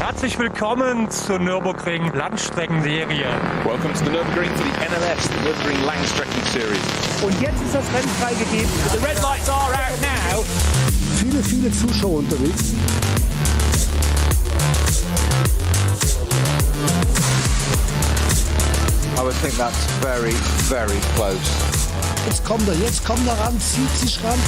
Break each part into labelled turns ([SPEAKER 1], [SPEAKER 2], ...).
[SPEAKER 1] Herzlich willkommen zur Nürburgring Langstreckenserie.
[SPEAKER 2] Welcome to the Nürburgring for the NLS, the Nürburgring Langstrecken Series.
[SPEAKER 3] Und jetzt ist das Rennen freigegeben.
[SPEAKER 4] The red lights are out now.
[SPEAKER 3] Viele Zuschauer unterwegs.
[SPEAKER 5] I would think that's very, very close.
[SPEAKER 3] Jetzt kommt er ran, zieht sich ran.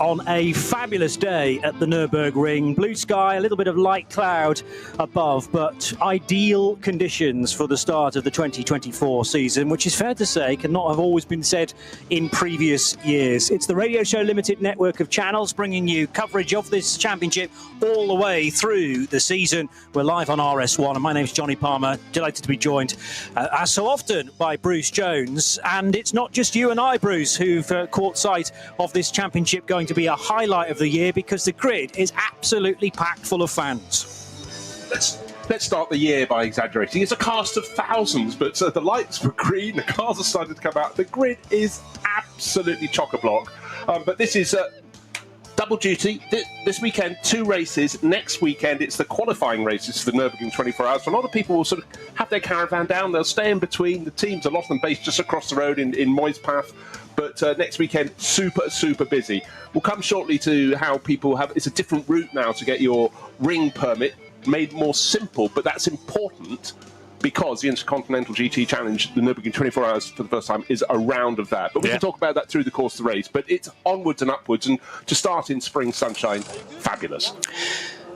[SPEAKER 4] On a fabulous day at the Nürburgring. Blue sky, a little bit of light cloud above, but ideal conditions for the start of the 2024 season, which is fair to say cannot have always been said in previous years. It's the Radio Show Limited network of channels bringing you coverage of this championship all the way through the season. We're live on RS1 and my name's Johnny Palmer. Delighted to be joined, as so often, by Bruce Jones. And it's not just you and I, Bruce, who've caught sight of this championship going to be a highlight of the year, because the grid is absolutely packed full of fans.
[SPEAKER 2] Let's start the year by exaggerating. It's a cast of thousands, but the lights were green, the cars are starting to come out. The grid is absolutely chock-a-block. But this is double duty. This weekend, 2 races. Next weekend, it's the qualifying races for the Nürburgring 24 hours. So a lot of people will sort of have their caravan down. They'll stay in between. The teams, a lot of them based just across the road in Moispath. But next weekend, super busy. We'll come shortly to how people have... It's a different route now to get your ring permit, made more simple, but that's important because the Intercontinental GT Challenge, the Nürburgring 24 hours for the first time, is a round of that. But we can talk about that through the course of the race. But it's onwards and upwards, and to start in spring sunshine, fabulous.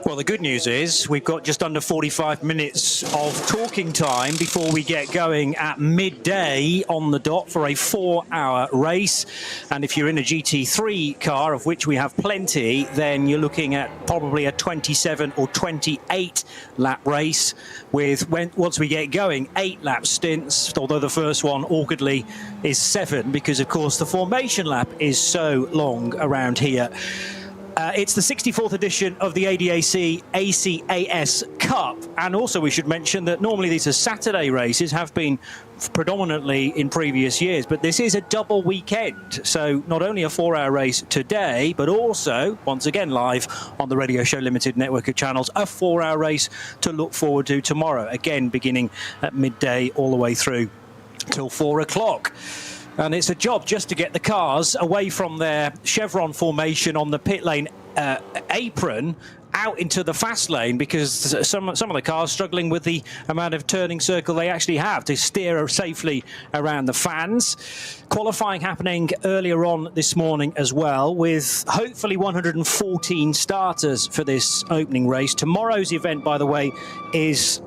[SPEAKER 4] Well, the good news is we've got just under 45 minutes of talking time before we get going at midday on the dot for a 4-hour race. And if you're in a GT3 car, of which we have plenty, then you're looking at probably a 27 or 28 lap race with, once we get going, 8 lap stints, although the first one awkwardly is 7 because, of course, the formation lap is so long around here. It's the 64th edition of the ADAC ACAS Cup, and also we should mention that normally these are Saturday races, have been predominantly in previous years, but this is a double weekend, so not only a 4-hour race today, but also, once again live on the Radio Show Limited network of channels, a 4-hour race to look forward to tomorrow, again beginning at midday all the way through till 4 o'clock. And it's a job just to get the cars away from their chevron formation on the pit lane apron out into the fast lane, because some of the cars struggling with the amount of turning circle they actually have to steer safely around the fans. Qualifying happening earlier on this morning as well, with hopefully 114 starters for this opening race. Tomorrow's event, by the way, is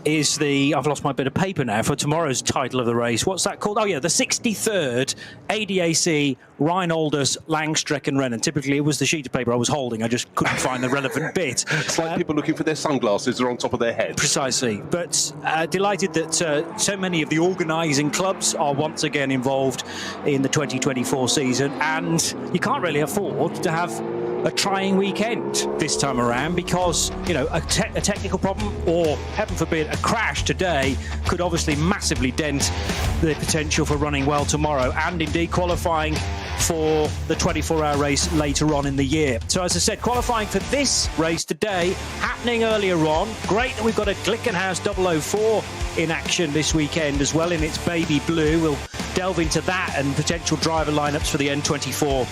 [SPEAKER 4] I've lost my bit of paper now for tomorrow's title of the race. What's that called? Oh yeah, the 63rd ADAC Rheinaldus Langstreckenrennen. Typically it was the sheet of paper I was holding. I just couldn't find the relevant bit.
[SPEAKER 2] It's like people looking for their sunglasses are on top of their head.
[SPEAKER 4] Precisely. But delighted that so many of the organising clubs are once again involved in the 2024 season, and you can't really afford to have a trying weekend this time around, because, you know, a technical problem or, heaven forbid, a crash today could obviously massively dent the potential for running well tomorrow, and indeed qualifying for the 24-hour race later on in the year. So as I said, qualifying for this race today happening earlier on. Great that we've got a Glickenhaus 004 in action this weekend as well in its baby blue. We'll delve into that and potential driver lineups for the N24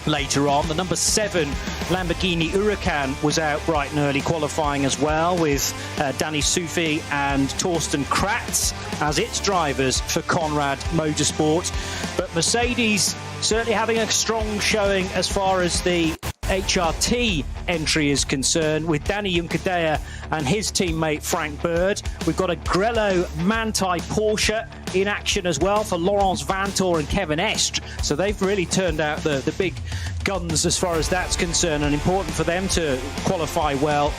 [SPEAKER 4] later on. The number 7 Lamborghini Huracan was out bright and early qualifying as well, with Danny Sufi and Torsten Kratz as its drivers for Conrad Motorsport. But Mercedes certainly having a strong showing as far as the HRT entry is concerned, with Danny Juncadella and his teammate Frank Bird. We've got a Grello Manthey Porsche in action as well for Laurence Vantor and Kevin Estre. So they've really turned out the big guns as far as that's concerned, and important for them to qualify well.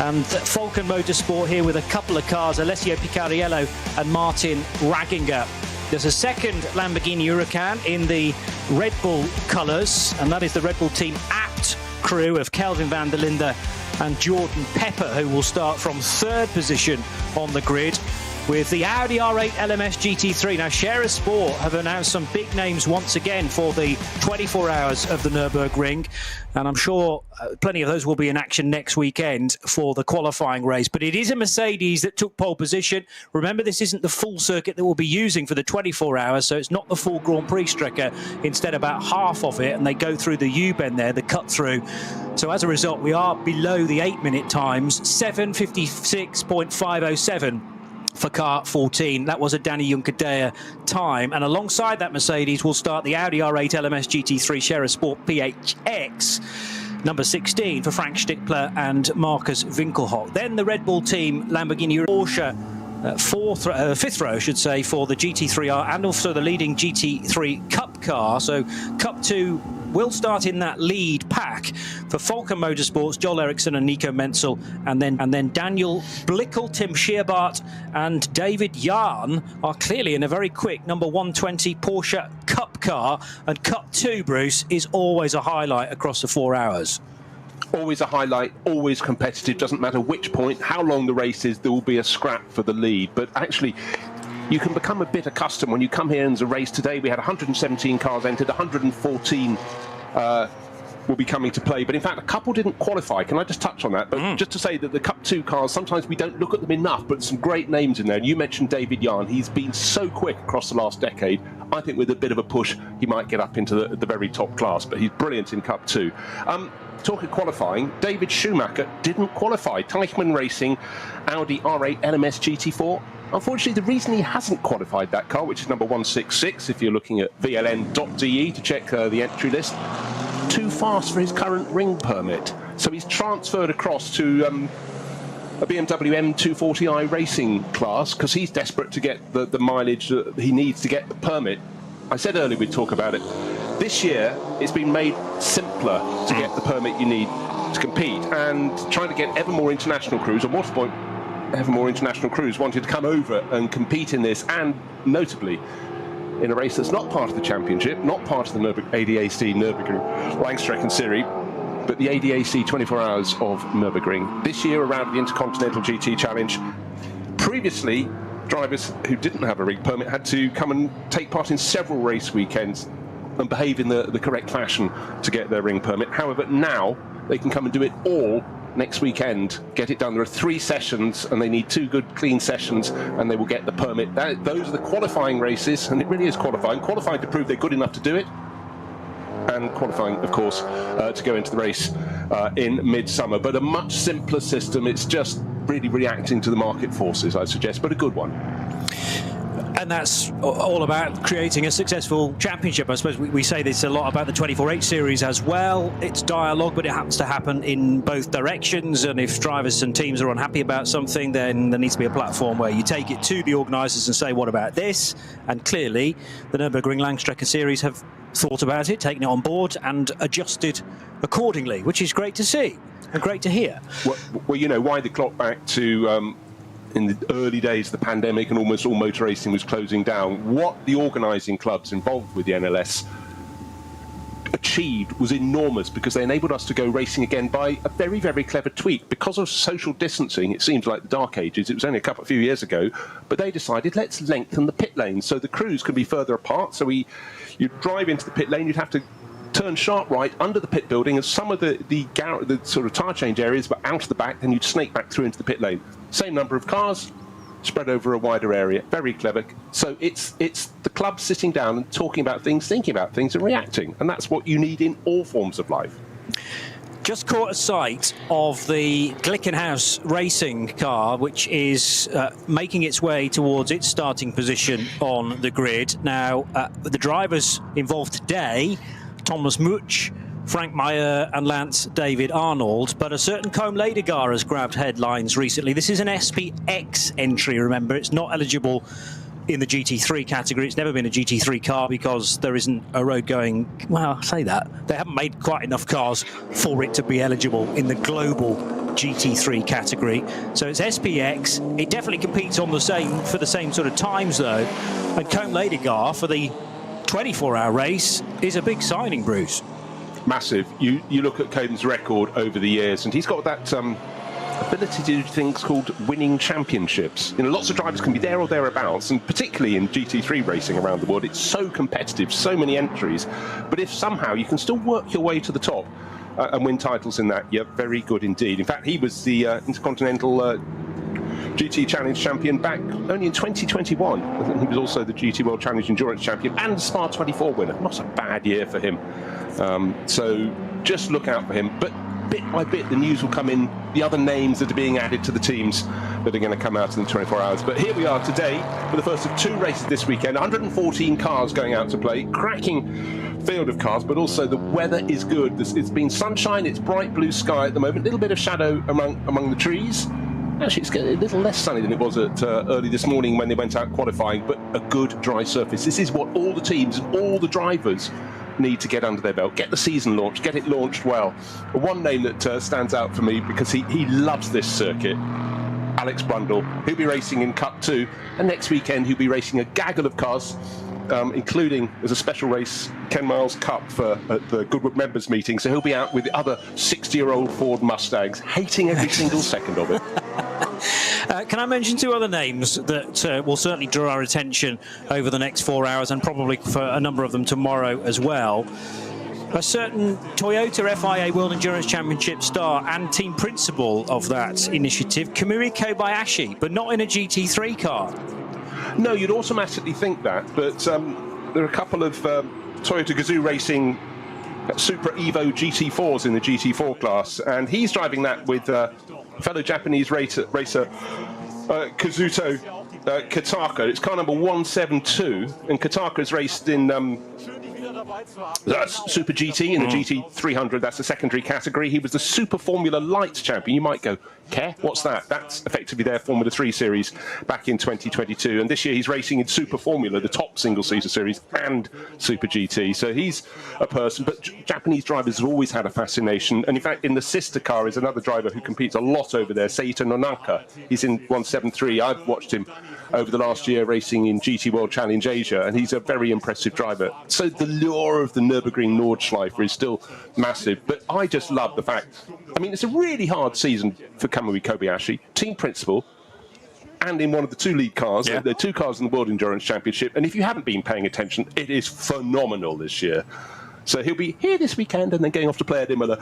[SPEAKER 4] And Falcon Motorsport here with a couple of cars, Alessio Picariello and Martin Ragginger. There's a second Lamborghini Huracan in the Red Bull colours, and that is the Red Bull team Abt crew of Kelvin van der Linde and Jordan Pepper, who will start from third position on the grid with the Audi R8 LMS GT3. Now, Scherer Sport have announced some big names once again for the 24 hours of the Nürburgring, and I'm sure plenty of those will be in action next weekend for the qualifying race. But it is a Mercedes that took pole position. Remember, this isn't the full circuit that we'll be using for the 24 hours, so it's not the full Grand Prix Strecker, instead about half of it, and they go through the U-bend there, the cut-through. So as a result, we are below the 8-minute times, 7:56.507. for car 14. That was a Danny Juncadea time. And alongside that Mercedes will start the Audi R8 LMS GT3 Scherer Sport PHX, number 16 for Frank Stickler and Markus Winkelhock. Then the Red Bull team, Lamborghini Porsche, fifth row, I should say, for the GT3R and also the leading GT3 Cup car. So Cup 2 will start in that lead pack for Falcon Motorsports, Joel Eriksson and Nico Menzel, and then Daniel Blickel, Tim Scheerbart and David Jahn are clearly in a very quick number 120 Porsche Cup car. And Cup 2, Bruce, is always a highlight across the 4 hours.
[SPEAKER 2] Always a highlight, always competitive, doesn't matter which point, how long the race is, there will be a scrap for the lead. But actually, you can become a bit accustomed when you come here and there's a race. Today we had 117 cars entered, 114 will be coming to play, but in fact a couple didn't qualify. Can I just touch on that? But just to say that the Cup 2 cars, sometimes we don't look at them enough, but some great names in there. And you mentioned David Jahn. He's been so quick across the last decade. I think with a bit of a push he might get up into the very top class, but he's brilliant in Cup 2. Talking qualifying, David Schumacher didn't qualify. Teichmann Racing, Audi R8 LMS GT4. Unfortunately, the reason he hasn't qualified that car, which is number 166, if you're looking at vln.de to check the entry list, too fast for his current ring permit. So he's transferred across to a BMW M240i racing class because he's desperate to get the mileage that he needs to get the permit. I said earlier we'd talk about it. This year, it's been made simpler to get the permit you need to compete, and trying to get ever more international crews, or more to the point, ever more international crews wanted to come over and compete in this, and notably in a race that's not part of the championship, not part of the ADAC Nürburgring Langstrecken Series, but the ADAC 24 Hours of Nürburgring. This year around the Intercontinental GT Challenge. Previously, drivers who didn't have a rig permit had to come and take part in several race weekends and behave in the correct fashion to get their ring permit. However, now they can come and do it all next weekend, get it done. There are 3 sessions and they need 2 good clean sessions and they will get the permit. Those are the qualifying races, and it really is qualifying to prove they're good enough to do it, and qualifying, of course, to go into the race in midsummer. But a much simpler system. It's just really reacting to the market forces, I suggest, but a good one.
[SPEAKER 4] And that's all about creating a successful championship. I suppose we say this a lot about the 24H series as well. It's dialogue, but it happens to happen in both directions. And if drivers and teams are unhappy about something, then there needs to be a platform where you take it to the organisers and say, what about this? And clearly, the Nürburgring Langstrecken Series have thought about it, taken it on board and adjusted accordingly, which is great to see and great to hear.
[SPEAKER 2] Well, you know, why the clock back to in the early days of the pandemic and almost all motor racing was closing down, what the organising clubs involved with the NLS achieved was enormous, because they enabled us to go racing again by a very, very clever tweak. Because of social distancing, it seems like the dark ages, it was only a few years ago, but they decided, let's lengthen the pit lane so the crews can be further apart. So you'd drive into the pit lane, you'd have to turn sharp right under the pit building, and some of the sort of tyre change areas were out of the back, then you'd snake back through into the pit lane. Same number of cars, spread over a wider area. Very clever. So it's the club sitting down and talking about things, thinking about things and reacting, and that's what you need in all forms of life.
[SPEAKER 4] Just caught a sight of the Glickenhaus racing car, which is making its way towards its starting position on the grid. Now, the drivers involved today, Thomas Much, Frank Meyer and Lance David Arnold, but a certain Combe Ledegar has grabbed headlines recently. This is an SPX entry, remember. It's not eligible in the GT3 category. It's never been a GT3 car because there isn't a road going, well, I say that. They haven't made quite enough cars for it to be eligible in the global GT3 category. So it's SPX. It definitely competes for the same sort of times, though. And Combe Ledegar for the 24-hour race is a big signing, Bruce.
[SPEAKER 2] massive. You look at Coden's record over the years, and he's got that ability to do things called winning championships. You know, lots of drivers can be there or thereabouts, and particularly in GT3 racing around the world, it's so competitive, so many entries. But if somehow you can still work your way to the top and win titles in that, you're very good indeed. In fact, he was the Intercontinental GT Challenge champion back only in 2021. And he was also the GT World Challenge Endurance champion and the Spa 24 winner. Not a bad year for him. So just look out for him. But bit by bit, the news will come in, the other names that are being added to the teams that are going to come out in the 24 hours. But here we are today for the first of 2 races this weekend. 114 cars going out to play. Cracking field of cars, but also the weather is good. It's been sunshine, it's bright blue sky at the moment, a little bit of shadow among the trees. Actually, it's a little less sunny than it was at early this morning when they went out qualifying, but a good dry surface. This is what all the teams and all the drivers need to get under their belt. Get the season launched, get it launched well. One name that stands out for me because he loves this circuit, Alex Brundle. He'll be racing in Cup 2, and next weekend he'll be racing a gaggle of cars, including as a special race Ken Miles Cup at the Goodwood members meeting. So he'll be out with the other 60-year-old Ford Mustangs, hating every single second of it.
[SPEAKER 4] Can I mention 2 other names that will certainly draw our attention over the next 4 hours, and probably for a number of them tomorrow as well? A certain Toyota FIA World Endurance Championship star and team principal of that initiative, Kamui Kobayashi, but not in a GT3 car.
[SPEAKER 2] No, you'd automatically think that, but there are a couple of Toyota Gazoo Racing Super Evo GT4s in the GT4 class, and he's driving that with fellow Japanese racer Kazuto Kataka. It's car number 172, and Kataka's raced in that's Super GT in the GT300. That's the secondary category. He was the Super Formula Light champion. You might go, care? What's that? That's effectively their Formula 3 series back in 2022. And this year he's racing in Super Formula, the top single-seater series, and Super GT. So he's a person. But Japanese drivers have always had a fascination. And in fact, in the sister car is another driver who competes a lot over there, Seita Nonaka. He's in 173. I've watched him over the last year racing in GT World Challenge Asia, and he's a very impressive driver. So the lure of the Nürburgring Nordschleife is still massive, but I just love the fact, I mean, it's a really hard season for Kamui Kobayashi, team principal, and in one of the 2 lead cars. There are 2 cars in the World Endurance Championship, and if you haven't been paying attention, it is phenomenal this year. So he'll be here this weekend and then going off to Playa de Imola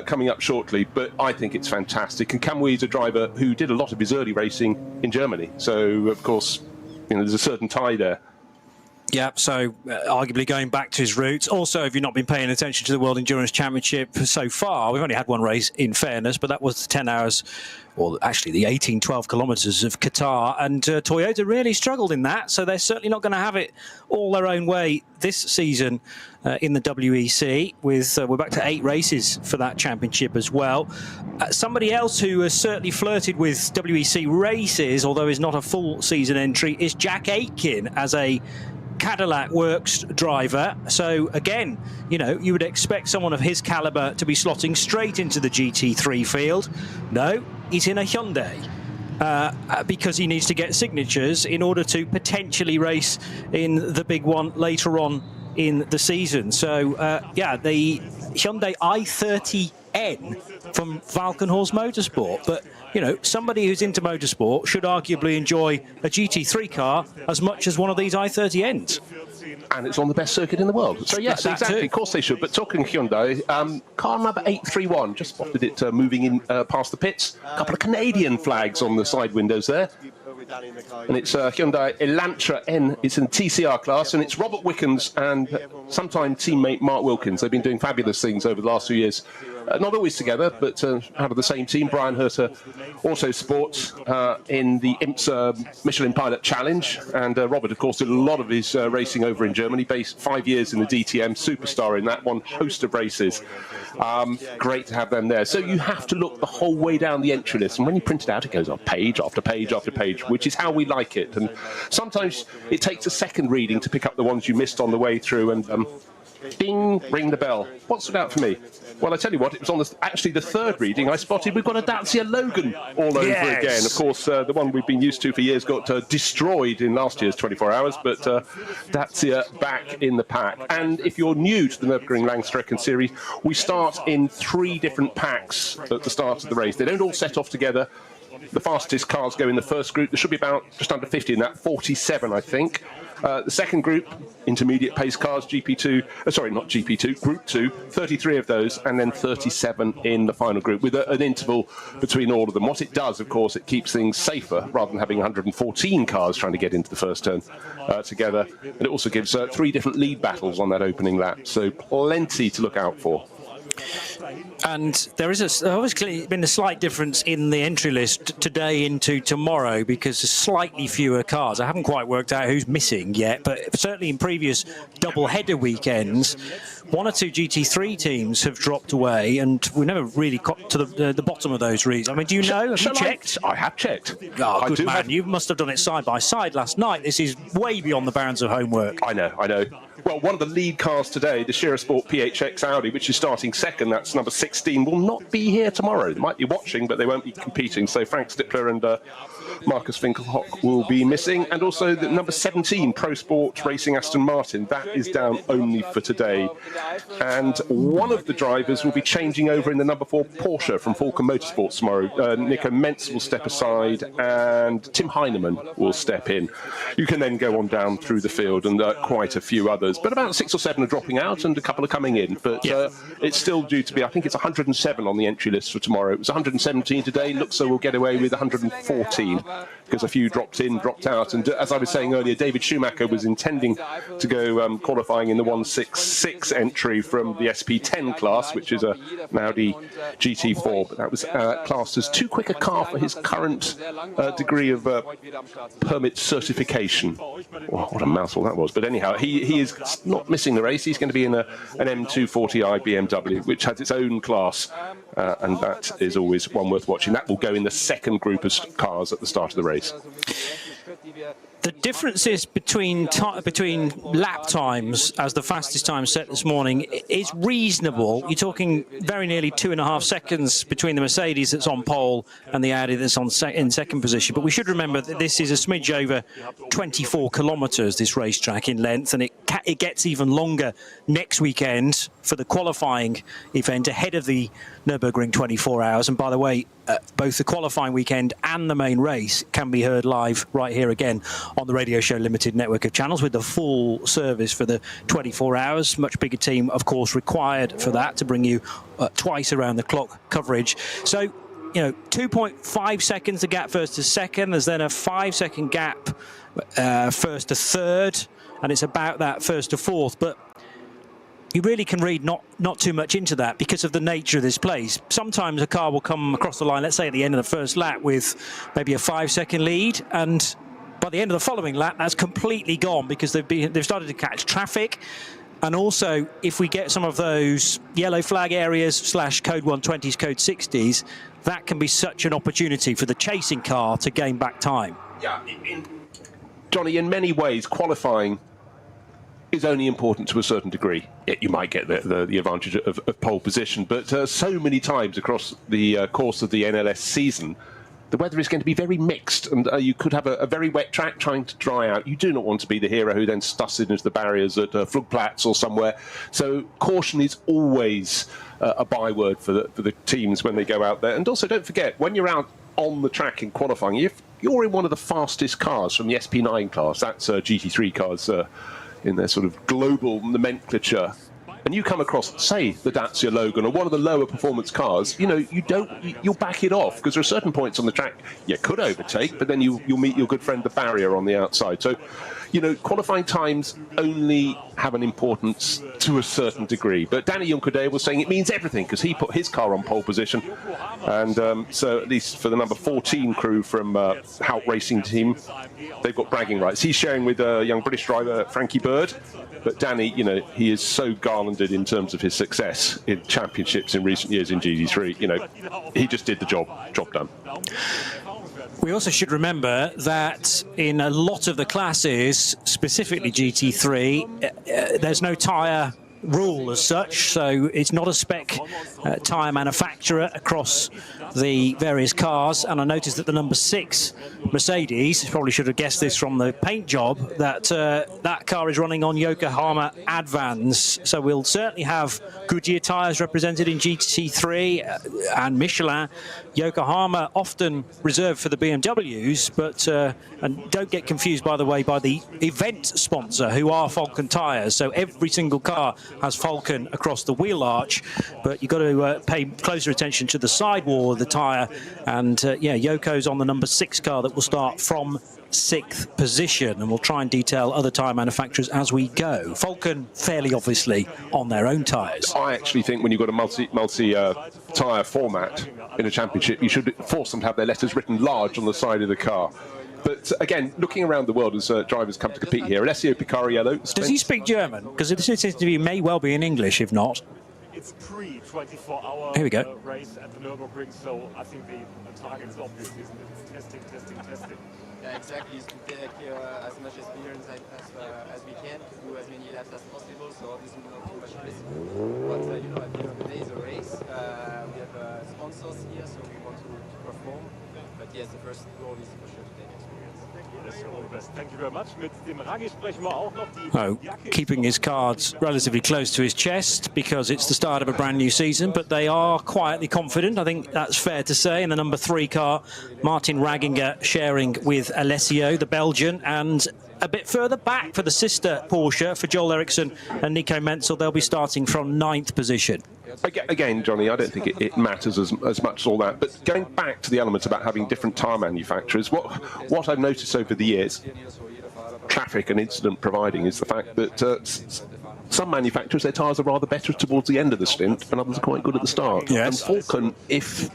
[SPEAKER 2] coming up shortly. But I think it's fantastic. And Kamui is a driver who did a lot of his early racing in Germany. So, of course, you know, there's a certain tie there.
[SPEAKER 4] Yeah, so arguably going back to his roots. Also, if you've not been paying attention to the World Endurance Championship so far, we've only had 1 race in fairness, but that was the 10 hours, or actually the 12 kilometres of Qatar, and Toyota really struggled in that, so they're certainly not going to have it all their own way this season in the WEC. We're back to 8 races for that championship as well. Somebody else who has certainly flirted with WEC races, although is not a full season entry, is Jack Aitken as a Cadillac Works driver. So again, you know, you would expect someone of his caliber to be slotting straight into the GT3 field. No, he's in a Hyundai because he needs to get signatures in order to potentially race in the big one later on in the season. So yeah, the Hyundai i30N from Valkenhorst Motorsport. But you know, somebody who's into motorsport should arguably enjoy a GT3 car as much as one of these i30Ns.
[SPEAKER 2] And it's on the best circuit in the world. So yes, exactly. Of course they should. But talking Hyundai, car number 831, just spotted it moving in past the pits. A couple of Canadian flags on the side windows there. And it's Hyundai Elantra N. It's in the TCR class, and it's Robert Wickens and sometime teammate Mark Wilkins. They've been doing fabulous things over the last few years. Not always together, but out of the same team. Brian Herter also sports in the IMSA Michelin Pilot Challenge. And Robert, of course, did a lot of his racing over in Germany, based 5 years in the DTM, superstar in that, one host of races. Great to have them there. So you have to look the whole way down the entry list. And when you print it out, it goes on page after page after page, which is how we like it. And sometimes it takes a second reading to pick up the ones you missed on the way through. And Ding, ring the bell. What stood out for me? Well, I tell you what, it was on actually the third reading I spotted. We've got a Dacia Logan all over again. Of course, the one we've been used to for years got destroyed in last year's 24 Hours, but Dacia back in the pack. And if you're new to the Nürburgring Langstrecken series, we start in 3 different packs at the start of the race. They don't all set off together. The fastest cars go in the first group. There should be about just under 50 in that, 47, I think. The second group, intermediate pace cars, GP2, not GP2, Group 2, 33 of those, and then 37 in the final group, with an interval between all of them. What it does, of course, it keeps things safer, rather than having 114 cars trying to get into the first turn together. And it also gives 3 different lead battles on that opening lap, so plenty to look out for.
[SPEAKER 4] And there is obviously been a slight difference in the entry list today into tomorrow because there's slightly fewer cars. I haven't quite worked out who's missing yet, but certainly in previous double-header weekends, 1 or 2 GT3 teams have dropped away, and we never really got to the bottom of those reasons. I mean, do you know? Have you checked?
[SPEAKER 2] I have checked.
[SPEAKER 4] Oh, good man. You must have done it side by side last night. This is way beyond the bounds of homework.
[SPEAKER 2] I know. Well, one of the lead cars today, the Shira Sport PHX Audi, which is starting second, that's number 16, will not be here tomorrow. They might be watching, but they won't be competing. So Frank Stippler and Marcus Finkelhock will be missing. And also the number 17, Pro Sport Racing Aston Martin, that is down only for today. And one of the drivers will be changing over in the number 4 Porsche from Falcon Motorsports tomorrow. Nico Mentz will step aside and Tim Heinemann will step in. You can then go on down through the field, and quite a few others. But about 6 or 7 are dropping out and a couple are coming in. But it's still due to be, I think it's 107 on the entry list for tomorrow. It was 117 today. Looks so we'll get away with 114 because a few dropped in, dropped out. And as I was saying earlier, David Schumacher was intending to go qualifying in the 166 entry from the SP10 class, which is an Audi GT4. But that was classed as too quick a car for his current degree of permit certification. Oh, what a mouthful that was. But anyhow, he is not missing the race. He's going to be in an M240i BMW, which has its own class, and that is always one worth watching. That will go in the second group of cars at the start of the race.
[SPEAKER 4] The differences between lap times as the fastest time set this morning is reasonable. You're talking very nearly 2.5 seconds between the Mercedes that's on pole and the Audi that's in second position. But we should remember that this is a smidge over 24 kilometres, this racetrack in length, and it gets even longer next weekend for the qualifying event ahead of the Nürburgring 24 Hours. And by the way, both the qualifying weekend and the main race can be heard live right here again on the Radio Show Limited network of channels with the full service for the 24 Hours. Much bigger team, of course, required for that to bring you twice around the clock coverage. So, 2.5 seconds the gap first to second. There's then a 5-second gap first to third, and it's about that first to fourth. But you really can read not too much into that because of the nature of this place. Sometimes a car will come across the line, let's say at the end of the first lap, with maybe a 5-second lead, and by the end of the following lap, that's completely gone because they've started to catch traffic. And also, if we get some of those yellow flag areas / code 120s, code 60s, that can be such an opportunity for the chasing car to gain back time.
[SPEAKER 2] Yeah, Johnny, in many ways, qualifying is only important to a certain degree. You might get the advantage of pole position, but so many times across the course of the NLS season, the weather is going to be very mixed, and you could have a very wet track trying to dry out. You do not want to be the hero who then stusses into the barriers at Flugplatz or somewhere. So caution is always a byword for the teams when they go out there. And also, don't forget, when you're out on the track in qualifying, if you're in one of the fastest cars from the SP9 class, that's GT3 cars in their sort of global nomenclature, and you come across, say, the Dacia Logan or one of the lower performance cars, you'll back it off because there are certain points on the track you could overtake, but then you'll meet your good friend the barrier on the outside. So, qualifying times only have an importance to a certain degree. But Danny Juncadeo was saying it means everything because he put his car on pole position. And so at least for the number 14 crew from Hout Racing Team, they've got bragging rights. He's sharing with young British driver Frankie Bird. But Danny, he is so garlanded in terms of his success in championships in recent years in GT3. He just did the job done.
[SPEAKER 4] We also should remember that in a lot of the classes, specifically GT3, there's no tyre rule as such, so it's not a spec tyre manufacturer across the various cars. And I noticed that the number 6 Mercedes, probably should have guessed this from the paint job, that that car is running on Yokohama Advance. So we'll certainly have Goodyear tyres represented in GT3 and Michelin. Yokohama often reserved for the BMWs, but and don't get confused, by the way, by the event sponsor, who are Falcon tyres. So every single car has Falcon across the wheel arch, but you've got to pay closer attention to the sidewall of the tyre. And yeah, Yoko's on the number 6 car that will start from 6th position, and we'll try and detail other tyre manufacturers as we go. Falcon fairly obviously on their own tyres.
[SPEAKER 2] I actually think when you've got a multi tyre format in a championship, you should force them to have their letters written large on the side of the car. But again, looking around the world as drivers come to compete here, Alessio Picariello...
[SPEAKER 4] Does he speak German? Because this interview may well be in English, if not.
[SPEAKER 6] It's pre-24-hour
[SPEAKER 4] Here we go.
[SPEAKER 6] Race at the Nürburgring, so I think the target is obvious, isn't it? It's testing.
[SPEAKER 7] Yeah, exactly. To take as much experience as we can, to do as many laps as possible, so obviously not too much risk. But you know, at the end of the day, it's a race. We have sponsors here, so we want to perform. But yes, the first goal is for sure to take experience.
[SPEAKER 6] Thank you very much. Mit dem Raggi sprechen wir auch noch.
[SPEAKER 4] Oh, keeping his cards relatively close to his chest because it's the start of a brand new season, but they are quietly confident. I think that's fair to say. In the number 3 car, Martin Ragginger sharing with Alessio, the Belgian, and a bit further back for the sister Porsche, for Joel Eriksson and Nico Menzel. They'll be starting from 9th position.
[SPEAKER 2] Again, Johnny, I don't think it matters as much as all that. But going back to the elements about having different tyre manufacturers, what I've noticed over the years, traffic and incident providing, is the fact that some manufacturers, their tyres are rather better towards the end of the stint, and others are quite good at the start.
[SPEAKER 4] Yes.
[SPEAKER 2] And Falcon,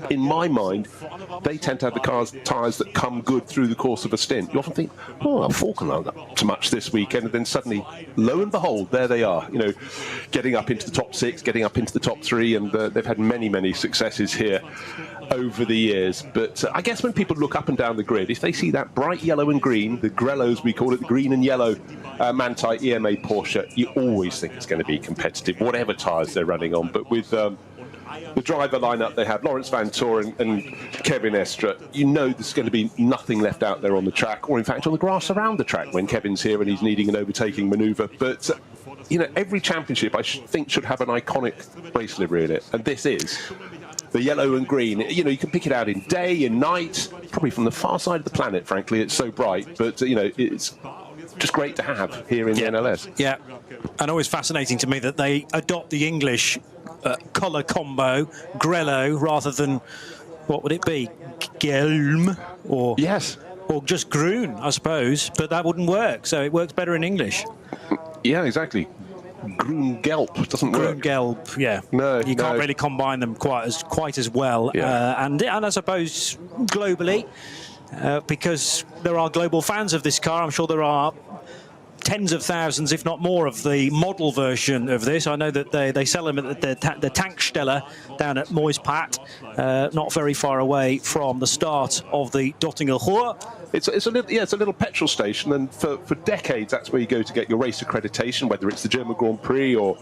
[SPEAKER 2] in my mind, they tend to have the tyres that come good through the course of a stint. You often think, oh, Falcon aren't up to much this weekend, and then suddenly, lo and behold, there they are. You know, getting up into the top 6, getting up into the top 3, and they've had many successes here over the years. But I guess when people look up and down the grid, if they see that bright yellow and green, the grellos we call it, the green and yellow Manthey EMA Porsche, you always think it's going to be competitive, whatever tyres they're running on. But with the driver lineup they have, Lawrence Van Toor and Kevin Estre, you know there's going to be nothing left out there on the track, or in fact on the grass around the track when Kevin's here and he's needing an overtaking manoeuvre. But you know, every championship I think should have an iconic race livery in it, and this is the yellow and green. You know, you can pick it out in day, in night, probably from the far side of the planet, frankly. It's so bright, but you know, it's just great to have here in the NLS.
[SPEAKER 4] Yeah, and always fascinating to me that they adopt the English colour combo, grello, rather than, what would it be, gelm, or
[SPEAKER 2] yes,
[SPEAKER 4] or just groen, I suppose, but that wouldn't work, so it works better in English.
[SPEAKER 2] Yeah, exactly. Grün-Gelb doesn't work.
[SPEAKER 4] Grün-Gelb, yeah.
[SPEAKER 2] No,
[SPEAKER 4] you can't really combine them quite as well.
[SPEAKER 2] Yeah.
[SPEAKER 4] And I suppose globally, because there are global fans of this car, I'm sure there are tens of thousands, if not more, of the model version of this. I know that they sell them at the Tankstelle down at Moispat, not very far away from the start of the Dottinger Ruhr.
[SPEAKER 2] It's a little petrol station, and for decades that's where you go to get your race accreditation, whether it's the German Grand Prix or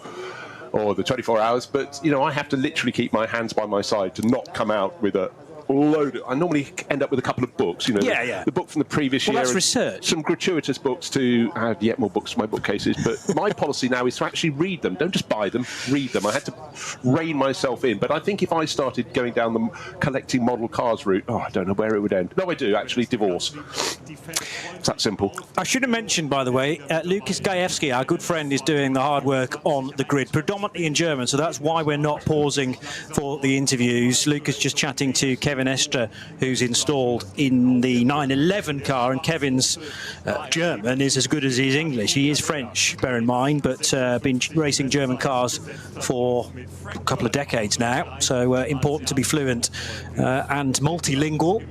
[SPEAKER 2] the 24 hours. But you know, I have to literally keep my hands by my side to not come out with a load. I normally end up with a couple of books, you know, the book from the previous year.
[SPEAKER 4] That's research.
[SPEAKER 2] Some gratuitous books to add yet more books to my bookcases. But my policy now is to actually read them. Don't just buy them, read them. I had to rein myself in. But I think if I started going down the collecting model cars route, I don't know where it would end. No, I do, actually, divorce. It's that simple.
[SPEAKER 4] I should have mentioned, by the way, Lukas Gajewski, our good friend, is doing the hard work on the grid, predominantly in German, so that's why we're not pausing for the interviews. Lukas just chatting to Kevin Estre, who's installed in the 911 car, and Kevin's German is as good as his English. He is French, bear in mind, but been racing German cars for a couple of decades now, so important to be fluent and multilingual.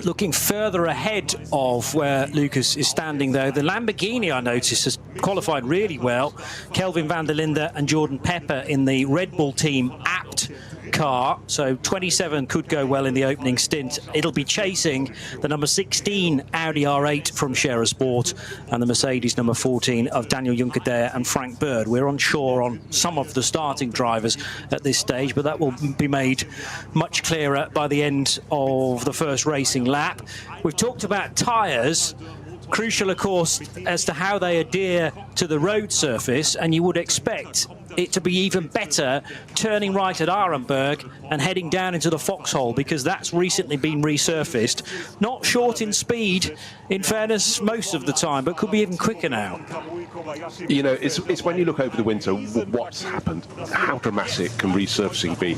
[SPEAKER 4] Looking further ahead of where Lukas is standing, though, the Lamborghini, I noticed, has qualified really well. Kelvin van der Linde and Jordan Pepper in the Red Bull team Abt car, so 27 could go well in the opening stint. It'll be chasing the number 16 Audi R8 from Scherer Sport and the Mercedes number 14 of Daniel Junkerdare and Frank Bird. We're unsure on some of the starting drivers at this stage, but that will be made much clearer by the end of the first racing lap. We've talked about tyres. Crucial, of course, as to how they adhere to the road surface, and you would expect it to be even better turning right at Arenberg and heading down into the foxhole, because that's recently been resurfaced. Not short in speed, in fairness, most of the time, but could be even quicker now.
[SPEAKER 2] You know, it's when you look over the winter, what's happened? How dramatic can resurfacing be?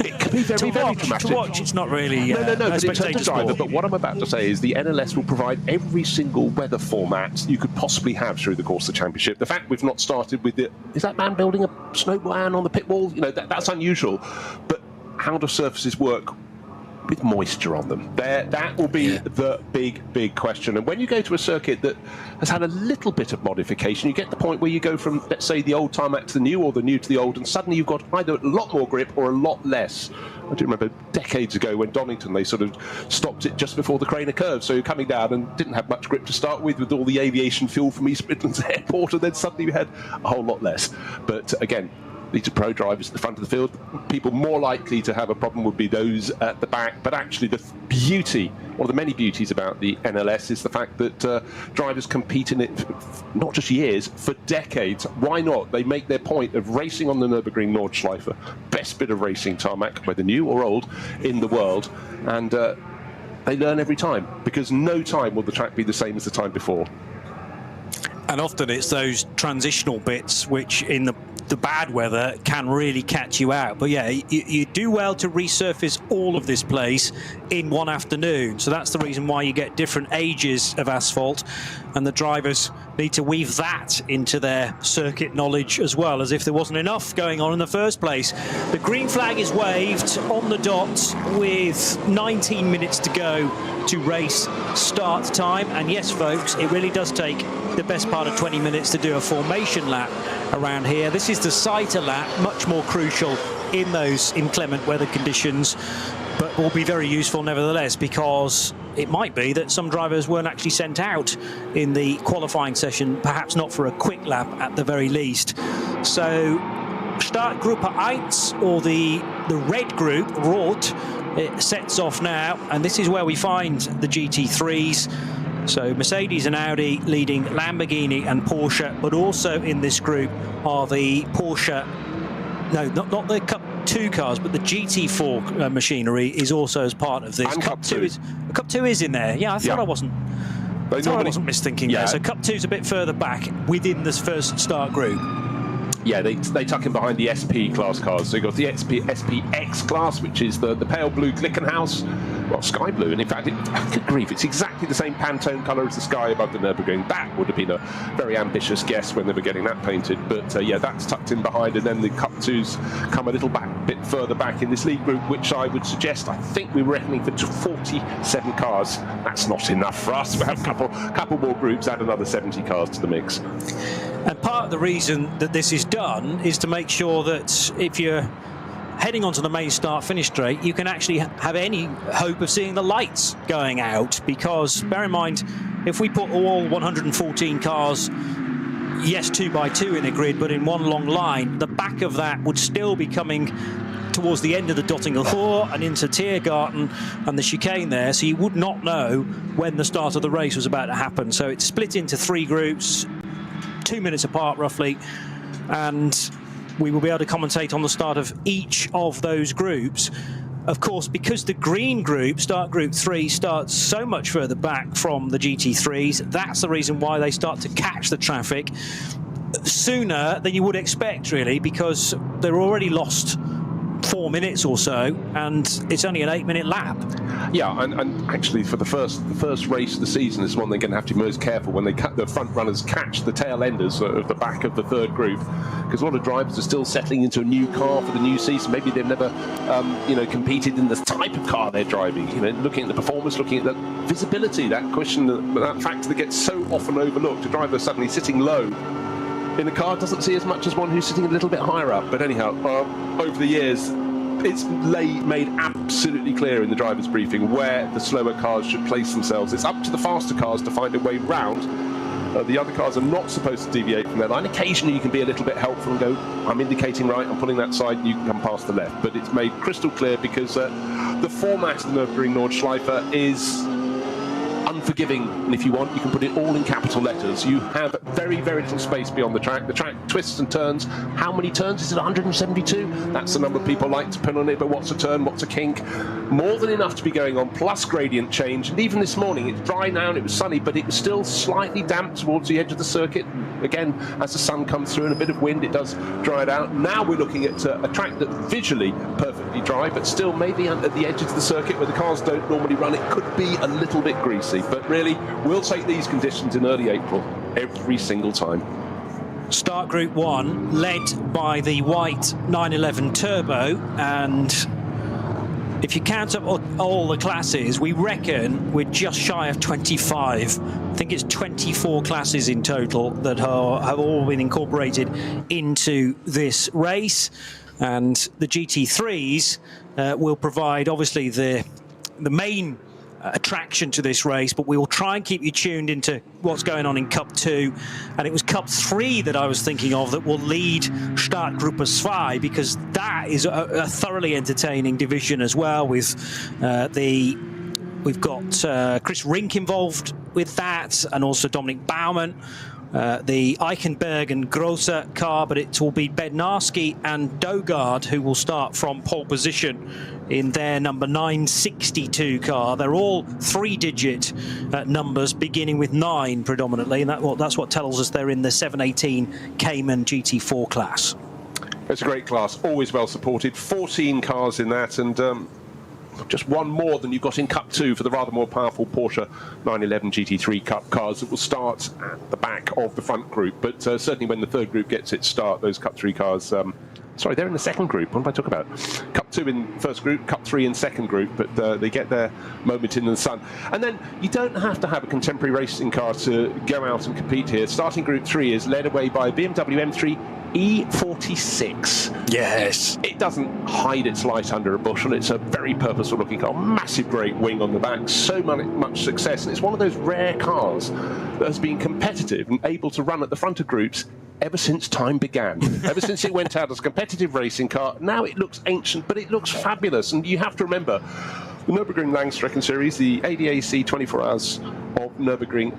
[SPEAKER 2] It can be very dramatic.
[SPEAKER 4] To watch, it's not really
[SPEAKER 2] no, but in terms of driver.
[SPEAKER 4] sport.
[SPEAKER 2] But what I'm about to say is the NLS will provide every single weather format you could possibly have through the course of the championship. The fact we've not started with is that man building a snowman on the pit wall? You know, that's unusual. But how do surfaces work with moisture on them? That will be the big question. And when you go to a circuit that has had a little bit of modification, you get the point where you go from, let's say, the old tarmac to the new, or the new to the old, and suddenly you've got either a lot more grip or a lot less. I do remember decades ago when Donington, they sort of stopped it just before the Craner curve, so you're coming down and didn't have much grip to start with all the aviation fuel from East Midlands Airport, and then suddenly you had a whole lot less. But again, these are pro drivers at the front of the field. People more likely to have a problem would be those at the back. But actually, the beauty, one of the many beauties about the NLS, is the fact that drivers compete in it not just years, for decades. Why not? They make their point of racing on the Nürburgring Nordschleife, best bit of racing tarmac, whether new or old, in the world. And they learn every time, because no time will the track be the same as the time before.
[SPEAKER 4] And often it's those transitional bits which in the bad weather can really catch you out. But yeah, you do well to resurface all of this place in one afternoon. So that's the reason why you get different ages of asphalt, and the drivers need to weave that into their circuit knowledge as well, as if there wasn't enough going on in the first place. The green flag is waved on the dot with 19 minutes to go to race start time. And yes, folks, it really does take the best part of 20 minutes to do a formation lap around here. This is the sighter lap, much more crucial in those inclement weather conditions, but will be very useful nevertheless, because it might be that some drivers weren't actually sent out in the qualifying session, perhaps not for a quick lap at the very least. So Startgruppe 1, or the red group, Rot, it sets off now, and this is where we find the GT3s. So Mercedes and Audi leading Lamborghini and Porsche, but also in this group are the Porsche, no, not the Cup 2 cars, but the GT4 machinery is also as part of this.
[SPEAKER 2] And Cup 2
[SPEAKER 4] is in there. Yeah, I thought I wasn't. I wasn't misthinking there. So Cup 2 is a bit further back within this first start group.
[SPEAKER 2] Yeah, they tuck in behind the SP class cars. So you've got the SPX class, which is the pale blue Glickenhaus, well, sky blue, and in fact, good grief, it's exactly the same Pantone colour as the sky above the Nürburgring. That would have been a very ambitious guess when they were getting that painted, but yeah, that's tucked in behind, and then the Cup 2s come a little bit further back in this lead group, which I would suggest, I think we were reckoning for 47 cars. That's not enough for us. We'll have a couple more groups, add another 70 cars to the mix.
[SPEAKER 4] And part of the reason that this is done is to make sure that if you're heading onto the main start-finish straight, you can actually have any hope of seeing the lights going out, because bear in mind, if we put all 114 cars, yes, 2 by 2 in a grid, but in one long line, the back of that would still be coming towards the end of the Dottinger Tor and into Tiergarten and the chicane there, so you would not know when the start of the race was about to happen. So it's split into 3 groups, 2 minutes apart roughly, and we will be able to commentate on the start of each of those groups. Of course, because the green group, start group 3, starts so much further back from the GT3s, that's the reason why they start to catch the traffic sooner than you would expect, really, because they're already lost 4 minutes or so, and it's only an 8-minute lap.
[SPEAKER 2] Yeah, and actually for the first race of the season is one they're going to have to be most careful when the front runners catch the tail enders of the back of the third group, because a lot of drivers are still settling into a new car for the new season. Maybe they've never competed in the type of car they're driving, looking at the performance, looking at the visibility, that question, that factor that gets so often overlooked. A driver suddenly sitting low in the car doesn't see as much as one who's sitting a little bit higher up. But anyhow, over the years, It's made absolutely clear in the driver's briefing where the slower cars should place themselves. It's up to the faster cars to find a way round. The other cars are not supposed to deviate from their line. Occasionally you can be a little bit helpful and go, I'm indicating right, I'm pulling that side, you can come past the left. But it's made crystal clear because the format of the Nürburgring Nordschleife is unforgiving, and if you want, you can put it all in capital letters. You have very, very little space beyond the track. The track twists and turns. How many turns? Is it 172? That's the number people like to put on it, but what's a turn, what's a kink? More than enough to be going on, plus gradient change. And even this morning, it's dry now and it was sunny, but it was still slightly damp towards the edge of the circuit. Again, as the sun comes through and a bit of wind, it does dry it out. Now we're looking at a track that's visually perfectly dry, but still maybe at the edges of the circuit where the cars don't normally run, it could be a little bit greasy. But really, we'll take these conditions in early April every single time.
[SPEAKER 4] Start Group 1, led by the white 911 Turbo, and if you count up all the classes, we reckon we're just shy of 25. I think it's 24 classes in total that have all been incorporated into this race, and the GT3s will provide obviously the main attraction to this race, but we will try and keep you tuned into what's going on in Cup 2, and it was Cup 3 that I was thinking of that will lead Startgruppe 2, because that is a thoroughly entertaining division as well. With we've got Chris Rink involved with that, and also Dominic Baumann. The Eichenberg and Grosser car, but it will be Bednarski and Dogard who will start from pole position in their number 962 car. They're all three-digit numbers, beginning with 9 predominantly, and that's what tells us they're in the 718 Cayman GT4 class.
[SPEAKER 2] It's a great class, always well supported. 14 cars in that, and just one more than you've got in Cup 2 for the rather more powerful Porsche 911 GT3 Cup cars that will start at the back of the front group. But certainly when the third group gets its start, those Cup 3 cars, sorry, they're in the second group. What am I talking about? Cup 2 in first group, Cup 3 in second group, but they get their moment in the sun. And then you don't have to have a contemporary racing car to go out and compete here. Starting Group 3 is led away by BMW M3 E46.
[SPEAKER 4] Yes.
[SPEAKER 2] It doesn't hide its light under a bushel. It's a very purposeful looking car. Massive great wing on the back. So much success. And it's one of those rare cars that has been competitive and able to run at the front of groups ever since time began. Ever since it went out as a competitive racing car. Now it looks ancient, but it looks fabulous. And you have to remember, the Nürburgring Langstrecken Series, the ADAC 24 Hours of Nürburgring,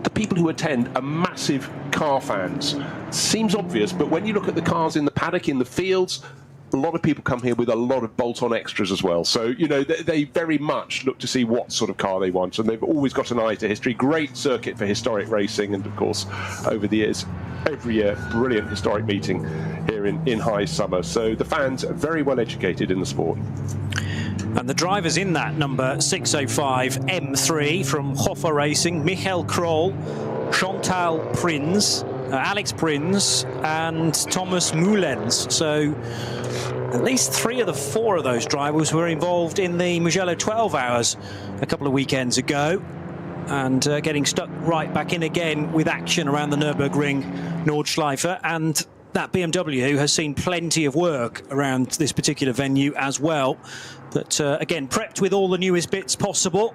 [SPEAKER 2] the people who attend are massive car fans. Seems obvious, but when you look at the cars in the paddock, in the fields, a lot of people come here with a lot of bolt-on extras as well. So, you know, they very much look to see what sort of car they want, and they've always got an eye to history. Great circuit for historic racing, and of course, over the years, every year, brilliant historic meeting here in high summer. So the fans are very well educated in the sport.
[SPEAKER 4] And the drivers in that number 605 M3 from Hoffa Racing, Michael Kroll, Chantal Prins, Alex Prins and Thomas Moulens. So at least 3 of the 4 of those drivers were involved in the Mugello 12 Hours a couple of weekends ago, and getting stuck right back in again with action around the Nürburgring Nordschleife. And that BMW has seen plenty of work around this particular venue as well. But again, prepped with all the newest bits possible.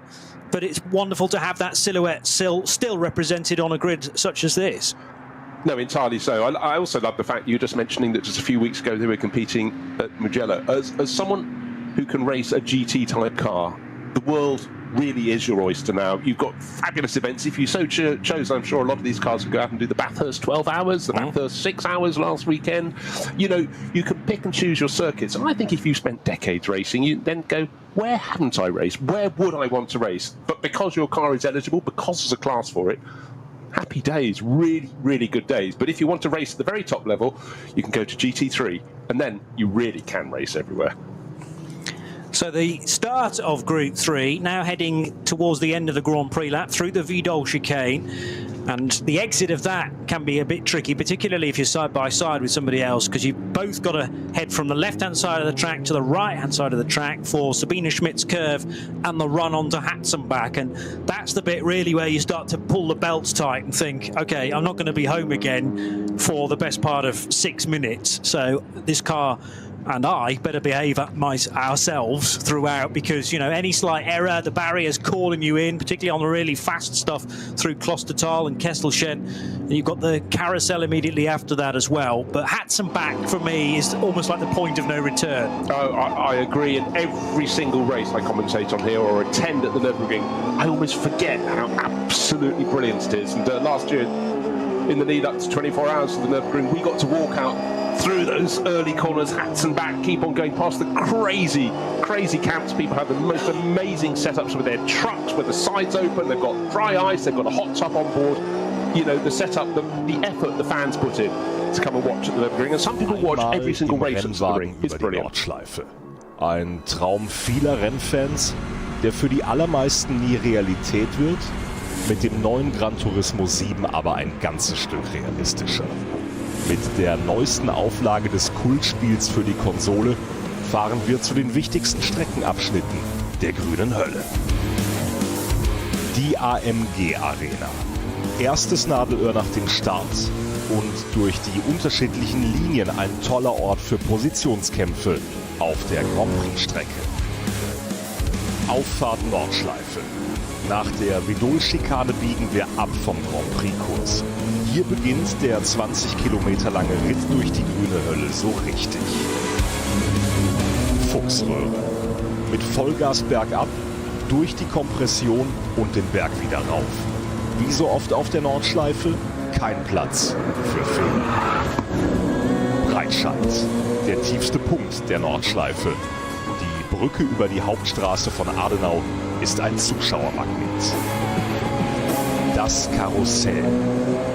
[SPEAKER 4] But it's wonderful to have that silhouette still represented on a grid such as this.
[SPEAKER 2] No, entirely so. I also love the fact you were just mentioning that just a few weeks ago they were competing at Mugello. As someone who can race a GT-type car, the world really is your oyster now. You've got fabulous events. If you so chose, I'm sure a lot of these cars would go out and do the Bathurst 12 Hours, the Bathurst 6 Hours last weekend. You know, you can pick and choose your circuits. And I think if you spent decades racing, you then go, where haven't I raced? Where would I want to race? But because your car is eligible, because there's a class for it, happy days, really, really good days. But if you want to race at the very top level, you can go to GT3, and then you really can race everywhere.
[SPEAKER 4] So the start of Group 3, now heading towards the end of the Grand Prix lap through the Vidal chicane, and the exit of that can be a bit tricky, particularly if you're side by side with somebody else, because you've both got to head from the left-hand side of the track to the right-hand side of the track for Sabine Schmidt's curve and the run onto Hatzenbach. And that's the bit really where you start to pull the belts tight and think, okay, I'm not going to be home again for the best part of 6 minutes. So this car and I better behave ourselves throughout, because, you know, any slight error, the barrier's calling you in, particularly on the really fast stuff through Klostertal and Kesselchen. And you've got the carousel immediately after that as well. But hats and back for me is almost like the point of no return.
[SPEAKER 2] I agree. In every single race I commentate on here or attend at the Nürburgring, I always forget how absolutely brilliant it is. And last year, in the lead up to 24 hours of the Nürburgring, we got to walk out through those early corners, hats and back, keep on going past the crazy camps. People have the most amazing setups with their trucks, with the sides open. They've got dry ice, they've got a hot tub on board. You know, the setup, the effort the fans put in to come and watch at the Nürburgring. And some people watch every single race at the Nürburgring. It's brilliant.
[SPEAKER 8] Nordschleife. Ein Traum vieler Rennfans, der für die allermeisten nie Realität wird. Mit dem neuen Gran Turismo 7 aber ein ganzes Stück realistischer. Mit der neuesten Auflage des Kultspiels für die Konsole fahren wir zu den wichtigsten Streckenabschnitten der grünen Hölle. Die AMG Arena. Erstes Nadelöhr nach dem Start und durch die unterschiedlichen Linien ein toller Ort für Positionskämpfe auf der Grand Prix-Strecke. Auffahrt Nordschleife. Nach der Vidol-Schikane biegen wir ab vom Grand Prix-Kurs. Hier beginnt der 20 Kilometer lange Ritt durch die grüne Hölle so richtig. Fuchsröhre. Mit Vollgas bergab, durch die Kompression und den Berg wieder rauf. Wie so oft auf der Nordschleife, kein Platz für Fehler. Breitscheid, der tiefste Punkt der Nordschleife. Die Brücke über die Hauptstraße von Adenau ist ein Zuschauermagnet. Das Karussell,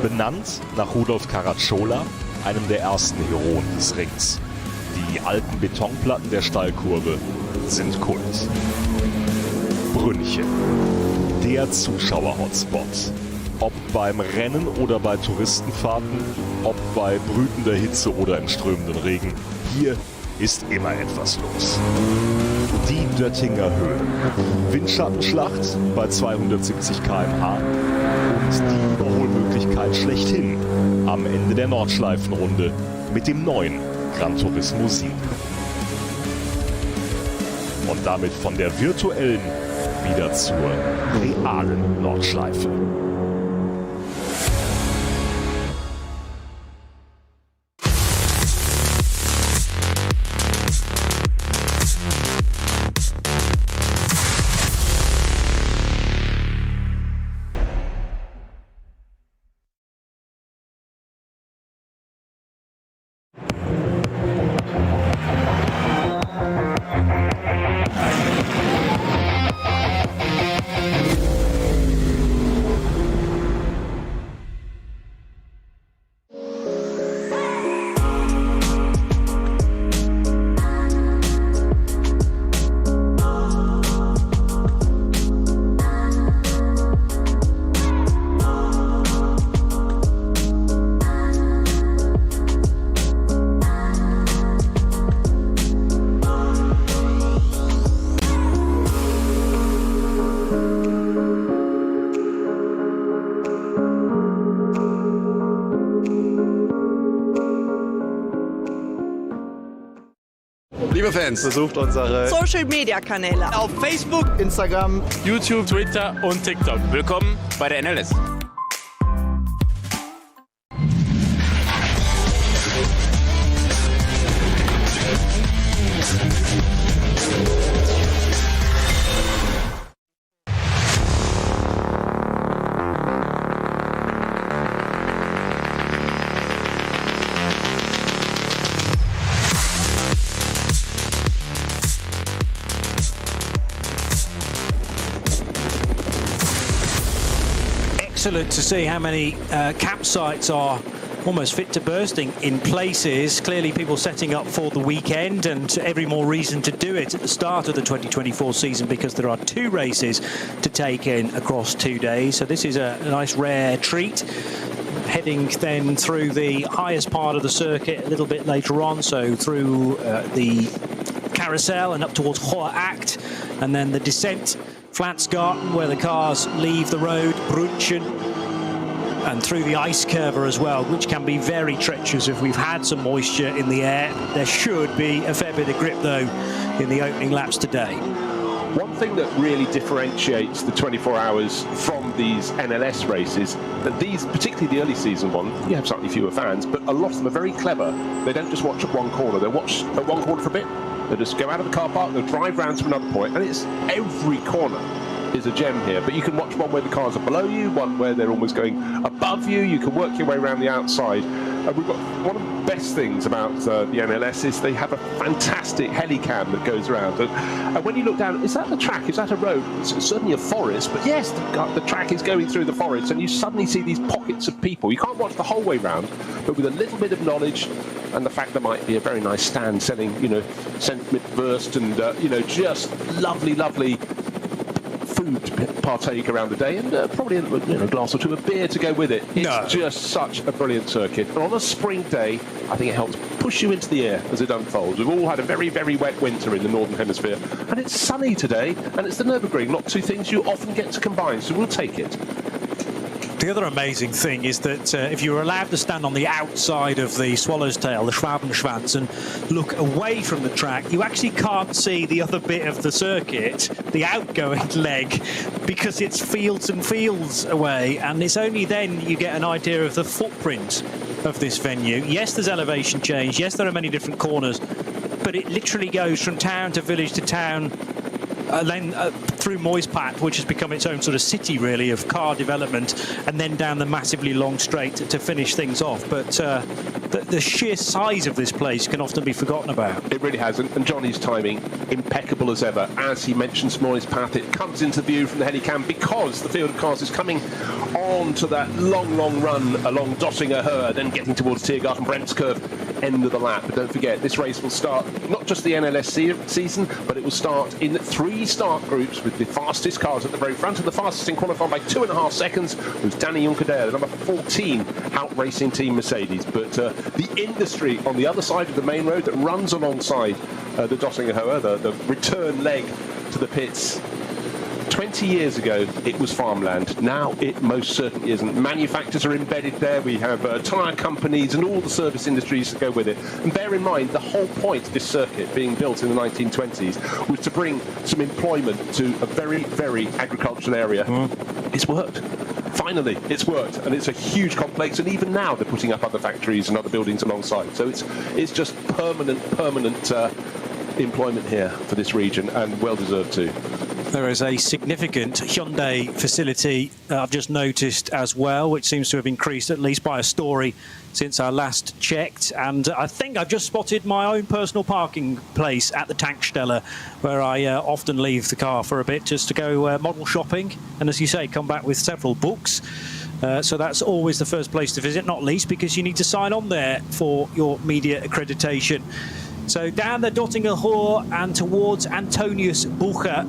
[SPEAKER 8] benannt nach Rudolf Caracciola, einem der ersten Heroen des Rings. Die alten Betonplatten der Steilkurve sind Kult. Brünnchen, der Zuschauer-Hotspot. Ob beim Rennen oder bei Touristenfahrten, ob bei brütender Hitze oder im strömenden Regen, hier ist immer etwas los. Die Döttinger Höhe. Windschattenschlacht bei 270 km/h und die Überholmöglichkeit schlechthin am Ende der Nordschleifenrunde mit dem neuen Gran Turismo 7. Und damit von der virtuellen wieder zur realen Nordschleife.
[SPEAKER 9] Liebe Fans, besucht unsere
[SPEAKER 10] Social-Media-Kanäle
[SPEAKER 9] auf Facebook, Instagram, YouTube,
[SPEAKER 6] Twitter und TikTok.
[SPEAKER 11] Willkommen bei der NLS.
[SPEAKER 4] Excellent to see how many campsites are almost fit to bursting in places. Clearly people setting up for the weekend, and every more reason to do it at the start of the 2024 season, because there are 2 races to take in across 2 days. So this is a nice rare treat. Heading then through the highest part of the circuit a little bit later on, so through the carousel and up towards Hohe Acht, and then the descent Flatsgarten, where the cars leave the road, Brunchen, and through the ice curver as well, which can be very treacherous if we've had some moisture in the air. There should be a fair bit of grip though in the opening laps today.
[SPEAKER 2] One thing that really differentiates the 24 hours from these NLS races, that these, particularly the early season one, you have slightly fewer fans, but a lot of them are very clever. They don't just watch at one corner, they watch at one corner for a bit, they just go out of the car park, they'll drive round to another point, and it's every corner is a gem here. But you can watch one where the cars are below you, one where they're almost going above you, you can work your way around the outside. We've got one of the best things about the NLS is they have a fantastic helicam that goes around. And when you look down, is that the track? Is that a road? It's certainly a forest, but yes, the track is going through the forest, and you suddenly see these pockets of people. You can't watch the whole way round, but with a little bit of knowledge and the fact there might be a very nice stand selling, sentiment burst and, just lovely, lovely food to partake around the day, and probably a glass or two of beer to go with it. It's just such a brilliant circuit. And on a spring day, I think it helps push you into the air as it unfolds. We've all had a very, very wet winter in the Northern Hemisphere, and it's sunny today, and it's the Nürburgring, not two things you often get to combine, so we'll take it.
[SPEAKER 4] The other amazing thing is that if you're allowed to stand on the outside of the Swallow's Tail, the Schwabenschwanz, and look away from the track, you actually can't see the other bit of the circuit, the outgoing leg, because it's fields and fields away, and it's only then you get an idea of the footprint of this venue. Yes, there's elevation change, yes, there are many different corners, but it literally goes from town to village to town, then through Moispat, which has become its own sort of city, really, of car development, and then down the massively long straight to finish things off. But the sheer size of this place can often be forgotten about.
[SPEAKER 2] It really has, and Johnny's timing, impeccable as ever. As he mentions Moispat, it comes into view from the helicam because the field of cars is coming on to that long, long run along Dottinger Höhe, then getting towards Tiergarten Bremskurve, end of the lap. But don't forget, this race will start not just the NLS season, but it will start in 3 start groups with the fastest cars at the very front, and the fastest in qualifying by 2.5 seconds was Danny Juncadere, the number 14 out racing team Mercedes. But the industry on the other side of the main road that runs alongside the Dottinger Höhe, the return leg to the pits, 20 years ago it was farmland. Now it most certainly isn't. Manufacturers are embedded there. We have tyre companies and all the service industries that go with it. And bear in mind, the whole point of this circuit being built in the 1920s was to bring some employment to a very, very agricultural area. It's worked. Finally, it's worked, and it's a huge complex, and even now they're putting up other factories and other buildings alongside. So it's just permanent employment here for this region, and well deserved too.
[SPEAKER 4] There is a significant Hyundai facility I've just noticed as well, which seems to have increased at least by a story since I last checked. And I think I've just spotted my own personal parking place at the Tankstelle, where I often leave the car for a bit just to go model shopping. And as you say, come back with several books. So that's always the first place to visit, not least because you need to sign on there for your media accreditation. So down the Dottinger Höhe and towards Antonius Bucher.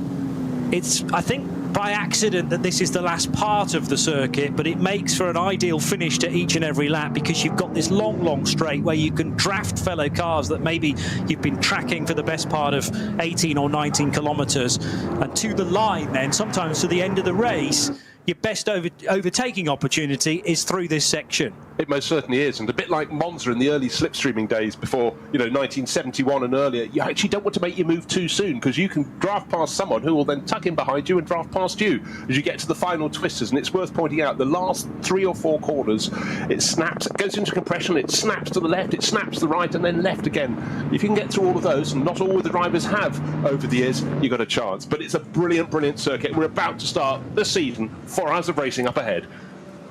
[SPEAKER 4] It's, I think, by accident that this is the last part of the circuit, but it makes for an ideal finish to each and every lap because you've got this long, long straight where you can draft fellow cars that maybe you've been tracking for the best part of 18 or 19 kilometres. And to the line then, sometimes to the end of the race, your best overtaking opportunity is through this section.
[SPEAKER 2] It most certainly is, and a bit like Monza in the early slipstreaming days before, 1971 and earlier, you actually don't want to make your move too soon because you can draft past someone who will then tuck in behind you and draft past you as you get to the final twisters. And it's worth pointing out the last 3 or 4 corners, it snaps, it goes into compression, it snaps to the left, it snaps to the right, and then left again. If you can get through all of those, and not all of the drivers have over the years, you've got a chance. But it's a brilliant, brilliant circuit. We're about to start the season. 4 hours of racing up ahead.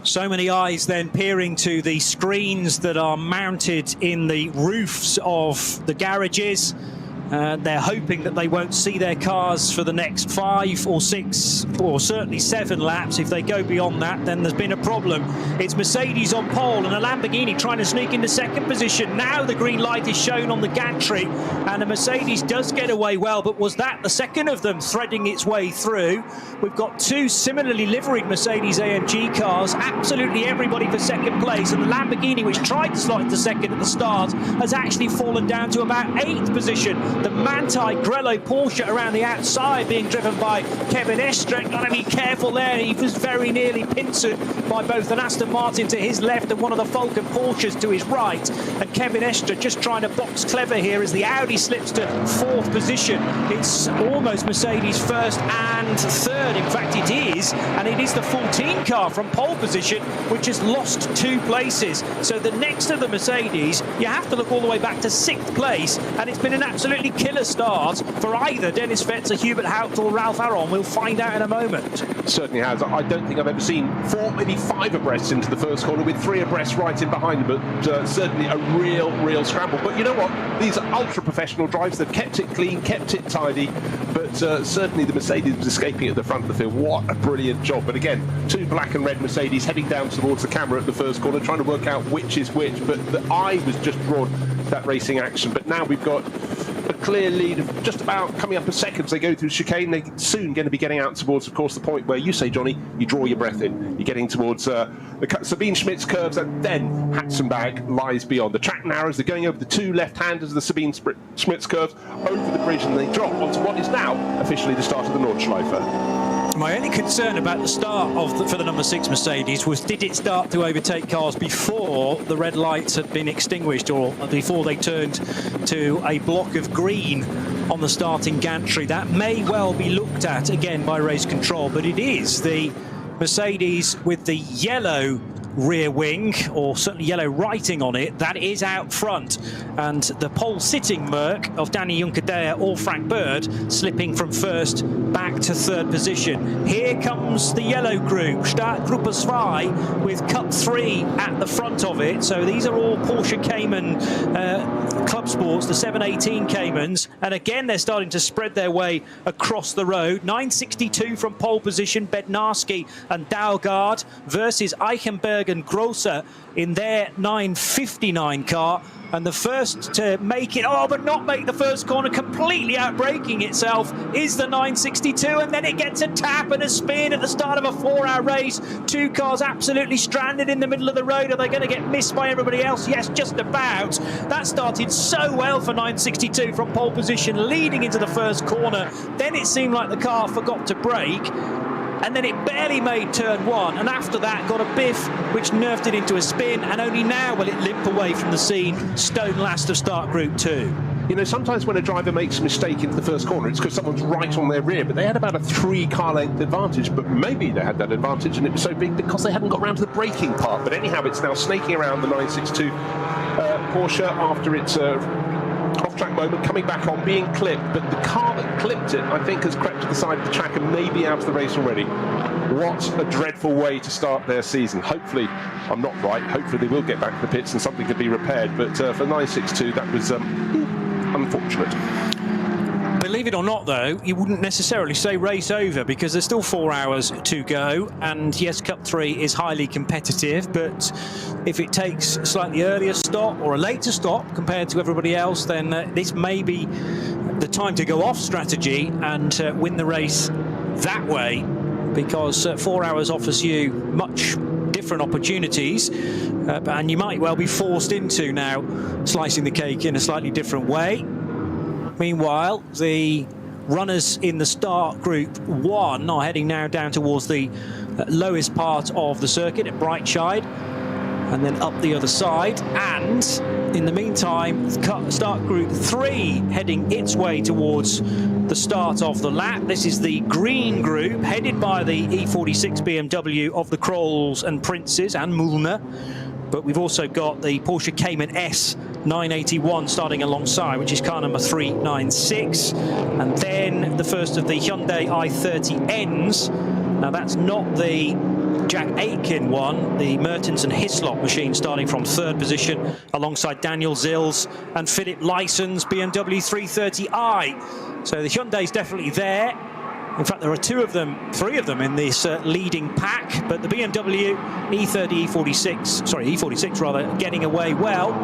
[SPEAKER 4] So many eyes then peering to the screens that are mounted in the roofs of the garages. They're hoping that they won't see their cars for the next 5 or 6 or certainly 7 laps. If they go beyond that, then there's been a problem. It's Mercedes on pole and a Lamborghini trying to sneak into second position. Now the green light is shown on the gantry and the Mercedes does get away well, but was that the second of them threading its way through? We've got 2 similarly liveried Mercedes-AMG cars, absolutely everybody for second place, and the Lamborghini, which tried to slot into second at the start, has actually fallen down to about 8th position. The Manti Grello Porsche around the outside being driven by Kevin Estre. Got to be careful there. He was very nearly pincered by both an Aston Martin to his left and one of the Falcon Porsches to his right. And Kevin Estre just trying to box clever here as the Audi slips to 4th position. It's almost Mercedes first and third. In fact, it is. And it is the 14 car from pole position, which has lost 2 places. So the next of the Mercedes, you have to look all the way back to 6th place. And it's been an absolutely killer start for either Dennis Fetzer, Hubert Haupt or Ralph Aron. We'll find out in a moment.
[SPEAKER 2] Certainly has. I don't think I've ever seen 4, maybe 5 abreast into the first corner with 3 abreast right in behind them, but certainly a real scramble. But you know what? These are ultra-professional drives. They've kept it clean, kept it tidy, but certainly the Mercedes was escaping at the front of the field. What a brilliant job. But again, 2 black and red Mercedes heading down towards the camera at the first corner, trying to work out which is which, but the eye was just drawn to that racing action. But now we've got a clear lead of just about coming up a second as they go through chicane. They're soon going to be getting out towards, of course, the point where you say, Johnny, you draw your breath in. You're getting towards the Sabine Schmitz curves, and then Hatzenberg lies beyond. The track narrows. They're going over the 2 left-handers of the Sabine Schmitz curves, over the bridge, and they drop onto what is now officially the start of the Nordschleife.
[SPEAKER 4] My only concern about the start for the number 6 Mercedes was, did it start to overtake cars before the red lights had been extinguished, or before they turned to a block of green on the starting gantry? That may well be looked at again by race control, but it is the Mercedes with the yellow rear wing, or certainly yellow writing on it, that is out front, and the pole sitting Merc of Danny Juncadea or Frank Bird slipping from 1st back to 3rd position. Here comes the yellow group, Startgruppe 2, with Cup 3 at the front of it. So these are all Porsche Cayman Club Sports, the 718 Caymans, and again they're starting to spread their way across the road. 962 from pole position, Bednarski and Dalgaard versus Eichenberg and Grosser in their 959 car, and the first to make it, but not make the first corner, completely outbraking itself, is the 962, and then it gets a tap and a spin at the start of a 4-hour race. 2 cars absolutely stranded in the middle of the road. Are they going to get missed by everybody else? Yes, just about. That started so well for 962 from pole position, leading into the first corner. Then it seemed like the car forgot to brake, and then it barely made turn 1, and after that got a biff which nerfed it into a spin, and only now will it limp away from the scene, stone last of start group 2.
[SPEAKER 2] You know, sometimes when a driver makes a mistake into the first corner, it's because someone's right on their rear, but they had about a 3 car length advantage, but maybe they had that advantage and it was so big because they hadn't got around to the braking part. But anyhow, it's now snaking around the 962 Porsche after its off-track moment, coming back on, being clipped, but the car that clipped it, I think, has crept to the side of the track and may be out of the race already. What a dreadful way to start their season. Hopefully, I'm not right, hopefully they will get back to the pits and something could be repaired, but for 962, that was unfortunate.
[SPEAKER 4] Believe it or not, though, you wouldn't necessarily say race over, because there's still 4 hours to go, and yes, Cup 3 is highly competitive, but if it takes a slightly earlier stop or a later stop compared to everybody else, then this may be the time to go off strategy and win the race that way, because 4 hours offers you much different opportunities, and you might well be forced into now slicing the cake in a slightly different way. Meanwhile, the runners in the start group 1 are heading now down towards the lowest part of the circuit at Breitscheid, and then up the other side. And in the meantime, start group 3 heading its way towards the start of the lap. This is the green group headed by the E46 BMW of the Krolls and Princes and Mühlner. But we've also got the Porsche Cayman S 981 starting alongside, which is car number 396. And then the first of the Hyundai i30Ns. Now that's not the Jack Aitken one, the Mertens and Hislop machine, starting from 3rd position alongside Daniel Zils and Philip Lyson's BMW 330i. So the Hyundai's definitely there. In fact, there are 3 of them in this leading pack, but the BMW E46 rather, getting away well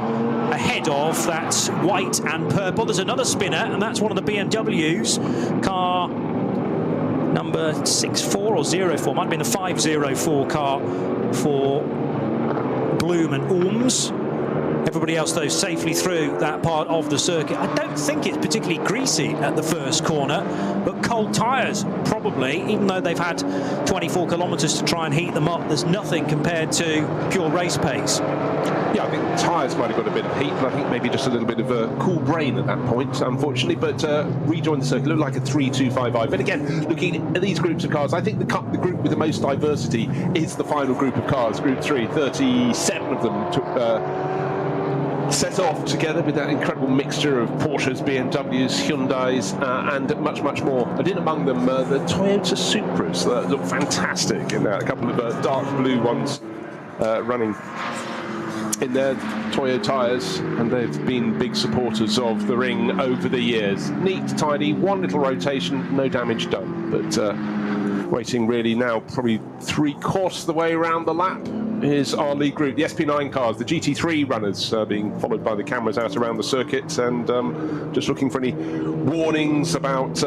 [SPEAKER 4] ahead of that white and purple. There's another spinner, and that's one of the BMWs, car number 64 or 04, might have been the 504 car for Bloom and Ulms. Everybody else, though, safely through that part of the circuit. I don't think it's particularly greasy at the first corner, but cold tyres, probably, even though they've had 24 kilometres to try and heat them up, there's nothing compared to pure race pace.
[SPEAKER 2] Yeah, I think tyres might have got a bit of heat, and I think maybe just a little bit of a cool brain at that point, unfortunately, but rejoined the circuit, looked like a 3-2-5-5. But again, looking at these groups of cars, I think the group with the most diversity is the final group of cars, Group 3. 37 of them took set off together with that incredible mixture of Porsches, BMWs, Hyundais, and much, much more. And in among them, the Toyota Supras that look fantastic in a couple of dark blue ones running in their Toyo tyres, and they've been big supporters of the ring over the years. Neat, tidy, one little rotation, no damage done. But waiting really now, probably 3/4 of the way around the lap, is our lead group, the SP9 cars, the GT3 runners, being followed by the cameras out around the circuit, and just looking for any warnings about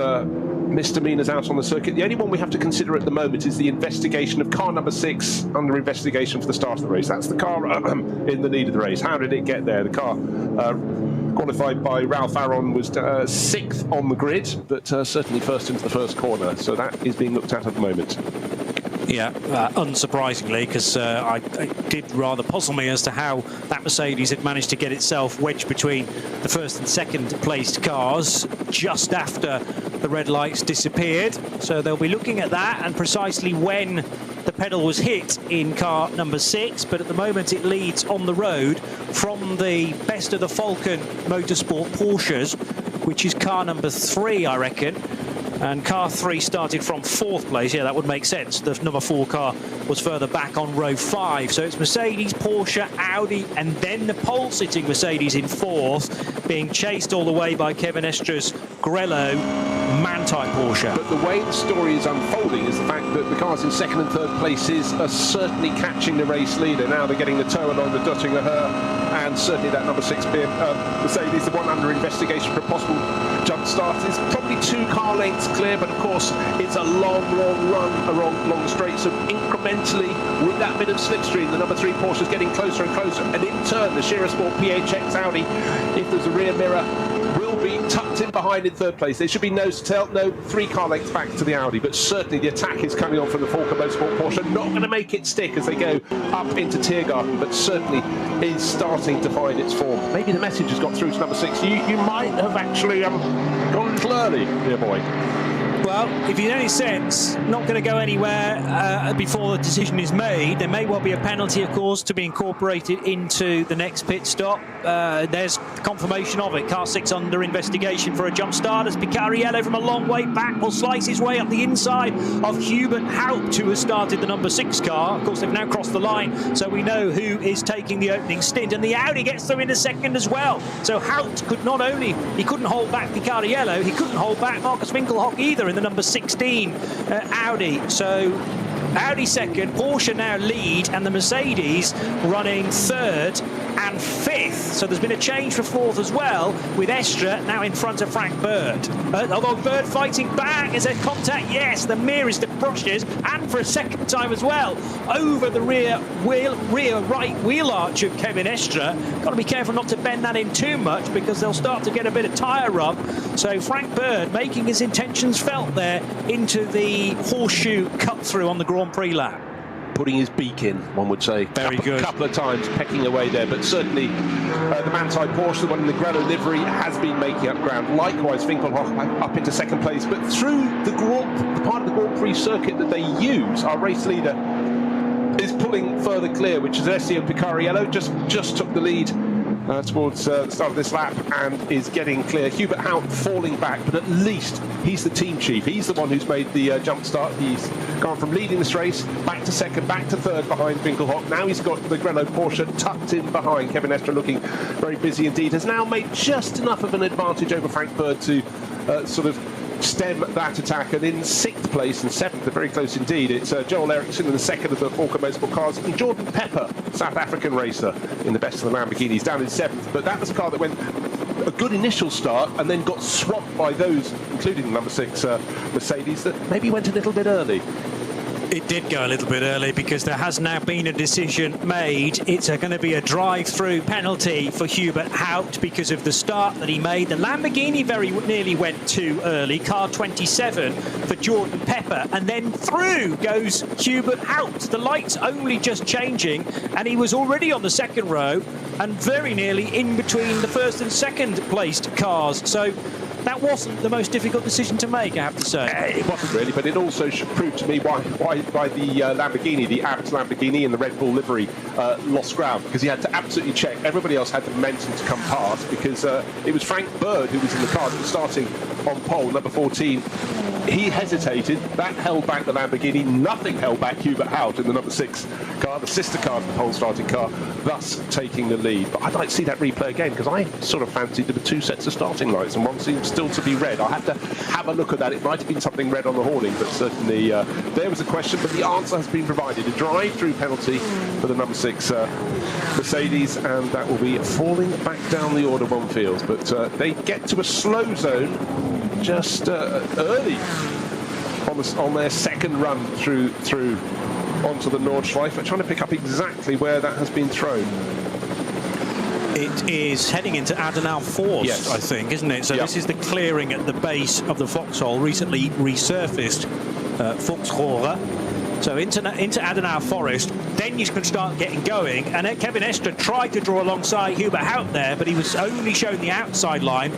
[SPEAKER 2] misdemeanors out on the circuit. The only one we have to consider at the moment is the investigation of car number 6 under investigation for the start of the race. That's the car in the lead of the race. How did it get there? The car qualified by Ralph Aron was 6th on the grid, but certainly first into the first corner, so that is being looked at the moment.
[SPEAKER 4] Yeah, unsurprisingly, because it did rather puzzle me as to how that Mercedes had managed to get itself wedged between the first and second placed cars just after the red lights disappeared. So they'll be looking at that and precisely when the pedal was hit in car number 6, but at the moment it leads on the road from the best of the Falcon Motorsport Porsches, which is car number 3, I reckon. And car 3 started from 4th place. Yeah, that would make sense. The number 4 car was further back on row 5. So it's Mercedes, Porsche, Audi, and then the pole-sitting Mercedes in 4th, being chased all the way by Kevin Estra's Grello man-type Porsche.
[SPEAKER 2] But the way the story is unfolding is the fact that the cars in 2nd and 3rd places are certainly catching the race leader. Now they're getting the toe along the Duttinger Her, and certainly that number 6 Mercedes, the one under investigation for a possible jump start, is probably 2 car lengths clear, but of course it's a long run along the straight, so incrementally with that bit of slipstream the number 3 Porsche is getting closer and closer, and in turn the Shearer Sport PHX Audi, if there's a rear mirror, will be tucked in behind in 3rd place. There should be no 3 car lengths back to the Audi, but certainly the attack is coming on from the Falcon Motorsport Porsche. Not going to make it stick as they go up into Tiergarten, but certainly is starting to find its form. Maybe the message has got through to number 6. You might have actually gone a little early, dear boy.
[SPEAKER 4] Well, if you know any sense, not going to go anywhere before the decision is made. There may well be a penalty, of course, to be incorporated into the next pit stop. There's confirmation of it. Car 6 under investigation for a jump start as Picariello from a long way back will slice his way up the inside of Hubert Haupt, who has started the number 6 car. Of course, they've now crossed the line, so we know who is taking the opening stint. And the Audi gets through into 2nd as well. So Haupt could not only, he couldn't hold back Picariello, he couldn't hold back Marcus Winkelhock either in the number 16 Audi. So Audi 2nd, Porsche now lead, and the Mercedes running 3rd and 5th. So there's been a change for 4th as well, with Estra now in front of Frank Bird. Although Bird fighting back, is there contact? Yes, the mirrors, the brushes, and for a second time as well, over the rear right wheel arch of Kevin Estra. Got to be careful not to bend that in too much because they'll start to get a bit of tyre rub. So Frank Bird making his intentions felt there into the horseshoe cut through on the Grand Prix lap.
[SPEAKER 2] Putting his beak in, one would say.
[SPEAKER 4] Very good.
[SPEAKER 2] A couple of times pecking away there, but certainly the man-type Porsche, the one in the Grello livery, has been making up ground. Likewise, Winkelhock up into 2nd place, but through the part of the Grand Prix circuit that they use, our race leader is pulling further clear, which is Alessio Picariello, just took the lead towards the start of this lap and is getting clear. Hubert Haupt falling back, but at least he's the team chief. He's the one who's made the jump start. He's gone from leading this race back to 2nd, back to 3rd behind Winkelhock. Now he's got the Grello Porsche tucked in behind. Kevin Estra looking very busy indeed. Has now made just enough of an advantage over Frank Bird to sort of stem that attack, and in 6th place and 7th, they're very close indeed. It's Joel Eriksson in the 2nd of the Falcon Motorsport cars, and Jordan Pepper, South African racer, in the best of the Lamborghinis, down in 7th. But that was a car that went a good initial start and then got swamped by those, including the number 6 Mercedes, that maybe went a little bit early.
[SPEAKER 4] It did go a little bit early because there has now been a decision made. It's going to be a drive-through penalty for Hubert Haupt because of the start that he made. The Lamborghini very nearly went too early, car 27 for Jordan Pepper, and then through goes Hubert Haupt. The lights only just changing, and he was already on the second row and very nearly in between the first and second placed cars. So that wasn't the most difficult decision to make, I have to say.
[SPEAKER 2] It wasn't really, but it also should prove to me why the Lamborghini, the Abt Lamborghini in the Red Bull livery, lost ground, because he had to absolutely check. Everybody else had the momentum to come past, because it was Frank Bird who was in the car that was starting on pole, number 14. He hesitated. That held back the Lamborghini. Nothing held back Hubert Haupt in the number 6 car, the sister car of the pole starting car, thus taking the lead. But I'd like to see that replay again, because I sort of fancied there were 2 sets of starting lights and one seems still to be red. I'll have to have a look at that. It might have been something red on the horning, but certainly there was a question, but the answer has been provided. A drive-through penalty for the number 6 Mercedes, and that will be falling back down the order one feels. But they get to a slow zone just early on their second run through onto the Nordschleife. I'm trying to pick up exactly where that has been thrown.
[SPEAKER 4] It is heading into Adenauer Forst,
[SPEAKER 2] yes,
[SPEAKER 4] I think, isn't it? So this is the clearing at the base of the Vauxhall, recently resurfaced Vauxhall. So into Adenauer Forest, then you can start getting going. And Kevin Estre tried to draw alongside Hubert Haupt there, but he was only shown the outside line.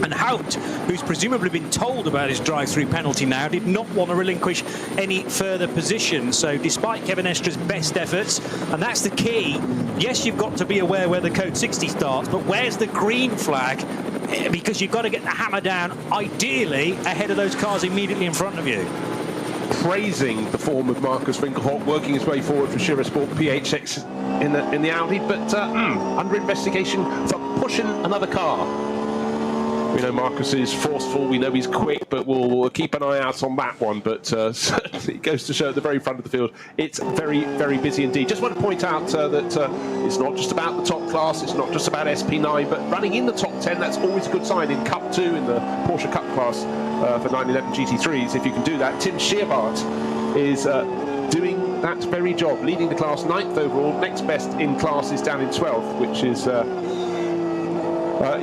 [SPEAKER 4] And Haupt, who's presumably been told about his drive-through penalty now, did not want to relinquish any further position. So despite Kevin Estre's best efforts, and that's the key, yes, you've got to be aware where the code 60 starts, but where's the green flag? Because you've got to get the hammer down, ideally, ahead of those cars immediately in front of you.
[SPEAKER 2] Praising the form of Marcus Winkelhock, working his way forward for Sport PHX in the Audi, but under investigation for pushing another car. We know Marcus is forceful, we know he's quick, but we'll keep an eye out on that one. But certainly it goes to show at the very front of the field, it's very, very busy indeed. Just want to point out that it's not just about the top class, it's not just about SP9, but running in the top 10, that's always a good sign. In Cup 2, in the Porsche Cup class for 911 GT3s, if you can do that. Tim Scheerbart is doing that very job, leading the class 9th overall. Next best in class is down in 12th, which is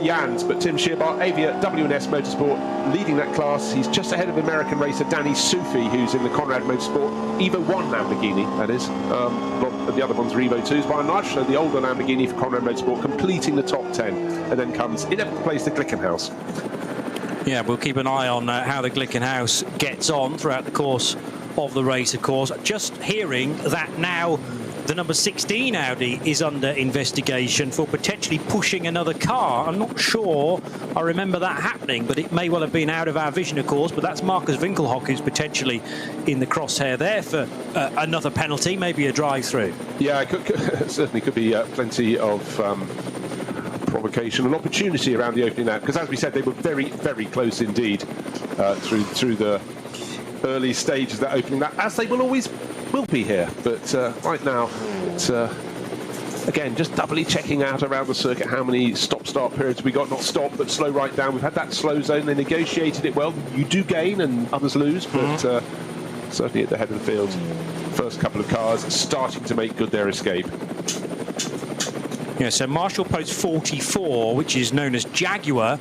[SPEAKER 2] Jans, but Tim Scheerbart, Avia WNS Motorsport, leading that class. He's just ahead of American racer Danny Sufi, who's in the Conrad Motorsport Evo 1 Lamborghini, that is. The other ones are Evo 2s by and large, so the older Lamborghini for Conrad Motorsport completing the top 10, and then comes in 11th place the Glickenhaus.
[SPEAKER 4] Yeah, we'll keep an eye on how the Glickenhaus gets on throughout the course of the race, of course. Just hearing that now the number 16 Audi is under investigation for potentially pushing another car. I'm not sure I remember that happening, but it may well have been out of our vision, of course. But that's Marcus Winkelhock who's potentially in the crosshair there for another penalty, maybe a drive-through. Yeah,
[SPEAKER 2] it certainly could be plenty of provocation and opportunity around the opening lap, because as we said, they were very, very close indeed through the early stages of that opening lap, as they will always be here. But right now, it's again just doubly checking out around the circuit how many stop-start periods we got. Not stop, but slow right down. We've had that slow zone. They negotiated it well. You do gain and others lose, but certainly at the head of the field, first couple of cars starting to make good their escape.
[SPEAKER 4] Yeah, so Marshall Post 44, which is known as Jaguar,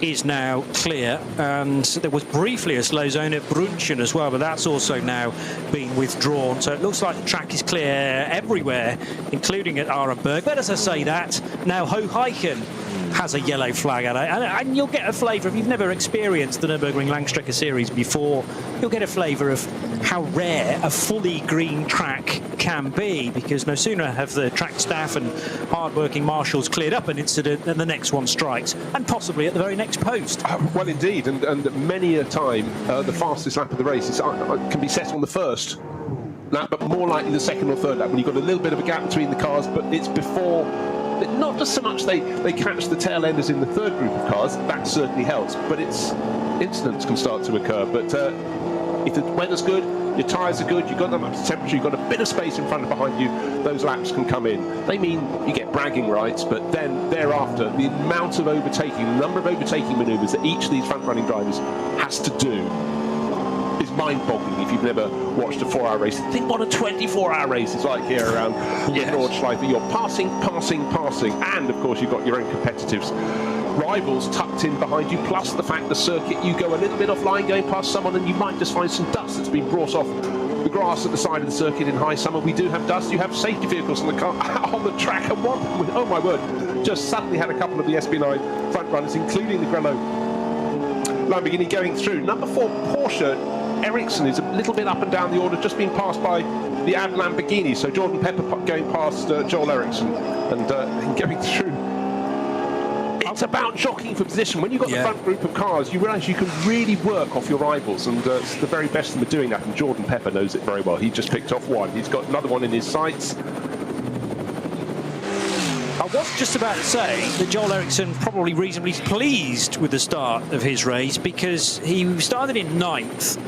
[SPEAKER 4] is now clear, and there was briefly a slow zone at Brunchen as well, but that's also now been withdrawn. So it looks like the track is clear everywhere, including at Arenberg. But as I say that, now Hoheichen has a yellow flag at it, and you'll get a flavour, if you've never experienced the Nürburgring Langstrecke Series before, you'll get a flavour of how rare a fully green track can be, because no sooner have the track staff and hard-working marshals cleared up an incident than the next one strikes, and possibly at the very next post.
[SPEAKER 2] Well, indeed, and many a time the fastest lap of the race can be set on the first lap, but more likely the second or third lap, when you've got a little bit of a gap between the cars, but it's before. Not just so much they catch the tail enders in the third group of cars, that certainly helps, but incidents can start to occur. But if the weather's good, your tyres are good, you've got them up to temperature, you've got a bit of space in front and behind you, those laps can come in. They mean you get bragging rights, but then thereafter, the amount of overtaking, the number of overtaking manoeuvres that each of these front-running drivers has to do is is mind-boggling if you've never watched a 4-hour race. Think what a 24-hour race is like here around Nordschleife. You're passing, and of course you've got your own competitors. Rivals tucked in behind you, plus the fact the circuit, you go a little bit offline going past someone and you might just find some dust that's been brought off the grass at the side of the circuit in high summer. We do have dust. You have safety vehicles on the car on the track, and one, oh my word, just suddenly had a couple of the SB9 front runners, including the Grello Lamborghini, going through. Number 4 Porsche Ericsson is a little bit up and down the order, just being passed by the ADAC Lamborghini. So Jordan Pepper going past Joel Ericsson and going through. It's about jockeying for position. When you've got the front group of cars, you realise you can really work off your rivals, and it's the very best of them are doing that, and Jordan Pepper knows it very well. He just picked off one. He's got another one in his sights.
[SPEAKER 4] I was just about to say that Joel Ericsson probably reasonably pleased with the start of his race, because he started in 9th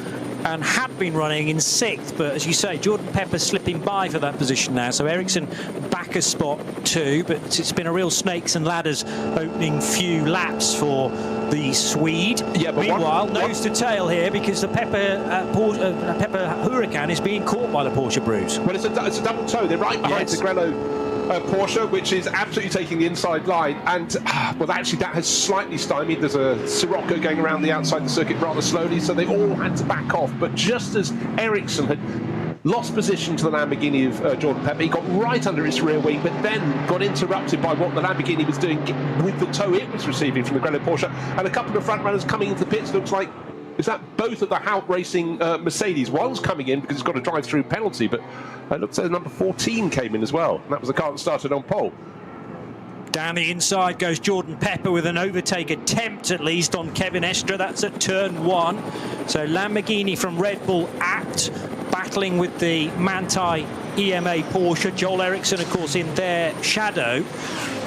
[SPEAKER 4] and had been running in 6th, but as you say, Jordan Pepper slipping by for that position now, so Ericsson back a spot 2, but it's been a real snakes and ladders opening few laps for the Swede. Yeah, but meanwhile, nose to tail here, because the Pepper Huracan is being caught by the Porsche Bruce.
[SPEAKER 2] Well, it's a double toe. They're right behind the Grello Porsche, which is absolutely taking the inside line, and well, actually that has slightly stymied. There's a Sirocco going around the outside the circuit rather slowly, so they all had to back off. But just as Ericsson had lost position to the Lamborghini of Jordan Pepper, he got right under its rear wing, but then got interrupted by what the Lamborghini was doing with the tow it was receiving from the Grello Porsche, and a couple of front runners coming into the pits. Looks like, is that both of the Hout Racing Mercedes? One's coming in because it's got a drive-through penalty, but it looks like number 14 came in as well. And that was the car that started on pole.
[SPEAKER 4] Down the inside goes Jordan Pepper with an overtake attempt, at least, on Kevin Estre. That's at turn 1. So Lamborghini from Red Bull apt, battling with the Manthey EMA Porsche. Joel Ericsson, of course, in their shadow,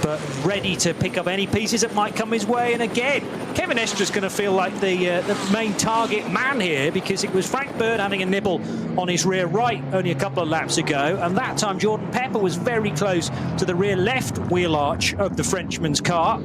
[SPEAKER 4] but ready to pick up any pieces that might come his way. And again, Kevin Estre's going to feel like the main target man here, because it was Frank Bird having a nibble on his rear right only a couple of laps ago, and that time Jordan Pepper was very close to the rear left wheel arch of the Frenchman's car.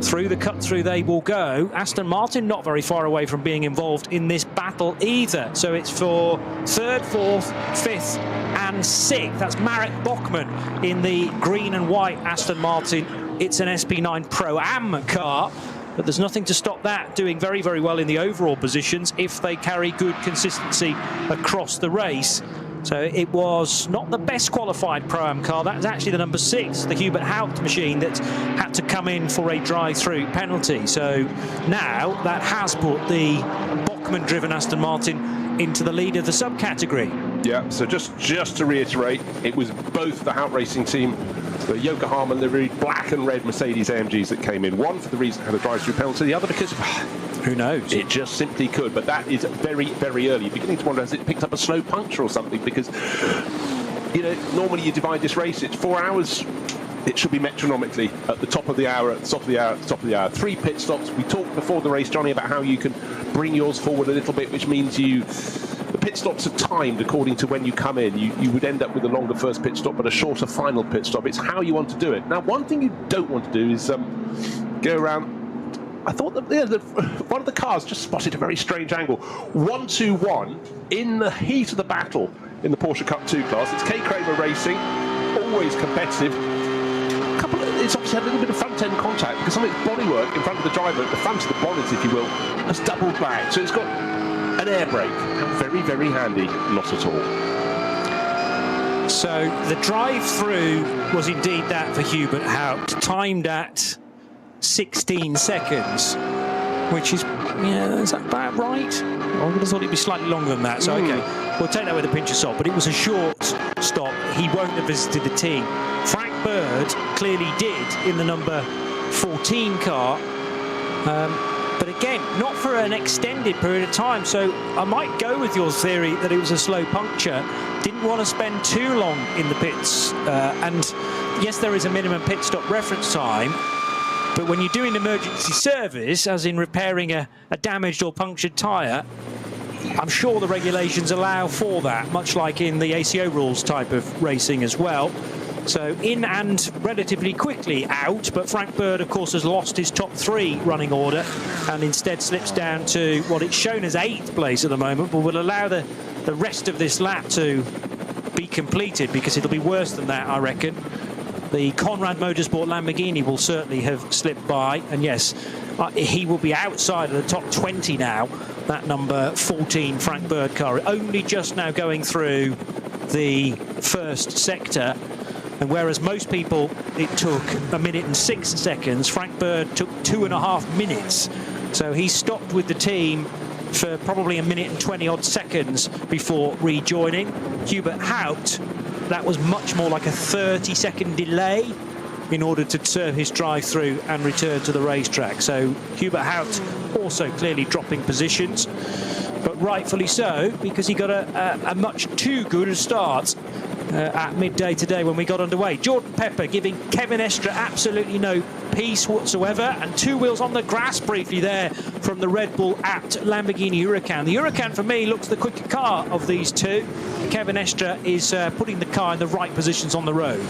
[SPEAKER 4] Through the cut-through they will go. Aston Martin not very far away from being involved in this battle either. So it's for 3rd, 4th, 5th and 6th. That's Marek Bachmann in the green and white Aston Martin. It's an SP9 Pro-Am car, but there's nothing to stop that doing very, very well in the overall positions if they carry good consistency across the race. So it was not the best qualified Pro-Am car. That was actually the number 6, the Hubert Haupt machine, that had to come in for a drive-through penalty. So now that has put the Bachmann-driven Aston Martin into the lead of the subcategory.
[SPEAKER 2] Yeah, so just to reiterate, it was both the Hout Racing team, the Yokohama liveried black and red Mercedes-AMGs that came in. One for the reason it had a drive-through penalty, the other because
[SPEAKER 4] who knows?
[SPEAKER 2] It just simply could, but that is very, very early. Beginning to wonder, has it picked up a slow puncture or something? Because, you know, normally you divide this race, it's 4 hours. It should be metronomically at the top of the hour, at the top of the hour, at the top of the hour. 3 pit stops. We talked before the race, Johnny, about how you can bring yours forward a little bit, which means the pit stops are timed according to when you come in. You would end up with a longer first pit stop, but a shorter final pit stop. It's how you want to do it. Now, one thing you don't want to do is go around. I thought that one of the cars just spotted a very strange angle. 1-2-1 in the heat of the battle in the Porsche Cup 2 class. It's K. Kramer Racing, always competitive. It's obviously had a little bit of front-end contact because some of its bodywork in front of the driver, at the front of the bonnet, if you will, has doubled back. So it's got an air brake. Very, very handy. Not at all.
[SPEAKER 4] So the drive-through was indeed that for Hubert Haupt, timed at 16 seconds, which is, yeah, is that about right? I would have thought it'd be slightly longer than that, so okay, we'll take that with a pinch of salt, but it was a short stop. He won't have visited the team. Frank Bird clearly did in the number 14 car, but again, not for an extended period of time, so I might go with your theory that it was a slow puncture. Didn't want to spend too long in the pits, and yes, there is a minimum pit stop reference time, but when you're doing emergency service, as in repairing a damaged or punctured tyre, I'm sure the regulations allow for that, much like in the ACO rules type of racing as well. So in and relatively quickly out, but Frank Bird, of course, has lost his top 3 running order and instead slips down to what it's shown as 8th place at the moment, but will allow the rest of this lap to be completed, because it'll be worse than that, I reckon. The Conrad Motorsport Lamborghini will certainly have slipped by, and yes, he will be outside of the top 20 now, that number 14 Frank Bird car, only just now going through the first sector. And whereas most people, it took 1 minute and 6 seconds, Frank Bird took 2.5 minutes. So he stopped with the team for probably 1 minute and 20 odd seconds before rejoining. Hubert Haupt, that was much more like a 30-second delay in order to serve his drive-through and return to the racetrack. So Hubert Haupt also clearly dropping positions, but rightfully so, because he got a much too good a start at midday today when we got underway. Jordan Pepper giving Kevin Estre absolutely no peace whatsoever, and 2 wheels on the grass briefly there from the Red Bull apt Lamborghini Huracan. The Huracan for me looks the quicker car of these two. Kevin Estre is putting the car in the right positions on the road.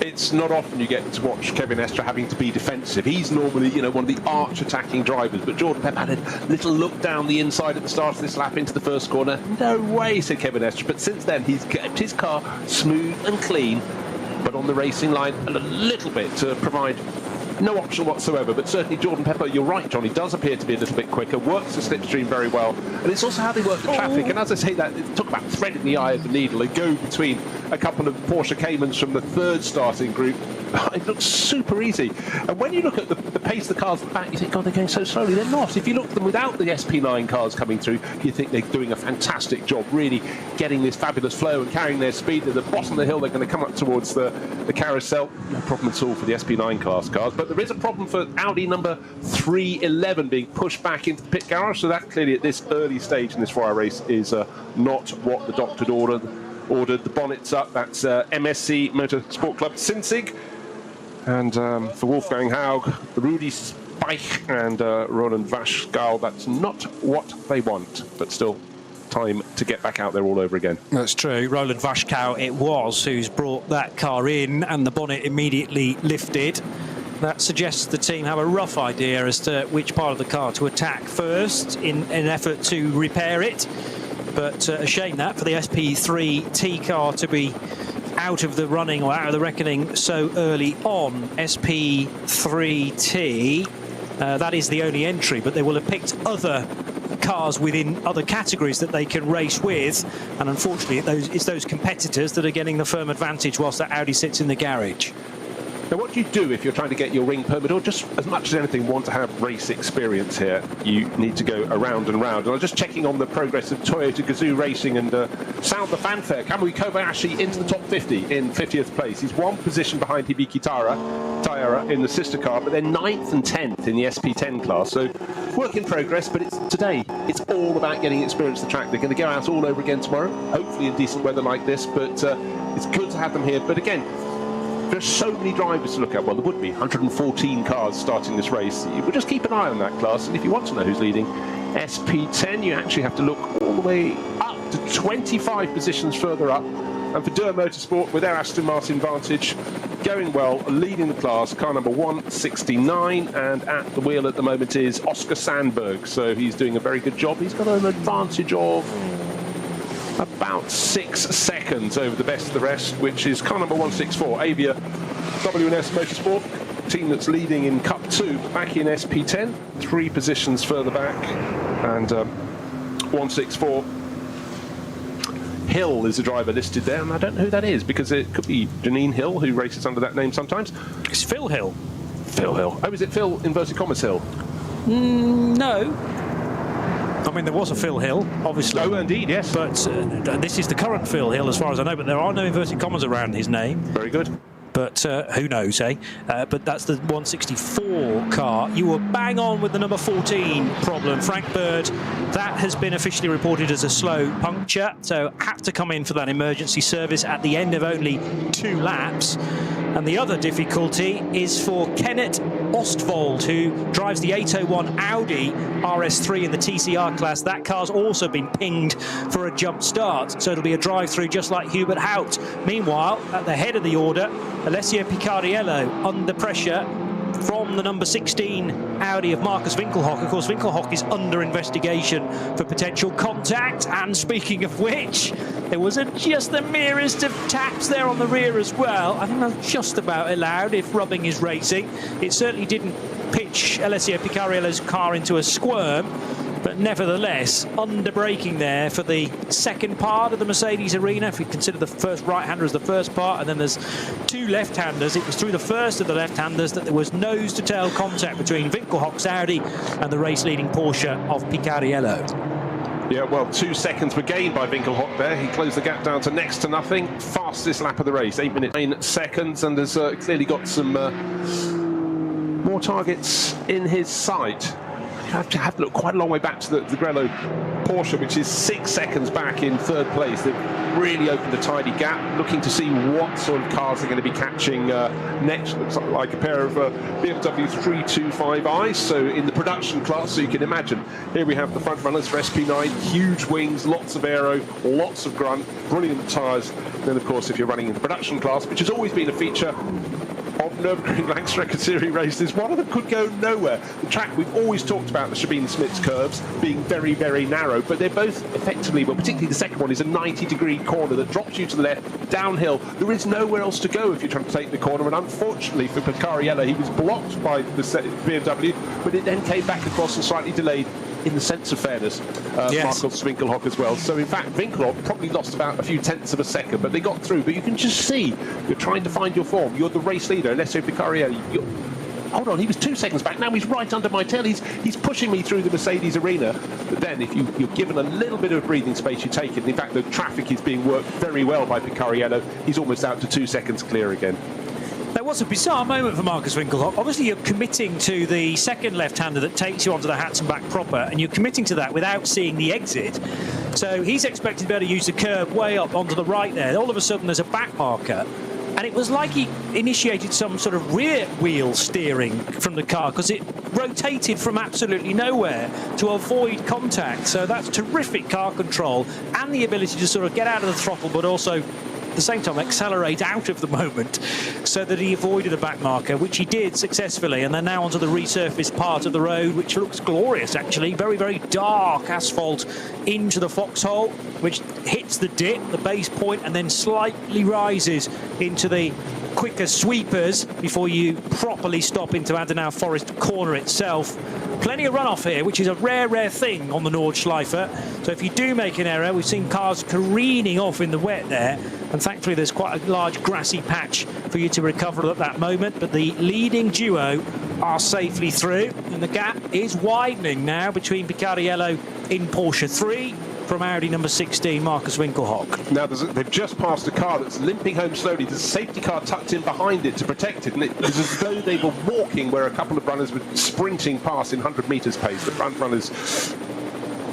[SPEAKER 2] It's not often you get to watch Kevin Estre having to be defensive. He's normally, one of the arch-attacking drivers, but Jordan Pepper had a little look down the inside at the start of this lap into the first corner. No way, said Kevin Estre, but since then he's kept his car smooth and clean, but on the racing line a little bit to provide no option whatsoever. But certainly Jordan Pepper, you're right, Johnny, does appear to be a little bit quicker, works the slipstream very well, and it's also how they work the traffic. And as I say that, talk about threading the eye of the needle. They go between a couple of Porsche Caymans from the 3rd starting group. It looks super easy. And when you look at the pace of the cars at the back, you think, God, they're going so slowly. They're not. If you look at them without the SP9 cars coming through, you think they're doing a fantastic job, really getting this fabulous flow and carrying their speed. At the bottom of the hill, they're going to come up towards the carousel. No problem at all for the SP9 class cars. But there is a problem for Audi number 311 being pushed back into the pit garage. So that clearly at this early stage in this 4-hour race is not what the doctor had ordered. The bonnets up. That's MSC Motorsport Club Sinzig. And for Wolfgang Haug, Rudi Speich and Roland Vaschgau, that's not what they want, but still time to get back out there all over again.
[SPEAKER 4] That's true. Roland Vaschgau it was who's brought that car in, and the bonnet immediately lifted. That suggests the team have a rough idea as to which part of the car to attack first in an effort to repair it. But a shame that for the SP3T car to be out of the running or out of the reckoning so early on. SP3T, that is the only entry, but they will have picked other cars within other categories that they can race with, and unfortunately it's those competitors that are getting the firm advantage whilst that Audi sits in the garage.
[SPEAKER 2] Now, what do you do if you're trying to get your ring permit, or just as much as anything want to have race experience here? You need to go around and round. And I was just checking on the progress of Toyota Gazoo Racing and sound the fanfare. Kamui Kobayashi into the top 50 in 50th place. He's 1 position behind Hibiki Taira in the sister car, but they're 9th and 10th in the SP10 class. So work in progress, but today it's all about getting experience of the track. They're going to go out all over again tomorrow, hopefully in decent weather like this, but it's good to have them here. But again, there's so many drivers to look at. Well, there would be 114 cars starting this race. You would just keep an eye on that class, and if you want to know who's leading SP10, you actually have to look all the way up to 25 positions further up. And for Durr Motorsport, with their Aston Martin Vantage going well, leading the class, car number 169, and at the wheel at the moment is Oscar Sandberg. So he's doing a very good job. He's got an advantage of about 6 seconds over the best of the rest, which is car number 164, Avia W&S Motorsport, team that's leading in Cup 2, back in SP10, 3 positions further back, and 164. Hill is a driver listed there, and I don't know who that is, because it could be Janine Hill, who races under that name sometimes.
[SPEAKER 4] It's Phil Hill.
[SPEAKER 2] Phil Hill. Oh, is it Phil, inverted commas, Hill?
[SPEAKER 4] No. I mean, there was a Phil Hill, obviously.
[SPEAKER 2] Oh, indeed, yes.
[SPEAKER 4] But this is the current Phil Hill, as far as I know, but there are no inverted commas around his name.
[SPEAKER 2] Very good.
[SPEAKER 4] But who knows, eh? But that's the 164 car. You were bang on with the number 14 problem. Frank Bird, that has been officially reported as a slow puncture, so had to come in for that emergency service at the end of only 2 laps. And the other difficulty is for Kenneth Ostwald, who drives the 801 Audi RS3 in the TCR class. That car's also been pinged for a jump start, so it'll be a drive-through just like Hubert Haupt. Meanwhile, at the head of the order, Alessio Picariello under pressure from the number 16 Audi of Marcus Winkelhock. Of course, Winkelhock is under investigation for potential contact. And speaking of which, there was just the merest of taps there on the rear as well. I think that's just about allowed if rubbing is racing. It certainly didn't pitch Alessio Picariello's car into a squirm, but nevertheless, under braking there for the second part of the Mercedes arena. If we consider the first right-hander as the first part, and then there's two left-handers, it was through the first of the left-handers that there was nose-to-tail contact between Winkelhock's Audi and the race-leading Porsche of Picariello.
[SPEAKER 2] Yeah, well, 2 seconds were gained by Winkelhock there. He closed the gap down to next to nothing. Fastest lap of the race, 8 minutes 9 seconds, and has clearly got some more targets in his sight. You have to look quite a long way back to the Grello Porsche, which is 6 seconds back in third place. They've really opened a tidy gap, looking to see what sort of cars they're going to be catching next. Looks like a pair of BMW 325i's, so in the production class, so you can imagine. Here we have the front runners for SP9, huge wings, lots of aero, lots of grunt, brilliant tyres. Then, of course, if you're running in the production class, which has always been a feature of Nürburgring Langstrecke Series races, one of them could go nowhere. The track, we've always talked about the Sabine-Smits curves being very, very narrow, but they're both effectively, well, particularly the second one is a 90-degree corner that drops you to the left, downhill. There is nowhere else to go if you're trying to take the corner, and unfortunately for Picariello, he was blocked by the BMW, but it then came back across and slightly delayed. In the sense of fairness,
[SPEAKER 4] yes.
[SPEAKER 2] Marcus Winkelhock as well. So in fact, Winkelhock probably lost about a few tenths of a second, but they got through. But you can just see, you're trying to find your form. You're the race leader, Alessio Picariello. Hold on, he was 2 seconds back. Now he's right under my tail. He's pushing me through the Mercedes arena. But then if you're given a little bit of breathing space, you take it. In fact, the traffic is being worked very well by Picariello. He's almost out to 2 seconds clear again.
[SPEAKER 4] That was a bizarre moment for Marcus Winkelhock. Obviously, you're committing to the second left-hander that takes you onto the Hatzenbach proper, and you're committing to that without seeing the exit. So he's expected to be able to use the curb way up onto the right there. All of a sudden, there's a back marker. And it was like he initiated some sort of rear wheel steering from the car, because it rotated from absolutely nowhere to avoid contact. So that's terrific car control and the ability to sort of get out of the throttle, but also at the same time accelerate out of the moment, so that he avoided the back marker, which he did successfully. And they're now onto the resurfaced part of the road, which looks glorious actually. Very, very dark asphalt into the foxhole, which hits the dip, the base point, and then slightly rises into the quicker sweepers before you properly stop into Adenauer Forest corner itself. Plenty of runoff here, which is a rare thing on the Nordschleife. So if you do make an error, we've seen cars careening off in the wet there, and thankfully there's quite a large grassy patch for you to recover at that moment. But the leading duo are safely through, and the gap is widening now between Picariello in Porsche 3 from Audi number 16, Marcus Winkelhock.
[SPEAKER 2] Now, they've just passed a car that's limping home slowly. There's a safety car tucked in behind it to protect it, and it was as though they were walking where a couple of runners were sprinting past in 100 metres pace. The front runners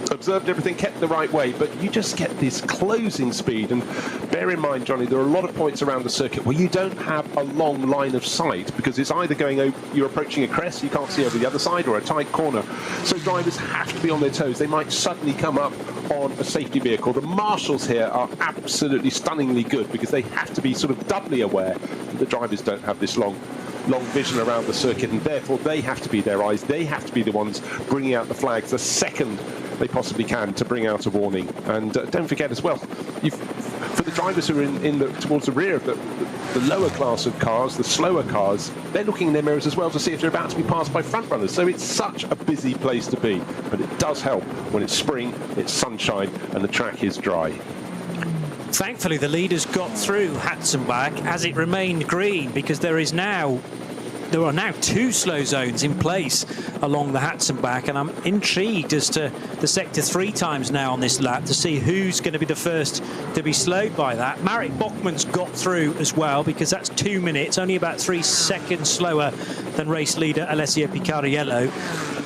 [SPEAKER 2] observed everything, kept the right way, but you just get this closing speed. And bear in mind, Johnny, there are a lot of points around the circuit where you don't have a long line of sight, because it's either going over, you're approaching a crest, you can't see over the other side, or a tight corner. So drivers have to be on their toes. They might suddenly come up on a safety vehicle. The marshals here are absolutely stunningly good, because they have to be sort of doubly aware that the drivers don't have this long vision around the circuit, and therefore they have to be their eyes. They have to be the ones bringing out the flags the second they possibly can to bring out a warning. And don't forget as well, for the drivers who are towards the rear of the lower class of cars, the slower cars, they're looking in their mirrors as well to see if they're about to be passed by front runners. So it's such a busy place to be, but it does help when it's spring, it's sunshine, and the track is dry.
[SPEAKER 4] Thankfully, the leaders got through Hatzenbach as it remained green, because there are now two slow zones in place along the Hatzenbach, and I'm intrigued as to the sector 3 times now on this lap to see who's going to be the first to be slowed by that. Marek Bachmann's got through as well, because that's 2 minutes, only about 3 seconds slower than race leader Alessio Picariello.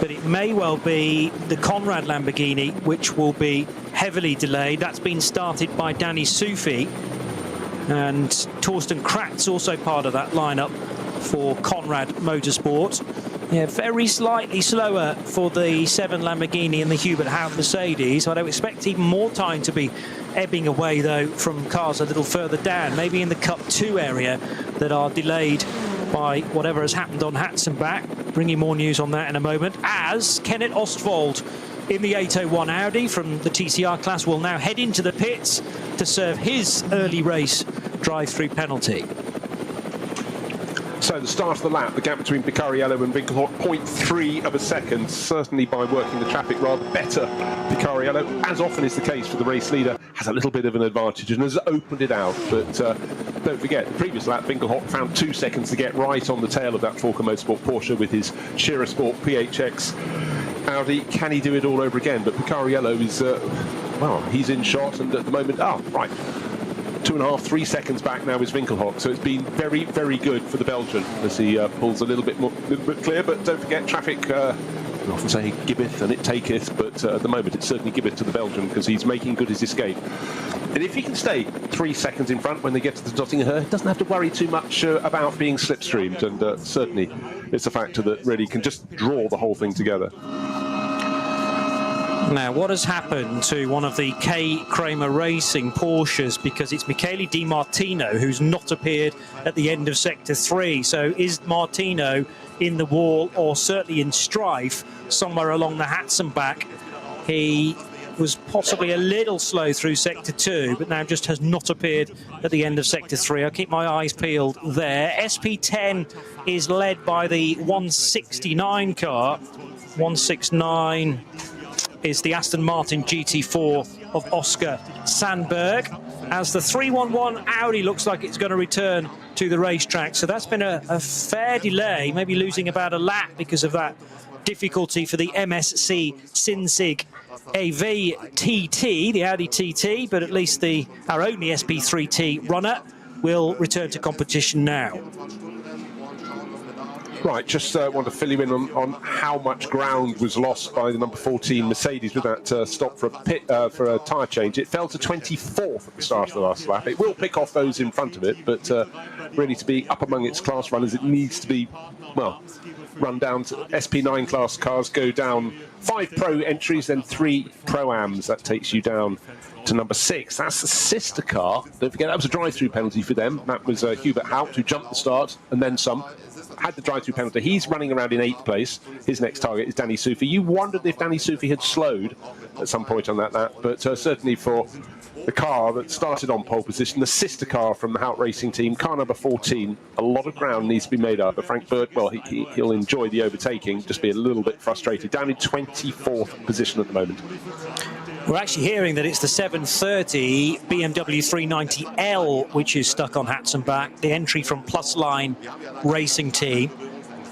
[SPEAKER 4] But it may well be the Conrad Lamborghini which will be heavily delayed. That's been started by Danny Sufi. And Torsten Kratz also part of that lineup for Conrad Motorsport. Yeah, very slightly slower for the 7 Lamborghini and the Hubert Haupt Mercedes. I don't expect even more time to be ebbing away, though, from cars a little further down, maybe in the Cup 2 area that are delayed by whatever has happened on Hatzenbach. Bringing more news on that in a moment, as Kenneth Ostwald in the 801 Audi from the TCR class will now head into the pits to serve his early race drive-through penalty.
[SPEAKER 2] So the start of the lap, the gap between Picariello and Winkelhock, 0.3 of a second. Certainly by working the traffic rather better, Picariello, as often is the case for the race leader, has a little bit of an advantage and has opened it out. But don't forget, the previous lap, Winkelhock found 2 seconds to get right on the tail of that Forker Motorsport Porsche with his Scherer Sport PHX Audi. Can he do it all over again? But Picariello is, well, he's in shot, and at the moment, right. 2.5, 3 seconds back now is Winkelhock, so it's been very, very good for the Belgian as he pulls a little bit clear. But don't forget, traffic, we often say giveth and it taketh, but at the moment it certainly giveth to the Belgian because he's making good his escape. And if he can stay 3 seconds in front when they get to the Dottinger, he doesn't have to worry too much about being slipstreamed, and certainly it's a factor that really can just draw the whole thing together.
[SPEAKER 4] Now, what has happened to one of the K. Kramer Racing Porsches? Because it's Michele Di Martino who's not appeared at the end of Sector 3. So is Martino in the wall, or certainly in strife somewhere along the Hatzenbach? He was possibly a little slow through Sector 2, but now just has not appeared at the end of Sector 3. I'll keep my eyes peeled there. SP10 is led by the 169 car. 169... is the Aston Martin GT4 of Oscar Sandberg, as the 311 Audi looks like it's going to return to the racetrack. So that's been a fair delay, maybe losing about a lap because of that difficulty for the MSC Sinsig AV TT, the Audi TT, but at least our only SP3T runner will return to competition now.
[SPEAKER 2] Right, just want to fill you in on how much ground was lost by the number 14 Mercedes with that stop for a tyre change. It fell to 24th at the start of the last lap. It will pick off those in front of it, but really to be up among its class runners, it needs to be, well, run down to SP9 class cars, go down 5 Pro entries, then 3 Pro-Ams. That takes you down to number 6. That's the sister car. Don't forget, that was a drive-through penalty for them. That was Hubert Haupt, who jumped the start and then some. Had the drive-through penalty. He's running around in 8th place. His next target is Danny Sufi. You wondered if Danny Sufi had slowed at some point on that lap, but certainly for the car that started on pole position, the sister car from the Haupt Racing team, car number 14, a lot of ground needs to be made up. But Frank Bird, well, he'll enjoy the overtaking, just be a little bit frustrated. Down in 24th position at the moment.
[SPEAKER 4] We're actually hearing that it's the 730 BMW 390L which is stuck on Hatzenbach, the entry from Plus Line Racing Team.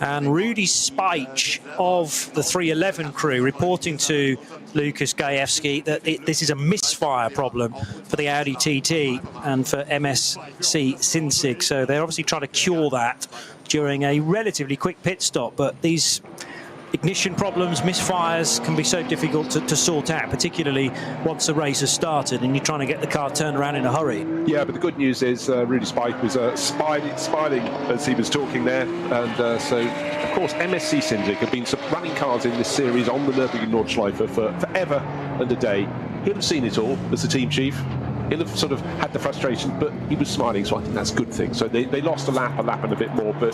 [SPEAKER 4] And Rudy Speich of the 311 crew reporting to Lucas Gajewski that this is a misfire problem for the Audi TT and for MSC Sinsig. So they're obviously trying to cure that during a relatively quick pit stop. But these ignition problems, misfires can be so difficult to sort out, particularly once a race has started and you're trying to get the car turned around in a hurry.
[SPEAKER 2] Yeah, but the good news is Rudy Speich was smiling as he was talking there, and so of course MSC Sinsig have been running cars in this series on the Nürburgring Nordschleife for forever and a day. He'll have seen it all as the team chief. He'll have sort of had the frustration, but he was smiling, so I think that's a good thing. So they lost a lap and a bit more, but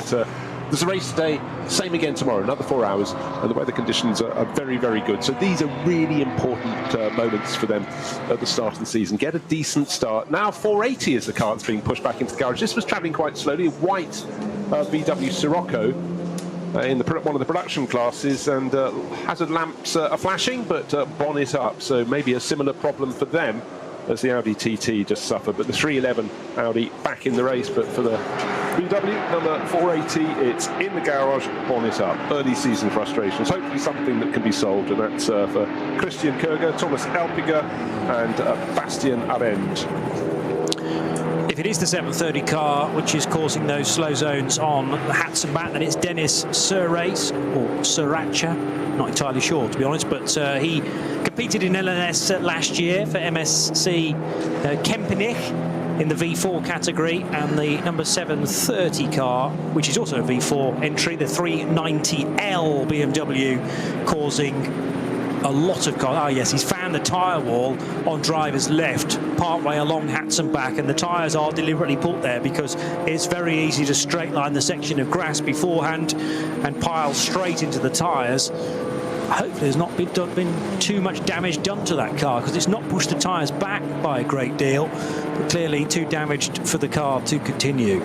[SPEAKER 2] there's a race today, same again tomorrow, another 4 hours, and the weather conditions are very, very good. So these are really important moments for them at the start of the season. Get a decent start. Now 480 is the car that's being pushed back into the garage. This was travelling quite slowly, a white VW Sirocco in one of the production classes, and hazard lamps are flashing, but bonnet up, so maybe a similar problem for them as the Audi TT just suffered. But the 311 Audi back in the race, but for the VW number 480, it's in the garage, bonnet up. Early season frustrations, hopefully something that can be solved, and that's for Christian Kurger, Thomas Elpiger and Bastian Arendt.
[SPEAKER 4] If it is the 730 car which is causing those slow zones on the Hatzenbach, then it's Dennis Surace, or Suracha, not entirely sure to be honest, but he competed in LNS last year for MSC Kempenich, in the V4 category, and the number 730 car, which is also a V4 entry, the 390L BMW, causing a lot of cars. Ah, yes, he's found the tyre wall on driver's left, partway along Hatson back, and the tyres are deliberately put there because it's very easy to straight line the section of grass beforehand and pile straight into the tyres. Hopefully there's not been too much damage done to that car, because it's not pushed the tyres back by a great deal, but clearly too damaged for the car to continue.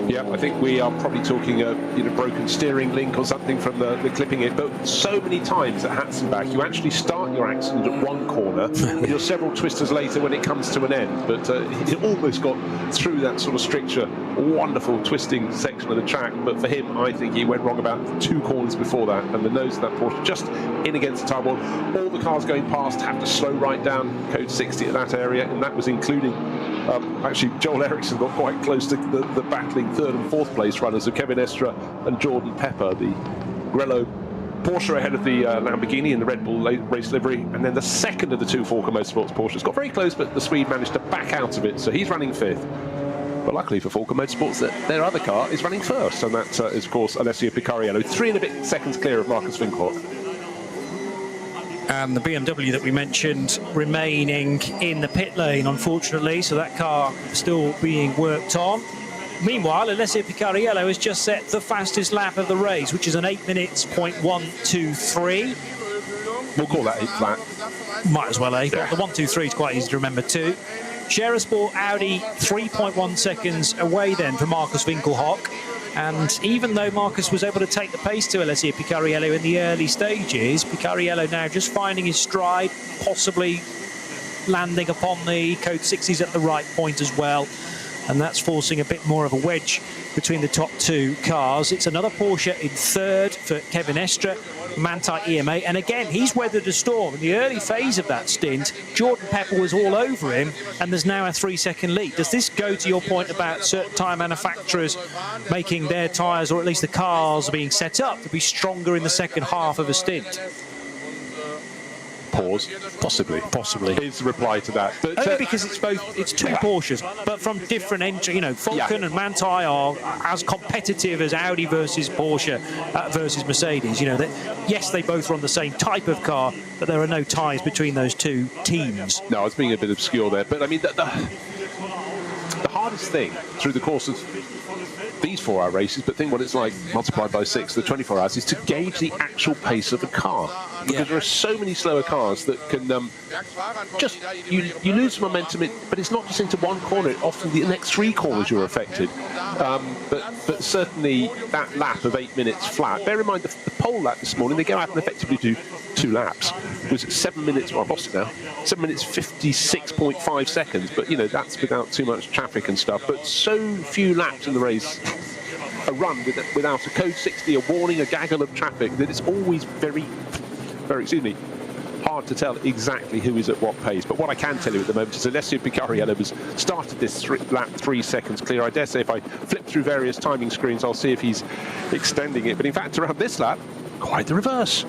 [SPEAKER 2] Yeah, I think we are probably talking a broken steering link or something from the clipping it. But so many times at Hatzenbach, you actually start your accident at one corner, and you're several twisters later when it comes to an end. But it almost got through that sort of stricture, wonderful twisting section of the track. But for him, I think he went wrong about 2 corners before that, and the nose of that Porsche just in against the tyre wall. All the cars going past have to slow right down code 60 at that area, and that was including actually Joel Eriksson got quite close to the battling 3rd and 4th place runners of Kevin Estre and Jordan Pepper. The Grello Porsche ahead of the Lamborghini in the Red Bull race livery, and then the second of the 2 Forca Motorsports Porsches got very close, but the Swede managed to back out of it, so he's running 5th. But luckily for Forca Motorsports, their other car is running 1st, and that is of course Alessio Picariello, 3 and a bit seconds clear of Marcus Winkelhock.
[SPEAKER 4] And the BMW that we mentioned remaining in the pit lane, unfortunately, so that car still being worked on. Meanwhile, Alessio Picariello has just set the fastest lap of the race, which is an 8 minutes .123.
[SPEAKER 2] We'll call that 8 flat.
[SPEAKER 4] Might as well, eh? The 123 is quite easy to remember too. Share Sport Audi 3.1 seconds away then from Marcus Winkelhock. And even though Marcus was able to take the pace to Alessio Picariello in the early stages, Picariello now just finding his stride, possibly landing upon the code 60s at the right point as well. And that's forcing a bit more of a wedge between the top 2 cars. It's another Porsche in 3rd for Kevin Estre, Manthey EMA. And again, he's weathered a storm. In the early phase of that stint, Jordan Pepper was all over him, and there's now a 3-second lead. Does this go to your point about certain tyre manufacturers making their tyres, or at least the cars, being set up to be stronger in the second half of a stint?
[SPEAKER 2] Pause. Possibly is the reply to that. But,
[SPEAKER 4] only because it's 2 Porsches, but from different entry. You know, Falcon and Manthey are as competitive as Audi versus Porsche versus Mercedes. You know, yes, they both run the same type of car, but there are no ties between those 2 teams.
[SPEAKER 2] No, I was being a bit obscure there, but I mean, the hardest thing through the course of these 4-hour races, but think what it's like multiplied by 6, the 24 hours, is to gauge the actual pace of a car. Because there are so many slower cars that can just, you lose momentum, but it's not just into one corner, often the next 3 corners you're affected. But certainly that lap of 8 minutes flat, bear in mind the pole lap this morning, they go out and effectively do 2 laps. It was 7 minutes, well, I've lost it now, 7 minutes 56.5 seconds, but you know, that's without too much traffic and stuff. But so few laps in the race, a run without a code 60, a warning, a gaggle of traffic, that it's always very, hard to tell exactly who is at what pace. But what I can tell you at the moment is Alessio Picariello has started this lap 3 seconds clear. I dare say if I flip through various timing screens, I'll see if he's extending it. But in fact, around this lap, quite the reverse.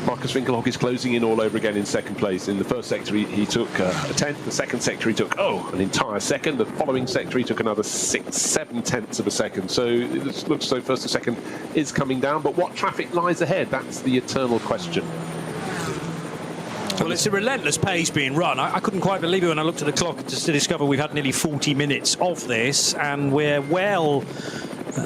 [SPEAKER 2] Marcus Winkelhock is closing in all over again in 2nd place. In the 1st sector, he took a 10th. The 2nd sector, he took, an entire second. The following sector, he took another 6-7 tenths of a second. So it looks so 1st and 2nd is coming down. But what traffic lies ahead? That's the eternal question.
[SPEAKER 4] Well, it's a relentless pace being run. I couldn't quite believe it when I looked at the clock to discover we've had nearly 40 minutes of this, and we're well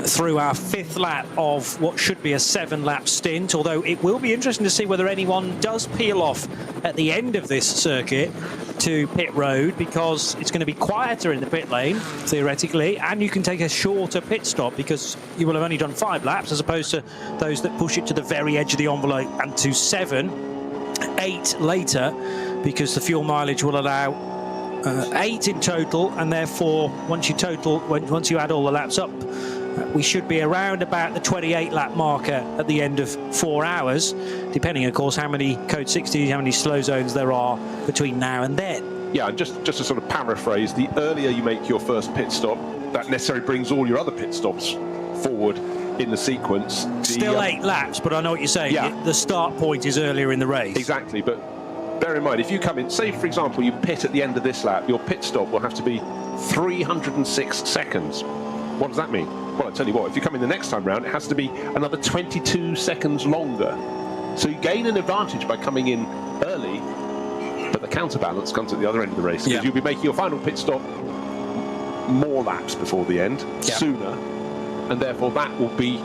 [SPEAKER 4] through our 5th lap of what should be a 7-lap stint, although it will be interesting to see whether anyone does peel off at the end of this circuit to pit road, because it's going to be quieter in the pit lane, theoretically, and you can take a shorter pit stop because you will have only done 5 laps as opposed to those that push it to the very edge of the envelope and to 7-8 later, because the fuel mileage will allow 8 in total, and therefore once you add all the laps up, we should be around about the 28 lap marker at the end of 4 hours, depending of course how many code 60s, how many slow zones there are between now and then.
[SPEAKER 2] Yeah, and just to sort of paraphrase, the earlier you make your first pit stop, that necessarily brings all your other pit stops forward in the sequence.
[SPEAKER 4] Still 8 laps, but I know what you're saying.
[SPEAKER 2] Yeah.
[SPEAKER 4] The start point is earlier in the race.
[SPEAKER 2] Exactly, but bear in mind, if you come in, say for example you pit at the end of this lap, your pit stop will have to be 306 seconds. What does that mean? Well, I tell you what, if you come in the next time round, it has to be another 22 seconds longer. So you gain an advantage by coming in early, but the counterbalance comes at the other end of the race, because you'll be making your final pit stop more laps before the end, sooner, and therefore that will be,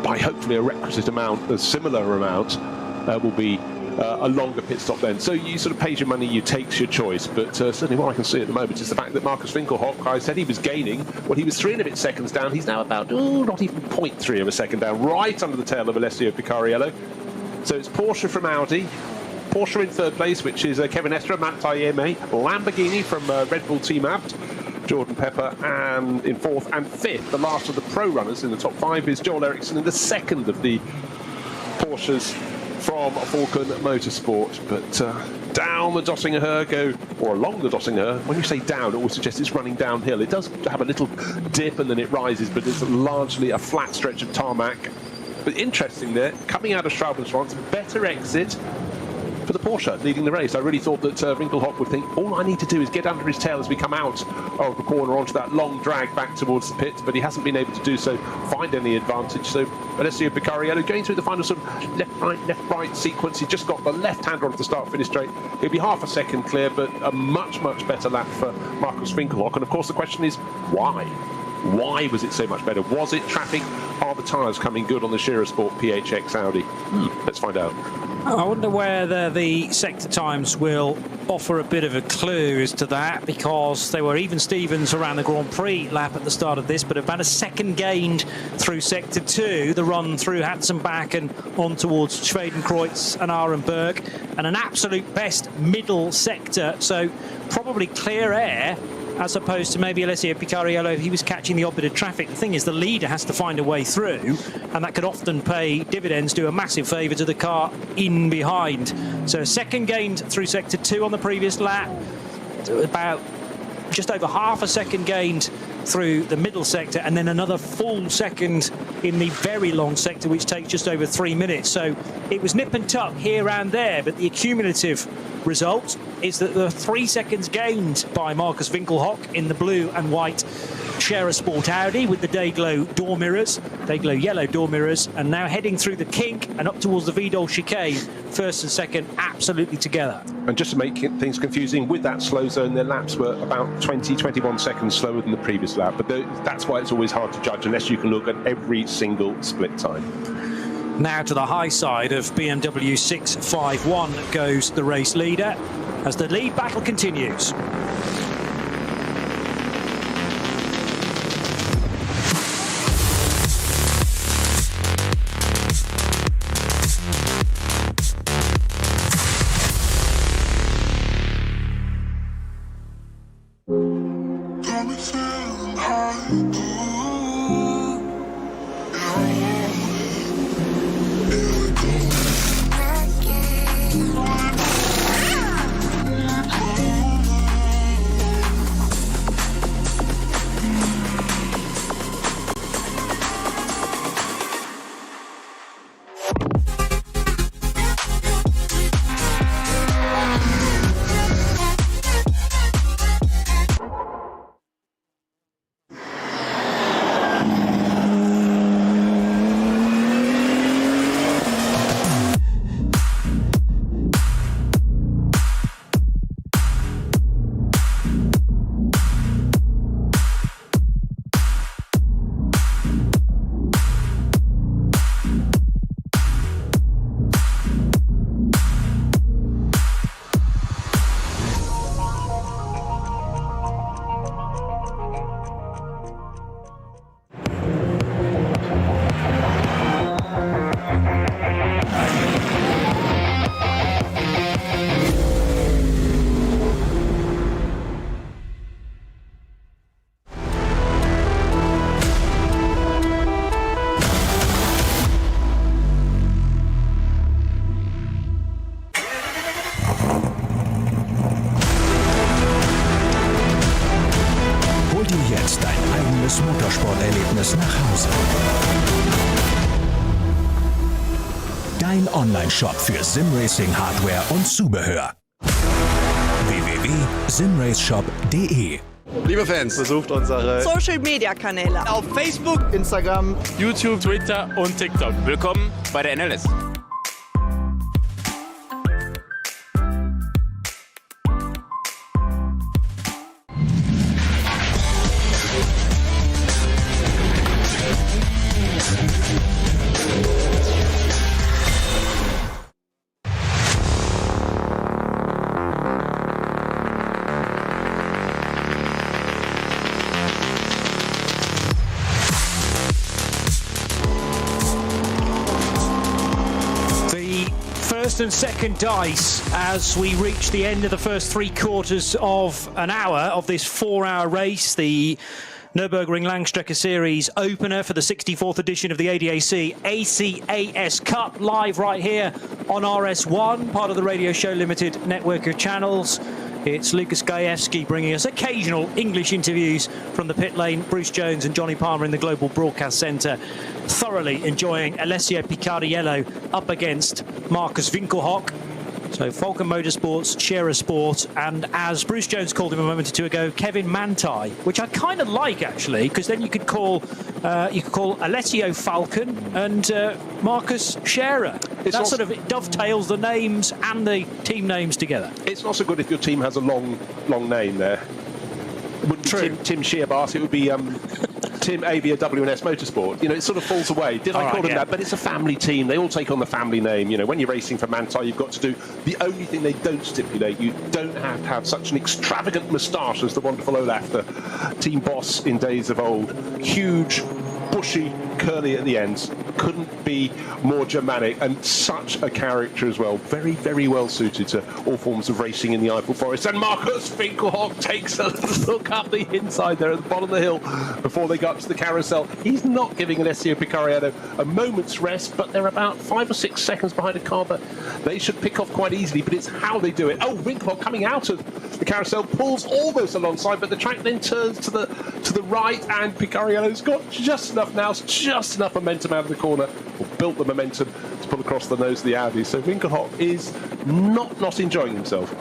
[SPEAKER 2] by hopefully a requisite amount, a similar amount, will be a longer pit stop then. So you sort of pays your money, you takes your choice. But certainly what I can see at the moment is the fact that Markus Winkelhock, I said he was gaining, well, he was 3 and a bit seconds down. He's now about, not even 0.3 of a second down, right under the tail of Alessio Picariello. So it's Porsche from Audi, Porsche in third place, which is Kevin Estre, Matt Tailleme, Lamborghini from Red Bull Team Abt, Jordan Pepper, and in fourth and fifth, the last of the pro runners in the top 5 is Joel Eriksson in the second of the Porsches from Falcon Motorsport. But down the Döttinger go, or along the Döttinger. When you say down, it always suggests it's running downhill. It does have a little dip and then it rises, but it's largely a flat stretch of tarmac. But interesting there, coming out of Straubenswanz, better exit for the Porsche leading the race. I really thought that Winkelhock would think, all I need to do is get under his tail as we come out of the corner onto that long drag back towards the pit, but he hasn't been able to do so, find any advantage. So Alessio Picariello going through the final sort of left-right sequence. He just got the left-hander onto the start-finish straight. He'll be half a second clear, but a much, much better lap for Markus Winkelhock. And of course the question is, why? Why was it so much better? Was it traffic? Are the tyres coming good on the Scherer Sport PHX Audi? Let's find out.
[SPEAKER 4] I wonder whether the sector times will offer a bit of a clue as to that, because they were even Stevens around the Grand Prix lap at the start of this, but about a second gained through sector 2, the run through Hatzenbach and on towards Schwedenkreuz and Arenberg, and an absolute best middle sector, so probably clear air, as opposed to maybe Alessio Picariello if he was catching the opposite traffic. The thing is, the leader has to find a way through, and that could often pay dividends, do a massive favour to the car in behind. So a second gained through sector 2 on the previous lap, about just over half a second gained through the middle sector, and then another full second in the very long sector, which takes just over 3 minutes. So it was nip and tuck here and there, but the accumulative result is that the 3 seconds gained by Markus Winkelhock in the blue and white Scherer Sport Audi with the day-glow door mirrors, day-glow yellow door mirrors, and now heading through the kink and up towards the Vidal chicane, first and second absolutely together.
[SPEAKER 2] And just to make things confusing, with that slow zone, their laps were about 20-21 seconds slower than the previous lap, but that's why it's always hard to judge unless you can look at every single split time.
[SPEAKER 4] Now to the high side of BMW 651 goes the race leader as the lead battle continues.
[SPEAKER 10] Motorsporterlebnis nach Hause. Dein Online-Shop für Simracing-Hardware und Zubehör. www.simraceshop.de
[SPEAKER 9] Liebe Fans, besucht unsere
[SPEAKER 11] Social-Media-Kanäle
[SPEAKER 9] auf Facebook, Instagram, YouTube,
[SPEAKER 6] Twitter und TikTok.
[SPEAKER 5] Willkommen bei der NLS.
[SPEAKER 4] First and second dice as we reach the end of the first 3/4 of an hour of this 4-hour race, the Nürburgring Langstrecke Series opener for the 64th edition of the ADAC ACAS Cup, live right here on RS1, part of the Radio Show Limited network of channels. It's Lucas Gajewski bringing us occasional English interviews from the pit lane. Bruce Jones and Johnny Palmer in the Global Broadcast Centre, thoroughly enjoying Alessio Picariello up against Markus Winkelhock. So Falcon Motorsports, Scherer Sport, and as Bruce Jones called him a moment or two ago, Kevin Manthey, which I kind of like actually, because then you could call Alessio Falcon and Markus Scherer. That sort of dovetails the names and the team names together.
[SPEAKER 2] It's not so good if your team has a long name there. It wouldn't be Tim Shearbart, it would be Tim Avia W&S Motorsport. You know, it sort of falls away. Did I call them that? But it's a family team. They all take on the family name. You know, when you're racing for Manthey, you've got to do the only thing they don't stipulate. You don't have to have such an extravagant moustache as the wonderful Olaf, the team boss in days of old. Huge, bushy, curly at the ends. Couldn't be more Germanic, and such a character as well. Very, very well suited to all forms of racing in the Eifel Forest. And Markus Winkelhock takes a look up the inside there at the bottom of the hill before they got to the carousel. He's not giving Alessio Picariello a moment's rest, but they're about 5 or 6 seconds behind a car that they should pick off quite easily, but it's how they do it. Oh, Winkelhock coming out of the carousel, pulls almost alongside, but the track then turns to the right, and Picariello's got just enough now, just enough momentum out of the corner, or built the momentum to pull across the nose of the Audi. So Winkelhock is not enjoying himself.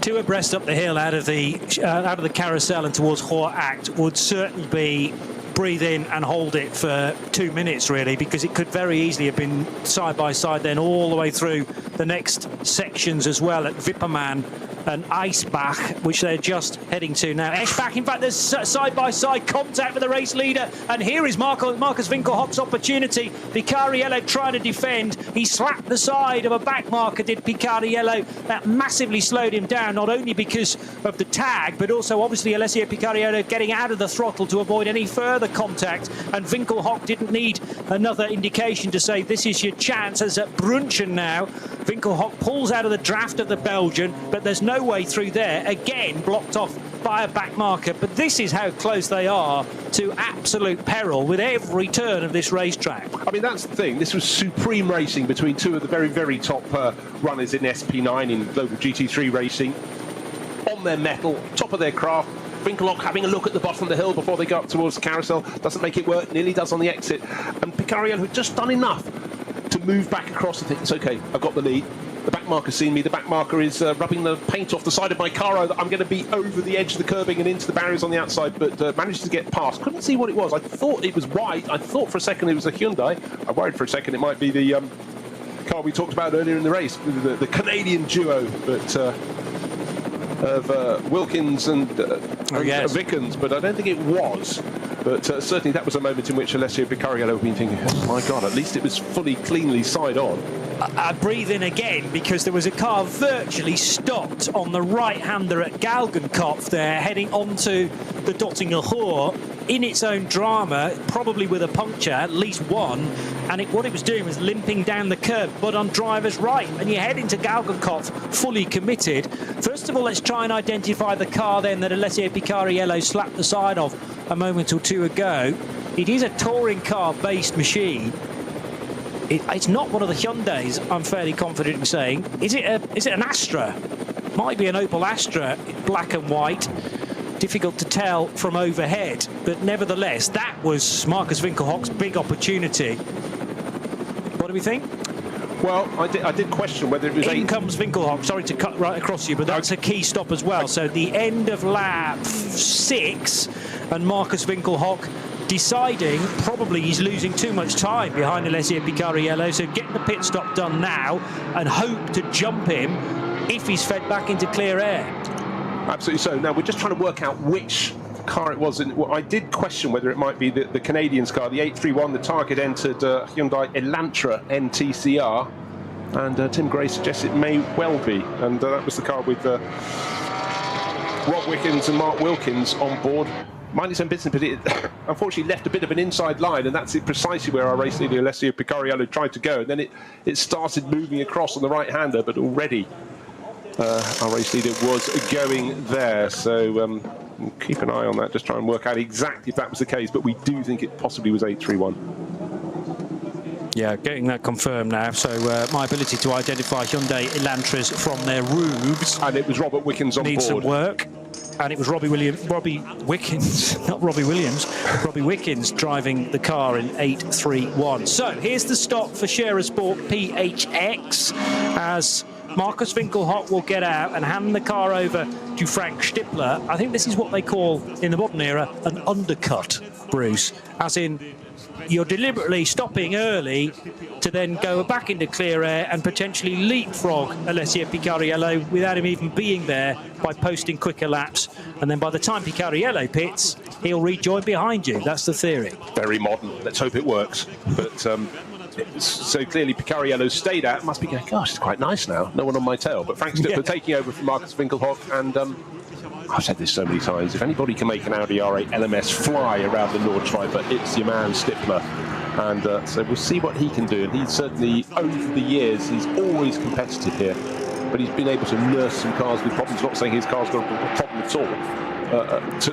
[SPEAKER 4] 2 abreast up the hill out of the carousel and towards Hohe Act would certainly be breathe in and hold it for 2 minutes really, because it could very easily have been side by side then all the way through the next sections as well at Wippermann and Eisbach, which they're just heading to now. Eschbach, in fact, there's side-by-side contact with the race leader, and here is Markus Winkelhock's opportunity. Picariello trying to defend. He slapped the side of a back marker, did Picariello. That massively slowed him down, not only because of the tag, but also obviously Alessio Picariello getting out of the throttle to avoid any further contact, and Winkelhock didn't need another indication to say this is your chance. As at Brunchen now, Winkelhock pulls out of the draft of the Belgian, but there's no way through there, again blocked off by a back marker. But this is how close they are to absolute peril with every turn of this racetrack.
[SPEAKER 2] I mean, that's the thing. This was supreme racing between two of the very, very top runners in SP9 in global GT3 racing. On their mettle, top of their craft. Winkelhock having a look at the bottom of the hill before they go up towards the carousel. Doesn't make it work, nearly does on the exit. And Picariello had just done enough to move back across and think, it's okay, I've got the lead. The back marker's seen me. The back marker is rubbing the paint off the side of my car. I'm going to be over the edge of the curbing and into the barriers on the outside, but managed to get past. Couldn't see what it was. I thought it was white. I thought for a second it was a Hyundai. I worried for a second it might be the car we talked about earlier in the race, the Canadian duo, but of Wilkins and Vickens, but I don't think it was. But certainly that was a moment in which Alessio Picariello had been thinking, oh my God, at least it was fully, cleanly side on.
[SPEAKER 4] I breathe in again because there was a car virtually stopped on the right-hander at Galgenkopf there, heading onto the Dottinger Hohe in its own drama, probably with a puncture, at least one, and what it was doing was limping down the curb, but on driver's right, and you head into Galgenkopf fully committed. First of all, let's try and identify the car then that Alessio Picariello slapped the side of a moment or two ago. It is a touring car-based machine. It's not one of the Hyundais, I'm fairly confident in saying. Is it an Astra? Might be an Opel Astra, black and white. Difficult to tell from overhead, but nevertheless, that was Markus Winkelhock's big opportunity. What do we think?
[SPEAKER 2] Well, I did question whether it was
[SPEAKER 4] In comes Winkelhock. Sorry to cut right across you, but that's a key stop as well. So the end of lap 6, and Marcus Winkelhock deciding probably he's losing too much time behind Alessio Picariello, so get the pit stop done now and hope to jump him if he's fed back into clear air.
[SPEAKER 2] Absolutely so. Now we're just trying to work out which car it was. Well, I did question whether it might be the Canadian's car, the 831. The target entered Hyundai Elantra NTCR, and Tim Gray suggests it may well be, and that was the car with Rob Wickens and Mark Wilkins on board. Mind its own business, but it unfortunately left a bit of an inside line, and that's precisely where our race leader Alessio Picariello tried to go, and then it started moving across on the right-hander, but already our race leader was going there. So keep an eye on that, just try and work out exactly if that was the case, but we do think it possibly was 831.
[SPEAKER 4] Yeah, getting that confirmed now. So my ability to identify Hyundai Elantras from their roofs,
[SPEAKER 2] and it was Robert Wickens on
[SPEAKER 4] needs
[SPEAKER 2] board.
[SPEAKER 4] Some work. And it was Robbie Wickens, not Robbie Williams, Robbie Wickens driving the car in 831. So here's the stop for Scherer Sport PHX as Marcus Winkelhock will get out and hand the car over to Frank Stippler. I think this is what they call, in the modern era, an undercut, Bruce, as in you're deliberately stopping early to then go back into clear air and potentially leapfrog Alessio Picariello without him even being there by posting quicker laps. And then by the time Picariello pits, he'll rejoin behind you. That's the theory.
[SPEAKER 2] Very modern. Let's hope it works. But so clearly Picariello stayed out. Must be going, gosh, it's quite nice now. No one on my tail. But Frank Stippler taking over from Marcus Winkelhock, and I've said this so many times, if anybody can make an Audi R8 LMS fly around the Nordschleife, it's your man Stippler. And so we'll see what he can do. And he's certainly, over the years, he's always competitive here. But he's been able to nurse some cars with problems. Not saying his car's got a problem at all.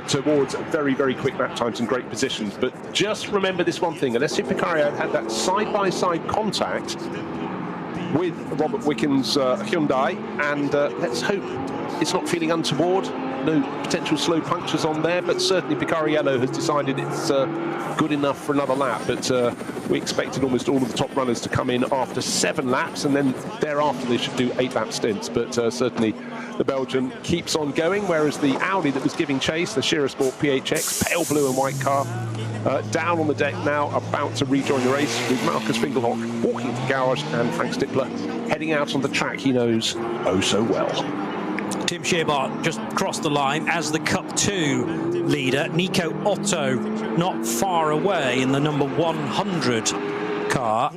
[SPEAKER 2] Towards very, very quick lap times and great positions. But just remember this one thing. Alessio Picariello had that side-by-side contact with Robert Wickens' Hyundai. And let's hope it's not feeling untoward. No potential slow punctures on there, but certainly Picariello has decided it's good enough for another lap. But we expected almost all of the top runners to come in after 7 laps, and then thereafter they should do 8-lap stints. But certainly the Belgian keeps on going, whereas the Audi that was giving chase, the Scherer Sport PHX, pale blue and white car, down on the deck now, about to rejoin the race with Marcus Winkelhock walking to garage and Frank Stippler heading out on the track he knows oh so well.
[SPEAKER 4] Tim Scherbart just crossed the line as the Cup 2 leader. Nico Otto not far away in the number 100 car.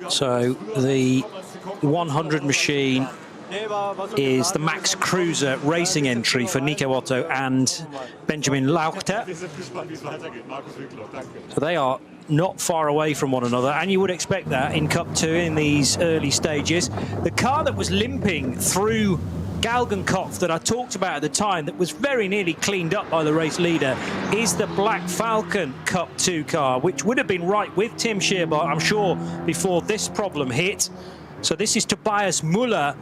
[SPEAKER 4] So the 100 machine is the Max Cruiser racing entry for Nico Otto and Benjamin Lauchter. So they are not far away from one another, and you would expect that in Cup 2 in these early stages. The car that was limping through Galgenkopf that I talked about at the time, that was very nearly cleaned up by the race leader, is the Black Falcon Cup 2 car, which would have been right with Tim Scherbart, I'm sure, before this problem hit. So this is Tobias Müller,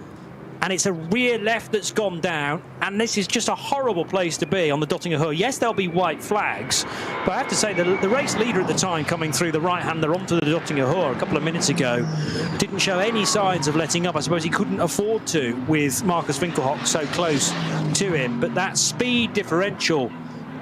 [SPEAKER 4] and it's a rear left that's gone down, and this is just a horrible place to be on the Dottinger Höhe. Yes, there'll be white flags, but I have to say that the race leader at the time coming through the right-hander onto the Dottinger Höhe a couple of minutes ago didn't show any signs of letting up. I suppose he couldn't afford to with Marcus Winkelhock so close to him, but that speed differential,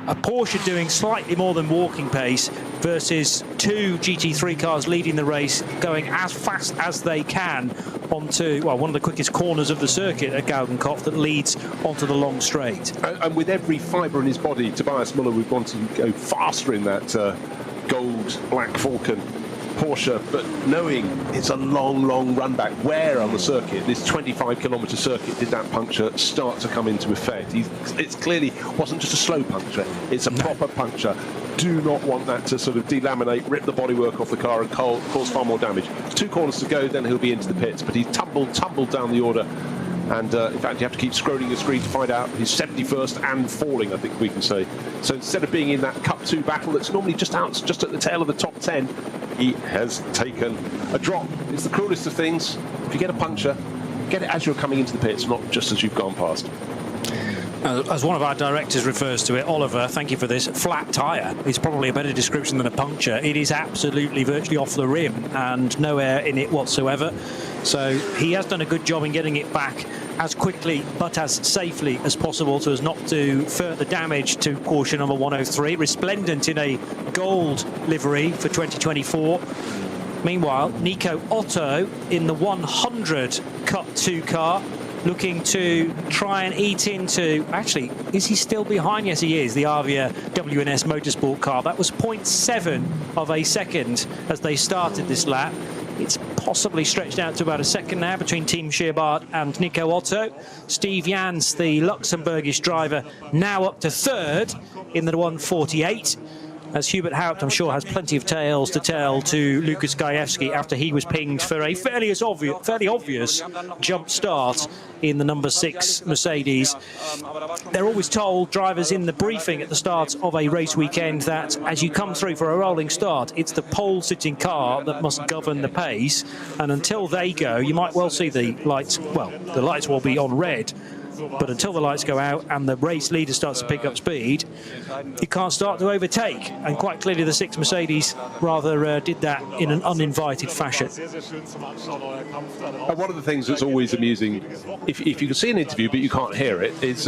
[SPEAKER 4] a Porsche doing slightly more than walking pace versus 2 GT3 cars leading the race, going as fast as they can onto, well, one of the quickest corners of the circuit at Galgenkopf that leads onto the long straight.
[SPEAKER 2] And with every fibre in his body, Tobias Müller would want to go faster in that gold Black Falcon Porsche, but knowing it's a long, long run back, where on the circuit, this 25-kilometre circuit, did that puncture start to come into effect? It's clearly wasn't just a slow puncture, it's a proper puncture. Do not want that to sort of delaminate, rip the bodywork off the car and cause far more damage. 2 corners to go, then he'll be into the pits, but he tumbled down the order. And in fact, you have to keep scrolling the screen to find out his 71st and falling, I think we can say. So instead of being in that Cup 2 battle that's normally just at the tail of the top 10, he has taken a drop. It's the cruelest of things. If you get a puncture, get it as you're coming into the pits, not just as you've gone past.
[SPEAKER 4] As one of our directors refers to it, Oliver, thank you for this, flat tyre is probably a better description than a puncture. It is absolutely virtually off the rim and no air in it whatsoever. So he has done a good job in getting it back as quickly but as safely as possible so as not to further damage to Porsche number 103, resplendent in a gold livery for 2024. Meanwhile, Nico Otto in the 100 Cup 2 car, looking to try and eat into, actually, is he still behind? Yes, he is, the Avia WNS Motorsport car. That was 0.7 of a second as they started this lap. It's possibly stretched out to about a second now between Team Scheerbart and Nico Otto. Steve Jans, the Luxembourgish driver, now up to third in the 148. As Hubert Haupt, I'm sure, has plenty of tales to tell to Lukas Gajewski after he was pinged for a fairly obvious jump start in the number 6 Mercedes. They're always told, drivers in the briefing at the start of a race weekend, that as you come through for a rolling start, it's the pole-sitting car that must govern the pace. And until they go, you might well see the lights, well, the lights will be on red. But until the lights go out and the race leader starts to pick up speed, you can't start to overtake. And quite clearly the 6 Mercedes rather did that in an uninvited fashion.
[SPEAKER 2] One of the things that's always amusing, if you can see an interview but you can't hear it, is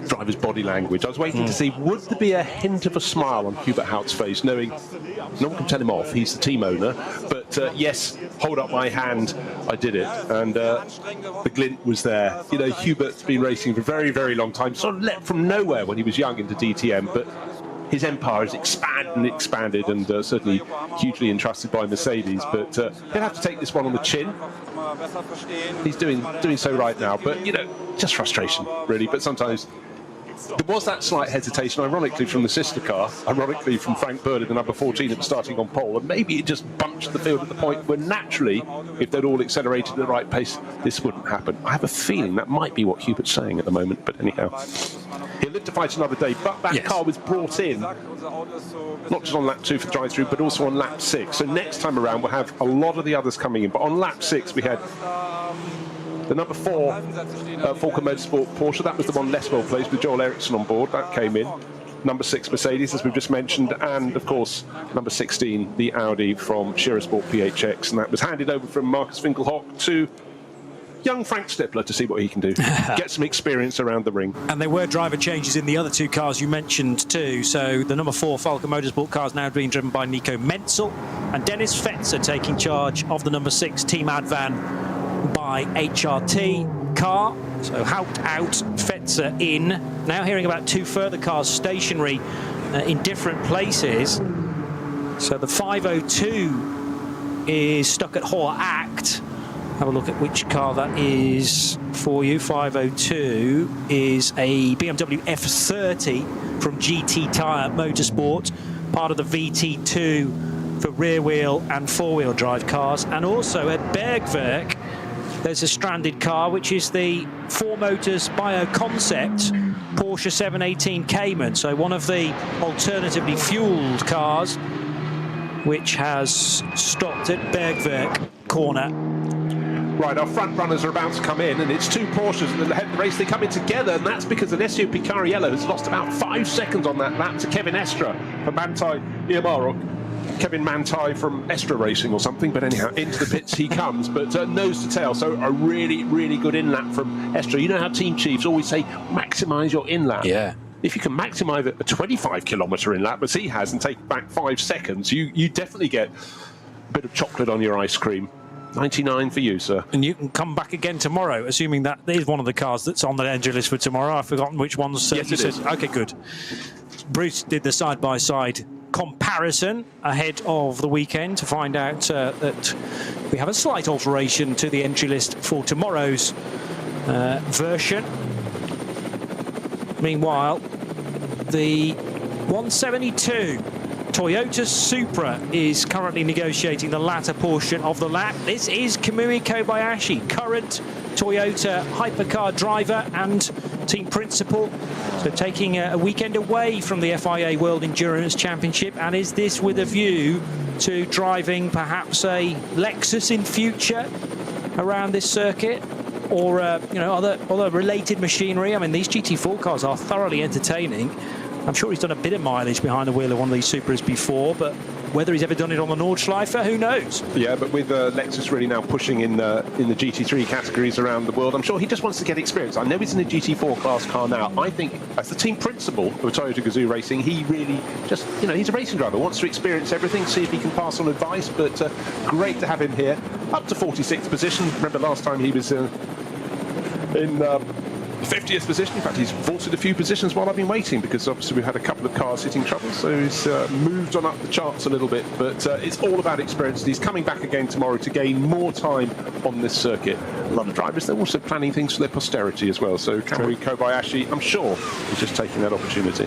[SPEAKER 2] driver's body language. I was waiting to see, would there be a hint of a smile on Hubert Haupt's face, knowing no one can tell him off, he's the team owner, but yes, hold up my hand, I did it. And the glint was there. You know, Hubert's been racing for a very, very long time, sort of leapt from nowhere when he was young into DTM, but his empire has expanded and certainly hugely entrusted by Mercedes, but he'll have to take this one on the chin. He's doing so right now, but, you know, just frustration, really. But sometimes there was that slight hesitation, ironically, from the sister car, ironically from Frank Bird, the number 14 that was starting on pole, and maybe it just bunched the field at the point where naturally, if they'd all accelerated at the right pace, this wouldn't happen. I have a feeling that might be what Hubert's saying at the moment, but anyhow, he'll live to fight another day. But that car was brought in, not just on lap 2 for the drive-through, but also on lap 6. So next time around, we'll have a lot of the others coming in. But on lap 6, we had the number 4 Falcon Motorsport Porsche. That was the one less well placed with Joel Eriksson on board. That came in. Number 6 Mercedes, as we've just mentioned, and of course number 16 the Audi from Scheersport PHX, and that was handed over from Marcus Winkelhock to young Frank Stippler to see what he can do, get some experience around the ring.
[SPEAKER 4] And there were driver changes in the other 2 cars you mentioned too. So the number 4 Falcon Motorsport car is now being driven by Nico Menzel, and Dennis Fetzer taking charge of the number 6 Team Advan by HRT car. So Haupt out, Fetzer in. Now hearing about 2 further cars stationary in different places. So the 502 is stuck at Hoher Acht. Have a look at which car that is for you. 502 is a BMW F30 from GT Tyre Motorsport, part of the VT2 for rear wheel and 4-wheel drive cars. And also at Bergwerk, there's a stranded car, which is the 4 Motors Bio Concept Porsche 718 Cayman. So one of the alternatively fueled cars, which has stopped at Bergwerk corner.
[SPEAKER 2] Right, our front runners are about to come in, and it's 2 Porsches at the head of the race. They come in together, and that's because Alessio Picariello has lost about 5 seconds on that lap to Kevin Estra from Manthey Iamarok. Kevin Manthey from Estra Racing or something, but anyhow, into the pits he comes, but nose to tail, so a really, really good in-lap from Estra. You know how team chiefs always say, maximise your in-lap.
[SPEAKER 4] Yeah.
[SPEAKER 2] If you can maximise a 25-kilometre in-lap, as he has, and take back 5 seconds, you definitely get a bit of chocolate on your ice cream. 99 for you, sir.
[SPEAKER 4] And you can come back again tomorrow, assuming that is one of the cars that's on the entry list for tomorrow. I've forgotten which ones.
[SPEAKER 2] Yes, it is.
[SPEAKER 4] Okay, good. Bruce did the side-by-side comparison ahead of the weekend to find out that we have a slight alteration to the entry list for tomorrow's version. Meanwhile, the 172 Toyota Supra is currently negotiating the latter portion of the lap. This is Kamui Kobayashi, current Toyota hypercar driver and team principal. So taking a weekend away from the FIA World Endurance Championship. And is this with a view to driving perhaps a Lexus in future around this circuit? Or you know, other related machinery? I mean, these GT4 cars are thoroughly entertaining. I'm sure he's done a bit of mileage behind the wheel of one of these Supras before, but Whether he's ever done it on the Nordschleife, who knows?
[SPEAKER 2] Yeah, but with Lexus really now pushing in the GT3 categories around the world, I'm sure he just wants to get experience. I know he's in a GT4 class car now. I think as the team principal of Toyota Gazoo Racing, he really just, you know, he's a racing driver, wants to experience everything, see if he can pass on advice, but great to have him here. Up to 46th position. Remember last time he was in 50th position. In fact, he's vaulted a few positions while I've been waiting, because obviously we've had a couple of cars hitting trouble, so he's moved on up the charts a little bit, but it's all about experience. He's coming back again tomorrow to gain more time on this circuit. A lot of drivers, they're also planning things for their posterity as well, so Kamui Kobayashi, I'm sure, is just taking that opportunity.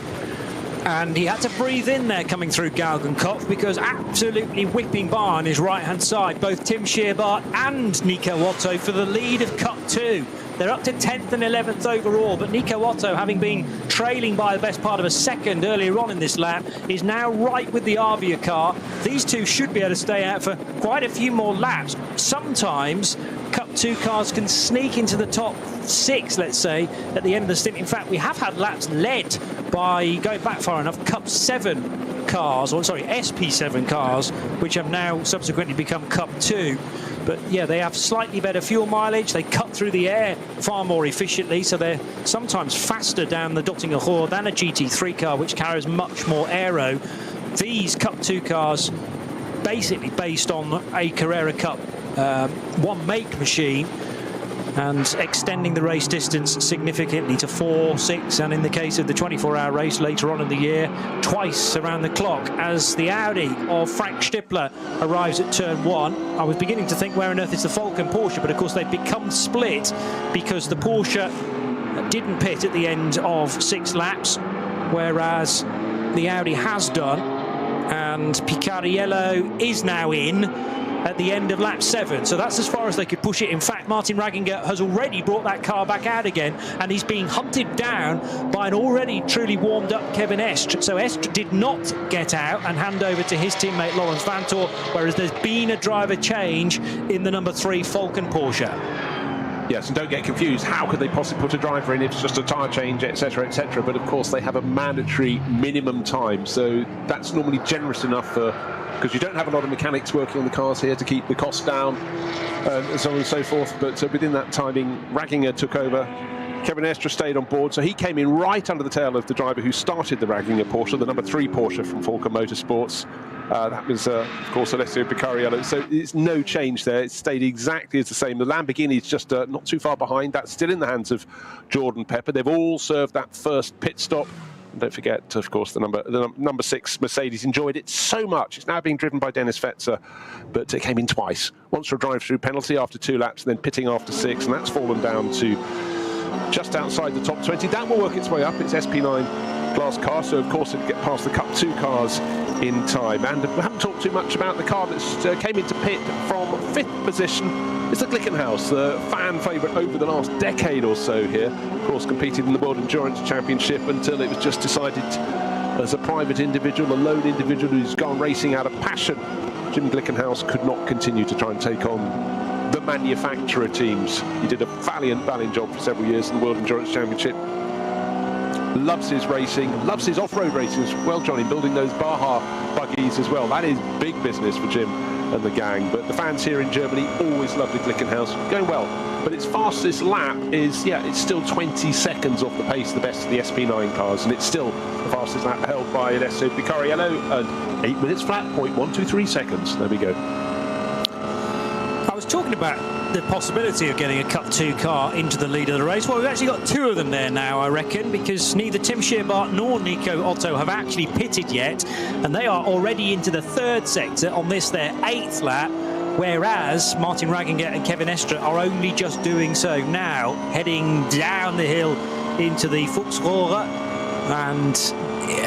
[SPEAKER 4] And he had to breathe in there coming through Galgenkopf, because absolutely whipping by on his right-hand side, both Tim Scheerbart and Nico Otto for the lead of Cup 2. They're up to 10th and 11th overall, but Nico Otto, having been trailing by the best part of a second earlier on in this lap, is now right with the Avia car. These two should be able to stay out for quite a few more laps. Sometimes Cup 2 cars can sneak into the top 6, let's say, at the end of the stint. In fact, we have had laps led by, going back far enough, Cup 7 cars, or sorry, SP7 cars, which have now subsequently become Cup 2. But yeah, they have slightly better fuel mileage. They cut through the air far more efficiently, so they're sometimes faster down the Dottinger Rohr than a GT3 car, which carries much more aero. These Cup 2 cars, basically based on a Carrera Cup 1 make machine, and extending the race distance significantly to 4, 6, and in the case of the 24-hour race later on in the year, twice around the clock. As the Audi of Frank Stippler arrives at turn 1, I was beginning to think, where on earth is the Falcon Porsche? But of course they've become split, because the Porsche didn't pit at the end of 6 laps, whereas the Audi has done, and Picariello is now in at the end of lap 7, so that's as far as they could push it. In fact, Martin Ragginger has already brought that car back out again, and he's being hunted down by an already truly warmed up Kevin Estre. So Estre did not get out and hand over to his teammate Laurens Vanthoor, whereas there's been a driver change in the number 3 Falcon Porsche.
[SPEAKER 2] Yes, and don't get confused, how could they possibly put a driver in if it's just a tyre change, etc, etc, but of course they have a mandatory minimum time, so that's normally generous enough for, because you don't have a lot of mechanics working on the cars here to keep the cost down, and so on and so forth, but within that timing, Ragginger took over. Kevin Estre stayed on board, so he came in right under the tail of the driver who started the Ragginger Porsche, the number 3 Porsche from Falcon Motorsports. That was, of course, Alessio Picariello. So it's no change there. It stayed exactly as the same. The Lamborghini is just not too far behind. That's still in the hands of Jordan Pepper. They've all served that first pit stop. And don't forget, of course, the number 6 Mercedes enjoyed it so much. It's now being driven by Dennis Fetzer, but it came in twice. Once for a drive-through penalty after 2 laps, and then pitting after 6, and that's fallen down to just outside the top 20. That will work its way up. It's SP9 class car, so of course it'll get past the Cup 2 cars in time. And we haven't talked too much about the car that came into pit from 5th position. It's the Glickenhaus, the fan favourite over the last decade or so here. Of course, competed in the World Endurance Championship until it was just decided as a private individual, a lone individual who's gone racing out of passion. Jim Glickenhaus could not continue to try and take on the manufacturer teams. He did a valiant job for several years in the World Endurance Championship. Loves his racing, loves his off-road racing as well, Johnny, building those Baja buggies as well. That is big business for Jim and the gang. But the fans here in Germany always love the Glickenhaus. Going well. But its fastest lap is, yeah, it's still 20 seconds off the pace of the best of the SP9 cars, and it's still the fastest lap held by Alessio Picariello, and 8 minutes flat, 0.123 seconds. There we go.
[SPEAKER 4] I was talking about the possibility of getting a Cup 2 car into the lead of the race. Well, we've actually got 2 of them there now, I reckon, because neither Tim Scheerbart nor Nico Otto have actually pitted yet, and they are already into the 3rd sector on this, their 8th lap, whereas Martin Ragginger and Kevin Estre are only just doing so now, heading down the hill into the Fuchsrohre and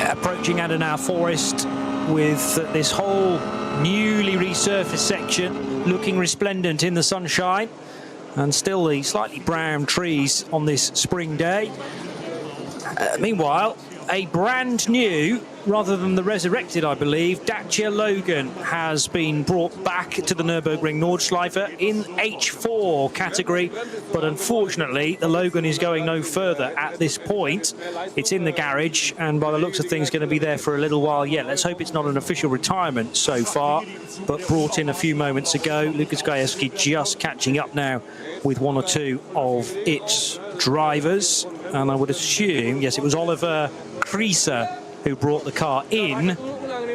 [SPEAKER 4] approaching Adenauer Forest with this whole newly resurfaced section looking resplendent in the sunshine, and still the slightly brown trees on this spring day. Meanwhile, a brand new rather than the resurrected, I believe, Dacia Logan has been brought back to the Nürburgring Nordschleife in H4 category, but unfortunately the Logan is going no further at this point. It's in the garage, and by the looks of things going to be there for a little while yet. Let's hope it's not an official retirement so far, but brought in a few moments ago. Lukas Gajewski just catching up now with one or two of its drivers, and I would assume, yes, it was Oliver Kreisser who brought the car in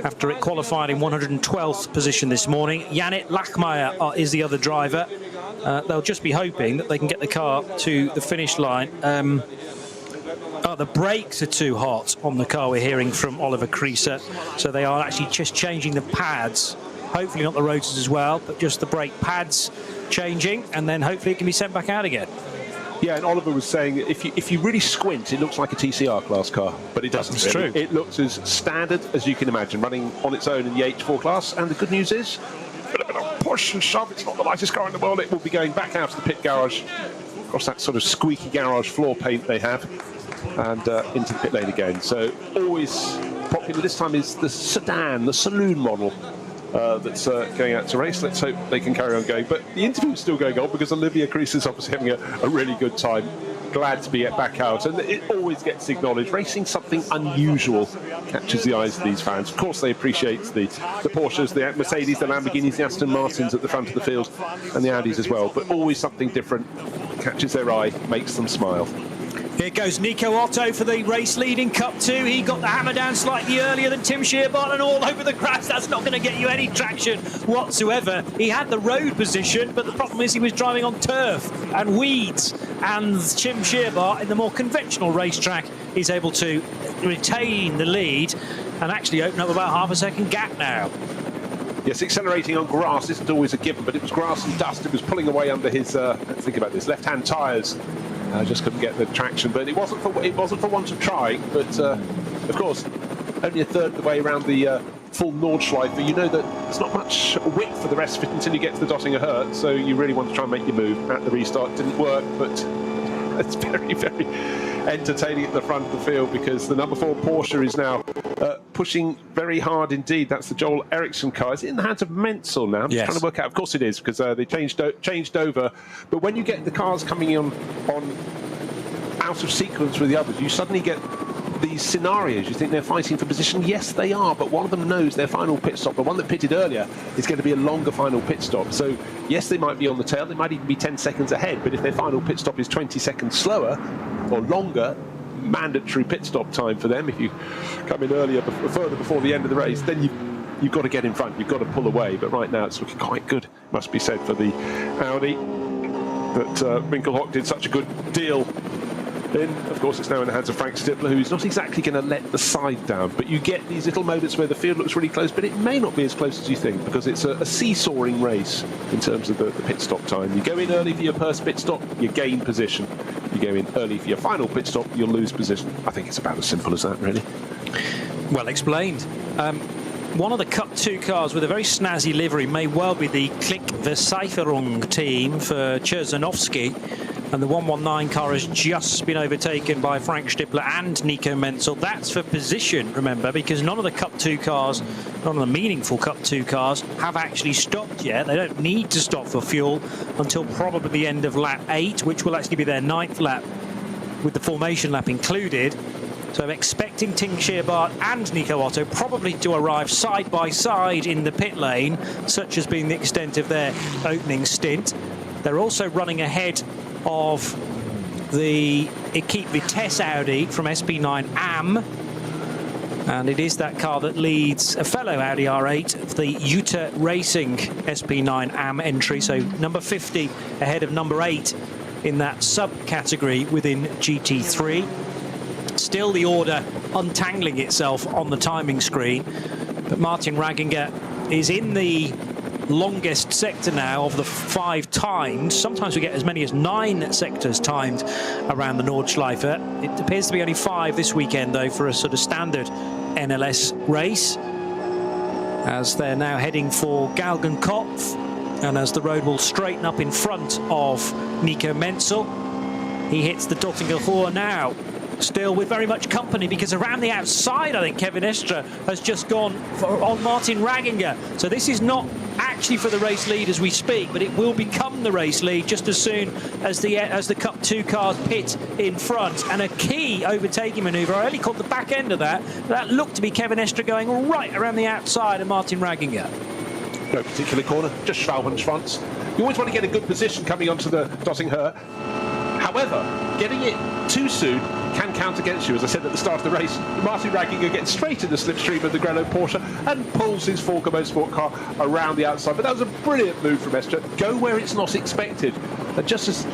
[SPEAKER 4] after it qualified in 112th position this morning. Yannick Lachmeyer is the other driver. They'll just be hoping that they can get the car to the finish line. The brakes are too hot on the car, we're hearing from Oliver Kreisser, so they are actually just changing the pads. Hopefully not the rotors as well, but just the brake pads changing, and then hopefully it can be sent back out again.
[SPEAKER 2] Yeah, and Oliver was saying if you really squint, it looks like a TCR class car, but it doesn't.
[SPEAKER 4] That's true.
[SPEAKER 2] It looks as standard as you can imagine, running on its own in the H4 class. And the good news is, a little bit of push and shove. It's not the lightest car in the world. It will be going back out to the pit garage, across that sort of squeaky garage floor paint they have, and into the pit lane again. So always popular. This time is the sedan, the saloon model. That's going out to race. Let's hope they can carry on going. But the interview is still going on because Olivia Kreisser is obviously having a really good time. Glad to be back out, and it always gets acknowledged. Racing something unusual catches the eyes of these fans. Of course, they appreciate the Porsches, the Mercedes, the Lamborghinis, the Aston Martins at the front of the field, and the Audis as well. But always something different catches their eye, makes them smile.
[SPEAKER 4] Here goes Nico Otto for the race lead in Cup 2. He got the hammer down slightly earlier than Tim Shearbart, and all over the grass. That's not going to get you any traction whatsoever. He had the road position, but the problem is he was driving on turf and weeds. And Tim Shearbart, in the more conventional racetrack, is able to retain the lead and actually open up about half a second gap now.
[SPEAKER 2] Yes, accelerating on grass isn't always a given, but it was grass and dust. It was pulling away under his, let's think about this, left-hand tyres. Just couldn't get the traction, but it wasn't for want of trying. But of course, only a third of the way around the full Nordschleife, you know that there's not much width for the rest of it until you get to the Dottinger Hurt. So you really want to try and make your move. At the restart, didn't work, but it's very, very entertaining at the front of the field because the number 4 Porsche is now pushing very hard indeed. That's the Joel Eriksson car. Is it in the hands of Menzel now? I'm just trying to work out. Of course it is, because they changed over. But when you get the cars coming on out of sequence with the others, you suddenly get these scenarios. You think they're fighting for position. Yes, they are, but one of them knows their final pit stop, the one that pitted earlier, is going to be a longer final pit stop. So yes, they might be on the tail, they might even be 10 seconds ahead, but if their final pit stop is 20 seconds slower or longer, mandatory pit stop time for them, if you come in earlier, further before the end of the race, then you've got to get in front, you've got to pull away. But right now it's looking quite good, must be said, for the Audi, that Winkelhock did such a good deal. Then, of course, it's now in the hands of Frank Stippler, who's not exactly going to let the side down. But you get these little moments where the field looks really close, but it may not be as close as you think, because it's a seesawing race in terms of the pit stop time. You go in early for your first pit stop, you gain position. You go in early for your final pit stop, you'll lose position. I think it's about as simple as that, really. Well explained.
[SPEAKER 4] One of the Cup 2 cars with a very snazzy livery may well be the Klick-Versicherung team for Czerżanowski. And the 119 car has just been overtaken by Frank Stippler and Nico Menzel. That's for position, remember, because none of the Cup 2 cars, none of the meaningful Cup 2 cars, have actually stopped yet. They don't need to stop for fuel until probably the end of lap 8, which will actually be their 9th lap, with the formation lap included. So I'm expecting Tim Shearbart and Nico Otto probably to arrive side by side in the pit lane, such has been the extent of their opening stint. They're also running ahead of the Equipe Vitesse Audi from SP9 AM, and it is that car that leads a fellow Audi R8, the Utah Racing SP9 AM entry, so number 50 ahead of number 8 in that subcategory within GT3. Still the order untangling itself on the timing screen, but Martin Ragginger is in the longest sector now of the 5 timed. Sometimes we get as many as 9 sectors timed around the Nordschleife. It appears to be only 5 this weekend, though, for a sort of standard NLS race, as they're now heading for Galgenkopf, and as the road will straighten up in front of Nico Menzel. He hits the Dottinger Hör now still with very much company, because around the outside, I think Kevin Estre has just gone on Martin Ragginger. So this is not actually for the race lead as we speak, but it will become the race lead just as soon as the Cup 2 cars pit in front. And a key overtaking manoeuvre, I only caught the back end of that. That looked to be Kevin Estre going right around the outside of Martin Ragginger.
[SPEAKER 2] No particular corner, just Schwalben's front. You always want to get a good position coming onto the Dottingher. However, getting it too soon can count against you. As I said at the start of the race, Martin Ragginger gets straight in the slipstream of the Grello Porsche and pulls his Volker Motorsport car around the outside. But that was a brilliant move from Estre. Go where it's not expected. And just as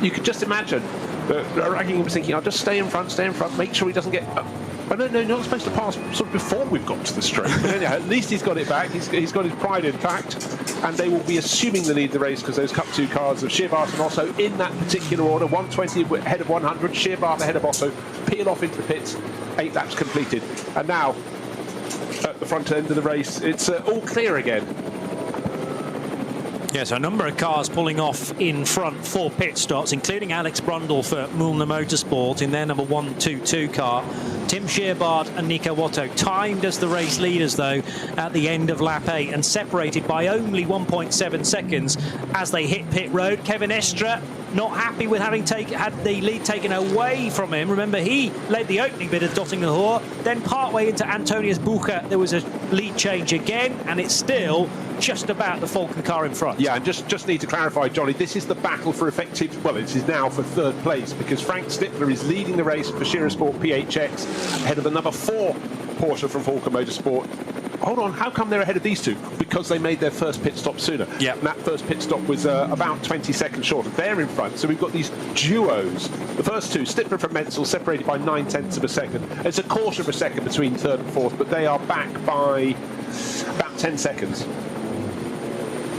[SPEAKER 2] you could just imagine, Ragginger was thinking, I'll just stay in front, make sure he doesn't get... Oh, no, not supposed to pass sort of before we've got to the straight. But anyhow, at least he's got it back. He's got his pride intact, and they will be assuming the lead of the race because those Cup 2 cars of Shearbart and Otto in that particular order, 120 ahead of 100, Shearbart ahead of Otto, peel off into the pits, 8 laps completed. And now, at the front end of the race, it's all clear again.
[SPEAKER 4] Yes, a number of cars pulling off in front for pit stops, including Alex Brundle for Mühlner Motorsport in their number 122 car. Tim Shearbart and Nico Otto timed as the race leaders, though, at the end of lap 8 and separated by only 1.7 seconds as they hit pit road. Kevin Estre not happy with having had the lead taken away from him. Remember, he led the opening bit of Dottingher, then partway into Antonius Bucher, there was a lead change again, and it's still just about the Falcon car in front.
[SPEAKER 2] Yeah, and just need to clarify, Johnny, this is the battle for effective, well, this is now for third place, because Frank Stippler is leading the race for Shearersport PHX ahead of the number 4 Porsche from Falcon Motorsport. Hold on, how come they're ahead of these two? Because they made their first pit stop sooner.
[SPEAKER 4] Yeah.
[SPEAKER 2] And that first pit stop was about 20 seconds shorter. They're in front, so we've got these duos. The first two, Stippler from Menzel, separated by 9/10 of a second. It's a quarter of a second between third and fourth, but they are back by about 10 seconds.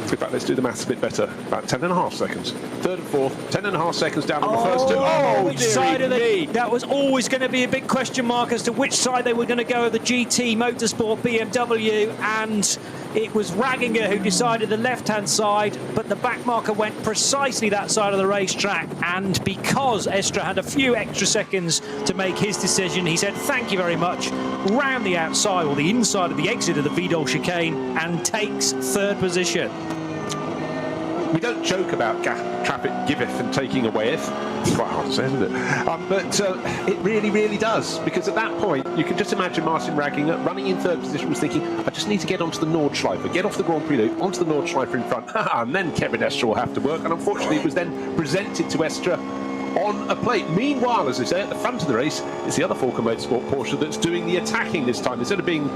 [SPEAKER 2] In fact, let's do the maths a bit better. About 10.5 seconds. Third and fourth, 10.5 seconds down on the first two.
[SPEAKER 4] Which side of that was always going to be a big question mark as to which side they were going to go of the GT Motorsport BMW, and it was Ragginger who decided the left-hand side, but the back marker went precisely that side of the racetrack, and because Estre had a few extra seconds to make his decision, he said thank you very much, round the outside or the inside of the exit of the Vidal chicane, and takes third position.
[SPEAKER 2] We don't joke about traffic giveth and taking awayeth. It's quite hard to say, isn't it? But it really, really does. Because at that point, you can just imagine Martin Ragginger running in third position was thinking, I just need to get onto the Nordschleife, get off the Grand Prix loop, onto the Nordschleife in front, and then Kevin Estre will have to work. And unfortunately, it was then presented to Estre on a plate. Meanwhile, as they say, at the front of the race, it's the other Falcon Motorsport Porsche that's doing the attacking this time. Instead of being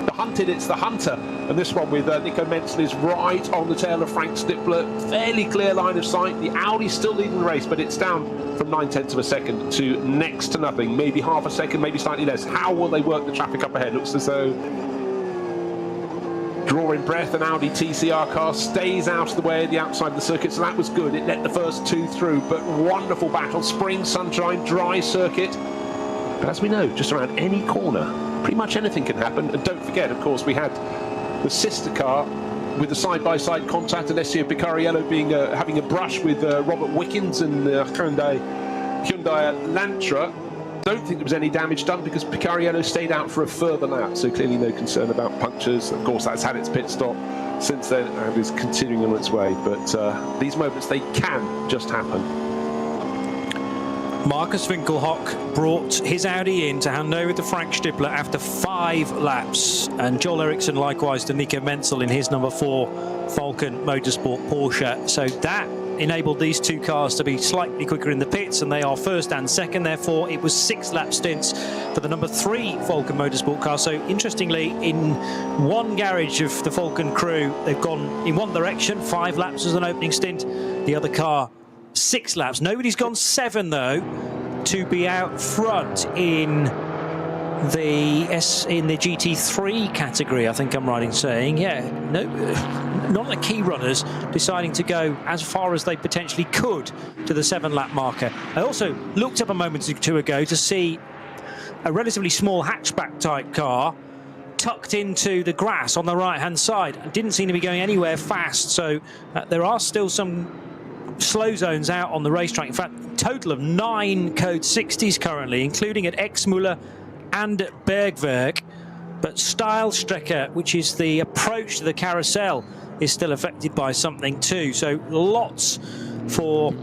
[SPEAKER 2] the hunted, it's the hunter. And this one with Nico Menzel is right on the tail of Frank Stippler. Fairly clear line of sight. The Audi still leading the race, but it's down from 9/10 of a second to next to nothing. Maybe half a second, maybe slightly less. How will they work the traffic up ahead? Looks as though drawing breath, an Audi TCR car stays out of the way at the outside of the circuit, so that was good. It let the first two through, but wonderful battle. Spring, sunshine, dry circuit. But as we know, just around any corner, pretty much anything can happen. And don't forget, of course, we had the sister car with the side-by-side contact, Alessio Picariello being having a brush with Robert Wickens and Hyundai Elantra. Don't think there was any damage done because Picariello stayed out for a further lap, so clearly no concern about punctures. Of course, that's had its pit stop since then and is continuing on its way. But these moments, they can just happen.
[SPEAKER 4] Markus Winkelhock brought his Audi in to hand over to Frank Stippler after 5 laps, and Joel Eriksson likewise to Nico Menzel in his number 4 Falcon Motorsport Porsche. So that enabled these two cars to be slightly quicker in the pits, and they are first and second. Therefore, it was 6 lap stints for the number 3 Falcon Motorsport car. So interestingly, in one garage of the Falcon crew, they've gone in one direction, 5 laps as an opening stint. The other car, 6 laps. Nobody's gone 7 though to be out front in the GT3 category. I think I'm right in saying, yeah, no, not the key runners deciding to go as far as they potentially could to the 7-lap marker. I also looked up a moment or two ago to see a relatively small hatchback type car tucked into the grass on the right hand side and didn't seem to be going anywhere fast. So there are still some slow zones out on the racetrack. In fact, a total of 9 code 60s currently, including at Exmüller and at Bergwerk. But Steilstrecke, which is the approach to the carousel, is still affected by something too. So lots for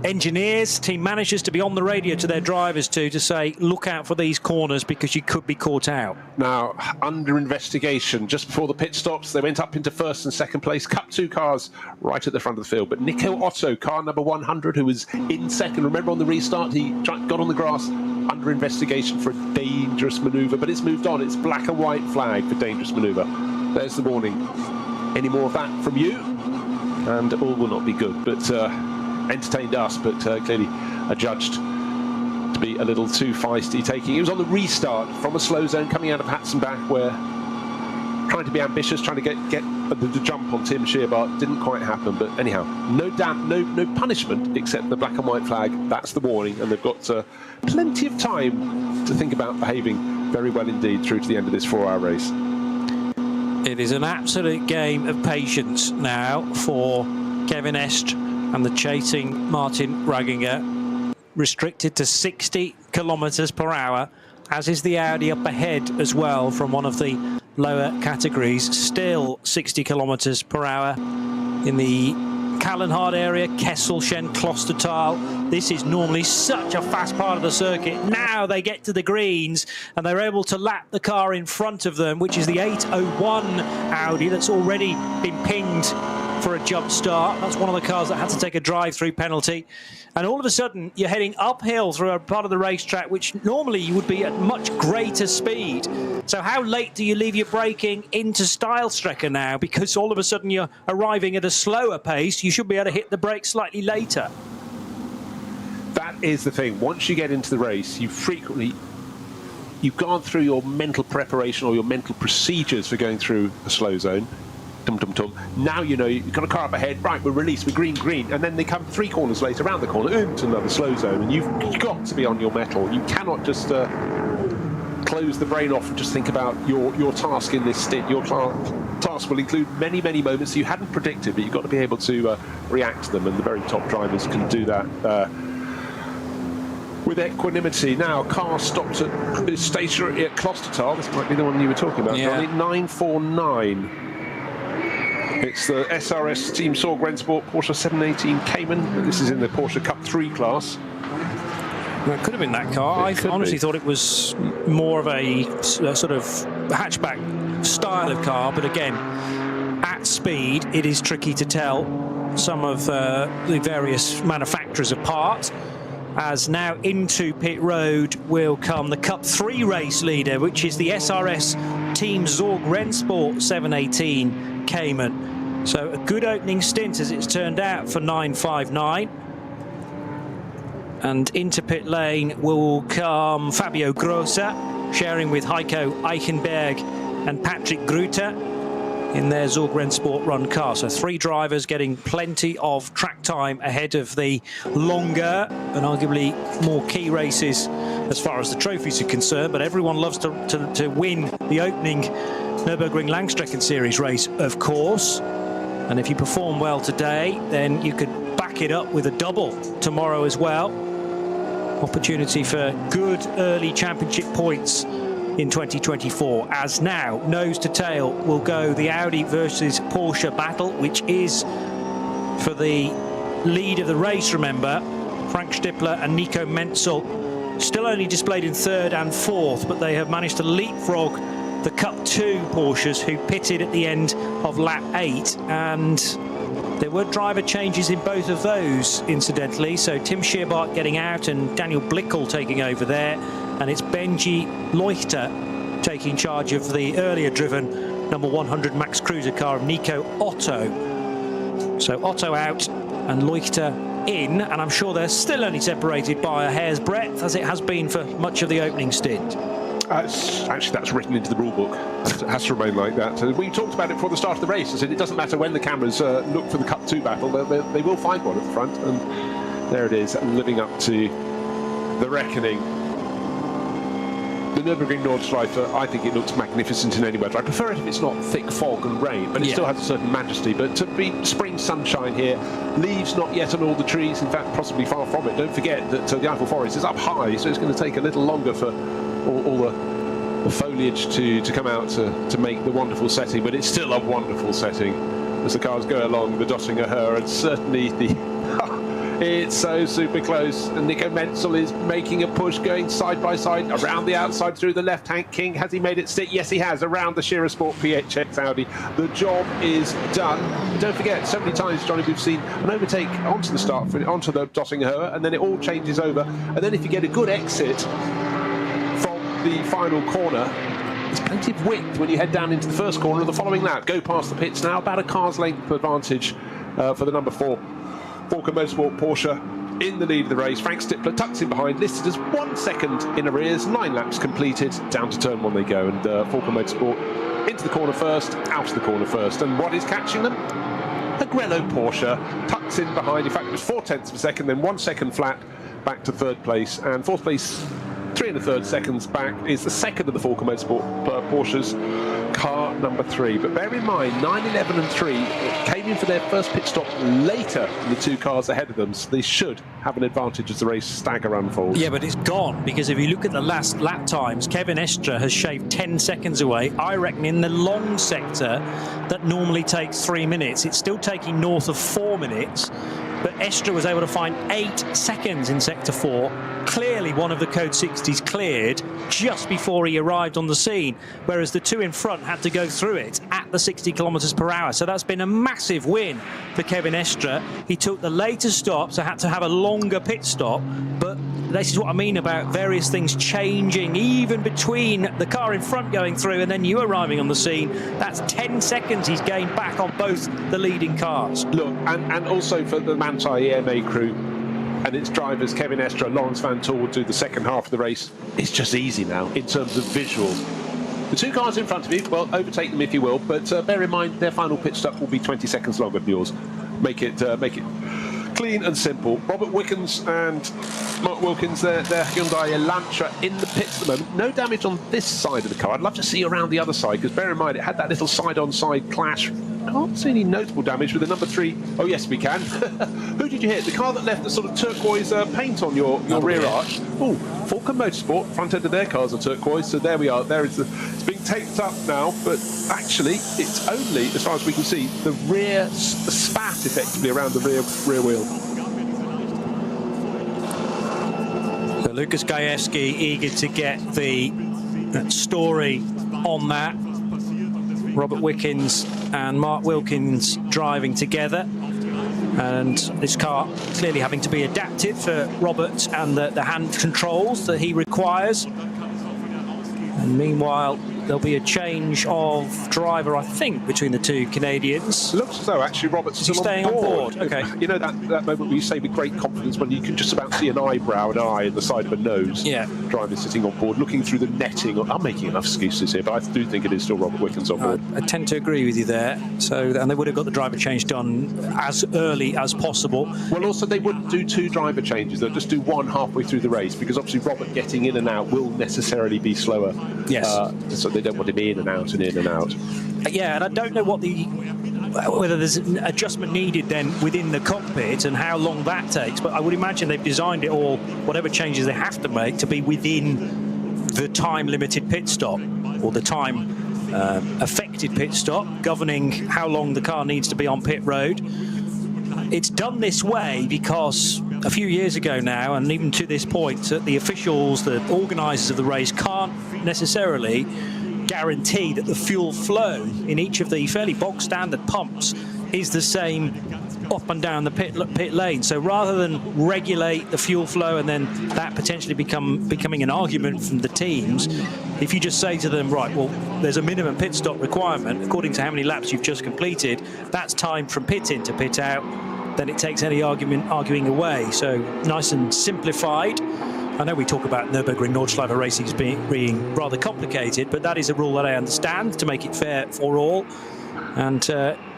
[SPEAKER 4] engineers, team managers to be on the radio to their drivers to say, look out for these corners because you could be caught out.
[SPEAKER 2] Now, under investigation, just before the pit stops, they went up into first and second place. Cup 2 cars right at the front of the field. But Nico Otto, car number 100, who was in second, remember on the restart, he got on the grass, under investigation for a dangerous manoeuvre. But it's moved on. It's black and white flag for dangerous manoeuvre. There's the warning. Any more of that from you? And all will not be good. But entertained us, but clearly adjudged to be a little too feisty. It was on the restart from a slow zone coming out of Hatzenbach, where trying to be ambitious, trying to get the jump on Tim Scherbart, didn't quite happen. But anyhow, no punishment except the black and white flag. That's the warning, and they've got plenty of time to think about behaving very well indeed through to the end of this 4-hour race.
[SPEAKER 4] It is an absolute game of patience now for Kevin Est and the chasing Martin Ragginger, restricted to 60 kilometers per hour, as is the Audi up ahead as well from one of the lower categories. Still 60 kilometers per hour in the Kallenhardt area, Kesselchen, Klostertal. This is normally such a fast part of the circuit. Now they get to the greens and they're able to lap the car in front of them, which is the 801 Audi that's already been pinged for a jump start. That's one of the cars that had to take a drive-through penalty. And all of a sudden, you're heading uphill through a part of the racetrack which normally you would be at much greater speed. So how late do you leave your braking into Steilstrecke now? Because all of a sudden you're arriving at a slower pace. You should be able to hit the brakes slightly later.
[SPEAKER 2] That is the thing. Once you get into the race, you've gone through your mental preparation or your mental procedures for going through a slow zone. Now you know you've got a car up ahead, right, we're released, we're green, and then they come 3 corners later around the corner into another slow zone, and you've got to be on your mettle. You cannot just close the brain off and just think about your task in this stint. Your task will include many moments you hadn't predicted, but you've got to be able to react to them, and the very top drivers can do that with equanimity. Now, car stopped at stationary at Klostertal. This might be the one you were talking about, Johnny. 949. It's the SRS Team Sorg Rennsport Porsche 718 Cayman. This is in the Porsche Cup 3 class.
[SPEAKER 4] Well, it could have been that car. I honestly thought it was more of a sort of hatchback style of car, but again, at speed, it is tricky to tell some of the various manufacturers apart. As now into pit road will come the Cup 3 race leader, which is the SRS Team Sorg Rennsport 718 Cayman. So a good opening stint, as it's turned out, for 959. And into pit lane will come Fabio Grossa, sharing with Heiko Eichenberg and Patrick Grüter in their Sorg Rennsport run car. So 3 drivers getting plenty of track time ahead of the longer and arguably more key races as far as the trophies are concerned. But everyone loves to win the opening Nürburgring Langstrecken Series race, of course. And if you perform well today, then you could back it up with a double tomorrow as well. Opportunity for good early championship points in 2024. As now, nose to tail will go the Audi versus Porsche battle, which is for the lead of the race, remember. Frank Stippler and Nico Menzel still only displayed in 3rd and 4th, but they have managed to leapfrog the Cup 2 Porsches, who pitted at the end of lap 8, and there were driver changes in both of those, incidentally. So Tim Scherbart getting out and Daniel Blickel taking over there, and it's Benji Leuchter taking charge of the earlier driven number 100 Max Cruiser car of Nico Otto. So Otto out and Leuchter in, and I'm sure they're still only separated by a hair's breadth, as it has been for much of the opening stint.
[SPEAKER 2] Actually, that's written into the rule book. It has to remain like that. We talked about it before the start of the race. I said it doesn't matter when the cameras look for the Cup 2 battle, they will find one at the front, and there it is, living up to the reckoning. The Nürburgring Nordschleife, I think it looks magnificent in any weather. I prefer it if it's not thick fog and rain, but it still has a certain majesty. But to be spring sunshine here, leaves not yet on all the trees, in fact possibly far from it. Don't forget that the Eifel forest is up high, so it's going to take a little longer for all the foliage to come out to make the wonderful setting, but it's still a wonderful setting as the cars go along the Dottinger Her, and certainly it's so super close, and Nico Menzel is making a push, going side by side around the outside through the left. Hank King, has he made it stick? Yes, he has, around the Shearer Sport PHX Audi. The job is done. Don't forget, so many times, Johnny, we've seen an overtake onto the start, onto the Dottinger Her, and then it all changes over. And then if you get a good exit from the final corner, there's plenty of width when you head down into the first corner of the following lap. Go past the pits now, about a car's length advantage for the number 4. Falke Motorsport Porsche in the lead of the race. Frank Stippler tucks in behind, listed as 1 second in arrears. 9 laps completed. Down to turn 1 they go, and Falke Motorsport into the corner first, out of the corner first. And what is catching them? A Grello Porsche tucks in behind. In fact, it was 0.4 of a second, then 1 second flat back to 3rd place, and 4th place 3 1/3 seconds back is the second of the Falke Motorsport Porsches, car number 3. But bear in mind, 9, 11 and 3 came in for their first pit stop later than the 2 cars ahead of them, so they should have an advantage as the race stagger unfolds.
[SPEAKER 4] Yeah, but it's gone, because if you look at the last lap times, Kevin Estre has shaved 10 seconds away. I reckon in the long sector that normally takes 3 minutes, it's still taking north of 4 minutes. But Estre was able to find 8 seconds in Sector 4. Clearly one of the Code 60s cleared just before he arrived on the scene, whereas the 2 in front had to go through it at the 60 kilometres per hour. So that's been a massive win for Kevin Estre. He took the later stop, so had to have a longer pit stop. But this is what I mean about various things changing, even between the car in front going through and then you arriving on the scene. That's 10 seconds he's gained back on both the leading cars.
[SPEAKER 2] Look, and also for the Manthey EMA crew and its drivers, Kevin Estre, Lawrence Van Toor will do the second half of the race. It's just easy now in terms of visuals. The 2 cars in front of you, well, overtake them if you will, but bear in mind their final pit stop will be 20 seconds longer than yours. Make it clean and simple. Robert Wickens and Mark Wilkins, their Hyundai Elantra in the pits at the moment. No damage on this side of the car. I'd love to see around the other side, because bear in mind it had that little side-on-side clash. Can't see any notable damage with the number 3. Oh yes, we can. Who did you hit? The car that left the sort of turquoise paint on your rear arch. Oh, Falke Motorsport, front end of their cars are turquoise, so there we are. There is it's being taped up now, but actually it's only, as far as we can see, the rear spat effectively around the rear wheel.
[SPEAKER 4] So Lucas Gajewski eager to get the story on that. Robert Wickens and Mark Wilkins driving together, and this car clearly having to be adapted for Robert and the hand controls that he requires. And meanwhile, there'll be a change of driver, I think, between the 2 Canadians.
[SPEAKER 2] Looks as though actually Robert's still
[SPEAKER 4] staying on board. Okay.
[SPEAKER 2] You know that moment where you say with great confidence when you can just about see an eyebrow, an eye, and the side of a nose.
[SPEAKER 4] Yeah.
[SPEAKER 2] Driver sitting on board, looking through the netting. I'm making enough excuses here, but I do think it is still Robert Wickens on board.
[SPEAKER 4] I tend to agree with you there. So, and they would have got the driver change done as early as possible.
[SPEAKER 2] Well, also they wouldn't do 2 driver changes. They'll just do 1 halfway through the race, because obviously Robert getting in and out will necessarily be slower.
[SPEAKER 4] Yes.
[SPEAKER 2] So they don't want him in and out and in and out.
[SPEAKER 4] Yeah, and I don't know whether there's an adjustment needed then within the cockpit and how long that takes, but I would imagine they've designed it all, whatever changes they have to make, to be within the time-limited pit stop, or the time affected pit stop, governing how long the car needs to be on pit road. It's done this way because a few years ago now, and even to this point, the officials, the organisers of the race, can't necessarily guarantee that the fuel flow in each of the fairly bog standard pumps is the same up and down the pit lane. So rather than regulate the fuel flow and then that potentially becoming an argument from the teams, if you just say to them, right, well, there's a minimum pit stop requirement according to how many laps you've just completed, that's time from pit in to pit out, then it takes any arguing away. So nice and simplified. I know we talk about Nürburgring Nordschleife races being rather complicated, but that is a rule that I understand, to make it fair for all. And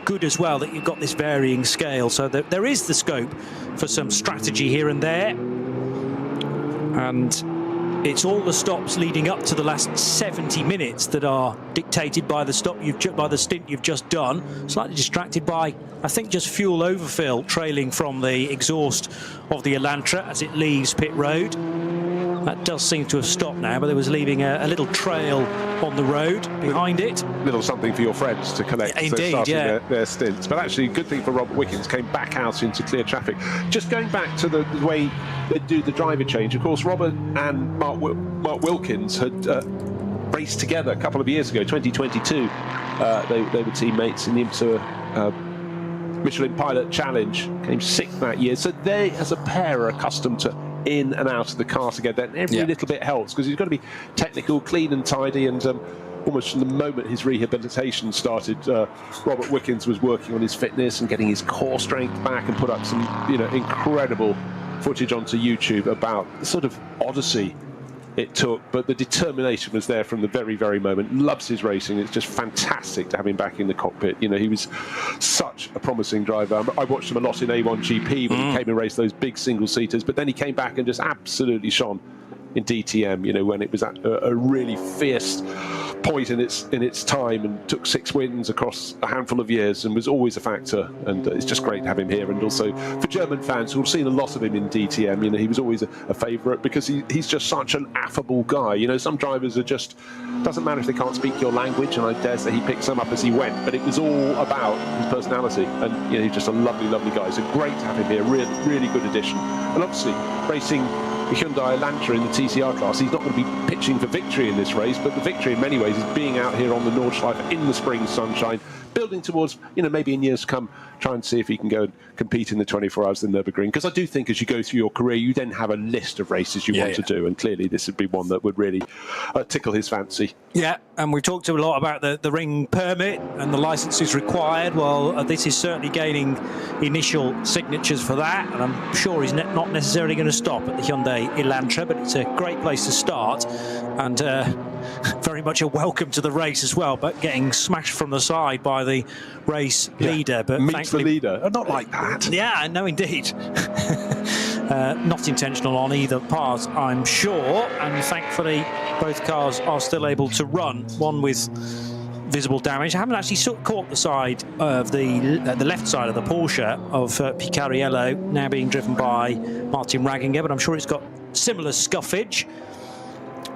[SPEAKER 4] good as well that you've got this varying scale, so that there is the scope for some strategy here and there. And it's all the stops leading up to the last 70 minutes that are dictated by the stint you've just done. Slightly distracted by, I think, just fuel overfill trailing from the exhaust of the Elantra as it leaves pit road. That does seem to have stopped now, but it was leaving a little trail on the road behind it.
[SPEAKER 2] Little something for your friends to collect.
[SPEAKER 4] Indeed, yeah.
[SPEAKER 2] Their stints. But actually, good thing for Robert Wickens, came back out into clear traffic. Just going back to the way they do the driver change, of course, Robert and Mark Wilkins had raced together a couple of years ago, 2022. They were teammates in the IMSA Michelin Pilot Challenge, came 6th that year. So they, as a pair, are accustomed to in and out of the car together. Every little bit helps, because he's got to be technical, clean and tidy, and almost from the moment his rehabilitation started, Robert Wickens was working on his fitness and getting his core strength back, and put up some incredible footage onto YouTube about the sort of odyssey it took, but the determination was there from the very, very moment. Loves his racing. It's just fantastic to have him back in the cockpit. He was such a promising driver. I watched him a lot in A1 GP when he came and raced those big single-seaters, but then he came back and just absolutely shone in DTM, when it was at a really fierce point in its time, and took 6 wins across a handful of years and was always a factor. And it's just great to have him here. And also for German fans who've seen a lot of him in DTM, he was always a favourite, because he's just such an affable guy. Some drivers are just, doesn't matter if they can't speak your language, and I dare say he picked some up as he went, but it was all about his personality. And he's just a lovely, lovely guy. So great to have him here. Really, really good addition. And obviously racing the Hyundai Elantra in the TCR class, he's not going to be pitching for victory in this race, but the victory in many ways is being out here on the Nordschleife in the spring sunshine, building towards, maybe in years to come, try and see if he can go and compete in the 24 hours of the Nürburgring. Because I do think as you go through your career, you then have a list of races you want to do, and clearly this would be one that would really tickle his fancy. Yeah,
[SPEAKER 4] and we've talked a lot about the ring permit and the licenses required. Well, this is certainly gaining initial signatures for that, and I'm sure he's not necessarily going to stop at the Hyundai Elantra, but it's a great place to start, and very much a welcome to the race as well, but getting smashed from the side by the race leader. But
[SPEAKER 2] meets the leader. Not like that.
[SPEAKER 4] Yeah, no, indeed. Not intentional on either part, I'm sure, and thankfully both cars are still able to run, one with visible damage. I haven't actually caught the side of the left side of the Porsche of Picariello, now being driven by Martin Ragginger, but I'm sure it's got similar scuffage.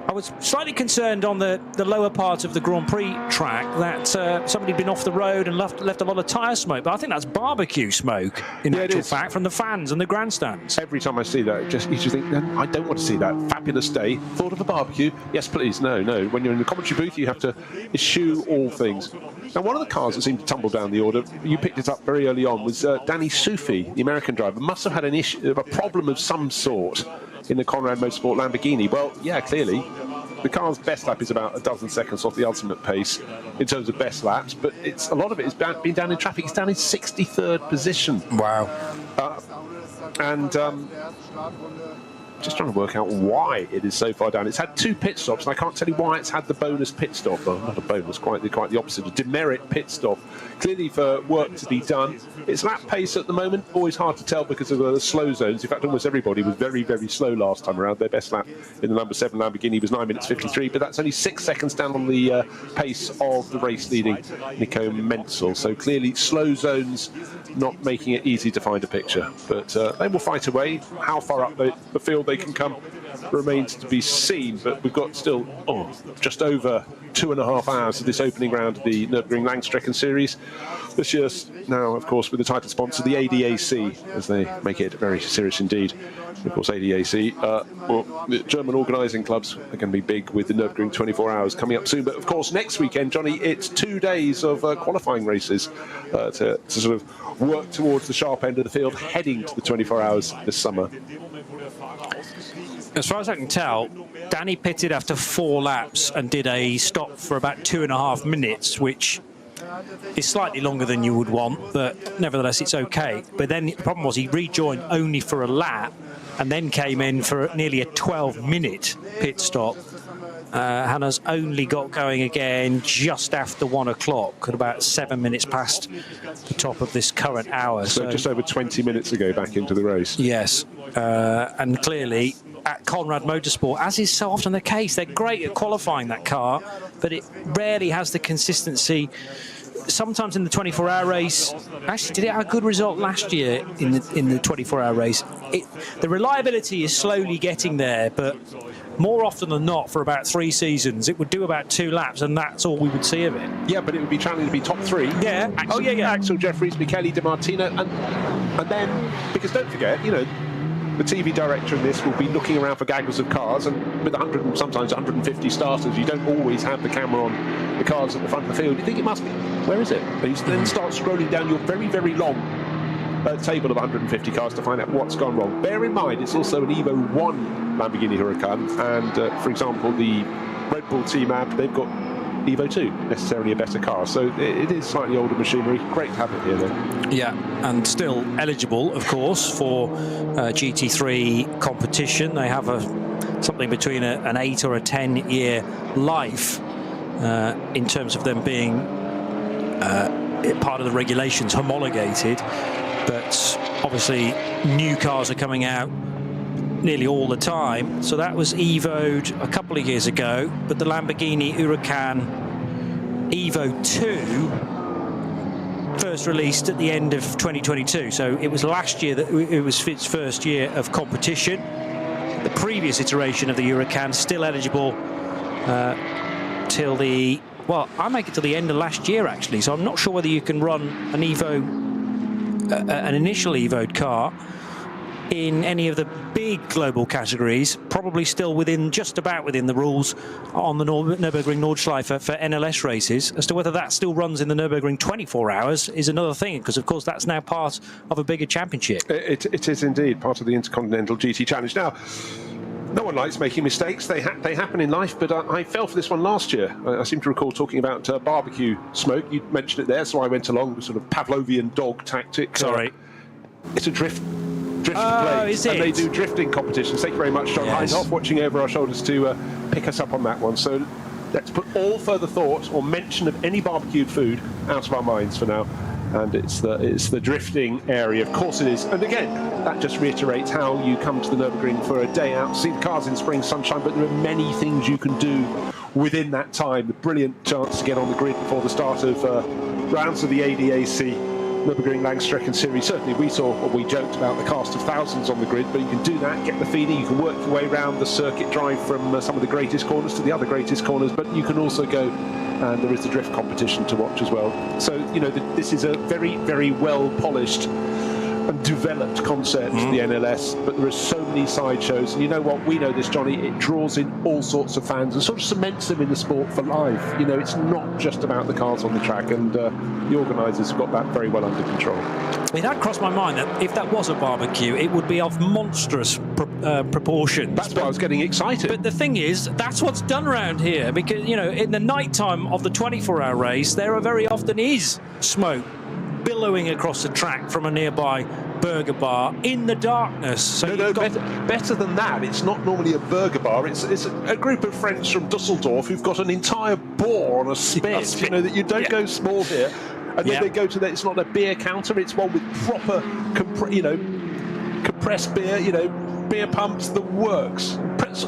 [SPEAKER 4] I was slightly concerned on the lower part of the Grand Prix track that somebody had been off the road and left a lot of tyre smoke, but I think that's barbecue smoke in actual fact from the fans and the grandstands.
[SPEAKER 2] Every time I see that, you just think, I don't want to see that. Fabulous day. Thought of a barbecue? Yes, please. No. When you're in the commentary booth, you have to eschew all things. Now, one of the cars that seemed to tumble down the order, you picked it up very early on, was Danny Sufi, the American driver. Must have had a problem of some sort in the Conrad Motorsport Lamborghini. Well, yeah, clearly the car's best lap is about a dozen seconds off the ultimate pace in terms of best laps, but a lot of it has been down in traffic. It's down in 63rd position.
[SPEAKER 4] Wow.
[SPEAKER 2] Just trying to work out why it is so far down. It's had 2 pit stops, and I can't tell you why it's had the bonus pit stop. Well, not a bonus, quite the opposite, a demerit pit stop. Clearly for work to be done. Its lap pace at the moment, always hard to tell because of the slow zones. In fact, almost everybody was very, very slow last time around. Their best lap in the number 7 Lamborghini was 9 minutes 53, but that's only 6 seconds down on the pace of the race-leading Nico Menzel. So clearly slow zones not making it easy to find a picture. But they will fight away. How far up the field they can come remains to be seen, but we've got still just over 2.5 hours of this opening round of the Nürburgring Langstrecken Series. This year's now, of course, with the title sponsor, the ADAC, as they make it very serious indeed. Of course, ADAC, the German organising clubs are going to be big with the Nürburgring 24 hours coming up soon. But of course, next weekend, Johnny, it's 2 days of qualifying races to sort of work towards the sharp end of the field, heading to the 24 hours this summer.
[SPEAKER 4] As far as I can tell, Danny pitted after 4 laps and did a stop for about 2.5 minutes, which is slightly longer than you would want, but nevertheless it's okay. But then the problem was he rejoined only for a lap and then came in for nearly a 12-minute pit stop. Hannah's only got going again just after 1 o'clock, at about 7 minutes past the top of this current hour.
[SPEAKER 2] So just over 20 minutes ago back into the race.
[SPEAKER 4] Yes, and clearly at Conrad Motorsport, as is so often the case. They're great at qualifying that car, but it rarely has the consistency. Sometimes in the 24-hour race, actually did it have a good result last year in the 24-hour race. The reliability is slowly getting there, but more often than not, for about 3 seasons, it would do about 2 laps, and that's all we would see of it.
[SPEAKER 2] Yeah, but it would be challenging to be top 3.
[SPEAKER 4] Yeah.
[SPEAKER 2] Axel Jeffries, Michele Di Martino, and then, because don't forget, you know, the TV director in this will be looking around for gaggles of cars, and with 100 and sometimes 150 starters, you don't always have the camera on the cars at the front of the field. You think it must be, where is it? And you then start scrolling down your very, very long table of 150 cars to find out what's gone wrong. Bear in mind, it's also an Evo 1 Lamborghini Huracan, and for example, the Red Bull team app, they've got Evo 2, necessarily a better car. So it is slightly older machinery. Great to have it here, though.
[SPEAKER 4] Yeah, and still eligible, of course, for GT3 competition. They have something between an 8 or a 10-year life in terms of them being part of the regulations homologated. But obviously, new cars are coming out nearly all the time. So that was Evo'd a couple of years ago, but the Lamborghini Huracan Evo 2 first released at the end of 2022. So it was last year that it was its first year of competition. The previous iteration of the Huracan still eligible till the, well, I make it till the end of last year actually. So I'm not sure whether you can run an an initial Evo'd car in any of the big global categories, probably still just about within the rules on the Nürburgring Nordschleife for NLS races. As to whether that still runs in the Nürburgring 24 hours is another thing, because of course that's now part of a bigger championship.
[SPEAKER 2] It is indeed part of the Intercontinental GT Challenge. Now, no one likes making mistakes. They happen in life, but I fell for this one last year. I seem to recall talking about barbecue smoke. You mentioned it there, so I went along with sort of Pavlovian dog tactic.
[SPEAKER 4] Sorry.
[SPEAKER 2] It's a drift
[SPEAKER 4] is it?
[SPEAKER 2] And they do drifting competitions. Thank you very much, John Heinhoff, watching over our shoulders to pick us up on that one. So let's put all further thought or mention of any barbecued food out of our minds for now. And it's the drifting area, of course it is. And again, that just reiterates how you come to the Nürburgring for a day out, see the cars in spring sunshine, but there are many things you can do within that time. The brilliant chance to get on the grid before the start of rounds of the ADAC Nürburgring Langstrecken Series. Certainly we joked about the cast of thousands on the grid, but you can do that, get the feeling, you can work your way around the circuit, drive from some of the greatest corners to the other greatest corners, but you can also go, and there is the drift competition to watch as well. So, you know, this is a very, very well polished and developed concept, the NLS, but there are so many sideshows, and you know what, we know this, Johnny, it draws in all sorts of fans and sort of cements them in the sport for life. You know, it's not just about the cars on the track, and the organisers have got that very well under control.
[SPEAKER 4] It had crossed my mind that if that was a barbecue, it would be of monstrous proportions.
[SPEAKER 2] That's why I was getting excited.
[SPEAKER 4] But the thing is, that's what's done around here, because, you know, in the night time of the 24-hour race, there very often is smoke billowing across the track from a nearby burger bar in the darkness. So
[SPEAKER 2] better than that. It's not normally a burger bar. It's a group of friends from Dusseldorf who've got an entire boar on a spit. You know, that you don't go small here. And then they go to that. It's not a beer counter. It's one with proper, compressed beer. You know, beer pumps, the works.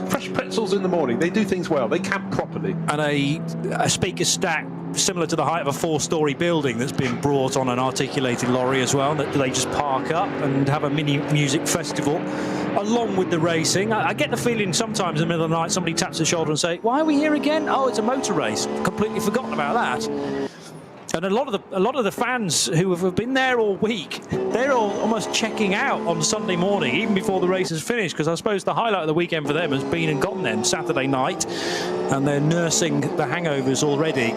[SPEAKER 2] Fresh pretzels in the morning. They do things well. They camp properly.
[SPEAKER 4] And a speaker stack similar to the height of a 4-story building that's been brought on an articulated lorry as well, that they just park up and have a mini music festival along with the racing. I get the feeling sometimes in the middle of the night somebody taps the shoulder and say, why are we here again? Oh, it's a motor race. Completely forgotten about that. And a lot of the fans who have been there all week, they're all almost checking out on Sunday morning, even before the race is finished, because I suppose the highlight of the weekend for them has been and gone then Saturday night, and they're nursing the hangovers already.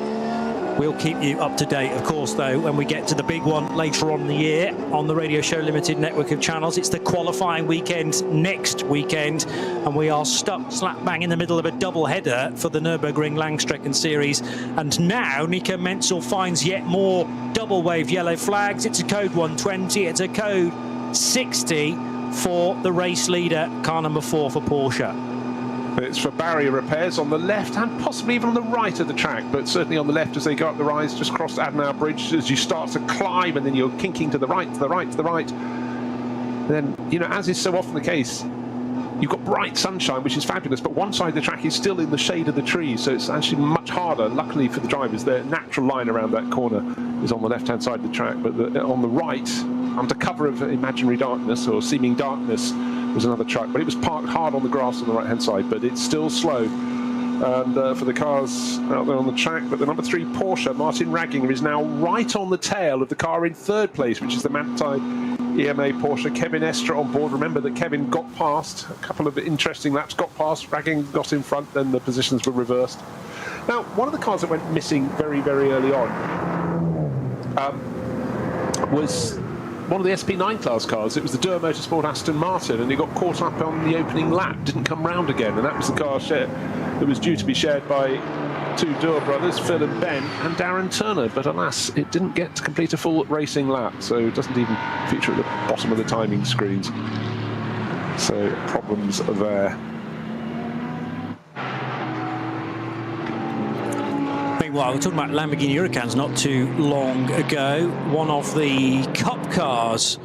[SPEAKER 4] We'll keep you up to date, of course, though, when we get to the big one later on in the year on the Radio Show Limited network of channels. It's the qualifying weekend next weekend, and we are stuck slap bang in the middle of a double header for the Nürburgring Langstrecken Series. And now Nico Menzel finds yet more double wave yellow flags. It's a code 120, it's a code 60 for the race leader, car number 4 for Porsche.
[SPEAKER 2] It's for barrier repairs on the left and possibly even on the right of the track, but certainly on the left as they go up the rise, just cross Adenauer Bridge as you start to climb, and then you're kinking to the right, to the right, to the right. And then, you know, as is so often the case, you've got bright sunshine, which is fabulous, but one side of the track is still in the shade of the trees, so it's actually much harder. Luckily for the drivers, their natural line around that corner is on the left-hand side of the track, but on the right, under cover of imaginary darkness or seeming darkness, was another truck, but it was parked hard on the grass on the right-hand side, but it's still slow. And for the cars out there on the track, but the number 3 Porsche, Martin Ragginger, is now right on the tail of the car in 3rd place, which is the Manti EMA Porsche. Kevin Estre on board. Remember that Kevin got past a couple of interesting laps, got past, Ragginger got in front, then the positions were reversed. Now, one of the cars that went missing very, very early on was one of the SP9 class cars. It was the Dürr Motorsport Aston Martin, and it got caught up on the opening lap, didn't come round again, and that was the car that was due to be shared by 2 Dürr brothers, Phil and Ben, and Darren Turner, but alas, it didn't get to complete a full racing lap, so it doesn't even feature at the bottom of the timing screens. So problems are there.
[SPEAKER 4] Meanwhile, we're talking about Lamborghini Huracans not too long ago. One of the Cup cars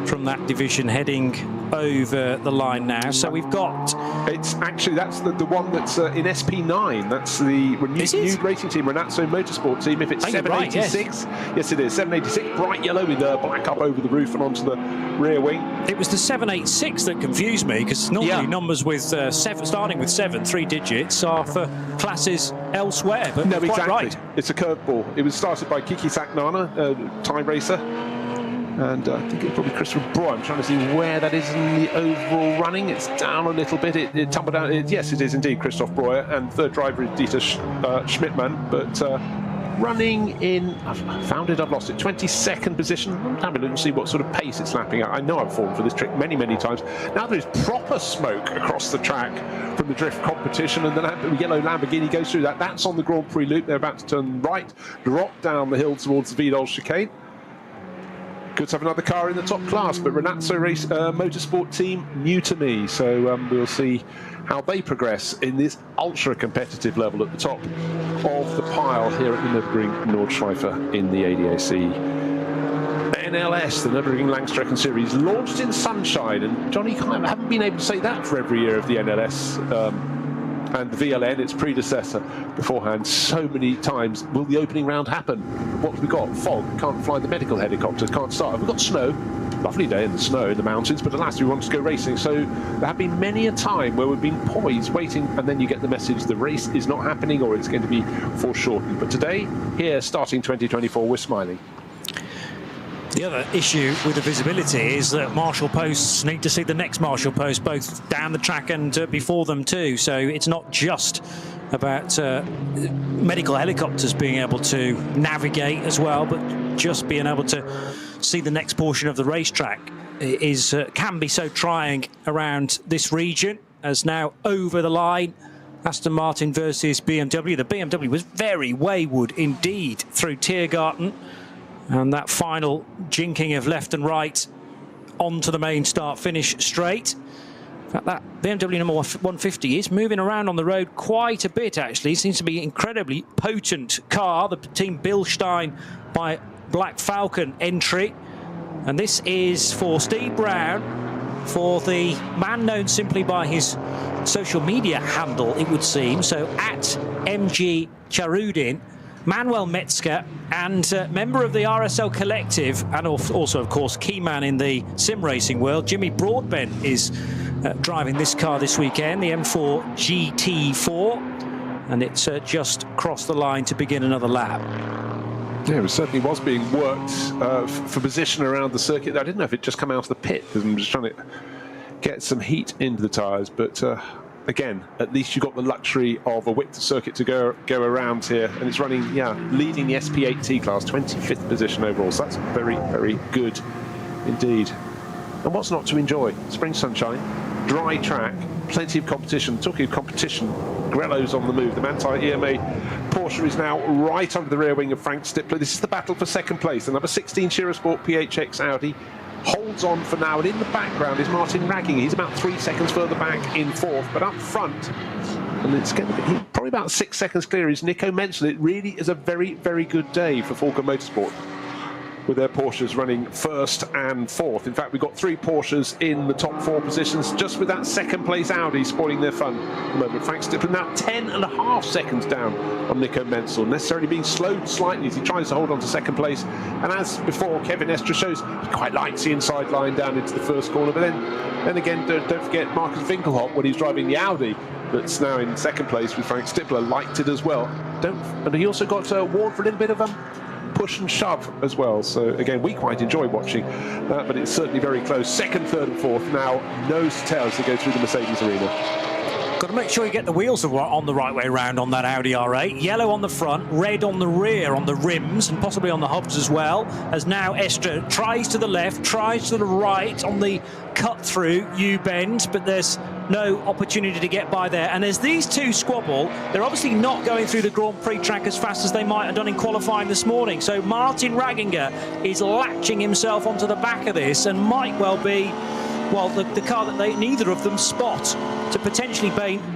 [SPEAKER 4] from that division heading over the line now. So we've got...
[SPEAKER 2] It's actually, that's the one that's in SP9. That's the renewed racing team, Renazzo Motorsport team. If it's 786, right, yes it is, 786, bright yellow with black up over the roof and onto the rear wing.
[SPEAKER 4] It was the 786 that confused me, because normally numbers with starting with 7, 3 digits, are for classes elsewhere. But
[SPEAKER 2] no,
[SPEAKER 4] quite
[SPEAKER 2] exactly.
[SPEAKER 4] Right.
[SPEAKER 2] It's a curveball. It was started by Kiki Saknana, time racer. And I think it's probably Christopher Broy. I'm trying to see where that is in the overall running. It's down a little bit. It tumbled down. Yes, it is indeed Christoph Breuer. And 3rd driver is Dieter Schmidtmann. But running in, I've found it, I've lost it, 22nd position. I'm having a look and see what sort of pace it's lapping at. I know I've fallen for this trick many, many times. Now there is proper smoke across the track from the drift competition, and the yellow Lamborghini goes through that. That's on the Grand Prix loop. They're about to turn right, drop down the hill towards the Vidal chicane. Good to have another car in the top class, but Renazzo Motorsport team, new to me, so we'll see how they progress in this ultra-competitive level at the top of the pile here at the Nürburgring Nordschleife in the ADAC NLS, the Nürburgring Langstrecken Series, launched in sunshine, and Johnny, I haven't been able to say that for every year of the NLS. And the VLN, its predecessor, beforehand, so many times. Will the opening round happen? What have we got? Fog, can't fly the medical helicopters, can't start. We've got snow, lovely day in the snow in the mountains, but alas, we want to go racing. So there have been many a time where we've been poised, waiting, and then you get the message the race is not happening or it's going to be foreshortened. But today, here, starting 2024, we're smiling.
[SPEAKER 4] The other issue with the visibility is that marshal posts need to see the next marshal post both down the track and before them too. So it's not just about medical helicopters being able to navigate as well, but just being able to see the next portion of the racetrack is can be so trying around this region. As now over the line, Aston Martin versus BMW. The BMW was very wayward indeed through Tiergarten. And that final jinking of left and right onto the main start-finish straight. In fact, that BMW number 150 is moving around on the road quite a bit, actually. It seems to be an incredibly potent car. The team Bilstein by Black Falcon entry. And this is for Steve Brown, for the man known simply by his social media handle, it would seem. So, at MG Charudin. Manuel Metzger, and member of the RSL Collective, and also, of course, key man in the sim racing world, Jimmy Broadbent is driving this car this weekend, the M4 GT4, and it's just crossed the line to begin another lap.
[SPEAKER 2] Yeah, it certainly was being worked for position around the circuit. I didn't know if it just come out of the pit, because I'm just trying to get some heat into the tyres, but again, at least you've got the luxury of a width of circuit to go around here, and it's running, leading the SP8T class, 25th position overall, so that's very, very good indeed. And what's not to enjoy? Spring sunshine, dry track, plenty of competition. Talking of competition, Grello's on the move. The Manti EMA Porsche is now right under the rear wing of Frank Stippler. This is the battle for second place. The number 16 Sport PHX Audi holds on for now, and in the background is Martin Ragginger. He's about 3 seconds further back in 4th, but up front, and it's going to be probably about 6 seconds clear, is Nico Menzel. It really is a very, very good day for Falcon Motorsport. with their Porsches running first and fourth. In fact, we've got 3 Porsches in the top 4 positions, just with that second place Audi spoiling their fun at the moment. Frank Stippler now 10.5 seconds down on Nico Menzel, necessarily being slowed slightly as he tries to hold on to second place. And as before, Kevin Estre shows he quite likes the inside line down into the first corner. But then again, don't forget Marcus Winkelhoff, when he's driving the Audi that's now in second place with Frank Stippler, liked it as well. And he also got warned for a little bit of push and shove as well. So again, we quite enjoy watching that, but it's certainly very close. Second, third and fourth now nose to tail as they go through the Mercedes arena.
[SPEAKER 4] Got to make sure you get the wheels on the right way around on that Audi R8. Yellow on the front, red on the rear, on the rims, and possibly on the hubs as well. As now Estre tries to the left, tries to the right on the cut-through U-bend, but there's no opportunity to get by there. And as these two squabble, they're obviously not going through the Grand Prix track as fast as they might have done in qualifying this morning. So Martin Ragginger is latching himself onto the back of this and might well be, well, the car that neither of them spot to potentially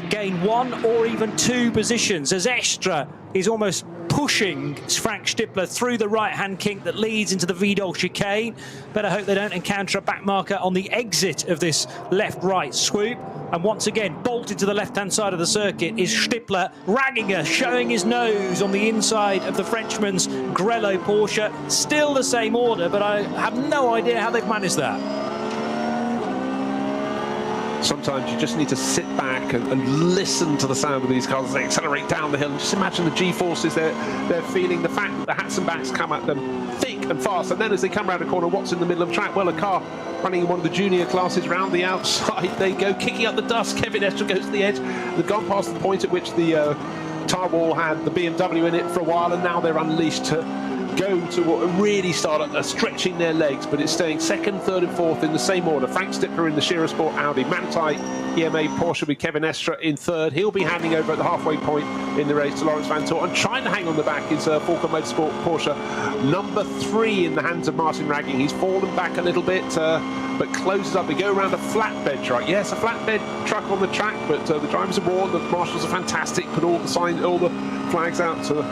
[SPEAKER 4] gain 1 or even 2 positions, as Estre is almost pushing Frank Stippler through the right-hand kink that leads into the Vidal chicane. Better hope they don't encounter a backmarker on the exit of this left-right swoop. And once again, bolted to the left-hand side of the circuit is Stippler. Ragginger showing his nose on the inside of the Frenchman's Grello Porsche. Still the same order, but I have no idea how they've managed that.
[SPEAKER 2] Sometimes you just need to sit back and listen to the sound of these cars as they accelerate down the hill. And just imagine the G-forces they're feeling, the fact that the hats and backs come at them thick and fast. And then as they come around the corner, what's in the middle of the track? Well, a car running in one of the junior classes round the outside. They go kicking up the dust. Kevin Estre goes to the edge. They've gone past the point at which the tyre wall had the BMW in it for a while, and now they're unleashed to go to really start stretching their legs, but it's staying second, third and fourth in the same order. Frank Stippler in the Shearer Sport Audi, Manthey EMA Porsche with Kevin Estre in third. He'll be handing over at the halfway point in the race to Lawrence Van Toor, and trying to hang on the back is Falco Motorsport Porsche number 3 in the hands of Martin Ragginger. He's fallen back a little bit, but closes up. We go around a flatbed truck. Yes, a flatbed truck on the track, but the drivers are warned. The marshals are fantastic, put all the signs, all the flags out to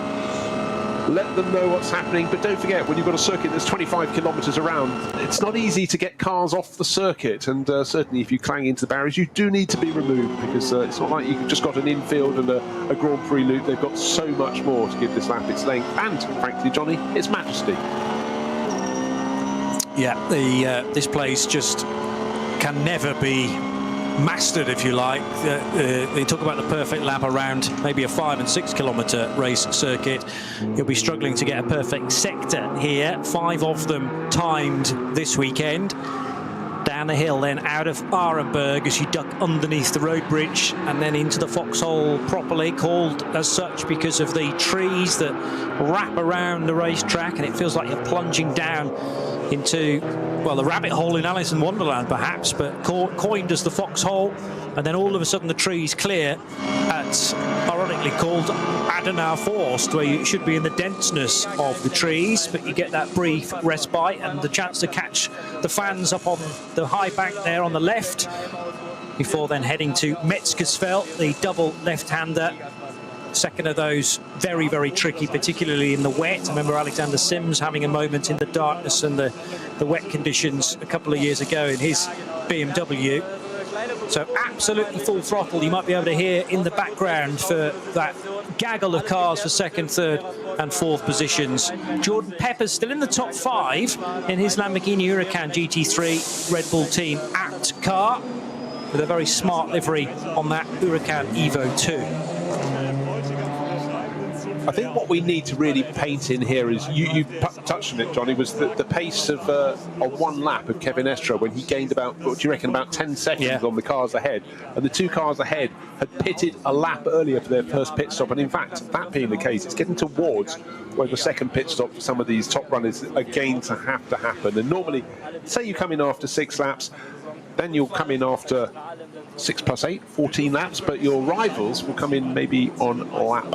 [SPEAKER 2] let them know what's happening. But don't forget, when you've got a circuit that's 25 kilometres around, it's not easy to get cars off the circuit, and certainly if you clang into the barriers, you do need to be removed, because it's not like you've just got an infield and a Grand Prix loop. They've got so much more to give this lap its length and, frankly, Johnny, its majesty.
[SPEAKER 4] Yeah, this place just can never be mastered, if you like. They talk about the perfect lap around maybe a 5 and 6 kilometre race circuit. You'll be struggling to get a perfect sector here. 5 of them timed this weekend. Down the hill, then out of Arenberg as you duck underneath the road bridge, and then into the foxhole properly, called as such because of the trees that wrap around the racetrack, and it feels like you're plunging down into, well, the rabbit hole in Alice in Wonderland perhaps, but coined as the foxhole. And then all of a sudden the trees clear at, ironically called Adenauer Forst, where you should be in the denseness of the trees, but you get that brief respite and the chance to catch the fans up on the high bank there on the left, before then heading to Metzgersfeld, the double left-hander. Second of those very, very tricky, particularly in the wet. I remember Alexander Sims having a moment in the darkness and the wet conditions a couple of years ago in his BMW. So absolutely full throttle. You might be able to hear in the background for that gaggle of cars for second, third and fourth positions. Jordan Pepper's still in the top 5 in his Lamborghini Huracan GT3 Red Bull Team Apt car, with a very smart livery on that Huracan Evo 2.
[SPEAKER 2] I think what we need to really paint in here is, you touched on it, Johnny, was the pace of on one lap of Kevin Estre when he gained about, what do you reckon, about 10 seconds on the cars ahead. And the 2 cars ahead had pitted a lap earlier for their first pit stop. And in fact, that being the case, it's getting towards where the second pit stop for some of these top runners are going to have to happen. And normally, say you come in after 6 laps, then you'll come in after 6 plus 8, 14 laps, but your rivals will come in maybe on lap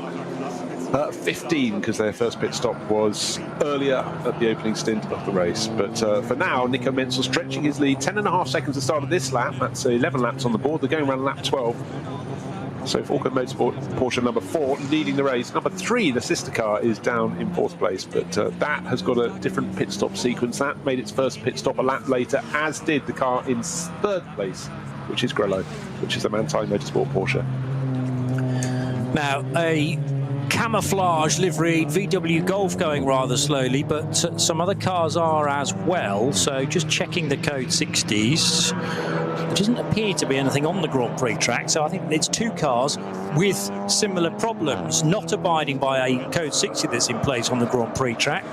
[SPEAKER 2] 15, because their first pit stop was earlier at the opening stint of the race. But for now, Nico Menzel stretching his lead. 10.5 seconds to start of this lap. That's 11 laps on the board. They're going around lap 12. So Falcon Motorsport Porsche number 4 leading the race. Number 3, the sister car, is down in 4th place, but that has got a different pit stop sequence. That made its first pit stop a lap later, as did the car in 3rd place, which is Grello, which is the Manthey Motorsport Porsche.
[SPEAKER 4] Now, a camouflage liveried VW Golf going rather slowly, but some other cars are as well. So just checking the code 60s. There doesn't appear to be anything on the Grand Prix track, so I think it's 2 cars with similar problems, not abiding by a code 60 that's in place on the Grand Prix track,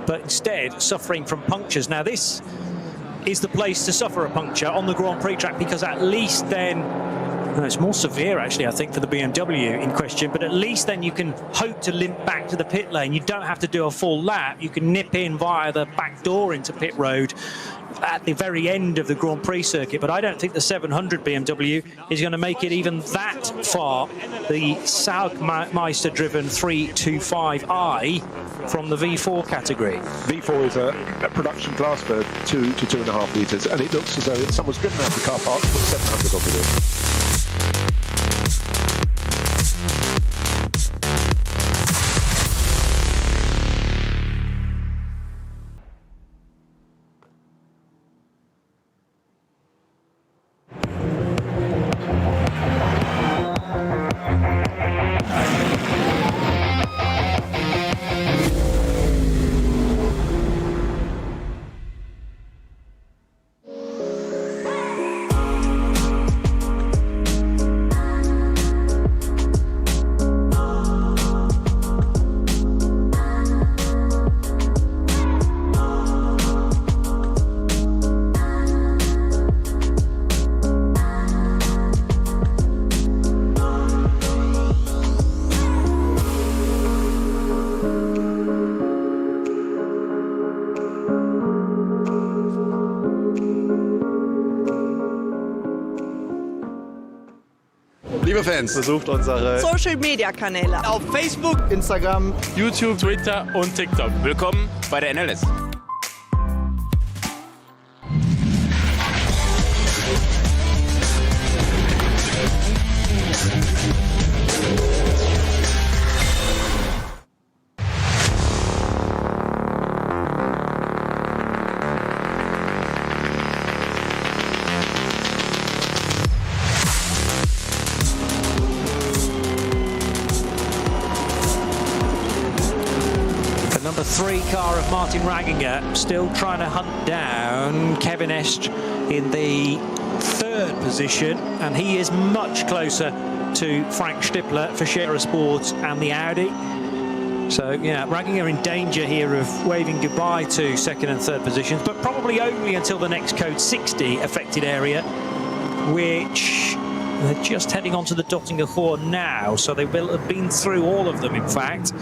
[SPEAKER 4] but instead suffering from punctures. Now this is the place to suffer a puncture on the Grand Prix track, because at least then, it's more severe actually I think for the BMW in question, but at least then you can hope to limp back to the pit lane. You don't have to do a full lap, you can nip in via the back door into pit road at the very end of the Grand Prix circuit. But I don't think the 700 BMW is going to make it even that far. The Saugmeister driven 325i from the V4 category.
[SPEAKER 2] V4 is a production class for 2 to 2.5 litres, and it looks as though someone's driven out of the car park and put 700 on the wheel.
[SPEAKER 9] Liebe Fans, besucht unsere
[SPEAKER 11] Social-Media-Kanäle
[SPEAKER 9] auf Facebook, Instagram, YouTube,
[SPEAKER 6] Twitter und TikTok.
[SPEAKER 5] Willkommen bei der NLS.
[SPEAKER 4] Number 3 car of Martin Ragginger still trying to hunt down Kevin Est in the 3rd position, and he is much closer to Frank Stippler for Scherer Sports and the Audi. So yeah, Ragginger in danger here of waving goodbye to 2nd and 3rd positions, but probably only until the next code 60 affected area, which they're just heading onto the Dottinger Hohe now, so they will have been through all of them in fact.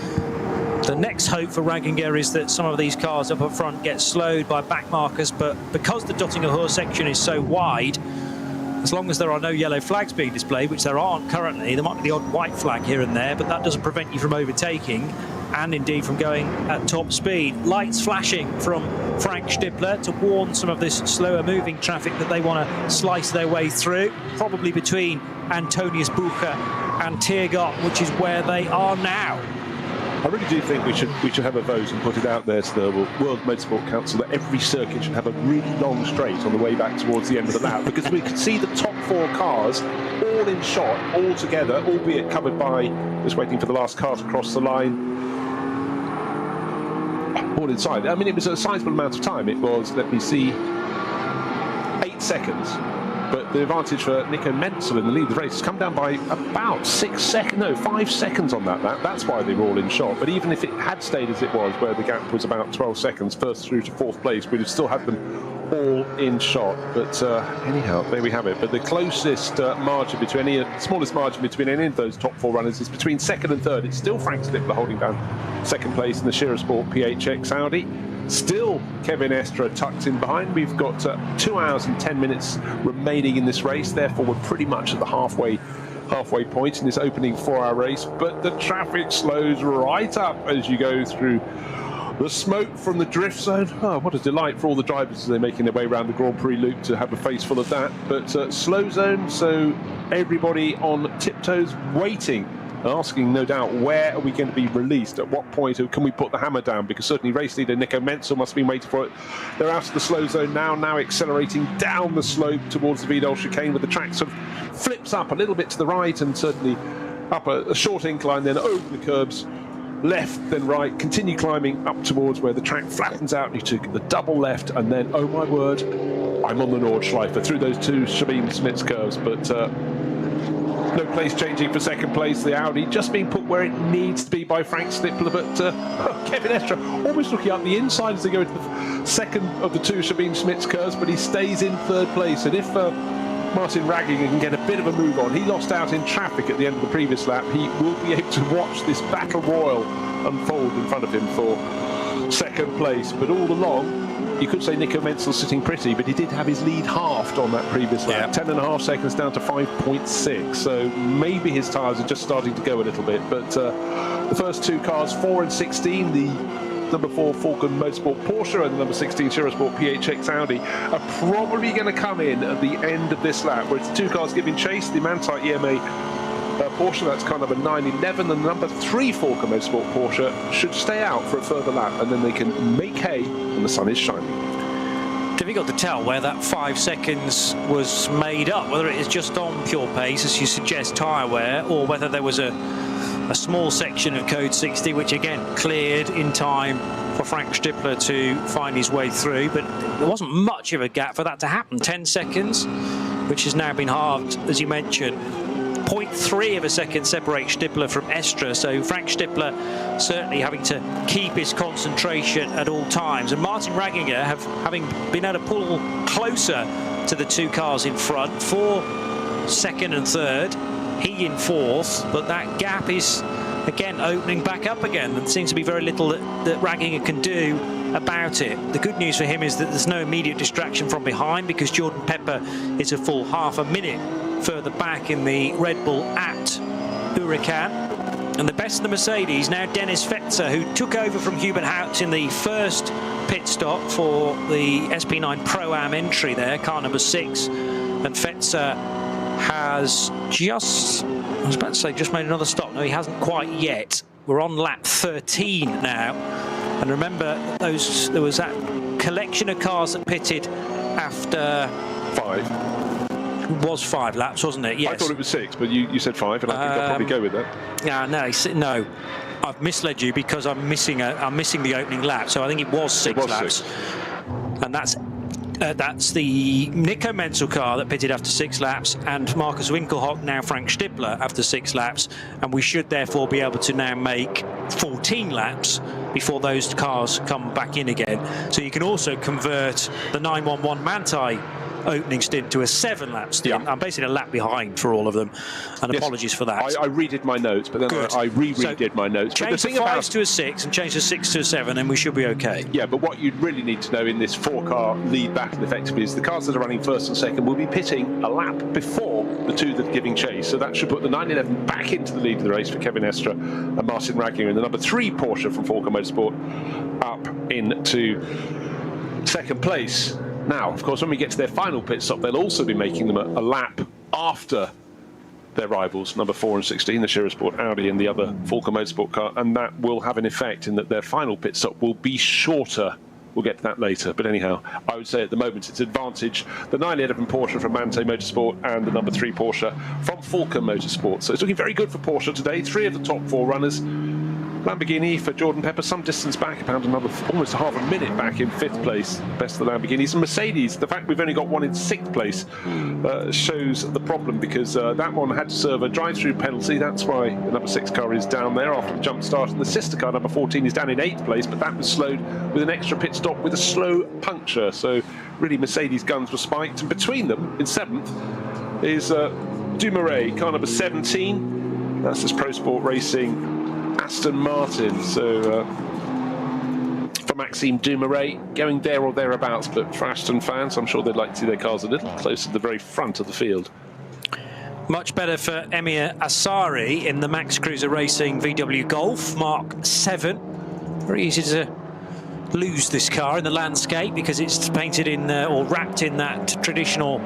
[SPEAKER 4] The next hope for Ragginger is that some of these cars up front get slowed by back markers, but because the Dottinger Hohe section is so wide, as long as there are no yellow flags being displayed, which there aren't currently, there might be the odd white flag here and there, but that doesn't prevent you from overtaking and indeed from going at top speed. Lights flashing from Frank Stippler to warn some of this slower moving traffic that they want to slice their way through, probably between Antonius Bucher and Tiergarten, which is where they are now.
[SPEAKER 2] I really do think we should have a vote and put it out there to the World Motorsport Council that every circuit should have a really long straight on the way back towards the end of the lap, because we could see the top 4 cars all in shot, all together, albeit covered by, just waiting for the last car to cross the line, all inside. I mean, it was a sizable amount of time. It was, let me see, 8 seconds. But the advantage for Nico Menzel in the lead of the race has come down by about 5 seconds on that lap. That's why they were all in shot. But even if it had stayed as it was, where the gap was about 12 seconds, 1st through to 4th place, we'd have still had them all in shot. But anyhow, there we have it. But the closest margin between smallest margin between any of those top 4 runners is between 2nd and 3rd. It's still Frank Stippler holding down 2nd place in the Scherer Sport PHX Audi. Still Kevin Estre tucked in behind. We've got 2 hours and 10 minutes remaining in this race, therefore we're pretty much at the halfway point in this opening 4-hour race, but the traffic slows right up as you go through The smoke from the drift zone. Oh, what a delight for all the drivers as they're making their way around the Grand Prix loop to have a face full of that. But slow zone, so everybody on tiptoes waiting, asking no doubt, where are we going to be released? At what point can we put the hammer down? Because certainly race leader Nico Menzel must have been waiting for it. They're out of the slow zone now accelerating down the slope towards the Vidal chicane, where the track sort of flips up a little bit to the right and certainly up a short incline, then over the curbs. Left, then right, continue climbing up towards where the track flattens out. You took the double left, and then, oh my word, I'm on the Nordschleife through those two Sabine-Smits curves. But no place changing for second place. The Audi just being put where it needs to be by Frank Stippler, but Kevin Estre almost looking up the inside as they go into the second of the two Sabine-Smits curves, but he stays in third place. And if Martin Ragginger can get a bit of a move on. He lost out in traffic at the end of the previous lap. He will be able to watch this battle royal unfold in front of him for second place. But all along, you could say Nico Menzel sitting pretty, but he did have his lead halved on that previous lap. 10.5 seconds down to 5.6. So maybe his tyres are just starting to go a little bit. But the first two cars, 4 and 16, the number 4 Falcon Motorsport Porsche and the number 16 Cherosport PHX Audi, are probably going to come in at the end of this lap, where it's the two cars giving chase. The Manthey EMA Porsche, that's car number 911, and the number 3 Falcon Motorsport Porsche should stay out for a further lap, and then they can make hay when the sun is shining.
[SPEAKER 4] Difficult to tell where that 5 seconds was made up, whether it is just on pure pace, as you suggest, tyre wear, or whether there was a small section of code 60 which again cleared in time for Frank Stippler to find his way through, but there wasn't much of a gap for that to happen. 10 seconds, which has now been halved, as you mentioned. 0.3 of a second separates Stippler from Estre, so Frank Stippler certainly having to keep his concentration at all times, and Martin Ragginger having been able to pull closer to the two cars in front for second and third, he in fourth, but that gap is again opening back up again. There seems to be very little that Ragginger can do about it. The good news for him is that there's no immediate distraction from behind, because Jordan Pepper is a full half a minute further back in the Red Bull at Huracan. And the best of the Mercedes, now Dennis Fetzer, who took over from Hubert Haupt in the first pit stop for the SP9 Pro-Am entry there, car number 6. And Fetzer has just, I was about to say, just made another stop. No, he hasn't quite yet. We're on lap 13 now. And remember, there was that collection of cars that pitted after
[SPEAKER 2] 5.
[SPEAKER 4] It was 5 laps, wasn't it? Yes.
[SPEAKER 2] I thought it was 6, but you said 5, and I think I'll probably go with that.
[SPEAKER 4] Yeah, no, I've misled you, because I'm missing the opening lap. So I think it was 6 laps.
[SPEAKER 2] 6.
[SPEAKER 4] And that's the Nico Menzel car that pitted after 6 laps, and Markus Winkelhock, now Frank Stippler, after 6 laps, and we should therefore be able to now make 14 laps before those cars come back in again. So you can also convert the 911 Manthey opening stint to a 7-lap stint. I'm basically a lap behind for all of them, and yes, apologies for that.
[SPEAKER 2] I redid my notes, but then I reread my notes.
[SPEAKER 4] Change the 5s to a 6 and change the 6 to a 7, and we should be okay.
[SPEAKER 2] Yeah, but what you'd really need to know in this 4-car lead battle effectively is the cars that are running first and second will be pitting a lap before the two that are giving chase. So that should put the 911 back into the lead of the race for Kevin Estre and Martin Ragginger, and the number 3 Porsche from Falcon Motorsport up into second place. Now, of course, when we get to their final pit stop, they'll also be making them a lap after their rivals, number 4 and 16, the Cherosport Audi and the other Falcon Motorsport car, and that will have an effect in that their final pit stop will be shorter. We'll get to that later, but anyhow, I would say at the moment it's advantage the 911 Porsche from Manthey Motorsport and the number 3 Porsche from Falcon Motorsport. So it's looking very good for Porsche today. 3 of the top 4 runners. Lamborghini for Jordan Pepper, some distance back, about another almost half a minute back in 5th place, best of the Lamborghinis. And Mercedes, the fact we've only got one in 6th place shows the problem, because that one had to serve a drive-through penalty. That's why the number 6 car is down there after the jump start. And the sister car, number 14, is down in 8th place, but that was slowed with an extra pit stop with a slow puncture. So really Mercedes guns were spiked. And between them, in 7th, is Dumoulin, car number 17. That's this Pro Sport Racing Aston Martin. So for Maxime Dumoulin, going there or thereabouts, but for Aston fans, I'm sure they'd like to see their cars a little closer to the very front of the field.
[SPEAKER 4] Much better for Emir Asari in the Max Cruiser Racing VW Golf Mark 7. Very easy to lose this car in the landscape because it's painted in or wrapped in that traditional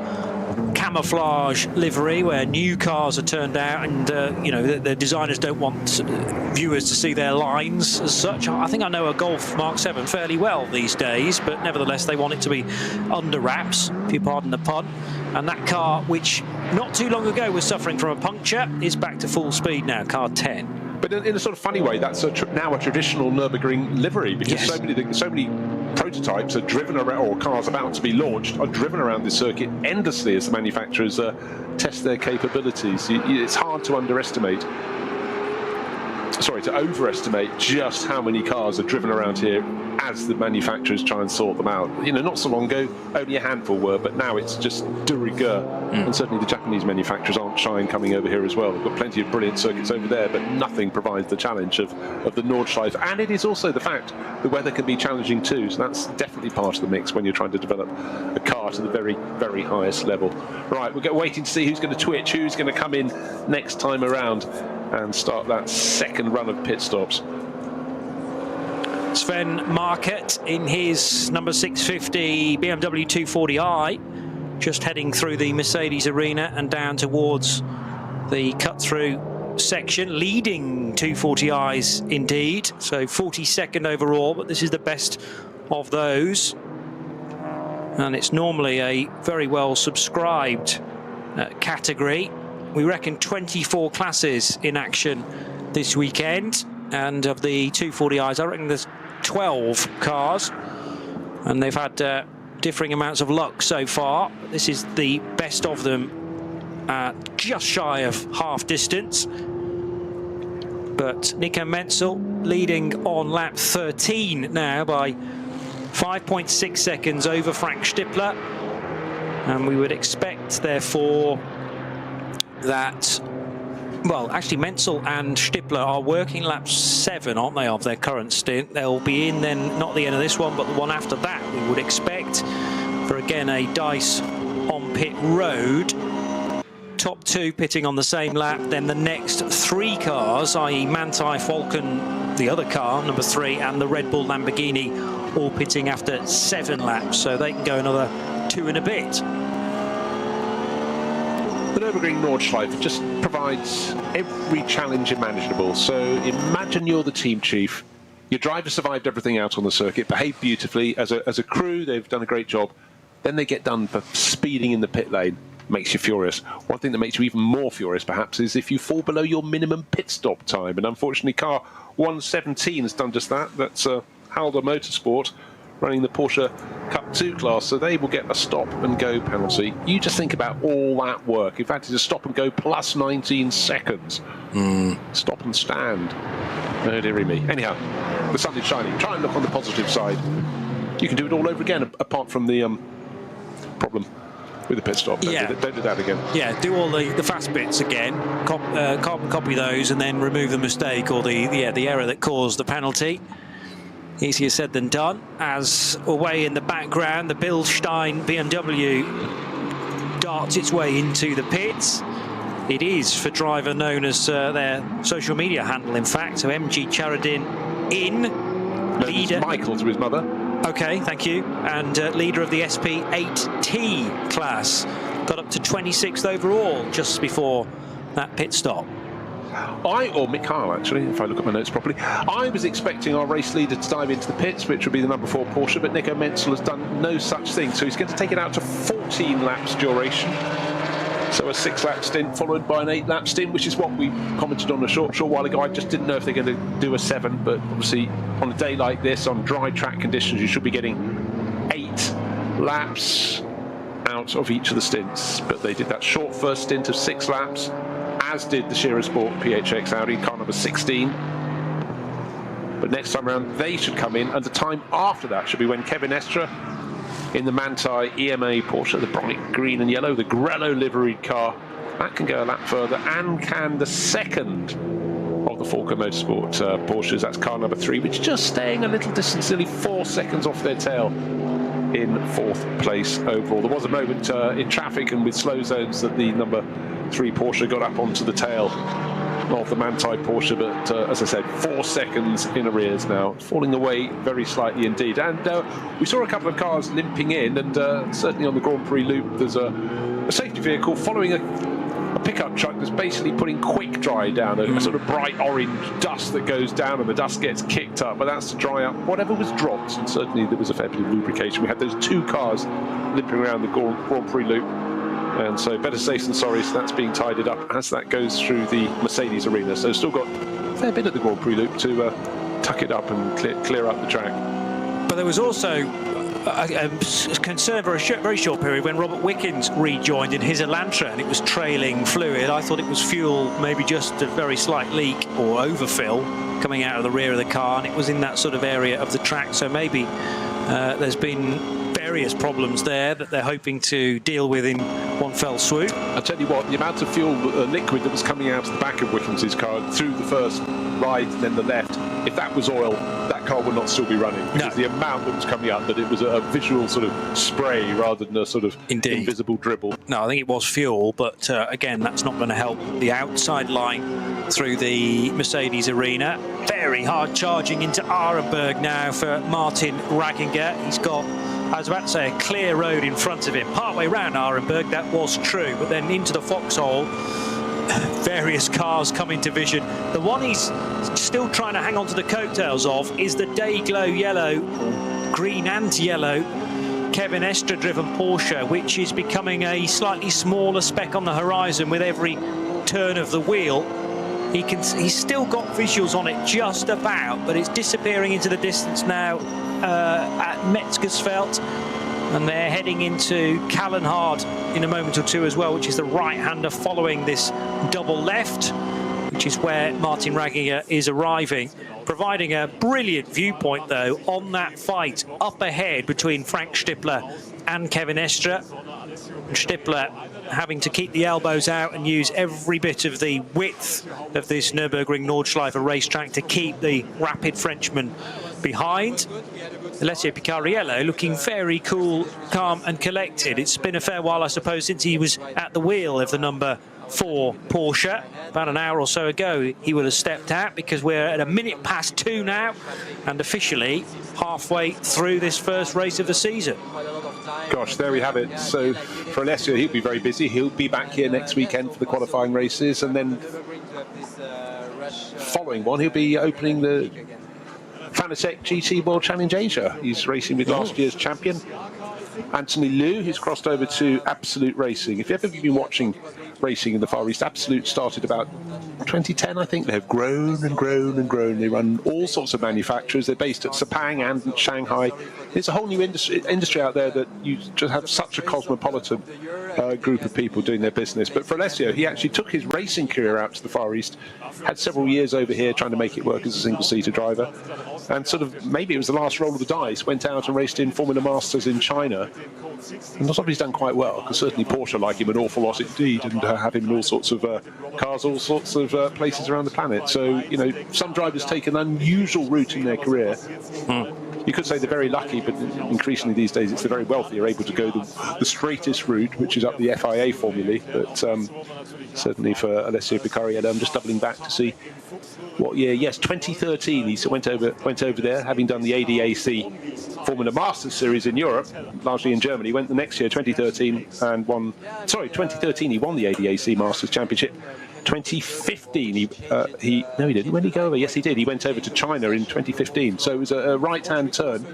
[SPEAKER 4] camouflage livery where new cars are turned out, and you know, the designers don't want viewers to see their lines as such. I think I know a Golf Mark 7 fairly well these days, but nevertheless they want it to be under wraps, if you pardon the pun. And that car, which not too long ago was suffering from a puncture, is back to full speed now, car 10.
[SPEAKER 2] But in a sort of funny way, that's now a traditional Nürburgring livery, because so many prototypes are driven around, or cars about to be launched are driven around this circuit endlessly as the manufacturers test their capabilities. It's hard to overestimate just how many cars are driven around here as the manufacturers try and sort them out. You know, not so long ago, only a handful were, but now it's just de rigueur. And certainly the Japanese manufacturers aren't shy in coming over here as well. They've got plenty of brilliant circuits over there, but nothing provides the challenge of the Nordschleife. And it is also the fact the weather can be challenging too, so that's definitely part of the mix when you're trying to develop a car to the very, very highest level. Right, we're waiting to see who's going to twitch, who's going to come in next time around and start that second run of pit stops.
[SPEAKER 4] Sven Market in his number 650 BMW 240i, just heading through the Mercedes arena and down towards the cut-through section, leading 240i's indeed, so 42nd overall, but this is the best of those. And it's normally a very well subscribed category. We reckon 24 classes in action this weekend, and of the 240i's, I reckon there's 12 cars, and they've had differing amounts of luck so far. This is the best of them at just shy of half distance. But Nico Menzel leading on lap 13 now by 5.6 seconds over Frank Stippler, and we would expect therefore that, well, actually Menzel and Stippler are working lap 7, aren't they, of their current stint. They'll be in then, not the end of this one, but the one after that, we would expect, for again a dice on pit road. Top 2 pitting on the same lap, then the next 3 cars, i.e. Manthey Falcon, the other car, number 3, and the Red Bull Lamborghini, all pitting after 7 laps, so they can go another 2 and a bit.
[SPEAKER 2] The Nürburgring Nordschleife just provides every challenge imaginable. So imagine you're the team chief. Your driver survived everything out on the circuit, behaved beautifully. As a crew, they've done a great job. Then they get done for speeding in the pit lane. Makes you furious. One thing that makes you even more furious, perhaps, is if you fall below your minimum pit stop time. And unfortunately, car 117 has done just that. That's Halder Motorsport running the Porsche Cup 2 class, so they will get a stop and go penalty. You just think about all that work. In fact, it's a stop and go plus 19 seconds. Stop and stand. Oh, dearie me. Anyhow, the sun is shining. Try and look on the positive side. You can do it all over again, apart from the problem with the pit stop. Don't do that again.
[SPEAKER 4] Yeah, do all the fast bits again, carbon copy those, and then remove the mistake or the error that caused the penalty. Easier said than done. As away in the background, the Bilstein BMW darts its way into the pits. It is for driver known as their social media handle, in fact. So MG Charadin in. Leader.
[SPEAKER 2] Michael to his mother.
[SPEAKER 4] Okay, thank you. And leader of the SP8T class. Got up to 26th overall just before that pit stop.
[SPEAKER 2] Or Mick Kyle, actually, if I look at my notes properly. I was expecting our race leader to dive into the pits, which would be the number 4 Porsche, but Nico Menzel has done no such thing, so he's going to take it out to 14 laps duration. So a 6-lap stint followed by an 8-lap stint, which is what we commented on a short while ago. I just didn't know if they're going to do a 7, but obviously on a day like this, on dry track conditions, you should be getting 8 laps out of each of the stints. But they did that short first stint of 6 laps, as did the Scherer Sport PHX Audi, car number 16. But next time around, they should come in, and the time after that should be when Kevin Estra in the Manthey EMA Porsche, the bright green and yellow, the Grello liveried car, that can go a lap further, and can the second of the Falco Motorsport Porsches, that's car number 3, which is just staying a little distance, nearly 4 seconds off their tail in 4th place overall. There was a moment in traffic and with slow zones that the number 3 Porsche got up onto the tail of the Manthey Porsche, but as I said, 4 seconds in arrears now, falling away very slightly indeed. And we saw a couple of cars limping in, and certainly on the Grand Prix loop there's a safety vehicle following a pickup truck that's basically putting quick dry down, a sort of bright orange dust that goes down, and the dust gets kicked up, but that's to dry up whatever was dropped, and certainly there was a fair bit of lubrication. We had those 2 cars limping around the Grand Prix loop, and so better safe than sorry, so that's being tidied up as that goes through the Mercedes arena. So still got a fair bit of the Grand Prix loop to tuck it up and clear up the track.
[SPEAKER 4] But there was also a concern for a very short period when Robert Wickens rejoined in his Elantra and it was trailing fluid. I thought it was fuel, maybe just a very slight leak or overfill coming out of the rear of the car, and it was in that sort of area of the track. So maybe there's been various problems there that they're hoping to deal with in one fell swoop.
[SPEAKER 2] I'll tell you what, the amount of fuel liquid that was coming out of the back of Wickens' car through the first right and then the left, if that was oil, that car would not still be running. Because the amount that was coming out, that it was a visual sort of spray rather than a sort of invisible dribble.
[SPEAKER 4] No, I think it was fuel, but again, that's not going to help the outside line through the Mercedes arena. Very hard charging into Arenberg now for Martin Ragginger. He's got, I was about to say, a clear road in front of him. Partway round Arenberg, that was true, but then into the foxhole, various cars come into vision. The one he's still trying to hang on to the coattails of is the Day-Glow yellow, green and yellow, Kevin Estre driven Porsche, which is becoming a slightly smaller speck on the horizon with every turn of the wheel. He's still got visuals on it just about, but it's disappearing into the distance now at Metzgersfeld, and they're heading into Kallenhard in a moment or two as well, which is the right-hander following this double left, which is where Martin Ragginger is arriving, providing a brilliant viewpoint though on that fight up ahead between Frank Stippler and Kevin Estre. Stippler having to keep the elbows out and use every bit of the width of this Nürburgring Nordschleife racetrack to keep the rapid Frenchman behind. Alessio Picariello looking very cool, calm and collected. It's been a fair while, I suppose, since he was at the wheel of the number 4 Porsche. About an hour or so ago he would have stepped out, because we're at 2:01 now and officially halfway through this first race of the season.
[SPEAKER 2] Gosh, there we have it. So for Alessio, he'll be very busy. He'll be back here next weekend for the qualifying races, and then following one he'll be opening the Fanatec GT World Challenge Asia. He's racing with last year's champion Anthony Liu, who's crossed over to Absolute Racing. If you've ever been watching racing in the Far East, Absolute started about 2010, I think. They've grown and grown and grown. They run all sorts of manufacturers. They're based at Sepang and Shanghai. It's a whole new industry out there that you just have such a cosmopolitan group of people doing their business. But for Alessio, he actually took his racing career out to the Far East, had several years over here trying to make it work as a single-seater driver, and sort of maybe it was the last roll of the dice, went out and raced in Formula Masters in China. And not he's done quite well, because certainly Porsche like him an awful lot indeed, and have him in all sorts of cars, all sorts of places around the planet. So, you know, some drivers take an unusual route in their career. You could say they're very lucky, but increasingly these days it's the very wealthy are able to go the straightest route, which is up the FIA formulae. But certainly for Alessio Picariello, I'm just doubling back to see what year. Yes, 2013 he went over there, having done the ADAC Formula Masters Series in Europe, largely in Germany. Went the next year, 2013, and won. Sorry, 2013 he won the ADAC Masters Championship. 2015 he no, he didn't. When did he go over? Yes, he did. He went over to China in 2015. So it was a right-hand turn,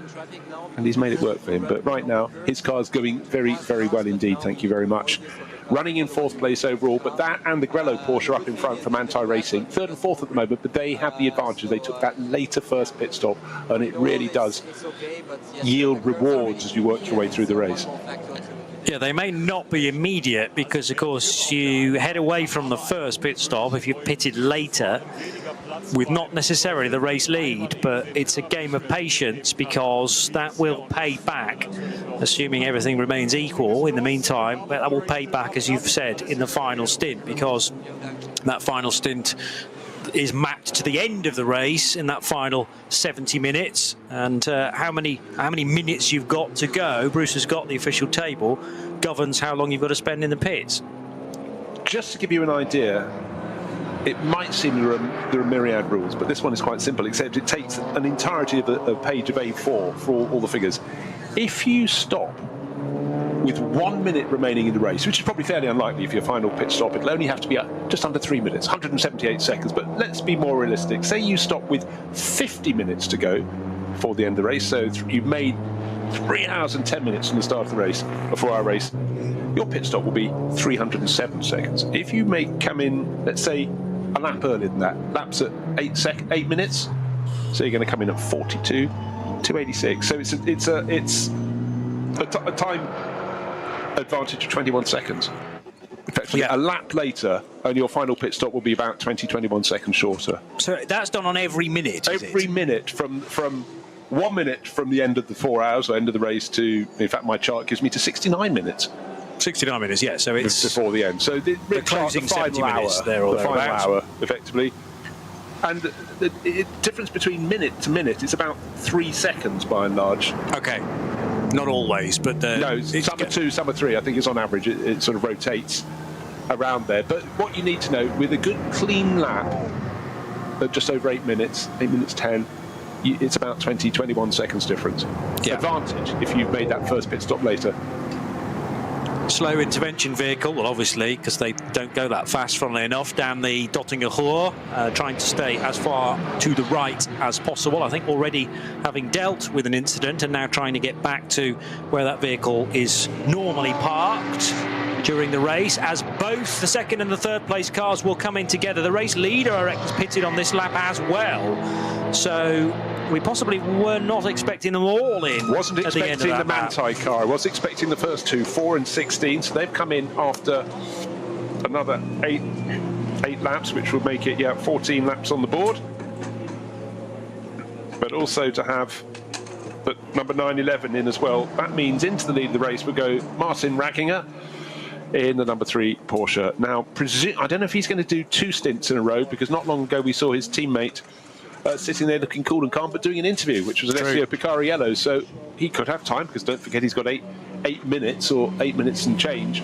[SPEAKER 2] and he's made it work for him. But right now his car's going very, very well indeed. Thank you very much. Running in 4th place overall, but that and the Grello Porsche up in front from Anti-Racing, 3rd and 4th at the moment, but they have the advantage. They took that later first pit stop, and it really does yield rewards as you work your way through the race.
[SPEAKER 4] Yeah, they may not be immediate, because of course you head away from the first pit stop if you've pitted later with not necessarily the race lead, but it's a game of patience, because that will pay back, assuming everything remains equal in the meantime. But that will pay back, as you've said, in the final stint, because that final stint is mapped to the end of the race in that final 70 minutes, and how many minutes you've got to go, Bruce has got the official table, governs how long you've got to spend in the pits.
[SPEAKER 2] Just to give you an idea, it might seem there are myriad rules, but this one is quite simple, except it takes an entirety of a page of A4 for all the figures. If you stop with 1 minute remaining in the race, which is probably fairly unlikely for your final pit stop, it'll only have to be just under 3 minutes, 178 seconds, but let's be more realistic. Say you stop with 50 minutes to go before the end of the race, so you've made 3 hours and 10 minutes from the start of the race, a 4-hour race. Your pit stop will be 307 seconds. If you come in, let's say, a lap earlier than that, laps at 8 minutes, so you're going to come in at 42, 286. So it's a time advantage of 21 seconds. Effectively, a lap later, and your final pit stop will be about 21 seconds shorter.
[SPEAKER 4] So that's done on every minute, is it?
[SPEAKER 2] Every minute from 1 minute from the end of the 4 hours or end of the race to, in fact, my chart gives me to 69 minutes.
[SPEAKER 4] 69 minutes, yeah. So it's
[SPEAKER 2] before the end. So the
[SPEAKER 4] closing
[SPEAKER 2] final
[SPEAKER 4] 70 minutes there or
[SPEAKER 2] the final hour, effectively. And the difference between minute to minute is about 3 seconds by and large.
[SPEAKER 4] Okay. Not always, but
[SPEAKER 2] no, some are 2, some are 3. I think it's on average. It sort of rotates around there. But what you need to know, with a good clean lap at just over 8 minutes, 8 minutes 10, it's about 21 seconds difference. Advantage if you've made that first pit stop later.
[SPEAKER 4] Slow intervention vehicle, well, obviously, because they don't go that fast, funnily enough, down the Dottinger Hoor, trying to stay as far to the right as possible. I think already having dealt with an incident and now trying to get back to where that vehicle is normally parked during the race, as both the second and the third place cars will come in together. The race leader, I reckon, is pitted on this lap as well. So we possibly were not expecting them all in.
[SPEAKER 2] Wasn't
[SPEAKER 4] at the end
[SPEAKER 2] expecting
[SPEAKER 4] of
[SPEAKER 2] the
[SPEAKER 4] that
[SPEAKER 2] Manthey car. I was expecting the first two, 4 and 16. So they've come in after another eight laps, which would make it 14 laps on the board. But also to have the number 911 in as well. That means into the lead of the race would go Martin Ragginger in the number 3 Porsche. Now, I don't know if he's going to do 2 stints in a row, because not long ago we saw his teammate sitting there looking cool and calm, but doing an interview, which was an SEO Picariello, so he could have time, because don't forget he's got 8 minutes, or 8 minutes and change,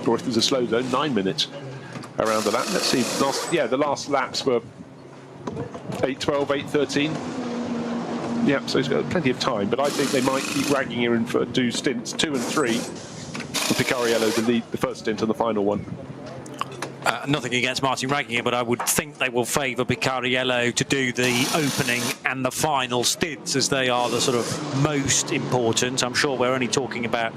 [SPEAKER 2] or if there's a slow zone, 9 minutes around the lap. Let's see, the last laps were 8:12, 8:13. Yeah, so he's got plenty of time, but I think they might keep ragging him in for do stints 2 and 3, with Picariello to lead the first stint and the final one.
[SPEAKER 4] Nothing against Martin Ragginger, but I would think they will favour Picariello to do the opening and the final stints, as they are the sort of most important. I'm sure we're only talking about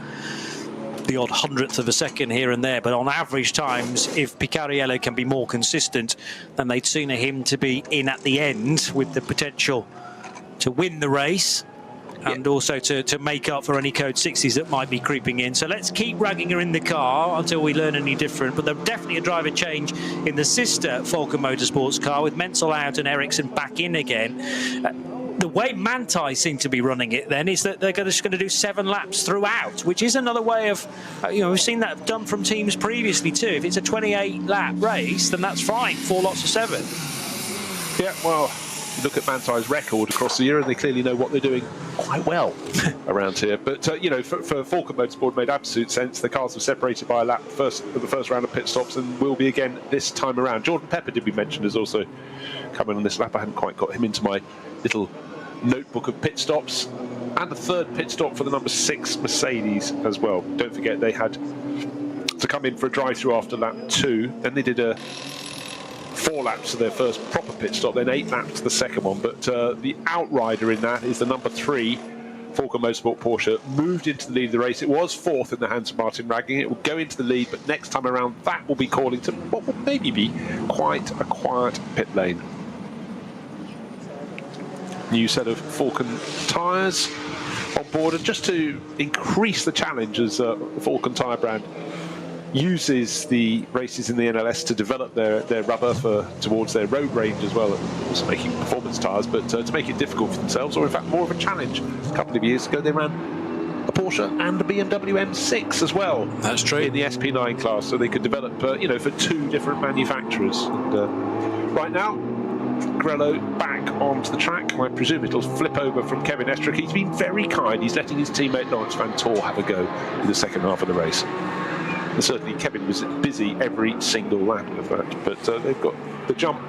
[SPEAKER 4] the odd 100th of a second here and there, but on average times, if Picariello can be more consistent, then they'd sooner him to be in at the end with the potential to win the race. And also to make up for any code 60s that might be creeping in. So let's keep Ragginger in the car until we learn any different. But there's definitely a driver change in the sister Falcon Motorsports car, with Menzel out and Ericsson back in again. The way Manthey seem to be running it then is that they're just going to do 7 laps throughout, which is another way of, we've seen that done from teams previously too. If it's a 28-lap race, then that's fine, 4 lots of 7.
[SPEAKER 2] Yeah, well, you look at Manthey's record across the year, and they clearly know what they're doing quite well around here. But for Falcon Motorsport, it made absolute sense. The cars were separated by a lap for the first round of pit stops, and will be again this time around. Jordan Pepper, did we mention, is also coming on this lap. I hadn't quite got him into my little notebook of pit stops. And a third pit stop for the number 6 Mercedes as well. Don't forget, they had to come in for a drive-through after lap 2. Then they did 4 laps to their first proper pit stop, then 8 laps to the second one. But the outrider in that is the number 3 Falcon Motorsport Porsche. Moved into the lead of the race. It was 4th in the hands of Martin Ragginger. It will go into the lead, but next time around that will be calling to what will maybe be quite a quiet pit lane. New set of Falcon tyres on board, and just to increase the challenge, as the Falcon tyre brand uses the races in the NLS to develop their rubber towards their road range as well, also making performance tyres, but to make it difficult for themselves, or in fact more of a challenge. A couple of years ago they ran a Porsche and a BMW M6 as well.
[SPEAKER 4] That's true.
[SPEAKER 2] In the SP9 class, so they could develop for 2 different manufacturers. And right now, Grello back onto the track. I presume it'll flip over from Kevin Estrick. He's been very kind. He's letting his teammate Lawrence Van Tor have a go in the second half of the race. And certainly Kevin was busy every single lap of that, but they've got the jump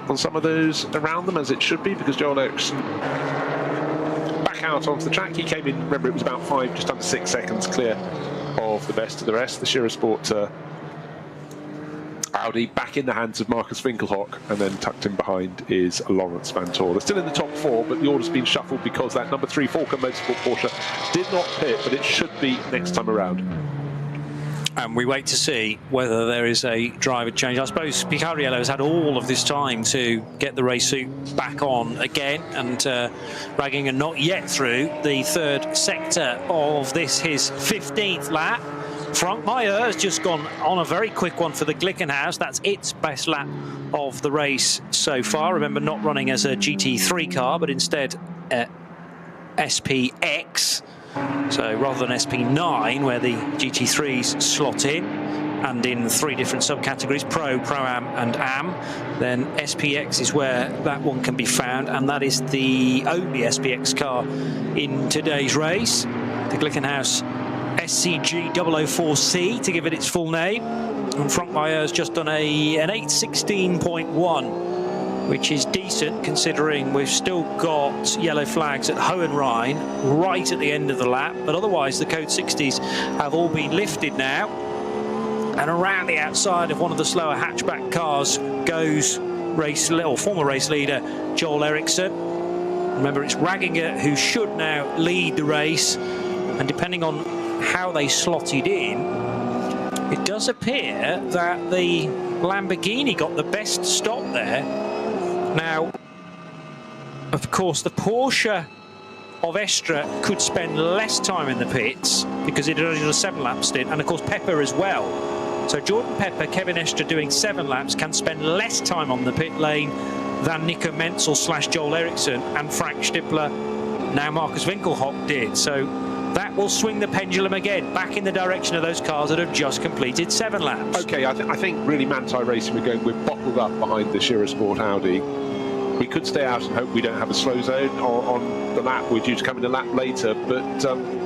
[SPEAKER 2] on some of those around them, as it should be, because Joel Eriksson back out onto the track. He came in, remember, it was about just under 6 seconds clear of the best of the rest. The Scherer Sport Audi back in the hands of Marcus Winkelhock, and then tucked in behind is Lawrence Vanthoor. They're still in the top 4, but the order's been shuffled because that number 3 Falcon Motorsport Porsche did not pit, but it should be next time around.
[SPEAKER 4] And we wait to see whether there is a driver change. I suppose Picariello has had all of this time to get the race suit back on again, and Ragginger not yet through the third sector of this, his 15th lap. Frank Meyer has just gone on a very quick one for the Glickenhaus. That's its best lap of the race so far. Remember, not running as a GT3 car, but instead SPX. So rather than SP9, where the GT3s slot in, and in 3 different subcategories, Pro, Pro-Am and Am, then SPX is where that one can be found, and that is the only SPX car in today's race. The Glickenhaus SCG 004C, to give it its full name. And Frankmeyer has just done an 8:16.1, which is decent considering we've still got yellow flags at Hohenrhein right at the end of the lap, but otherwise the code 60s have all been lifted now. And around the outside of one of the slower hatchback cars goes former race leader Joel Eriksson. Remember, it's Ragginger who should now lead the race, and depending on how they slotted in, it does appear that the Lamborghini got the best stop there. Now, of course, the Porsche of Estra could spend less time in the pits because it had only done a 7-lap stint, and of course Pepper as well. So Jordan Pepper, Kevin Estra doing 7 laps can spend less time on the pit lane than Nico Menzel / Joel Eriksson and Frank Stippler, now Marcus Winkelhock, did. So that will swing the pendulum again back in the direction of those cars that have just completed 7 laps.
[SPEAKER 2] Okay, I think really Manthey Racing, we're bottled up behind the Scherer Sport Audi. We could stay out and hope we don't have a slow zone on the lap. We're due to come in a lap later, but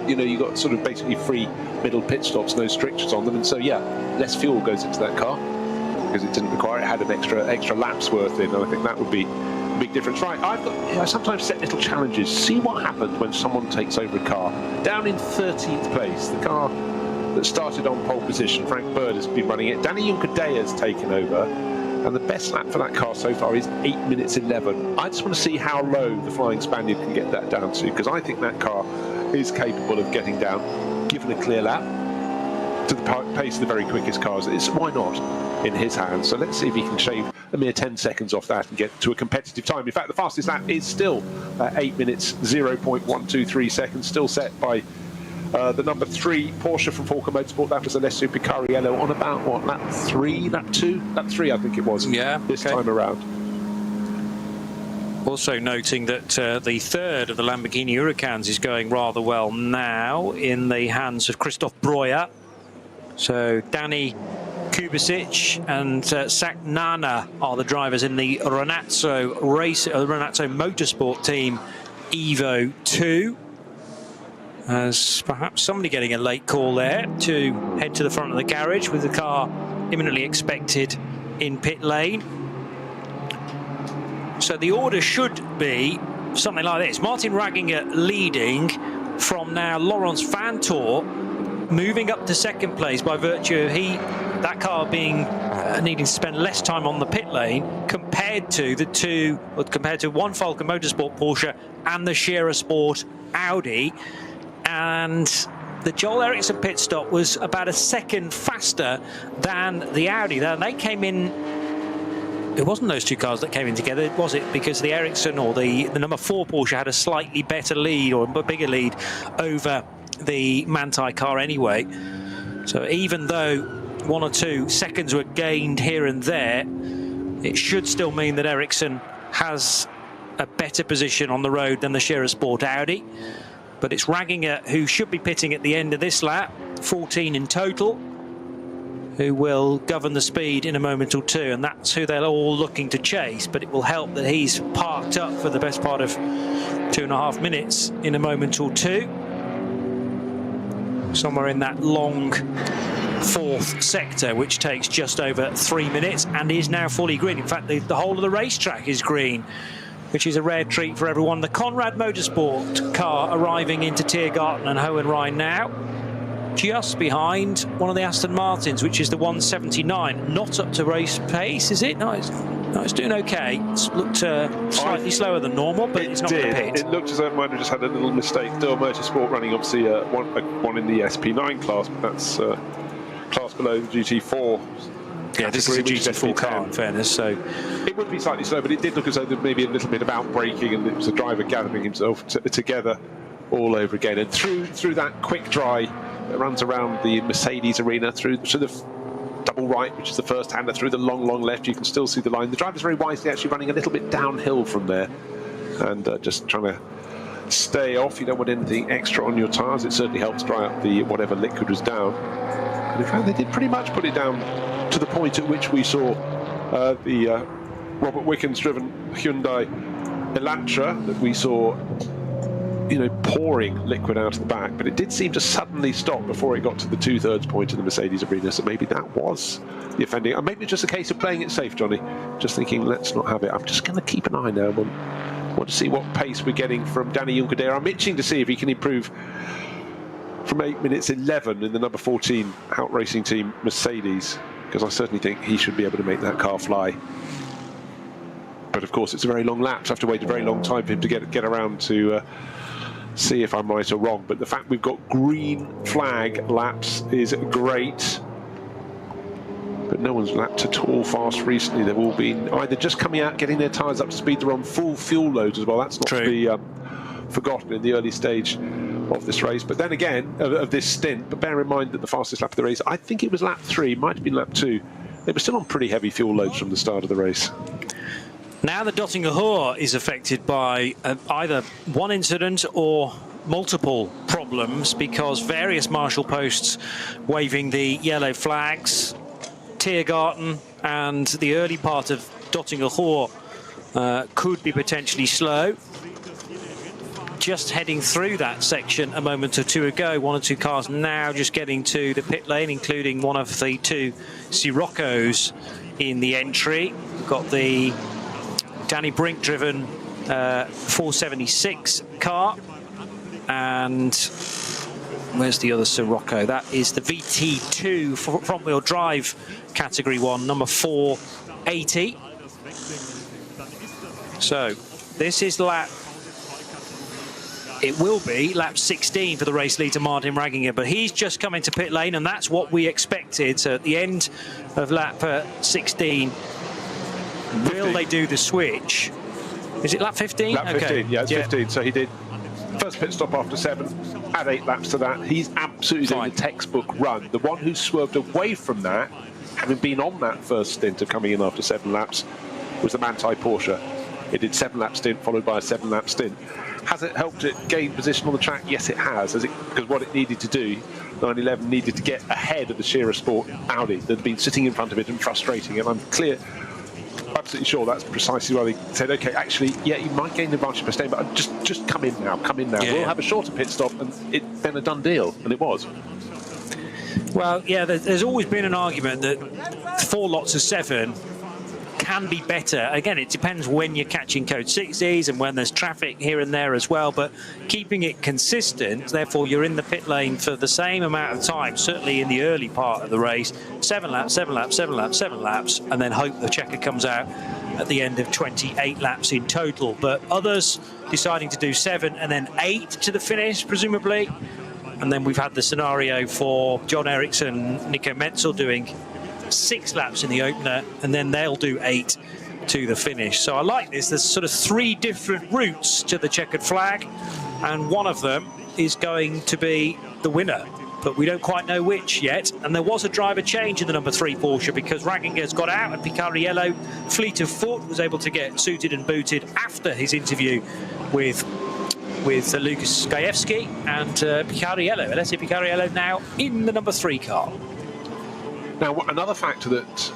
[SPEAKER 2] you know, you got sort of basically free middle pit stops, no strictures on them, and so yeah, less fuel goes into that car because it didn't require it. Had an extra lap's worth in, and I think that would be a big difference. Right, I sometimes set little challenges. See what happens when someone takes over a car down in 13th place. The car that started on pole position, Frank Bird has been running it. Danny Juncadella has taken over, and the best lap for that car so far is 8 minutes 11. I just want to see how low the Flying Spaniard can get that down to, because I think that car is capable of getting down, given a clear lap, to the pace of the very quickest cars. Why not in his hands? So let's see if he can shave a mere 10 seconds off that and get to a competitive time. In fact, the fastest lap is still 8 minutes 0.123 seconds, still set by the number 3 Porsche from Falcon Motorsport. That was Alessio Picariello on about, what, lap 3, lap 2? Lap 3, I think it was, this time around.
[SPEAKER 4] Also noting that the third of the Lamborghini Huracans is going rather well now in the hands of Christoph Breuer. So Danny Kubasic and Sak Nana are the drivers in the Renazzo Motorsport Team Evo 2. As perhaps somebody getting a late call there to head to the front of the garage with the car imminently expected in pit lane. So the order should be something like this. Martin Ragginger leading from now Lawrence Vanthoor, moving up to second place by virtue of that car being needing to spend less time on the pit lane compared to one Falcon Motorsport Porsche and the Scherer Sport Audi. And the Joel Eriksson pit stop was about a second faster than the Audi. Now, they came in, it wasn't those two cars that came in together, was it? Because the Eriksson or the number 4 Porsche had a slightly better lead, or a bigger lead over the Manthey car anyway. So even though 1 or 2 seconds were gained here and there, it should still mean that Eriksson has a better position on the road than the Scherer Sport Audi. But it's Ragginger who should be pitting at the end of this lap, 14 in total, who will govern the speed in a moment or two, and that's who they're all looking to chase. But it will help that he's parked up for the best part of 2.5 minutes in a moment or two. somewhere in that long fourth sector, which takes just over 3 minutes and is now fully green. In fact, the whole of the racetrack is green, which is a rare treat for everyone. The Conrad Motorsport car arriving into Tiergarten and Hohenrhein now, just behind one of the Aston Martins, which is the 179. Not up to race pace, is it? No, it's doing okay. It's looked slightly slower than normal, but it's not going to pit.
[SPEAKER 2] It looked as though it might have just had a little mistake. Still Motorsport running obviously one in the SP9 class, but that's class below the GT4.
[SPEAKER 4] Yeah, this is a GT4 car, in fairness, so
[SPEAKER 2] it would be slightly slow, but it did look as though there may be a little bit of outbraking, and it was a driver gathering himself together all over again. And through that quick dry that runs around the Mercedes arena, through the double right, which is the first hander, through the long left, you can still see the line. The driver's very wisely actually running a little bit downhill from there, and just trying to stay off. You don't want anything extra on your tyres. It certainly helps dry up the whatever liquid was down. And in fact, they did pretty much put it down to the point at which we saw the Robert Wickens driven Hyundai Elantra that we saw, pouring liquid out of the back, but it did seem to suddenly stop before it got to the 2/3 point of the Mercedes arena. So maybe that was the offending. Or maybe it's just a case of playing it safe, Johnny. Just thinking, let's not have it. I'm just going to keep an eye now. I want to see what pace we're getting from Danny Juncker. I'm itching to see if he can improve from 8 minutes 11 in the number 14 out racing team Mercedes, because I certainly think he should be able to make that car fly. But of course, it's a very long lap. So I have to wait a very long time for him to get around to see if I'm right or wrong. But the fact we've got green flag laps is great. But no one's lapped at all fast recently. They've all been either just coming out, getting their tyres up to speed. They're on full fuel loads as well. That's not to be forgotten in the early stage of this race. But then again, of this stint, but bear in mind that the fastest lap of the race, I think it was lap 3, might have been lap 2. They were still on pretty heavy fuel loads from the start of the race.
[SPEAKER 4] Now the Dottinger Hohe is affected by either one incident or multiple problems, because various marshal posts waving the yellow flags, Tiergarten and the early part of Dottinger Hohe could be potentially slow. Just heading through that section a moment or two ago, one or two cars now just getting to the pit lane, including one of the two Siroccos in the entry. We've got the Danny Brink driven 476 car, and where's the other Sirocco? That is the VT2 front wheel drive category 1, number 480. So this is it will be lap 16 for the race leader Martin Ragginger, but he's just come into pit lane, and that's what we expected. So at the end of lap 16, 15. Will they do the switch? Is it lap 15?
[SPEAKER 2] Lap 15, yeah, it's 15. So he did first pit stop after 7, add 8 laps to that. He's absolutely doing a textbook run. The one who swerved away from that, having been on that first stint of coming in after 7 laps, was the Manthey Porsche. It did 7-lap stint followed by a 7-lap stint. Has it helped it gain position on the track? Yes, it has. Because what it needed to do, 911 needed to get ahead of the Scherer Sport Audi that had been sitting in front of it and frustrating. And I'm absolutely sure that's precisely why they said, okay, actually, yeah, you might gain the advantage by staying, but just come in now. Yeah, we'll have a shorter pit stop, and it's been a done deal, and it was.
[SPEAKER 4] Well, yeah, there's always been an argument that 4 lots of 7 can be better. Again, it depends when you're catching code 60s and when there's traffic here and there as well, but keeping it consistent, therefore you're in the pit lane for the same amount of time, certainly in the early part of the race, 7 laps, 7 laps, 7 laps, 7 laps, and then hope the checker comes out at the end of 28 laps in total. But others deciding to do 7 and then 8 to the finish, presumably. And then we've had the scenario for John Ericsson, Nico Menzel doing 6 laps in the opener, and then they'll do 8 to the finish. So I like this. There's sort of 3 different routes to the checkered flag, and one of them is going to be the winner, but we don't quite know which yet. And there was a driver change in the number 3 Porsche, because Ragginger's got out and Picariello, fleet of foot, was able to get suited and booted after his interview with Lucas Gajewski, and Picariello, Alessio Picariello, now in the number 3 car.
[SPEAKER 2] Now, another factor that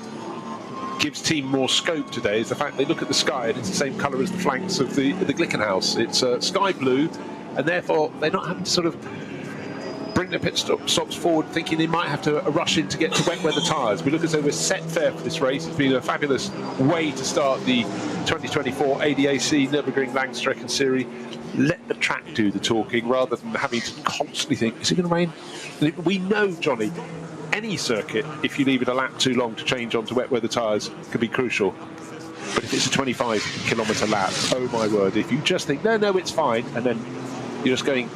[SPEAKER 2] gives team more scope today is the fact they look at the sky and it's the same colour as the flanks of the Glickenhaus. It's sky blue, and therefore they're not having to sort of bring their pit stops forward, thinking they might have to rush in to get to wet weather tyres. We look as though we're set fair for this race. It's been a fabulous way to start the 2024 ADAC Nürburgring Endurance Series. Let the track do the talking rather than having to constantly think, is it going to rain? We know, Johnny, any circuit, if you leave it a lap too long to change onto wet weather tyres, can be crucial. But if it's a 25-kilometre lap, oh my word, if you just think, no, it's fine, and then you're just going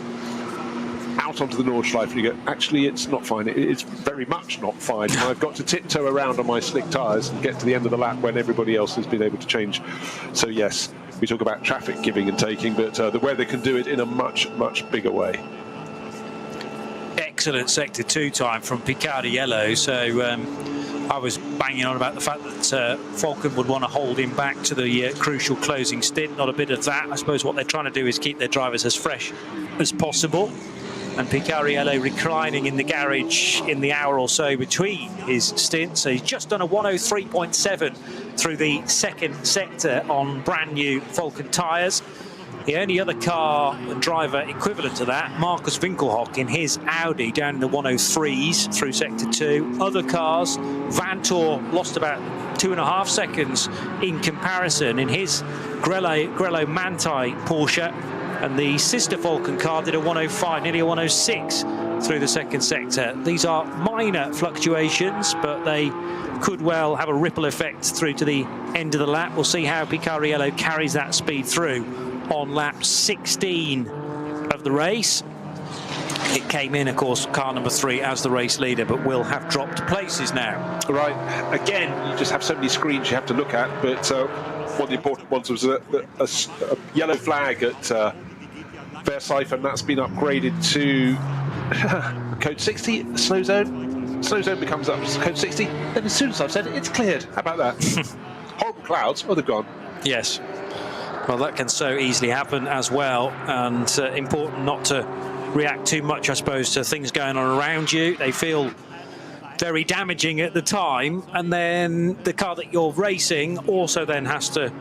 [SPEAKER 2] out onto the Nordschleife and you go, actually, it's not fine. It's very much not fine. I've got to tiptoe around on my slick tyres and get to the end of the lap when everybody else has been able to change. So, yes, we talk about traffic giving and taking, but the weather can do it in a much, much bigger way.
[SPEAKER 4] Excellent Sector 2 time from Piccardiello. So I was banging on about the fact that Falcon would want to hold him back to the crucial closing stint. Not a bit of that. I suppose what they're trying to do is keep their drivers as fresh as possible. And Piccardiello reclining in the garage in the hour or so between his stints. So he's just done a 103.7 through the second sector on brand new Falcon tyres. The only other car and driver equivalent to that, Marcus Winkelhock in his Audi down in the 103s through Sector 2. Other cars, Vantor lost about 2.5 seconds in comparison in his Grello Manthey Porsche. And the sister Falcon car did a 105, nearly a 106 through the second sector. These are minor fluctuations, but they could well have a ripple effect through to the end of the lap. We'll see how Piccardiello carries that speed through on lap 16 of the race. It came in, of course, car number 3 as the race leader, but will have dropped places now.
[SPEAKER 2] Right, again, you just have so many screens you have to look at, but one of the important ones was a yellow flag at Versailles, and that's been upgraded to code 60, slow zone. Slow zone becomes up code 60, then as soon as I've said it, it's cleared. How about that? Horrible clouds, oh, they've gone.
[SPEAKER 4] Yes. Well, that can so easily happen as well, and important not to react too much, I suppose, to things going on around you. They feel very damaging at the time, and then the car that you're racing also then has to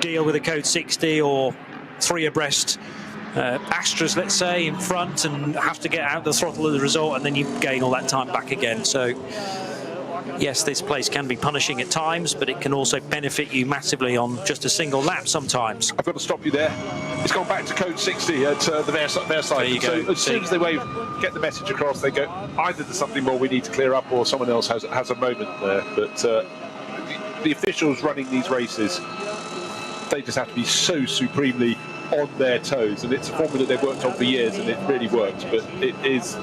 [SPEAKER 4] deal with a code 60 or 3 abreast Astras, let's say, in front, and have to get out the throttle as a result, and then you gain all that time back again. So yes, this place can be punishing at times, but it can also benefit you massively on just a single lap sometimes.
[SPEAKER 2] I've got to stop you there. It's gone back to code 60 at the Versailles. So as soon as they get the message across, they go, either there's something more we need to clear up or someone else has a moment there. But the officials running these races, they just have to be so supremely on their toes. And it's a formula they've worked on for years, and it really works. But it is,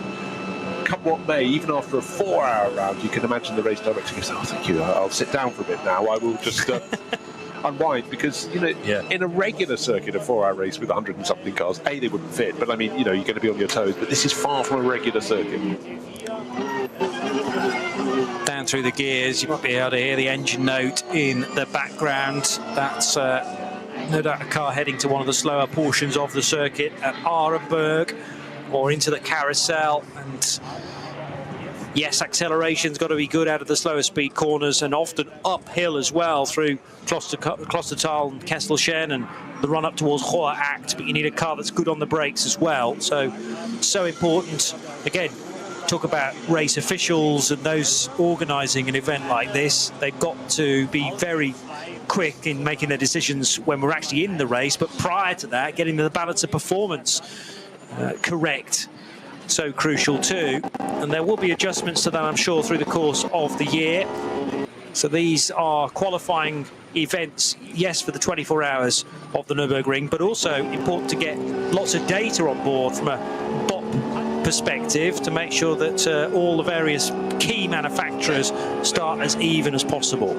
[SPEAKER 2] come what may, even after a 4-hour round, you can imagine the race director goes, oh, thank you, I'll sit down for a bit now. I will just unwind, because, you know, in a regular circuit, a 4-hour race with 100 and something cars, A, they wouldn't fit, but I mean, you know, you're going to be on your toes, but this is far from a regular circuit.
[SPEAKER 4] Down through the gears, you might be able to hear the engine note in the background. That's no doubt a car heading to one of the slower portions of the circuit at Arenberg, or into the carousel. And yes, acceleration's got to be good out of the slower speed corners, and often uphill as well through Klostertal and Kesselchen and the run up towards Hohe Acht, but you need a car that's good on the brakes as well. So important. Again, talk about race officials and those organising an event like this. They've got to be very quick in making their decisions when we're actually in the race, but prior to that, getting the balance of performance correct, so crucial too. And there will be adjustments to that, I'm sure, through the course of the year. So these are qualifying events, yes, for the 24 hours of the Nürburgring, but also important to get lots of data on board from a BOP perspective to make sure that all the various key manufacturers start as even as possible.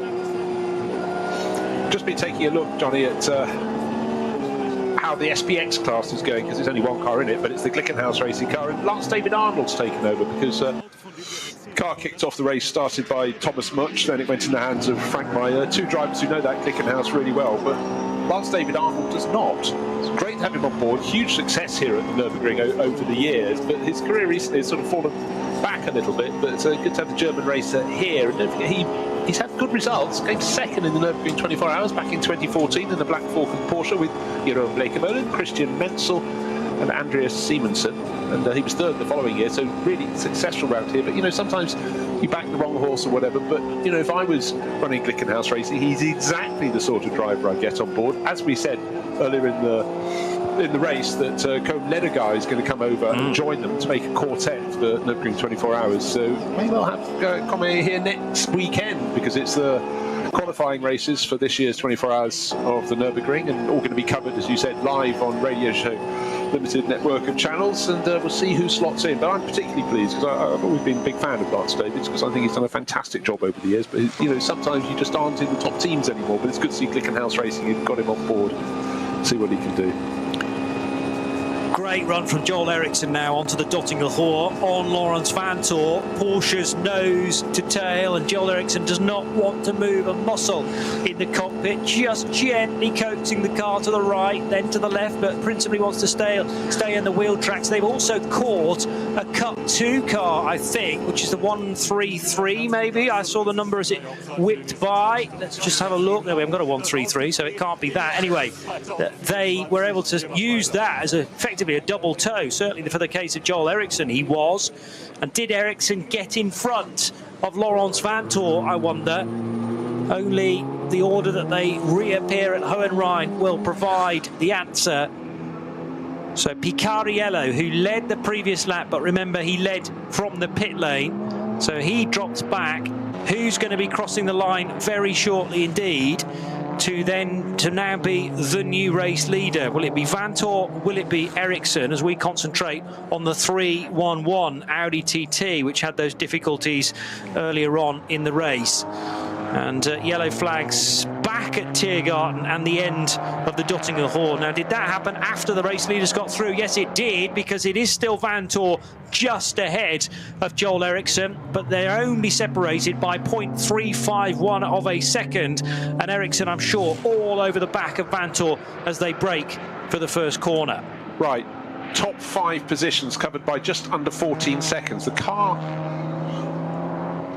[SPEAKER 2] Just been taking a look, Johnny, at how the SPX class is going, because there's only one car in it, but it's the Glickenhaus racing car, and Lance David Arnold's taken over, because car kicked off the race started by Thomas Much, then it went in the hands of Frank Meyer, 2 drivers who know that Glickenhaus really well, but Lance David Arnold does not. It's great to have him on board, huge success here at the Nürburgring over the years, but his career recently has sort of fallen back a little bit, but it's good to have the German racer here, and don't forget, he's had good results, came second in the Nürburgring 24 hours back in 2014 in the Black Falcon Porsche with Jeroen Blekemolen, Christian Menzel, and Andreas Simonsen, and he was third the following year, so really successful round here. But, you know, sometimes you back the wrong horse or whatever, but, you know, if I was running Glickenhaus Racing, he's exactly the sort of driver I'd get on board. As we said earlier in the race, that Cohen Ledergar is going to come over and join them to make a quartet for Nürburgring 24 Hours. So maybe we'll have Comet here next weekend, because it's the qualifying races for this year's 24 Hours of the Nürburgring, and all going to be covered, as you said, live on Radio Show Limited network of channels, and we'll see who slots in. But I'm particularly pleased because I've always been a big fan of Lance Davids, because I think he's done a fantastic job over the years. But, you know, sometimes you just aren't in the top teams anymore, but it's good to see Glickenhaus Racing. You've got him on board, see what he can do.
[SPEAKER 4] Great run from Joel Eriksson now onto the Dottinger Hoor on Laurens Vanthoor. Porsche's nose to tail, and Joel Eriksson does not want to move a muscle in the cockpit, just gently coaxing the car to the right, then to the left, but principally wants to stay in the wheel tracks. They've also caught a Cup 2 car, I think, which is the 133 maybe. I saw the number as it whipped by. Let's just have a look. No, we haven't got a 133, so it can't be that. Anyway, they were able to use that as effectively a double toe, certainly for the case of Joel Eriksson he was. And did Eriksson get in front of Laurens Vanthoor, I wonder? Only the order that they reappear at Hohenrhein will provide the answer. So Picariello, who led the previous lap, but remember he led from the pit lane, so he drops back. Who's going to be crossing the line very shortly indeed to now be the new race leader? Will it be Vanthoor? Will it be Eriksson, as we concentrate on the 311 Audi TT, which had those difficulties earlier on in the race? And yellow flags back at Tiergarten and the end of the Dottinger Hoor. Now, did that happen after the race leaders got through? Yes, it did, because it is still Vanthoor just ahead of Joel Eriksson, but they're only separated by 0.351 of a second. And Eriksson, I'm sure, all over the back of Vanthoor as they break for the first corner.
[SPEAKER 2] Right, top 5 positions covered by just under 14 seconds. The car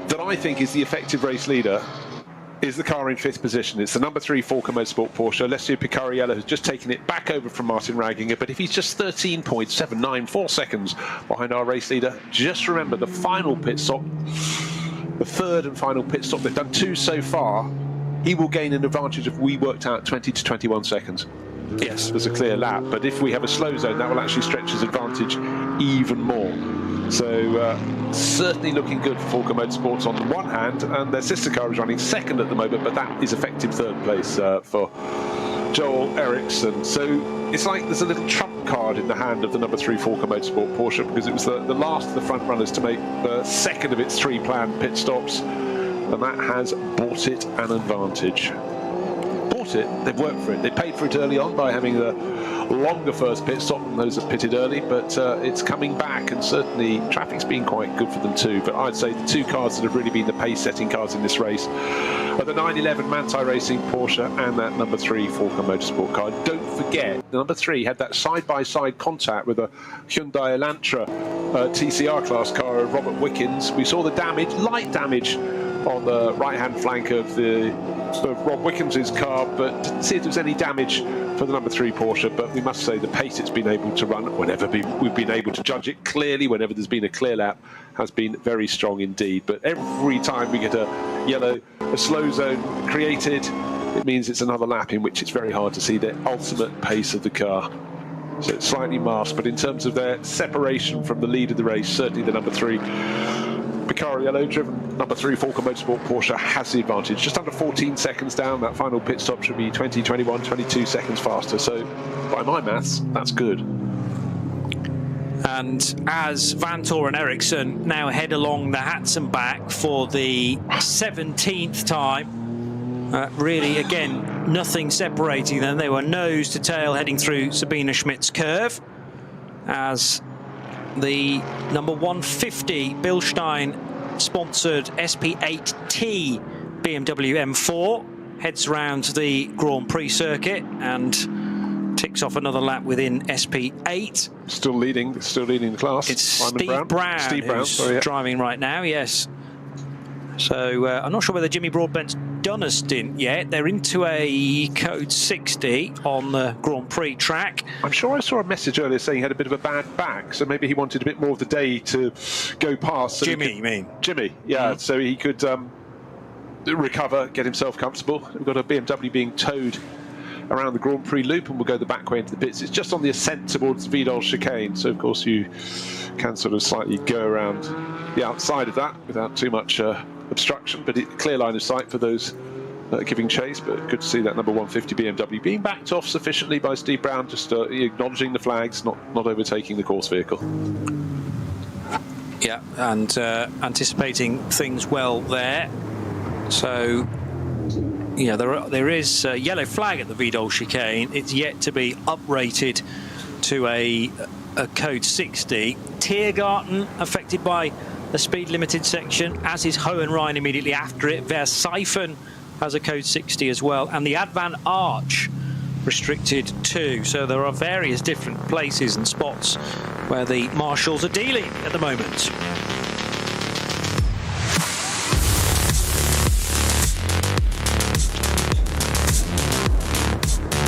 [SPEAKER 2] that I think is the effective race leader is the car in 5th position. It's the number 3 Forker Motorsport Porsche. Alessio Picariello has just taken it back over from Martin Ragginger, but if he's just 13.794 seconds behind our race leader, just remember the final pit stop, the 3rd and final pit stop, they've done 2 so far, he will gain an advantage of, we worked out, 20 to 21 seconds. Yes, there's a clear lap, but if we have a slow zone, that will actually stretch his advantage even more. So certainly looking good for Forker Motorsports on the one hand, and their sister car is running 2nd at the moment, but that is effective 3rd place for Joel Eriksson. So it's like there's a little trump card in the hand of the number 3 Forker Motorsport Porsche, because it was the last of the front runners to make the 2nd of its 3 planned pit stops, and that has bought it an advantage. They've worked for it. They paid for it early on by having the longer first pit stop than those that pitted early, but it's coming back, and certainly traffic's been quite good for them too. But I'd say the 2 cars that have really been the pace-setting cars in this race are the 911 Manthey Racing Porsche and that number 3 Forker Motorsport car. Don't forget, the number 3 had that side-by-side contact with a Hyundai Elantra TCR class car of Robert Wickens. We saw the damage, light damage, on the right-hand flank of Rob Wickens' car, but didn't see if there was any damage for the number 3 Porsche. But we must say the pace it's been able to run, whenever we've been able to judge it clearly, whenever there's been a clear lap, has been very strong indeed. But every time we get a slow zone created, it means it's another lap in which it's very hard to see the ultimate pace of the car. So it's slightly masked, but in terms of their separation from the lead of the race, certainly the number 3 Picariello driven number 3 Forker Motorsport Porsche has the advantage. Just under 14 seconds down. That final pit stop should be 20, 21, 22 seconds faster. So by my maths, that's good.
[SPEAKER 4] And as Vanthoor and Eriksson now head along the Hatzenbach for the 17th time, really, again, nothing separating them. They were nose to tail heading through Sabine Schmidt's curve as the number 150 Bilstein sponsored SP8T BMW M4 heads round the Grand Prix circuit and ticks off another lap within SP8.
[SPEAKER 2] Still leading the class.
[SPEAKER 4] It's Steve Brown who's driving right now, yes. So I'm not sure whether Jimmy Broadbent's done a stint yet. They're into a code 60 on the Grand Prix track.
[SPEAKER 2] I'm sure I saw a message earlier saying he had a bit of a bad back, so maybe he wanted a bit more of the day to go past. So
[SPEAKER 4] Jimmy, you mean?
[SPEAKER 2] Jimmy, yeah, so he could recover, get himself comfortable. We've got a BMW being towed around the Grand Prix loop, and we'll go the back way into the pits. It's just on the ascent towards Vidal chicane, so of course you can sort of slightly go around the outside of that without too much obstruction, but clear line of sight for those giving chase. But good to see that number 150 BMW being backed off sufficiently by Steve Brown, just acknowledging the flags, not overtaking the course vehicle.
[SPEAKER 4] Yeah, and anticipating things well there. So, yeah, there is a yellow flag at the Vidal chicane. It's yet to be uprated to a code 60. Tiergarten affected by the speed limited section, as is Hohenrhein immediately after it. Verseifen has a code 60 as well, and the Advan Arch restricted too. So there are various different places and spots where the marshals are dealing at the moment.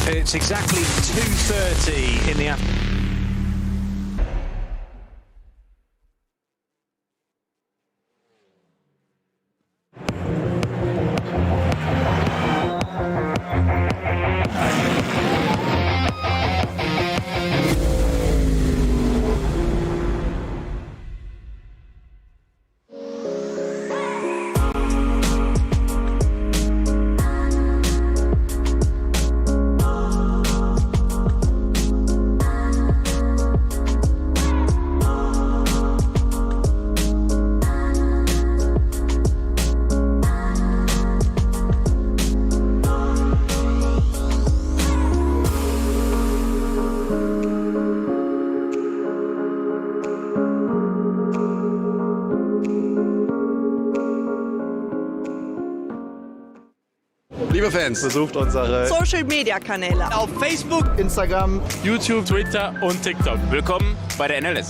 [SPEAKER 4] It's exactly 2:30 in the afternoon.
[SPEAKER 9] Liebe Fans, besucht unsere
[SPEAKER 11] Social-Media-Kanäle
[SPEAKER 9] auf Facebook, Instagram, YouTube,
[SPEAKER 6] Twitter und TikTok. Willkommen bei der NLS.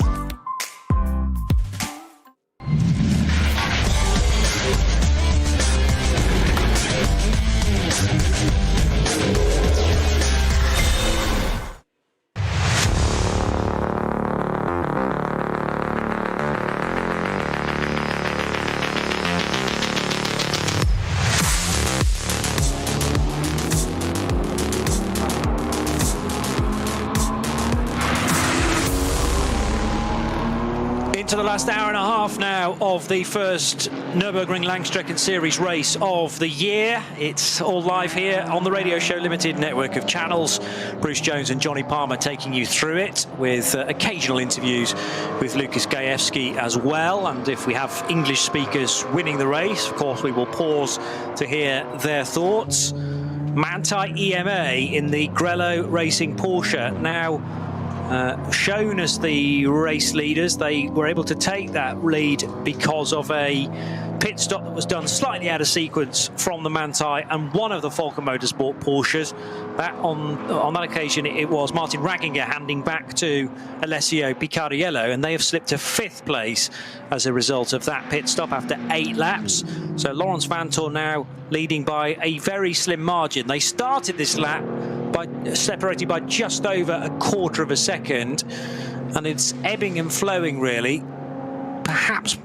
[SPEAKER 6] To the last hour and a half now of the first Nürburgring Langstrecken Series race of the year. It's all live here on the Radio Show Limited network of channels. Bruce Jones and Johnny Palmer taking you through it with occasional interviews with Lucas Gajewski as well. And if we have English speakers winning the race, of course, we will pause to hear their thoughts. Manthey EMA in the Grello Racing Porsche now shown as the race leaders. They were able to take that lead because of a pit stop that was done slightly out of sequence from the Manthey and one of the Falcon Motorsport Porsches. That on that occasion it was Martin Ragginger handing back to Alessio Picariello, and they have slipped to 5th place as a result of that pit stop after 8 laps. So Laurens Vanthoor now leading by a very slim margin. They started this lap separated by just over a quarter of a second, and it's ebbing and flowing really, perhaps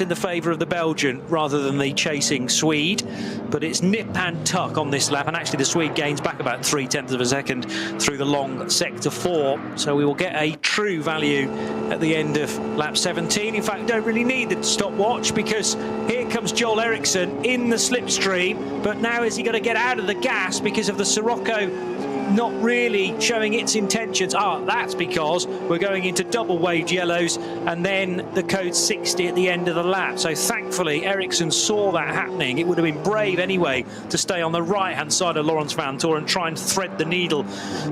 [SPEAKER 6] in the favour of the Belgian rather than the chasing Swede. But it's nip and tuck on this lap, and actually the Swede gains back about 0.3 of a second through the long sector 4. So we will get a true value at the end of lap 17. In fact, don't really need the stopwatch, because here comes Joel Eriksson in the slipstream. But now is he going to get out of the gas because of the Sirocco not really showing its intentions? That's because we're going into double waved yellows and then the code 60 at the end of the lap. So thankfully Eriksson saw that happening. It would have been brave anyway to stay on the right hand side of Laurens Vanthoor and try and thread the needle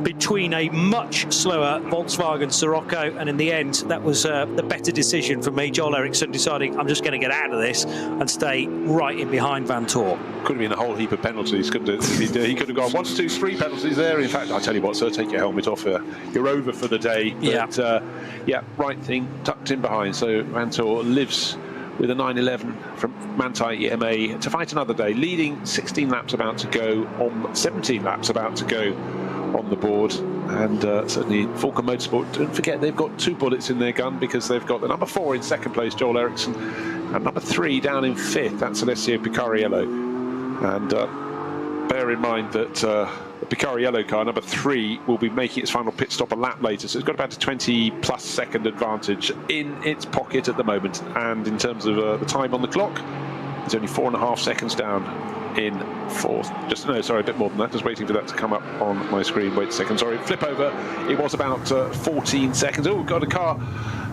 [SPEAKER 6] between a much slower Volkswagen Sirocco, and in the end that was the better decision for me. Joel Eriksson deciding, I'm just going to get out of this and stay right in behind Vanthoor.
[SPEAKER 2] Could have been a whole heap of penalties, couldn't it? He could have gone 1, 2, 3 penalties there. In fact, I tell you what, sir, take your helmet off. You're over for the day. But, yeah, right thing tucked in behind. So Vanthoor lives with a 911 from Manthey EMA to fight another day, leading 16 laps about to go on 17 laps about to go on the board. And certainly Falcon Motorsport, don't forget they've got 2 bullets in their gun, because they've got the number 4 in second place, Joel Eriksson, and number 3 down in 5th, that's Alessio Picariello. And bear in mind that the Picariello car, number 3, will be making its final pit stop a lap later, so it's got about a 20+ second advantage in its pocket at the moment. And in terms of the time on the clock, it's only 4.5 seconds down in 4th. A bit more than that. Just waiting for that to come up on my screen. Wait a second, sorry. Flip over. It was about 14 seconds. Oh, we've got a car.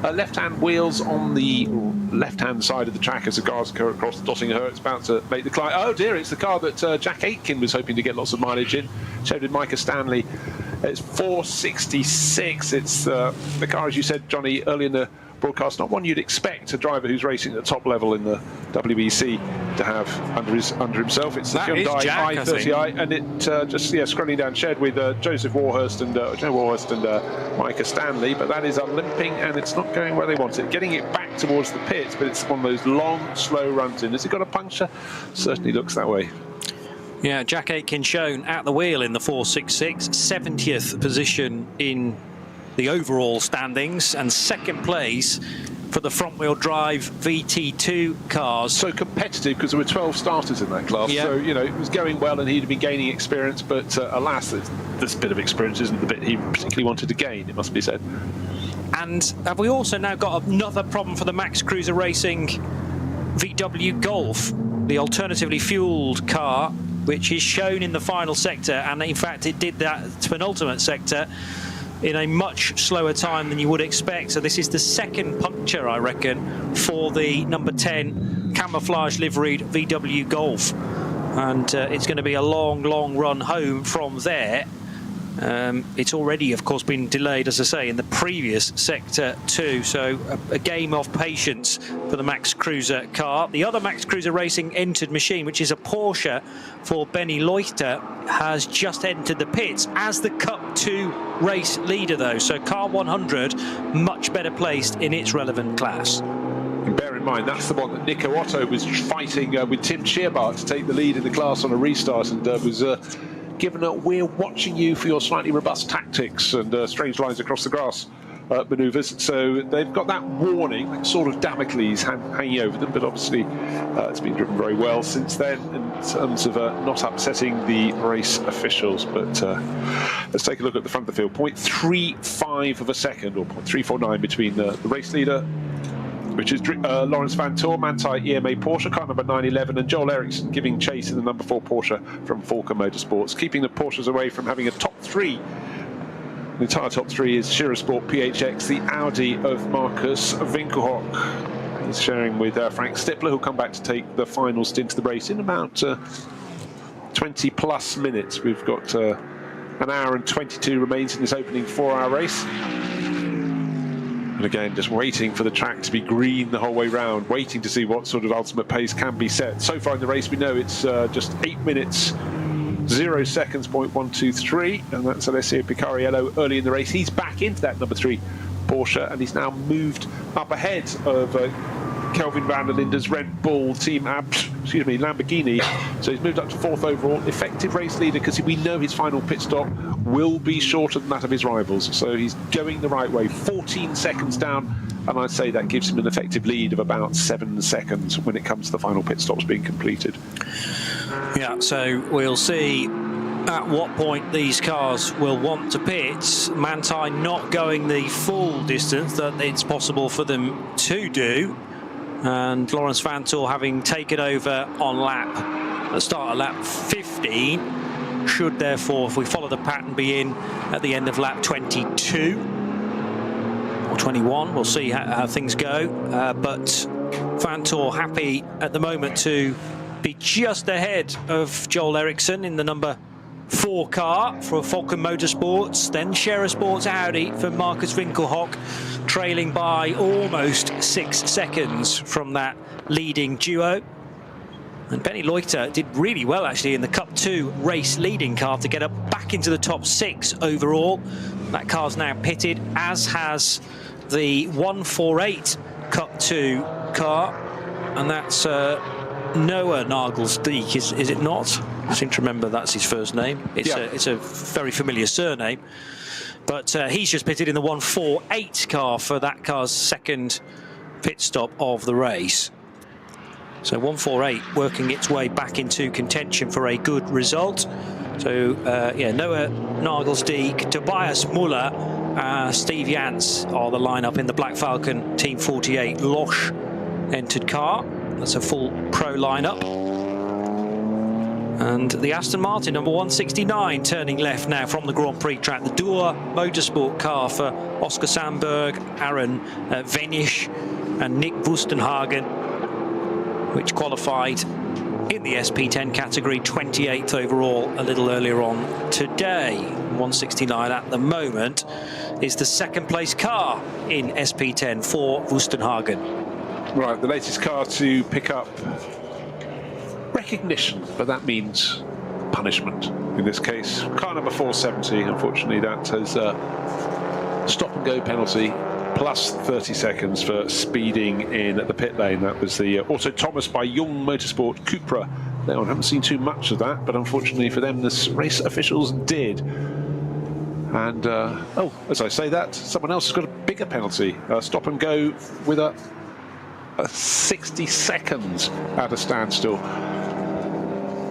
[SPEAKER 2] Left-hand wheels on the left-hand side of the track as the cars go across Dottingham. It's about to make the climb. Oh dear, it's the car that Jack Aitken was hoping to get lots of mileage in. So did Micah Stanley. It's 466. It's the car, as you said, Johnny, early in the broadcast, not one you'd expect a driver who's racing at the top level in the WEC to have under himself. It's the Hyundai i30i, and it just scrolling down, shared with Joseph Warhurst and Joe Warhurst and Micah Stanley, but that is limping and it's not going where they want it. Getting it back towards the pits, but it's one of those long, slow runs in. Has it got a puncture? Certainly looks that way.
[SPEAKER 6] Yeah, Jack Aitken shown at the wheel in the 466, 70th position in the overall standings, and second place for the front-wheel drive VT2 cars.
[SPEAKER 2] So competitive, because there were 12 starters in that class.
[SPEAKER 6] Yeah.
[SPEAKER 2] So, it was going well and he'd been gaining experience, but alas, this bit of experience isn't the bit he particularly wanted to gain, it must be said.
[SPEAKER 6] And have we also now got another problem for the Max Cruiser Racing VW Golf, the alternatively fueled car, which is shown in the final sector, and in fact it did that penultimate sector in a much slower time than you would expect. So this is the second puncture, I reckon, for the number 10 camouflage liveried VW Golf. And it's going to be a long, long run home from there. It's already, of course, been delayed, as I say, in the previous sector too. So a game of patience for the Max Cruiser car. The other Max Cruiser Racing entered machine, which is a Porsche for Benny Leuchter, has just entered the pits as the Cup 2 race leader, though. So car 100, much better placed in its relevant class.
[SPEAKER 2] Bear in mind, that's the one that Nico Otto was fighting with Tim Scheerbart to take the lead in the class on a restart, and was given a "we're watching you for your slightly robust tactics and strange lines across the grass" manoeuvres. So they've got that warning, that sort of Damocles hanging over them, but obviously it's been driven very well since then in terms of not upsetting the race officials. But let's take a look at the front of the field. 0.35 of a second, or 0.349 between the race leader, which is Lawrence Van Toor, Manthey EMA Porsche, car number 911, and Joel Eriksson giving chase in the number 4 Porsche from Falcon Motorsports, keeping the Porsches away from having a top 3. The entire top 3 is Sport PHX, the Audi of Marcus Winkelhock. He's sharing with Frank Stippler, who'll come back to take the final stint of the race in about 20+ minutes. We've got an hour and 22 remains in this opening 4-hour race. And again, just waiting for the track to be green the whole way round, waiting to see what sort of ultimate pace can be set. So far in the race, we know it's just 8 minutes, 0 seconds, 0.123, and that's Alessio Picariello early in the race. He's back into that number 3 Porsche, and he's now moved up ahead of Kelvin van der Linde's Red Bull team, Lamborghini. So he's moved up to 4th overall, effective race leader, because we know his final pit stop will be shorter than that of his rivals. So he's going the right way, 14 seconds down, and I'd say that gives him an effective lead of about 7 seconds when it comes to the final pit stops being completed.
[SPEAKER 6] Yeah, so we'll see at what point these cars will want to pit. Manthey not going the full distance that it's possible for them to do, and Lawrence Van Toor having taken over on the start of lap 15, should therefore, if we follow the pattern, be in at the end of lap 22 or 21. We'll see how things go, but Van Toor happy at the moment to be just ahead of Joel Eriksson in the number 4 car for Falcon Motorsports, then Scherer Sports Audi for Marcus Winkelhock, trailing by almost 6 seconds from that leading duo. And Benny Leuchter did really well actually in the Cup 2 race leading car to get up back into the top 6 overall. That car's now pitted, as has the 148 Cup 2 car. and that's Noah Nagelsdijk, is it not? I seem to remember that's his first name. It's a very familiar surname. But he's just pitted in the 148 car for that car's second pit stop of the race. So 148 working its way back into contention for a good result. So yeah, Noah Nagelsdijk, Tobias Müller, Steve Jans are the lineup in the Black Falcon Team 48 Losch entered car. That's a full pro lineup. And the Aston Martin number 169 turning left now from the Grand Prix track. The Dürr Motorsport car for Oscar Sandberg, Aaron Venisch and Nick Wustenhagen, which qualified in the SP10 category, 28th overall a little earlier on today. 169 at the moment is the second place car in SP10 for Wustenhagen.
[SPEAKER 2] Right, the latest car to pick up recognition, but that means punishment in this case. Car number 470, unfortunately, that has a stop and go penalty plus 30 seconds for speeding in the pit lane. That was the Auto Thomas by Young Motorsport Cupra. Now, I haven't seen too much of that, but unfortunately for them, the race officials did. And, oh, as I say that, someone else has got a bigger penalty. Stop and go with a 60 seconds at a standstill.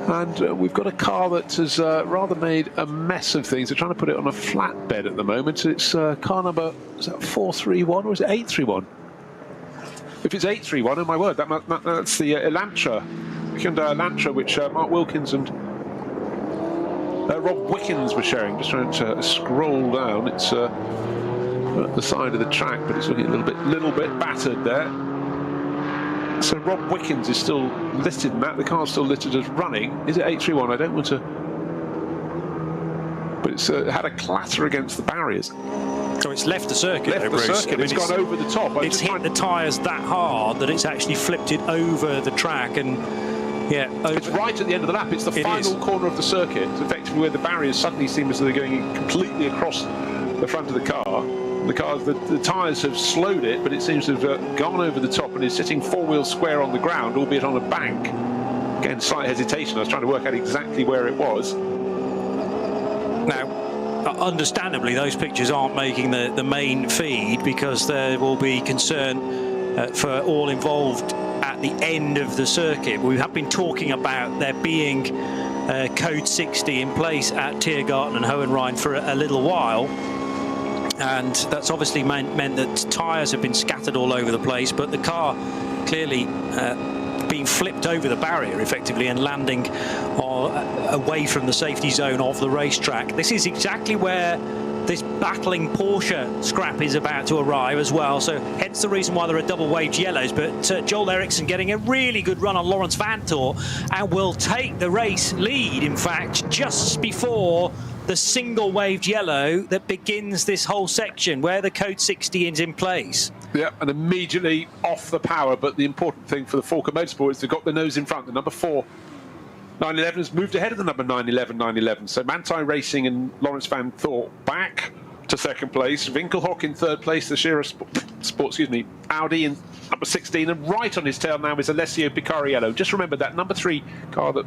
[SPEAKER 2] And we've got a car that has rather made a mess of things. They're trying to put it on a flatbed at the moment. It's car number, is that 431 or is it 831? If it's 831, oh my word, that's the Elantra, Hyundai Elantra, which Mark Wilkins and Rob Wickens were sharing. Just trying to scroll down. It's at the side of the track, but it's looking a little bit battered there. So Rob Wickens is still listed in that. The car's still listed as running. Is it 831? I don't want to... But it's had a clatter against the barriers.
[SPEAKER 6] So it's left the circuit.
[SPEAKER 2] Left the circuit. I mean, it's gone over the top.
[SPEAKER 6] It's hit the tyres that hard that it's actually flipped it over the track. And yeah,
[SPEAKER 2] it's right at the end of the lap. It's the final corner of the circuit. It's effectively where the barriers suddenly seem as though they're going completely across the front of the car. The tyres have slowed it, but it seems to have gone over the top and is sitting four-wheel square on the ground, albeit on a bank. Again, slight hesitation. I was trying to work out exactly where it was.
[SPEAKER 6] Now, understandably, those pictures aren't making the main feed because there will be concern for all involved at the end of the circuit. We have been talking about there being Code 60 in place at Tiergarten and Hohenrhein for a little while. And that's obviously meant that tyres have been scattered all over the place, but the car clearly being flipped over the barrier effectively and landing away from the safety zone of the racetrack. This is exactly where this battling Porsche scrap is about to arrive as well, so hence the reason why there are double waved yellows. But Joel Eriksson getting a really good run on Lawrence Vantor and will take the race lead, in fact, just before the single waved yellow that begins this whole section where the Code 60 is in place.
[SPEAKER 2] Yeah, and immediately off the power, but the important thing for the Falcon Motorsport is they've got the nose in front. The number 4 911 has moved ahead of the number 911. So Manthey Racing and Lawrence Van Thor back to second place. Winkelhock in third place. The Scherer Sport, Audi in number 16, and right on his tail now is Alessio Picariello. Just remember that number 3 car that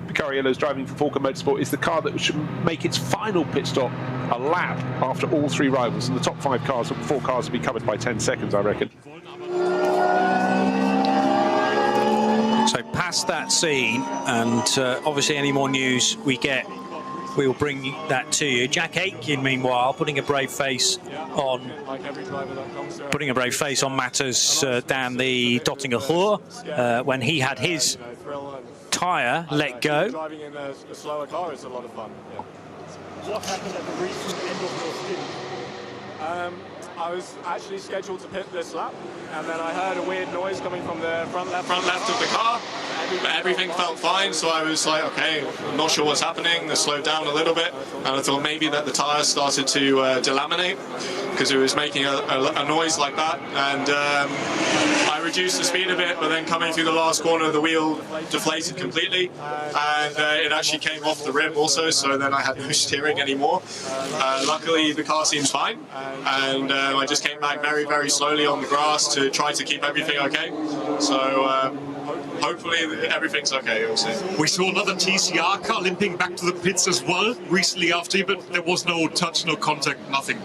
[SPEAKER 2] Picariello is driving for Falcon Motorsport is the car that should make its final pit stop a lap after all 3 rivals, and the top 4 cars will be covered by 10 seconds, I reckon.
[SPEAKER 6] So past that scene, and obviously any more news we get, we will bring that to you. Jack Aitken, meanwhile, putting a brave face on matters down the Dottinger Ruhr when he had his tyre let go.
[SPEAKER 11] Driving in a slower car is a lot of fun. Yeah. What happened at the recent end of your stint? I was actually scheduled to pit this lap, and then I heard a weird noise coming from the front left of the car. But everything felt fine, so I was like, okay, I'm not sure what's happening. I slowed down a little bit, and I thought maybe that the tyres started to delaminate because it was making a noise like that. And I reduced the speed a bit, but then coming through the last corner, the wheel deflated completely, and it actually came off the rim also. So then I had no steering anymore. Luckily, the car seems fine, and I just came back very, very slowly on the grass to try to keep everything okay. So hopefully everything's okay. We'll see.
[SPEAKER 12] We saw another TCR car limping back to the pits as well recently after you, but there was no touch, no contact, nothing.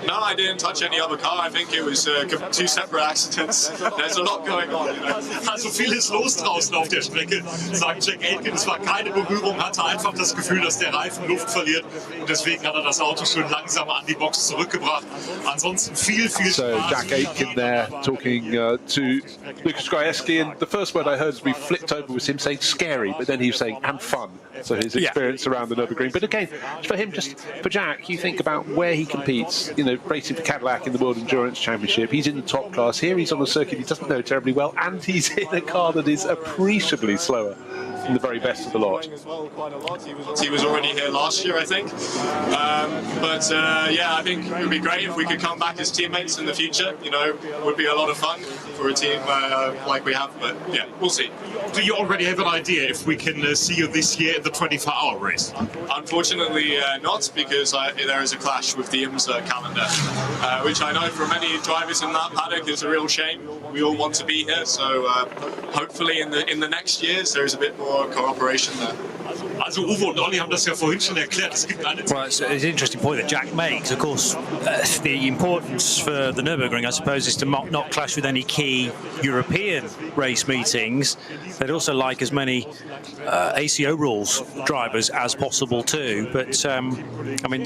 [SPEAKER 11] No, I didn't touch any other car. I think it was two separate accidents. There's a lot going on. You know?
[SPEAKER 12] Also viel ist los draußen auf der Strecke, sagt Jack Aitken. Es war keine Berührung, hatte einfach das Gefühl, dass der Reifen Luft verliert. Und deswegen hat er das Auto schön langsam an die Box zurückgebracht. Ansonsten viel Spaß.
[SPEAKER 2] So Jack Aitken there talking to Lucas Grajewski, and the first word I heard as we flipped over was him saying scary, but then he was saying and fun. So his experience around the Nürburgring. But again, for him, just for Jack, you think about where he competes, you know, racing for Cadillac in the World Endurance Championship. He's in the top class. Here he's on a circuit he doesn't know terribly well, and he's in a car that is appreciably slower than the very best of the lot.
[SPEAKER 11] He was already here last year, I think. Yeah, I think it would be great if we could come back as teammates in the future. You know, it would be a lot of fun for a team like we have. But yeah, we'll see.
[SPEAKER 12] Do you already have an idea if we can see you this year in the 24-hour race?
[SPEAKER 11] Unfortunately not, because there is a clash with the IMSA calendar, which I know for many drivers in that paddock is a real shame. We all want to be here, so hopefully in the next years there is a bit more cooperation there.
[SPEAKER 12] Also Uwe und Olli haben das ja vorhin schon erklärt. Es gibt eine
[SPEAKER 4] Well, it's an interesting point that Jack makes. Of course, the importance for the Nürburgring, I suppose, is to not clash with any key European race meetings. They'd also like as many ACO rules drivers as possible too. But I mean,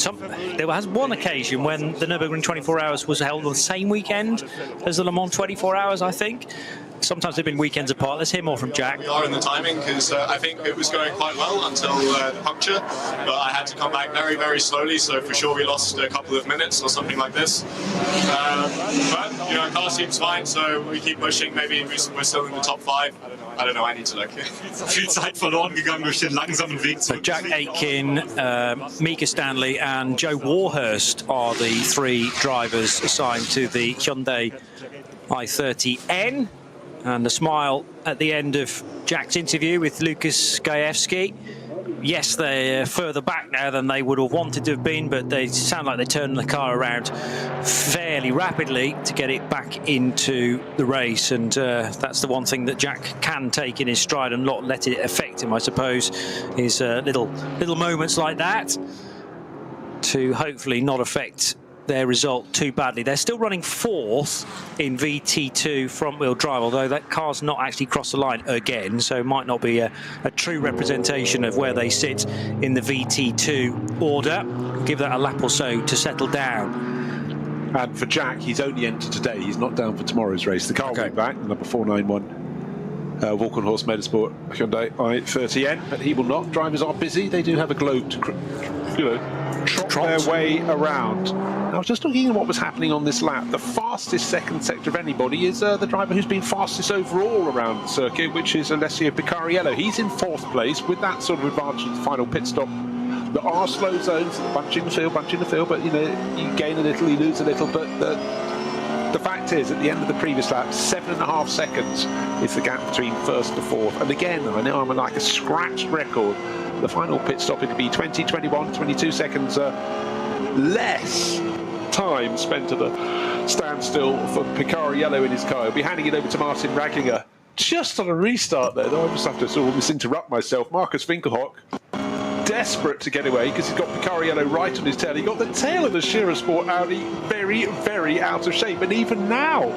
[SPEAKER 4] there was one occasion when the Nürburgring 24 Hours was held on the same weekend as the Le Mans 24 Hours, I think. Sometimes they've been weekends apart. Let's hear more from Jack.
[SPEAKER 11] We are in the timing because I think it was going quite well until the puncture, but I had to come back very, very slowly, so for sure we lost a couple of minutes or something like this. But, you know, car seems fine, so we keep pushing. Maybe we're still in the top 5. I don't know, I need to look.
[SPEAKER 12] Viel Zeit verloren gegangen durch den langsamen Weg zurück.
[SPEAKER 4] Jack Aitken, Mika Stanley and Joe Warhurst are the 3 drivers assigned to the Hyundai i30N. And a smile at the end of Jack's interview with Lucas Grajewski. Yes, they're further back now than they would have wanted to have been, but they sound like they turned the car around fairly rapidly to get it back into the race. And that's the one thing that Jack can take in his stride and not let it affect him, I suppose, is little moments like that to hopefully not affect their result too badly. They're still running 4th in VT2 front-wheel drive, although that car's not actually crossed the line again, so it might not be a true representation of where they sit in the VT2 order. Give that a lap or so to settle down.
[SPEAKER 2] And for Jack, he's only entered today. He's not down for tomorrow's race. The car went back, number 491. Walk on Horse Motorsport Hyundai i30N, but he will not. Drivers are busy. They do have a globe to trot their way around. I was just looking at what was happening on this lap. The fastest second sector of anybody is the driver who's been fastest overall around the circuit, which is Alessio Picariello. He's in 4th place with that sort of advantage at the final pit stop. There are slow zones, bunching the field, but you know, you gain a little, you lose a little, but the fact is, at the end of the previous lap, 7.5 seconds is the gap between 1st to 4th. And again, I know I'm like a scratched record. The final pit stop, it'll be 20, 21, 22 seconds less time spent at a standstill for Picariello in his car. He'll be handing it over to Martin Raginger just on a restart there. Though I just have to sort of misinterrupt myself. Marcus Winkelhock, desperate to get away because he's got Picariello right on his tail. He got the tail of the Shearer Sport Audi very, very out of shape. And even now,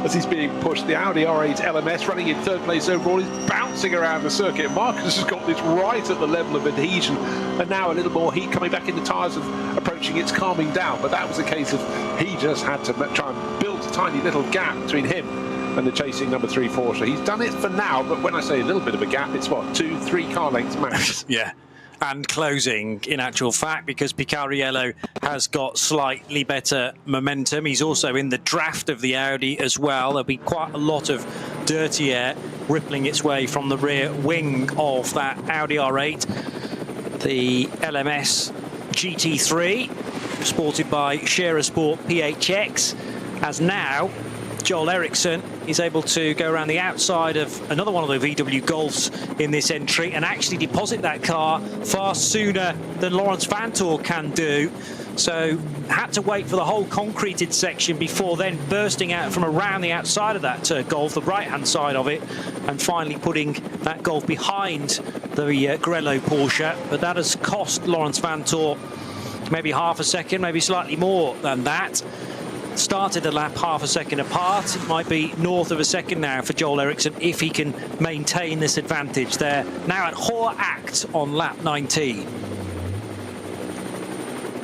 [SPEAKER 2] as he's being pushed, the Audi R8 LMS running in 3rd place overall is bouncing around the circuit. Marcus has got this right at the level of adhesion, and now a little more heat coming back in the tyres and approaching, it's calming down. But that was a case of he just had to try and build a tiny little gap between him and the chasing number 3 Porsche. He's done it for now, but when I say a little bit of a gap, it's what, 2-3 car lengths max.
[SPEAKER 4] Yeah. And closing, in actual fact, because Picariello has got slightly better momentum. He's also in the draft of the Audi as well. There'll be quite a lot of dirty air rippling its way from the rear wing of that Audi R8. The LMS GT3, sported by Shearer Sport PHX, as now Joel Eriksson is able to go around the outside of another one of the VW Golfs in this entry and actually deposit that car far sooner than Lawrence Vantor can do. So
[SPEAKER 6] had to wait for the whole concreted section before then bursting out from around the outside of that Golf, the right-hand side of it, and finally putting that Golf behind the Grello Porsche. But that has cost Laurens Vanthoor maybe half a second, maybe slightly more than that. Started the lap half a second apart. It might be north of a second now for Joel Eriksson if he can maintain this advantage. They're now at Hohe Acht on lap 19.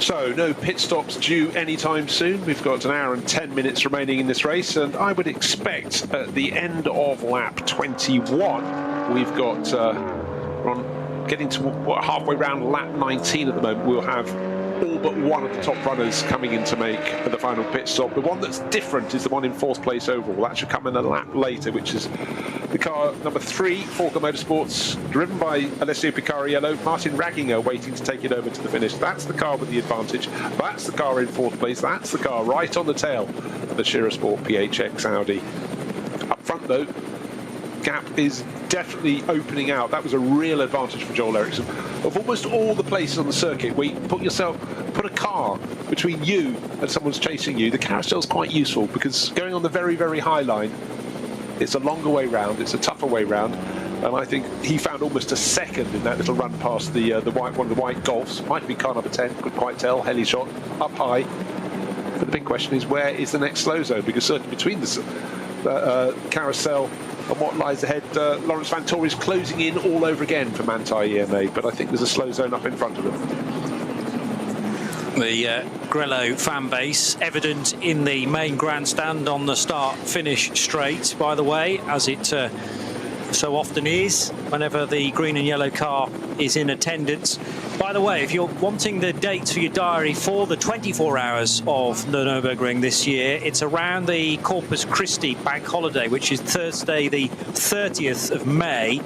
[SPEAKER 2] So no pit stops due anytime soon. We've got an hour and 10 minutes remaining in this race, and I would expect at the end of lap 21, we've got we're on getting to halfway round lap 19 at the moment. We'll have all but one of the top runners coming in to make the final pit stop. The one that's different is the one in 4th place overall. That should come in a lap later, which is the car number 3, Forker Motorsports, driven by Alessio Picariello. Martin Ragginger waiting to take it over to the finish. That's the car with the advantage. That's the car in 4th place. That's the car right on the tail of the Shira Sport PHX Audi. Up front, though, gap is definitely opening out. That was a real advantage for Joel Eriksson. Of almost all the places on the circuit where you put a car between you and someone's chasing you, the carousel's quite useful, because going on the very, very high line, it's a longer way round, it's a tougher way round, and I think he found almost a second in that little run past the one of the white Golfs. Might be car number 10, couldn't quite tell. Heli shot up high. But the big question is, where is the next slow zone? Because certainly between the carousel and what lies ahead, Laurens Vanthoor is closing in all over again for Manthey EMA, but I think there's a slow zone up in front of them.
[SPEAKER 6] The Grello fan base evident in the main grandstand on the start-finish straight, by the way, as it so often is whenever the green and yellow car is in attendance. By the way, if you're wanting the dates for your diary for the 24 hours of the Nürburgring this year, it's around the Corpus Christi bank holiday, which is Thursday the 30th of May.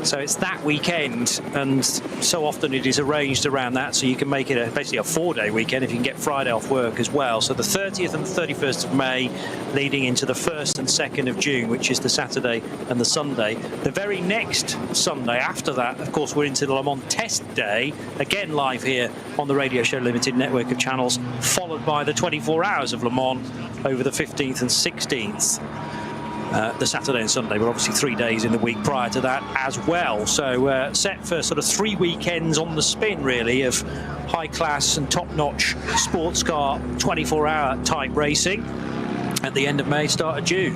[SPEAKER 6] So it's that weekend, and so often it is arranged around that, so you can make it basically a 4-day weekend if you can get Friday off work as well. So the 30th and the 31st of May, leading into the 1st and 2nd of June, which is the Saturday and the Sunday. The very next Sunday after that, of course, we're into the Le Mans Test Day, again live here on the Radio Show Limited network of channels, followed by the 24 hours of Le Mans over the 15th and 16th. The Saturday and Sunday, but obviously 3 days in the week prior to that as well. So set for sort of 3 weekends on the spin, really, of high-class and top-notch sports car 24-hour type racing at the end of May, start of June.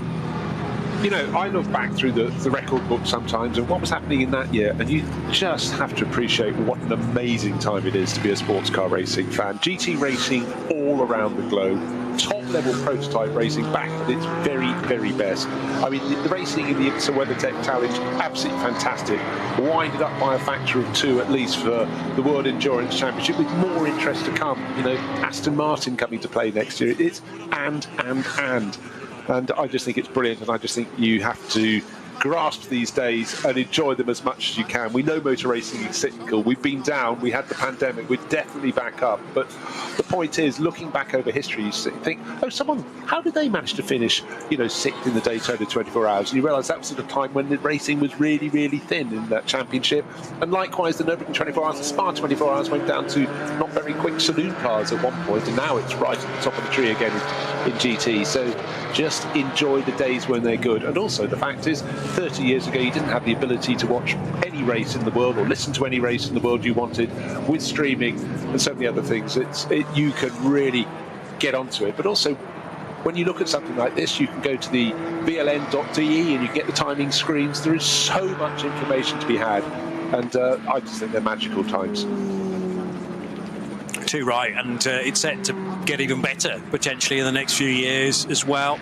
[SPEAKER 2] You know, I look back through the record book sometimes and what was happening in that year, and you just have to appreciate what an amazing time it is to be a sports car racing fan. GT racing all around the globe. Top-level prototype racing back at its very, very best. I mean, the racing in the IMSA WeatherTech Challenge, absolutely fantastic. Winded up by a factor of 2 at least for the World Endurance Championship, with more interest to come. You know, Aston Martin coming to play next year. It's and I just think it's brilliant, and I just think you have to grasp these days and enjoy them as much as you can. We know motor racing is cyclical. We've been down, we had the pandemic, we're definitely back up. But the point is, looking back over history, you think, oh, how did they manage to finish, you know, 6th in the Daytona 24 hours? And you realise that was at a time when the racing was really, really thin in that championship. And likewise, the Nürburgring 24 hours, the Spa 24 hours went down to not very quick saloon cars at one point, and now it's right at the top of the tree again in GT. So just enjoy the days when they're good. And also the fact is, 30 years ago you didn't have the ability to watch any race in the world or listen to any race in the world you wanted. With streaming and so many other things, you can really get onto it. But also, when you look at something like this, you can go to the vln.de and you get the timing screens. There is so much information to be had, and I just think they're magical times.
[SPEAKER 6] Too right, and it's set to get even better potentially in the next few years as well.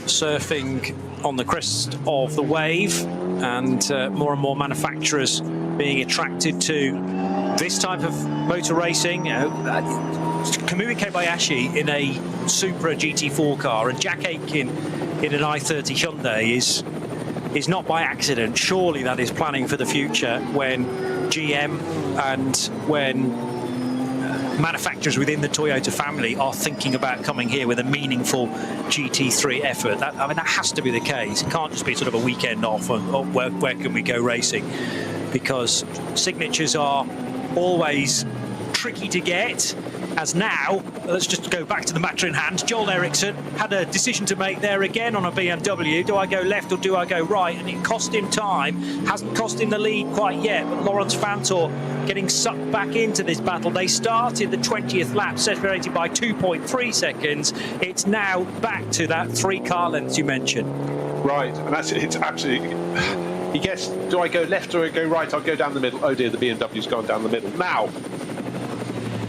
[SPEAKER 6] Surfing on the crest of the wave, and more manufacturers being attracted to this type of motor racing. You know, Kamui Kobayashi in a Supra GT4 car and Jack Aitken in an i30 Hyundai is not by accident. Surely that is planning for the future, when GM and when manufacturers within the Toyota family are thinking about coming here with a meaningful GT3 effort. That has to be the case. It can't just be sort of a weekend off and where can we go racing, because signatures are always tricky to get. As now, let's just go back to the matter in hand. Joel Eriksson had a decision to make there again on a BMW. Do I go left or do I go right? And it cost him time. Hasn't cost him the lead quite yet, but Laurens Vanthoor getting sucked back into this battle. They started the 20th lap, separated by 2.3 seconds. It's now back to that 3 car lengths you mentioned.
[SPEAKER 2] Right, and that's it. It's absolutely... He guessed, do I go left or go right? I'll go down the middle. Oh dear, the BMW's gone down the middle. Now,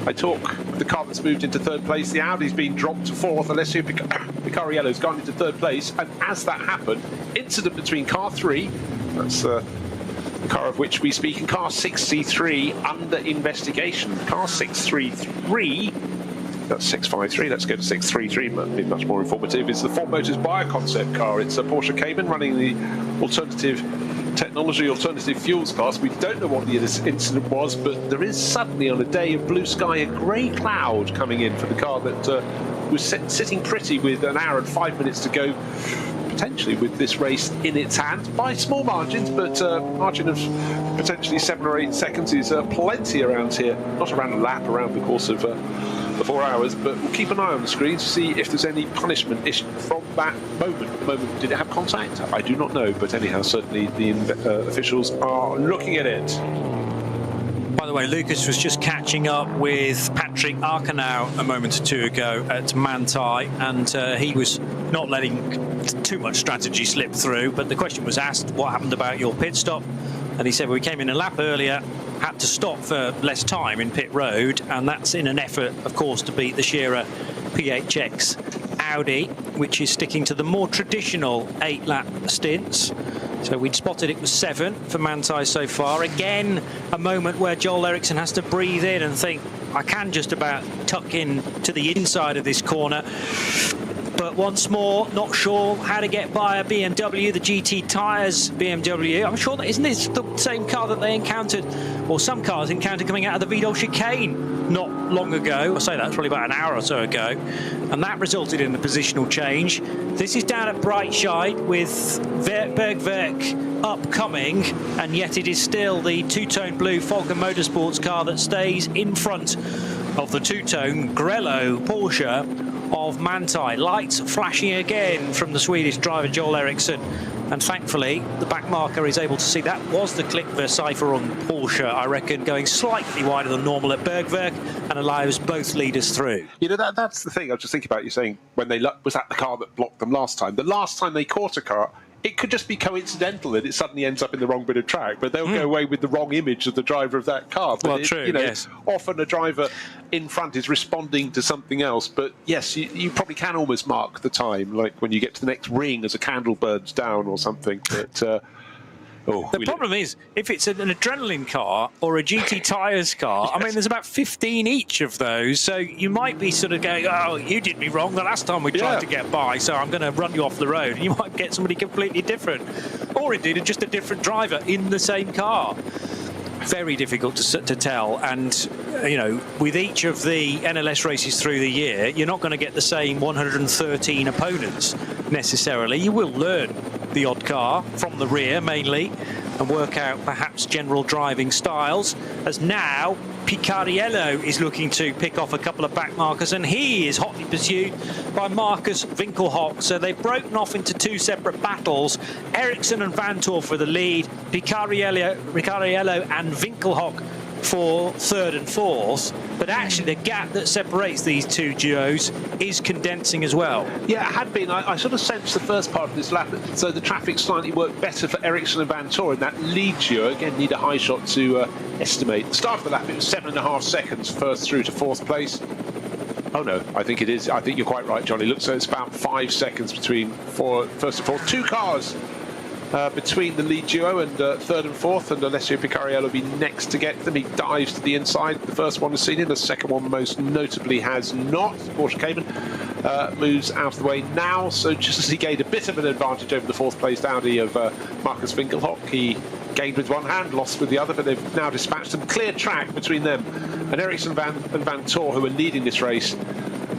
[SPEAKER 2] I talk the car that's moved into 3rd place. The Audi's been dropped to 4th. Alessio Picariello's gone into 3rd place. And as that happened, incident between car 3, that's the car of which we speak, and car 63 under investigation. Car 633, that's 653, let's go to 633, might be much more informative, is the Ford Motors Bioconcept car. It's a Porsche Cayman running the alternative technology, alternative fuels class. We don't know what the incident was, but there is suddenly, on a day of blue sky, a grey cloud coming in for the car that was sitting pretty with an hour and 5 minutes to go, potentially with this race in its hands by small margins, but margin of potentially 7 or 8 seconds is plenty around here. Not around a lap, around the course of the 4 hours, but we'll keep an eye on the screen to see if there's any punishment issued from that moment. At the moment, did it have contact? I do not know, but anyhow, certainly the officials are looking at it.
[SPEAKER 6] By the way, Lucas was just catching up with Patrick Arkenau a moment or two ago at Manthey, and he was not letting too much strategy slip through, but the question was asked, what happened about your pit stop? And he said, well, we came in a lap earlier, had to stop for less time in pit road, and that's in an effort, of course, to beat the Scherer PHX Audi, which is sticking to the more traditional 8-lap stints. So we'd spotted it was 7 for Manthey so far. Again, a moment where Joel Eriksson has to breathe in and think, I can just about tuck in to the inside of this corner. But once more, not sure how to get by a BMW, the GT Tyres BMW. I'm sure that isn't this the same car that they encountered, or some cars encountered coming out of the Vidal chicane not long ago. I say that's probably about an hour or so ago, and that resulted in a positional change. This is down at Breitscheid with Bergwerk upcoming, and yet it is still the two-tone blue Falcon Motorsports car that stays in front of the two-tone Grello Porsche of Manthey. Lights flashing again from the Swedish driver Joel Eriksson, and thankfully the back marker is able to see that was the Click Vercipher on Porsche, I reckon, going slightly wider than normal at Bergwerk, and allows both leaders through.
[SPEAKER 2] You know, that's the thing I was just thinking about, you saying when they was that the car that blocked them last time. The last time they caught a car, it could just be coincidental that it suddenly ends up in the wrong bit of track, but they'll go away with the wrong image of the driver of that car. But
[SPEAKER 6] well, true,
[SPEAKER 2] you know,
[SPEAKER 6] yes.
[SPEAKER 2] Often a driver in front is responding to something else, but yes, you probably can almost mark the time, like when you get to the next ring as a candle burns down or something. But
[SPEAKER 6] the problem is, if it's an adrenaline car or a GT Tyres car, yes. I mean, there's about 15 each of those, so you might be sort of going, oh, you did me wrong the last time we tried to get by, so I'm going to run you off the road. And you might get somebody completely different, or indeed just a different driver in the same car. Very difficult to tell, and you know, with each of the NLS races through the year, you're not going to get the same 113 opponents necessarily. You will learn the odd car from the rear mainly and work out perhaps general driving styles, as now Picariello is looking to pick off a couple of back markers, and he is hotly pursued by Marcus Winkelhock. So they've broken off into 2 separate battles. Eriksson and Vanthoor for the lead, Picariello and Winkelhock for 3rd and 4th, but actually the gap that separates these two duos is condensing as well.
[SPEAKER 2] Yeah, it had been. I sort of sensed the first part of this lap, so the traffic slightly worked better for Eriksson and Vanthoor in that lead duo. Again, need a high shot to estimate. The start of the lap, it was 7.5 seconds first through to 4th place. Oh no, I think it is. I think you're quite right, Johnny. Looks like it's about 5 seconds between first and 4th. 2 cars between the lead duo and 3rd and 4th, and Alessio Picariello will be next to get them. He dives to the inside. The first one has seen him, the second one most notably has not. Porsche Cayman moves out of the way now, so just as he gained a bit of an advantage over the 4th placed Audi of Marcus Winkelhock, he gained with one hand, lost with the other, but they've now dispatched some clear track between them and Eriksson and Vanthoor, who are leading this race.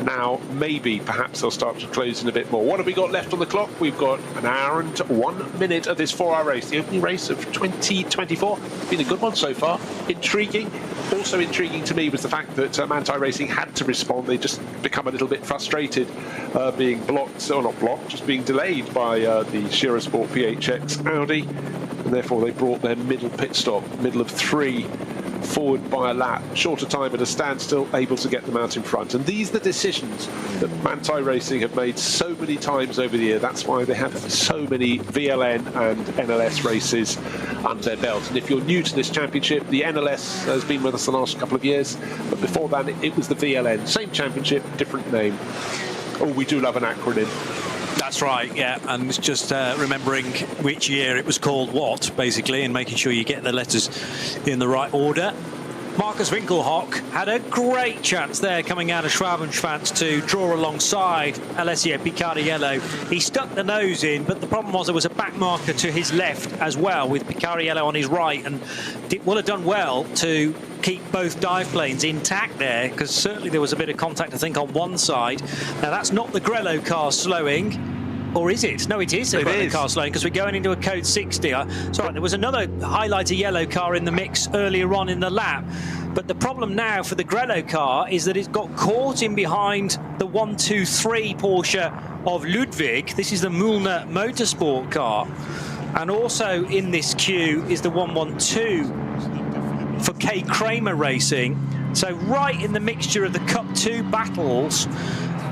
[SPEAKER 2] Now, maybe, perhaps they'll start to close in a bit more. What have we got left on the clock? We've got an hour and 1 minute of this 4-hour race. The opening race of 2024. Been a good one so far. Intriguing. Also intriguing to me was the fact that Manthey Racing had to respond. They just become a little bit frustrated being blocked, or not blocked, just being delayed by the Shira Sport PHX Audi. And therefore they brought their middle pit stop, middle of 3, forward by a lap, shorter time at a standstill, able to get them out in front. And these are the decisions that Manthey Racing have made so many times over the year. That's why they have so many VLN and NLS races under their belt. And if you're new to this championship, the NLS has been with us the last couple of years, but before that it was the VLN. Same championship, different name. Oh, we do love an acronym.
[SPEAKER 6] That's right, yeah, and it's just remembering which year it was called what, basically, and making sure you get the letters in the right order. Markus Winkelhock had a great chance there coming out of Schwabenschwanz to draw alongside Alessio Picariello. He stuck the nose in, but the problem was there was a back marker to his left as well, with Picariello on his right, and it would have done well to keep both dive planes intact there, because certainly there was a bit of contact, I think, on one side. Now, that's not the Grello car slowing. Or is it? No, it is the Grello car slowing, because we're going into a code 60. Sorry, there was another highlighter yellow car in the mix earlier on in the lap. But the problem now for the Grello car is that it's got caught in behind the 123 Porsche of Ludwig. This is the Mühlner Motorsport car. And also in this queue is the 112 for K. Kramer Racing. So right in the mixture of the Cup 2 battles,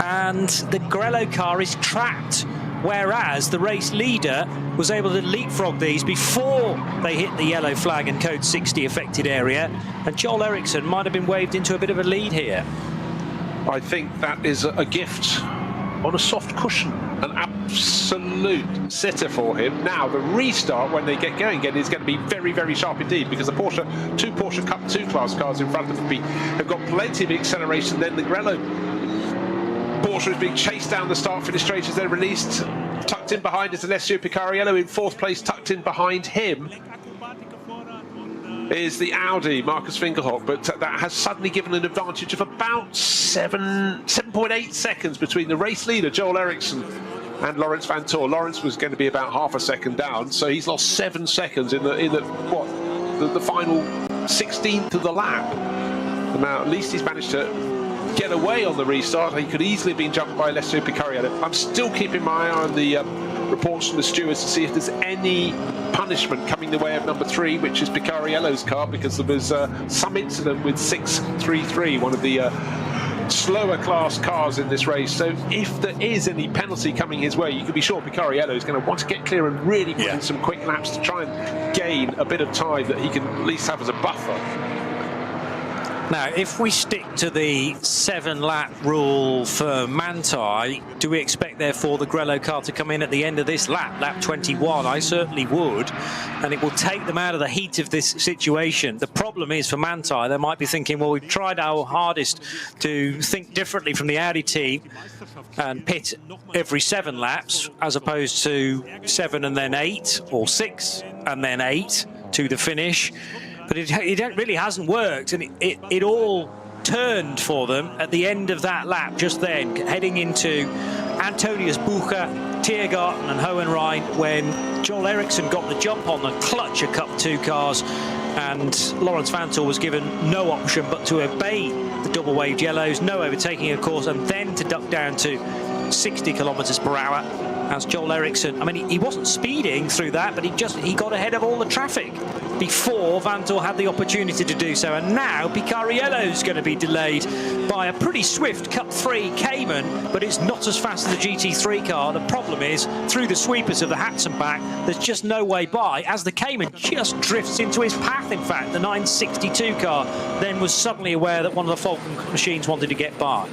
[SPEAKER 6] and the Grello car is trapped, whereas the race leader was able to leapfrog these before they hit the yellow flag and code 60 affected area, and Joel Eriksson might have been waved into a bit of a lead here.
[SPEAKER 2] I think that is a gift on a soft cushion, an absolute sitter for him. Now the restart, when they get going again, is going to be very, very sharp indeed, because the two Porsche Cup 2 class cars in front of them have got plenty of acceleration. Then the Grello Porsche is being chased down the start-finish straight as they're released. Tucked in behind is Alessio Picariello in 4th place. Tucked in behind him is the Audi, Markus Winkelhock, but that has suddenly given an advantage of about 7.8 seconds between the race leader, Joel Eriksson, and Laurens Vanthoor. Laurens was going to be about half a second down, so he's lost 7 seconds in the final 16th of the lap. And now at least he's managed to get away on the restart. He could easily have been jumped by Alessio Picariello. I'm still keeping my eye on the reports from the stewards to see if there's any punishment coming the way of number 3, which is Picariello's car, because there was some incident with 633, one of the slower class cars in this race. So if there is any penalty coming his way, you can be sure Picariello is going to want to get clear and really put in some quick laps to try and gain a bit of time that he can at least have as a buffer.
[SPEAKER 6] Now, if we stick to the 7-lap rule for Manthey, do we expect, therefore, the Grello car to come in at the end of this lap, lap 21? I certainly would, and it will take them out of the heat of this situation. The problem is for Manthey, they might be thinking, well, we've tried our hardest to think differently from the Audi team and pit every 7 laps, as opposed to 7 and then 8, or 6 and then 8 to the finish. But it really hasn't worked, and it all turned for them at the end of that lap just then, heading into Antonius Bucher, Tiergarten and Hohenrhein, when Joel Eriksson got the jump on the clutch of Cup 2 cars, and Laurens Vanthoor was given no option but to obey the double-waved yellows, no overtaking, of course, and then to duck down to 60 kilometers per hour. As Joel Eriksson, I mean, he wasn't speeding through that, but he got ahead of all the traffic before Vanthoor had the opportunity to do so. And now Picariello's going to be delayed by a pretty swift Cup 3 Cayman, but it's not as fast as the GT3 car. The problem is, through the sweepers of the Hatzenbach, there's just no way by, as the Cayman just drifts into his path. In fact, the 962 car then was suddenly aware that one of the Falcon machines wanted to get by.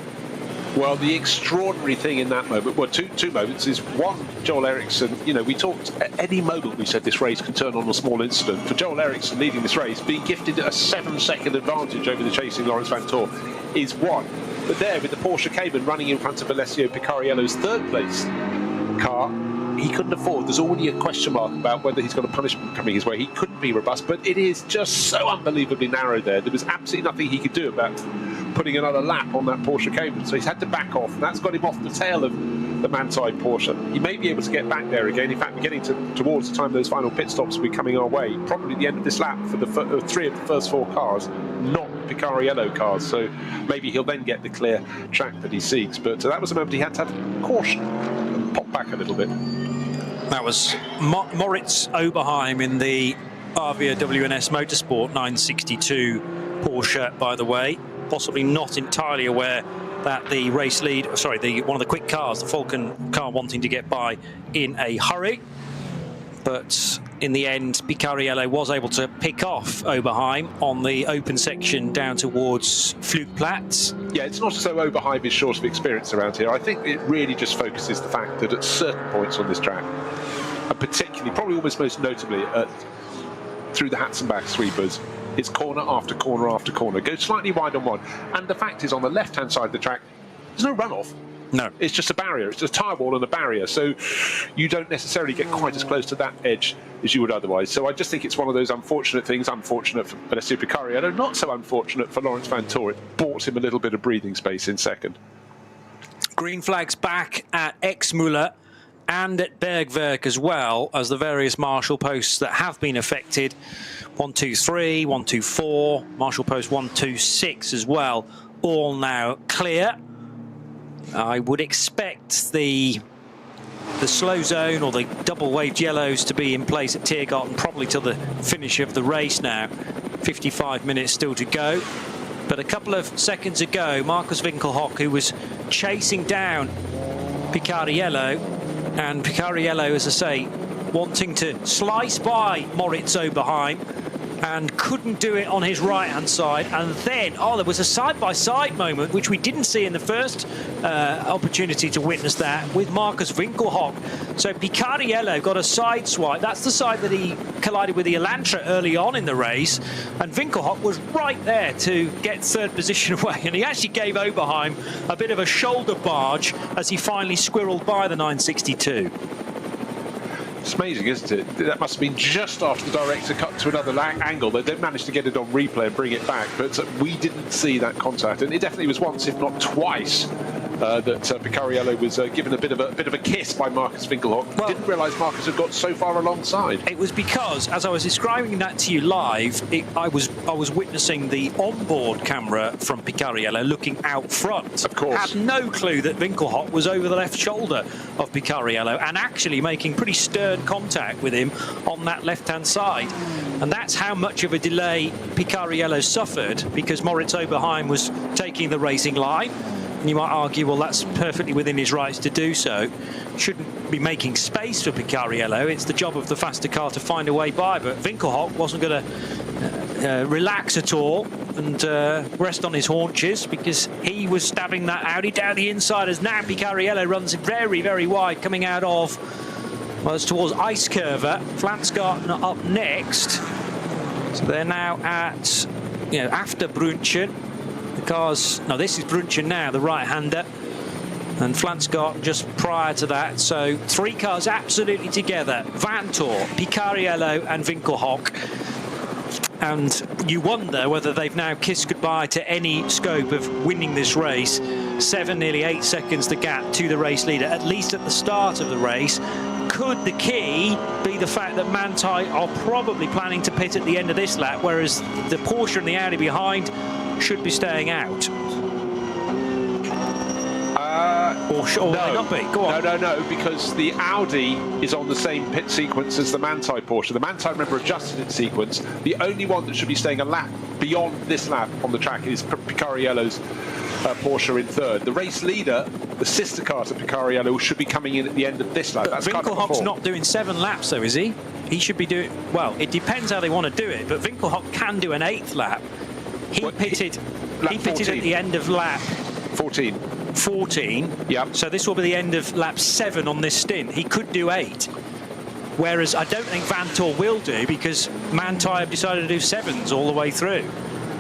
[SPEAKER 2] Well, the extraordinary thing in that moment, well, two moments, is one, Joel Eriksson, you know, we talked, at any moment we said this race can turn on a small incident. For Joel Eriksson leading this race, being gifted a 7-second advantage over the chasing Laurens Vanthoor is one. But there, with the Porsche Cayman running in front of Alessio Picariello's 3rd place, car. He couldn't afford. There's already a question mark about whether he's got a punishment coming his way. He couldn't be robust, but it is just so unbelievably narrow there. There was absolutely nothing he could do about putting another lap on that Porsche Cayman. So he's had to back off, and that's got him off the tail of the Manthey Porsche. He may be able to get back there again. In fact, we're getting towards the time those final pit stops will be coming our way. Probably the end of this lap for the 3 of the first 4 cars, not Picariello cars. So maybe he'll then get the clear track that he seeks. But that was a moment he had to have caution and pop back a little bit.
[SPEAKER 6] That was Moritz Oberheim in the Avia WNS Motorsport 962 Porsche, by the way. Possibly not entirely aware that the race lead, one of the quick cars, the Falcon car, wanting to get by in a hurry. But in the end, Picariello was able to pick off Oberheim on the open section down towards Flugplatz.
[SPEAKER 2] Yeah, it's not as though Oberheim is short of experience around here. I think it really just focuses the fact that at certain points on this track, and particularly, probably almost most notably, through the Hatzenbach sweepers, it's corner after corner after corner. Go slightly wide on one. And the fact is, on the left-hand side of the track, there's no runoff.
[SPEAKER 6] No.
[SPEAKER 2] It's just a barrier. It's just a tyre wall and a barrier. So you don't necessarily get quite as close to that edge as you would otherwise. So I just think it's one of those unfortunate things. Unfortunate for Alessio Picariello, not so unfortunate for Lawrence Vanthoor. It bought him a little bit of breathing space in second.
[SPEAKER 6] Green flags back at Exmüller and at Bergwerk as well as the various marshal posts that have been affected. 123, 124, marshal post 126 as well, all now clear. I would expect the slow zone or the double waved yellows to be in place at Tiergarten probably till the finish of the race now. 55 minutes still to go. But a couple of seconds ago, Markus Winkelhock, who was chasing down Picariello, and Picariello, as I say, wanting to slice by Moritz Oberheim and couldn't do it on his right-hand side. And then, there was a side-by-side moment, which we didn't see in the first opportunity to witness that, with Markus Winkelhock. So Picariello got a side swipe. That's the side that he collided with the Elantra early on in the race. And Winkelhock was right there to get third position away. And he actually gave Oberheim a bit of a shoulder barge as he finally squirreled by the 962.
[SPEAKER 2] It's amazing, isn't it? That must have been just after the director cut to another angle. They did manage to get it on replay and bring it back, but we didn't see that contact. And it definitely was once, if not twice, that Picariello was given a bit of a kiss by Markus Winkelhock. Well, didn't realise Markus had got so far alongside.
[SPEAKER 6] It was because, as I was describing that to you live, I was witnessing the onboard camera from Picariello looking out front.
[SPEAKER 2] Of course.
[SPEAKER 6] Had no clue that Winkelhock was over the left shoulder of Picariello and actually making pretty stern contact with him on that left-hand side. And that's how much of a delay Picariello suffered, because Moritz Oberheim was taking the racing line. And you might argue, well, that's perfectly within his rights to do so. Shouldn't be making space for Picariello. It's the job of the faster car to find a way by. But Winkelhock wasn't going to relax at all and rest on his haunches, because he was stabbing that Audi down the inside as now Picariello runs very, very wide coming out of, well, it's towards Eiskurve. Flansgarten up next. So they're now at, after Brunchen. The cars, no, this is Brunchen now, the right-hander, and Flansgarten just prior to that. So 3 cars absolutely together: Vanthoor, Picariello and Winkelhock. And you wonder whether they've now kissed goodbye to any scope of winning this race. 7, nearly 8 seconds the gap to the race leader, at least at the start of the race. Could the key be the fact that Manthey are probably planning to pit at the end of this lap, whereas the Porsche and the Audi behind should be staying out? Or will they not be? Go on.
[SPEAKER 2] No, because the Audi is on the same pit sequence as the Manthey Porsche. The Manthey, remember, adjusted its sequence. The only one that should be staying a lap beyond this lap on the track is Picariello's Porsche in third. The race leader, the sister car to Picariello, should be coming in at the end of this lap.
[SPEAKER 6] But Winkelhock's not doing 7 laps, though, is he? He should be doing, well, it depends how they want to do it, but Winkelhock can do an 8th lap. He pitted at the end of lap 14.
[SPEAKER 2] Yep.
[SPEAKER 6] So this will be the end of lap 7 on this stint. He could do 8. Whereas I don't think Vanthoor will do, because Manthey have decided to do 7s all the way through.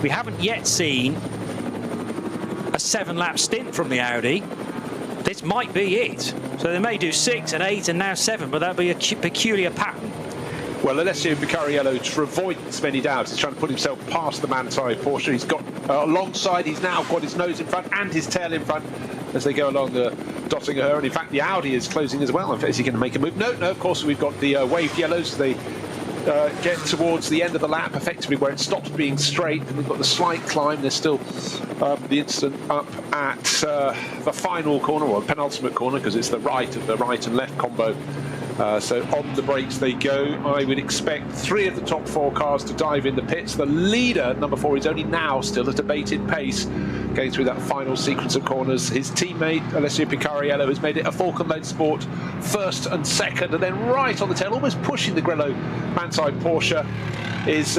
[SPEAKER 6] We haven't yet seen a 7-lap stint from the Audi. this might be it. So they may do 6 and 8 and now 7, but that'll be a peculiar pattern.
[SPEAKER 2] Well, Alessio Picariello, to avoid many doubts, is trying to put himself past the Manthey Porsche. He's got alongside, he's now got his nose in front and his tail in front as they go along the Dottinger. And in fact, the Audi is closing as well. Is he going to make a move? No, of course, we've got the waved yellows. They get towards the end of the lap, effectively where it stops being straight, and we've got the slight climb. There's still the incident up at the final corner, or penultimate corner, because it's the right of the right and left combo. So on the brakes they go. I would expect 3 of the top 4 cars to dive in the pits. The leader, number 4, is only now still at a bated pace, going through that final sequence of corners. His teammate, Alessio Picariello, has made it a Falcon Motorsport first and second, and then right on the tail, almost pushing the Grello Manthey Porsche, is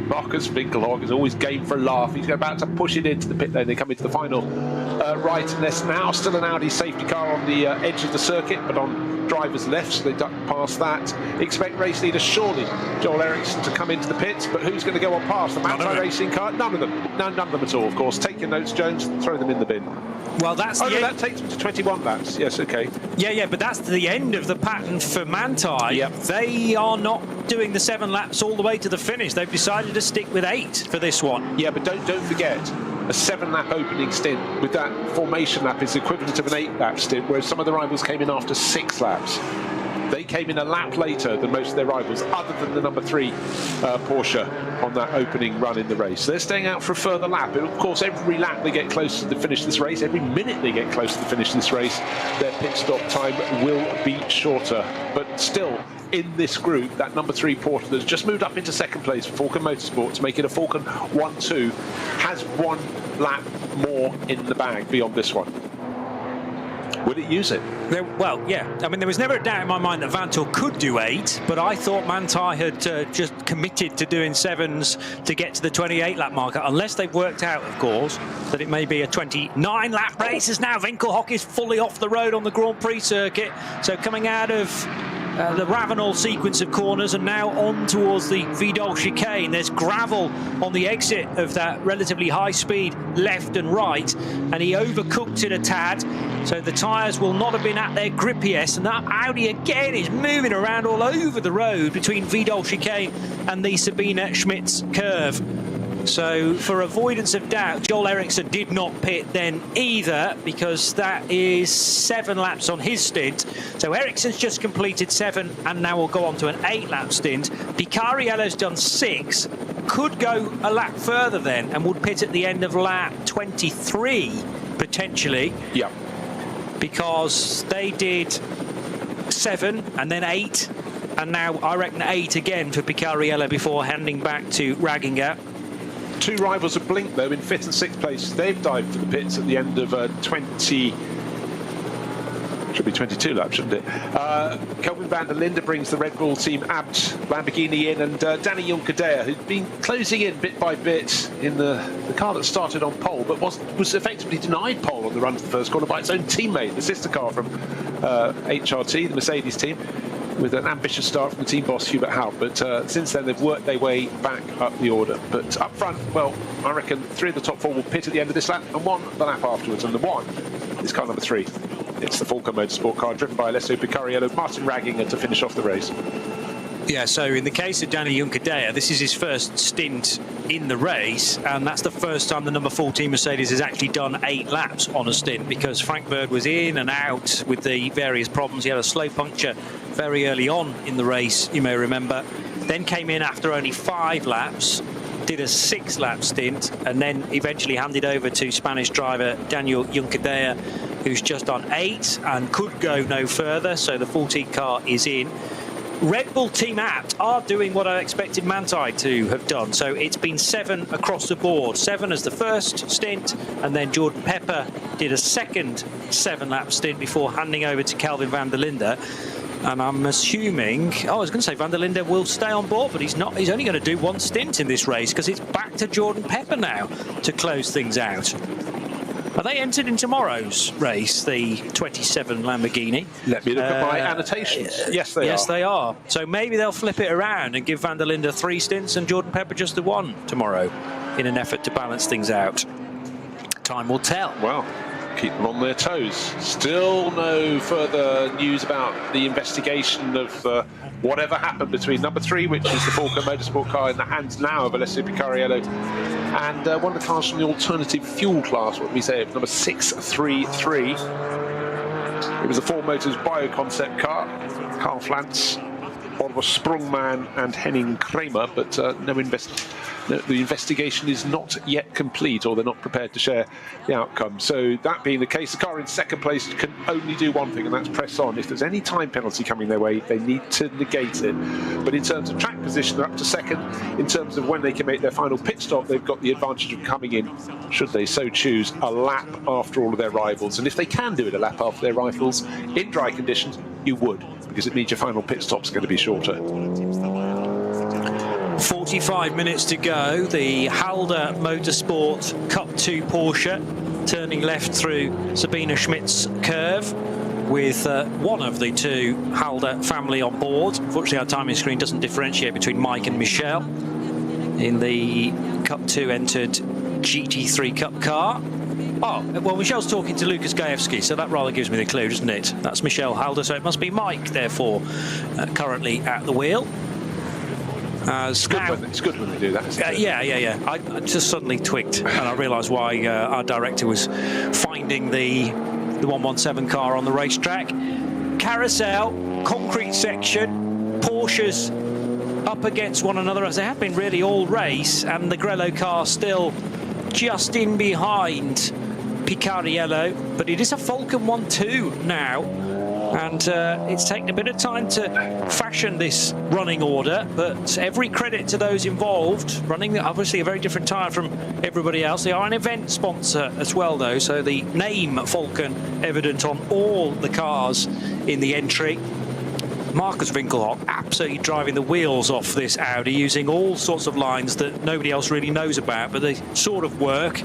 [SPEAKER 2] Marcus Winkelhock. Is always game for a laugh. He's about to push it into the pit lane. They come into the final right, and there's now still an Audi safety car on the edge of the circuit, but on driver's left, so they duck past that. Expect race leader surely Joel Eriksson to come into the pits, but who's going to go on past the Manthey racing car? None of them. None of them at all, of course. Take your notes, Jones, throw them in the bin.
[SPEAKER 6] Well, that's
[SPEAKER 2] that takes them to 21 laps. Yes, okay.
[SPEAKER 6] Yeah, but that's the end of the pattern for Manthey.
[SPEAKER 2] Yep.
[SPEAKER 6] They are not doing the 7 laps all the way to the finish. They've decided to stick with 8 for this one.
[SPEAKER 2] Yeah, but don't forget, a 7-lap opening stint with that formation lap is equivalent of an 8-lap stint, whereas some of the rivals came in after 6 laps. They came in a lap later than most of their rivals, other than the number 3 Porsche on that opening run in the race. So they're staying out for a further lap. And of course, every lap they get closer to the finish of this race, every minute they get closer to the finish of this race, their pit stop time will be shorter. But still, in this group, that number 3 Porsche that's just moved up into second place for Falcon Motorsport to make it a Falcon 1-2 has 1 lap more in the bag beyond this one. Would it use it?
[SPEAKER 6] Well, yeah. I mean, there was never a doubt in my mind that Vanthoor could do 8, but I thought Manthey had just committed to doing 7s to get to the 28-lap marker, unless they've worked out, of course, that it may be a 29-lap race, as now Winkelhock is fully off the road on the Grand Prix circuit. So coming out of the Ravenel sequence of corners and now on towards the Vidal chicane. There's gravel on the exit of that relatively high speed left and right, and he overcooked it a tad, so the tyres will not have been at their grippiest, and that Audi again is moving around all over the road between Vidal chicane and the Sabine Schmitz curve. So for avoidance of doubt, Joel Eriksson did not pit then either, because that is 7 laps on his stint. So Eriksson's just completed 7 and now will go on to an 8-lap stint. Picariello's done 6, could go a lap further then and would pit at the end of lap 23 potentially.
[SPEAKER 2] Yeah.
[SPEAKER 6] Because they did 7 and then 8, and now I reckon 8 again for Picariello before handing back to Ragginger.
[SPEAKER 2] 2 rivals of Blink, though, in 5th and 6th place. They've dived for the pits at the end of 20... Should be 22 laps, shouldn't it? Kelvin van der Linde brings the Red Bull team Abt Lamborghini in, and Danny Juncadea, who's been closing in bit by bit in the car that started on pole, but was effectively denied pole on the run to the first corner by its own teammate, the sister car from HRT, the Mercedes team, with an ambitious start from the team boss Hubert Haub. But since then they've worked their way back up the order. But up front, well, I reckon 3 of the top 4 will pit at the end of this lap and 1 the lap afterwards, and the 1 is car number 3. It's the Falcon Motorsport car driven by Alessio Picariello, Martin Ragginger to finish off the race.
[SPEAKER 6] Yeah, so in the case of Danny Juncadea, this is his first stint in the race, and that's the first time the number 14 Mercedes has actually done 8 laps on a stint, because Frank Bird was in and out with the various problems. He had a slow puncture very early on in the race, you may remember, then came in after only 5 laps, did a 6-lap stint, and then eventually handed over to Spanish driver Daniel Juncadea, who's just done 8 and could go no further, so the 14 car is in. Red Bull Team Abt are doing what I expected Manthey to have done. So it's been 7 across the board. 7 as the first stint, and then Jordan Pepper did a second 7-lap stint before handing over to Kelvin van der Linde. And I'm assuming, I was going to say van der Linde will stay on board, but he's not. He's only going to do 1 stint in this race, because it's back to Jordan Pepper now to close things out. Are they entered in tomorrow's race, the 27 Lamborghini?
[SPEAKER 2] Let me look at my annotations. Yes, they are.
[SPEAKER 6] Yes, they are. So maybe they'll flip it around and give van der Linde 3 stints and Jordan Pepper just the 1 tomorrow, in an effort to balance things out. Time will tell.
[SPEAKER 2] Well, keep them on their toes. Still no further news about the investigation of whatever happened between number 3, which is the Falco Motorsport car in the hands now of Alessio Picariello, and one of the cars from the alternative fuel class, what we say, of number 633. It was a Ford Motors Bio Concept car. Karl Flantz, Oliver Sprungman and Henning Kramer, but the investigation is not yet complete, or they're not prepared to share the outcome. So that being the case, the car in second place can only do one thing, and that's press on. If there's any time penalty coming their way, they need to negate it. But in terms of track position, they're up to second. In terms of when they can make their final pit stop, they've got the advantage of coming in, should they so choose, a lap after all of their rivals. And if they can do it a lap after their rivals in dry conditions, you would, because it means your final pit stop's going to be shorter.
[SPEAKER 6] 45 minutes to go. The Halder Motorsport Cup 2 Porsche turning left through Sabine Schmidt's curve with one of the two Halder family on board. Unfortunately, our timing screen doesn't differentiate between Mike and Michel. In the Cup 2 entered GT3 Cup car. Oh, well, Michel's talking to Lucas Gajewski, so that rather gives me the clue, doesn't it? That's Michel Halder, so it must be Mike, therefore, currently at the wheel.
[SPEAKER 2] It's good when they do that, isn't it?
[SPEAKER 6] Yeah. I just suddenly twigged, and I realised why our director was finding the 117 car on the racetrack. Carousel, concrete section, Porsches up against one another, as they have been really all race, and the Grello car still just in behind Picariello, but it is a Falcon 1-2 now, and it's taken a bit of time to fashion this running order, but every credit to those involved, running obviously a very different tyre from everybody else. They are an event sponsor as well, though, so the name Falcon evident on all the cars in the entry. Markus Winkelhock absolutely driving the wheels off this Audi, using all sorts of lines that nobody else really knows about, but they sort of work,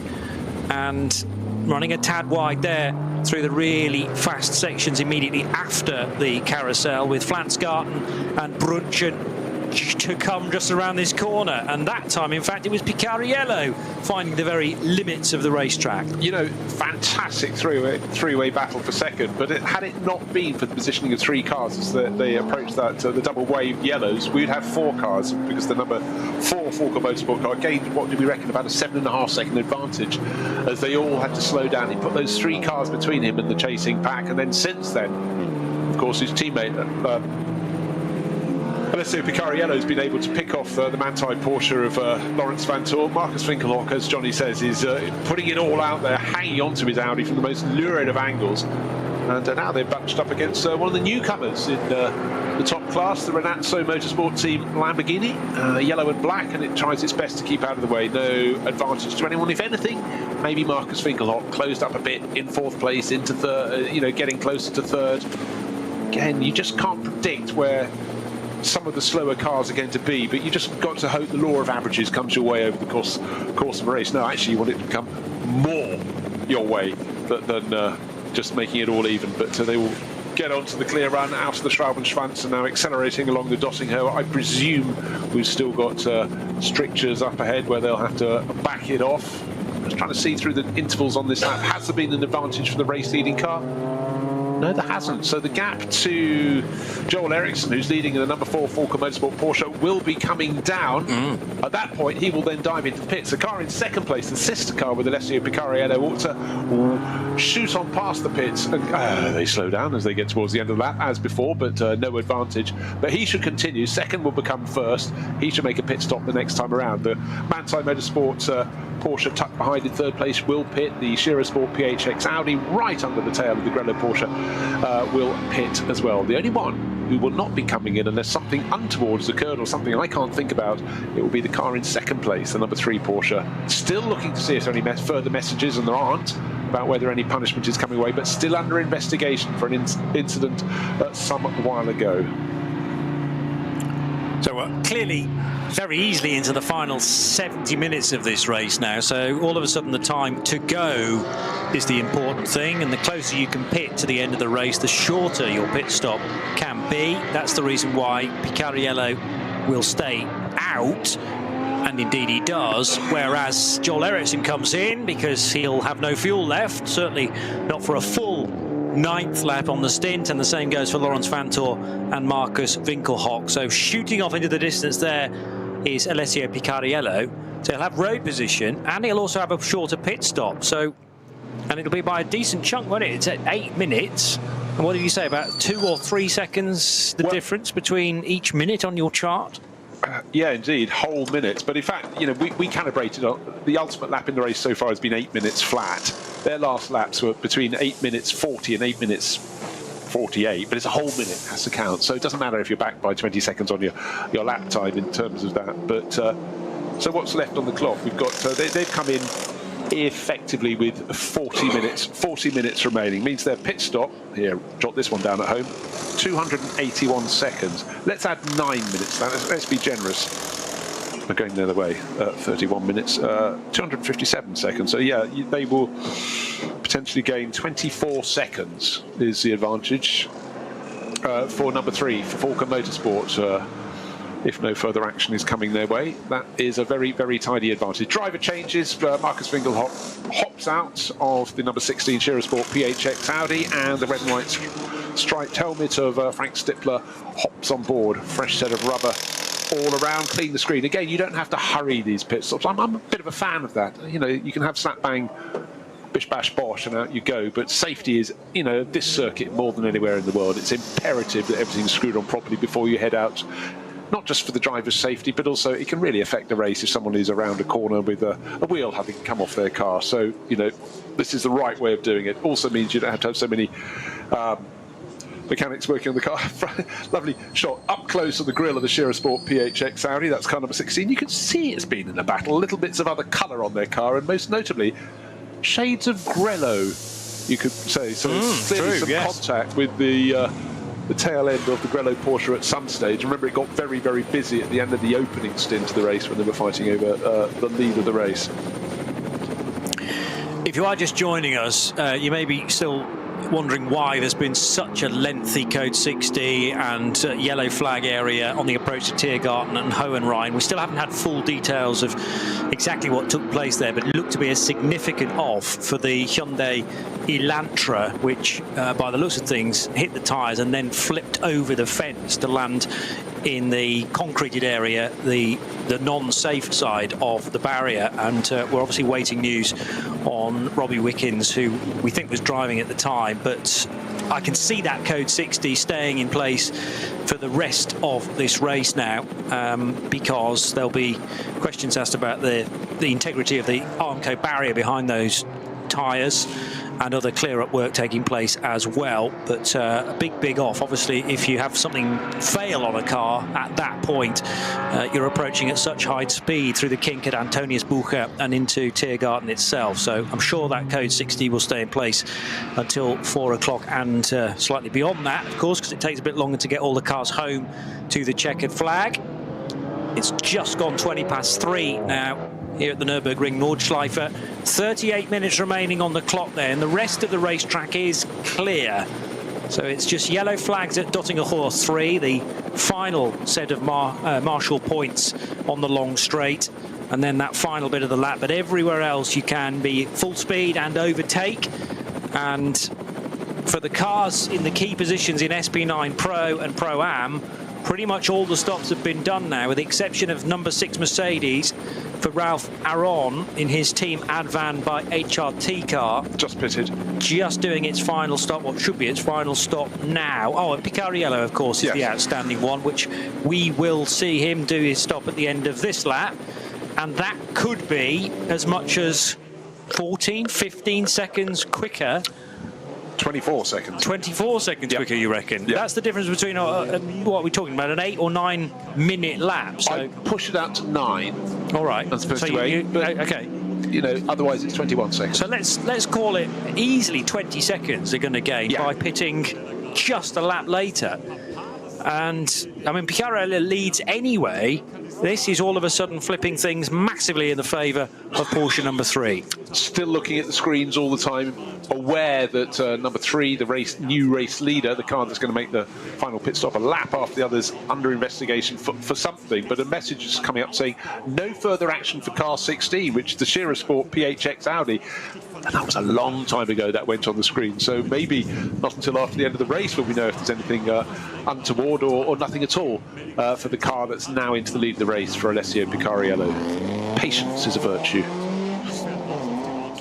[SPEAKER 6] and running a tad wide there through the really fast sections immediately after the carousel, with Flansgarten and Brunchen to come just around this corner. And that time, in fact, it was Picariello finding the very limits of the racetrack.
[SPEAKER 2] You know, fantastic three-way battle for second, but had it not been for the positioning of three cars as they approached that the double wave yellows, we'd have 4 cars, because the number 4 Falco Motorsport car gained, what did we reckon, about a 7.5 second advantage, as they all had to slow down. He put those 3 cars between him and the chasing pack, and then since then, of course, his teammate Alessio Picariello has been able to pick off the Manthey Porsche of Lawrence Vanthoor. Markus Winkelhock, as Johnny says, is putting it all out there, hanging onto his Audi from the most lurid of angles. And now they're bunched up against one of the newcomers in the top class, the Renazzo Motorsport team Lamborghini, yellow and black, and it tries its best to keep out of the way. No advantage to anyone. If anything, maybe Markus Winkelhock closed up a bit in 4th place, into third, getting closer to 3rd. Again, you just can't predict where some of the slower cars are going to be, but you just got to hope the law of averages comes your way over the course of a race. No, actually, you want it to come more your way than just making it all even. But they will get onto the clear run out of the Schraubenschwanz and now accelerating along the Dottinghoe. I presume we've still got strictures up ahead where they'll have to back it off. I'm just trying to see through the intervals on this lap. Has there been an advantage for the race-leading car? No, there hasn't. So the gap to Joel Eriksson, who's leading in the number 4 Falco Motorsport Porsche, will be coming down. At that point, he will then dive into the pits. The car in 2nd place, the sister car with Alessio Picariello, ought to shoot on past the pits. And they slow down as they get towards the end of the lap, as before, but no advantage. But he should continue. 2nd will become 1st. He should make a pit stop the next time around. The Manthey Motorsport Porsche tucked behind in 3rd place will pit. The Shearer Sport PHX Audi right under the tail of the Grello Porsche will pit as well. The only one who will not be coming in unless something untoward has occurred or something I can't think about, it will be the car in 2nd place, the number 3 Porsche. Still looking to see if there are any further messages, and there aren't, about whether any punishment is coming away, but still under investigation for an incident some while ago.
[SPEAKER 6] So clearly very easily into the final 70 minutes of this race now, so all of a sudden the time to go is the important thing, and the closer you can pit to the end of the race, the shorter your pit stop can be. That's the reason why Picariello will stay out. And indeed he does, whereas Joel Eriksson comes in because he'll have no fuel left, certainly not for a full 9th lap on the stint, and the same goes for Laurens Vanthoor and Marcus Winkelhock. So shooting off into the distance there is Alessio Picariello. So he'll have road position, and he'll also have a shorter pit stop. So, and it'll be by a decent chunk, won't it? It's at 8 minutes. And what did you say, about 2 or 3 seconds, the difference between each minute on your chart?
[SPEAKER 2] Yeah, indeed, whole minutes. But in fact, you know, we calibrated on the ultimate lap in the race so far has been 8 minutes flat. Their last laps were between 8 minutes 40 and 8 minutes 48, but it's a whole minute has to count. So it doesn't matter if you're back by 20 seconds on your lap time in terms of that. But so what's left on the clock? We've got they've come in effectively with 40 minutes remaining. Means their pit stop, here, jot this one down at home, 281 seconds. Let's add 9 minutes. Let's be generous. We're going the other way, 31 minutes, 257 seconds. So yeah, they will potentially gain 24 seconds is the advantage for number 3, for Falcon Motorsport. If no further action is coming their way, that is a very, very tidy advantage. Driver changes. Marcus Winkelhock hops out of the number 16 Sport PHX Audi, and the red and white striped helmet of Frank Stippler hops on board. Fresh set of rubber all around, clean the screen. Again, you don't have to hurry these pit stops. I'm a bit of a fan of that. You know, you can have slap bang, bish bash bosh, and out you go. But safety is, you know, this circuit more than anywhere in the world. It's imperative that everything's screwed on properly before you head out. Not just for the driver's safety, but also it can really affect the race if someone is around a corner with a wheel having come off their car. So, you know, this is the right way of doing it. Also means you don't have to have so many mechanics working on the car. Lovely shot up close on the grille of the Sport PHX Audi. That's car number 16. You can see it's been in a battle. Little bits of other colour on their car, and most notably, shades of grello, you could say. So it's clearly some contact with the tail end of the Grello Porsche at some stage. Remember, it got very, very busy at the end of the opening stint of the race when they were fighting over the lead of the race.
[SPEAKER 6] If you are just joining us, you may be still wondering why there's been such a lengthy Code 60 and yellow flag area on the approach to Tiergarten and Hohenrhein. We still haven't had full details of exactly what took place there, but it looked to be a significant off for the Hyundai Elantra, which by the looks of things hit the tyres and then flipped over the fence to land in the concreted area, the non-safe side of the barrier. And we're obviously waiting news on Robbie Wickens, who we think was driving at the time, but I can see that Code 60 staying in place for the rest of this race now, because there'll be questions asked about the integrity of the Armco barrier behind those tyres, and other clear-up work taking place as well. But a big off. Obviously, if you have something fail on a car at that point, you're approaching at such high speed through the kink at Antonius Bucher and into Tiergarten itself. So I'm sure that Code 60 will stay in place until 4 o'clock and slightly beyond that, of course, because it takes a bit longer to get all the cars home to the checkered flag. It's just gone 20 past 3 now here at the Nürburgring Nordschleife. 38 minutes remaining on the clock there, and the rest of the racetrack is clear. So it's just yellow flags at Dottinger Horst 3, the final set of marshal points on the long straight, and then that final bit of the lap. But everywhere else you can be full speed and overtake. And for the cars in the key positions in SP9 Pro and Pro-Am, pretty much all the stops have been done now, with the exception of number 6 Mercedes for Ralph Aron in his team Advan by HRT car.
[SPEAKER 2] Just pitted.
[SPEAKER 6] Just doing its final stop, what should be its final stop now. Oh, and Picariello, of course, is the outstanding one, which we will see him do his stop at the end of this lap. And that could be as much as 14, 15 seconds quicker.
[SPEAKER 2] 24 seconds.
[SPEAKER 6] 24 seconds quicker, you reckon? That's the difference between, what are we talking about, an 8 or 9 minute lap? So
[SPEAKER 2] I push it out to 9.
[SPEAKER 6] All right.
[SPEAKER 2] As opposed to 8. But,
[SPEAKER 6] okay.
[SPEAKER 2] You know, otherwise it's 21 seconds.
[SPEAKER 6] So let's call it easily 20 seconds they're going to gain by pitting just a lap later. And, I mean, Picariello leads anyway, this is all of a sudden flipping things massively in the favour of Porsche number 3.
[SPEAKER 2] Still looking at the screens all the time, aware that number 3, the new race leader, the car that's going to make the final pit stop a lap after the others, under investigation for something. But a message is coming up saying no further action for car 16, which is the Shearer Sport PHX Audi. And that was a long time ago that went on the screen. So maybe not until after the end of the race will we know if there's anything untoward or nothing at all for the car that's now into the lead of the race for Alessio Picariello. Patience is a virtue.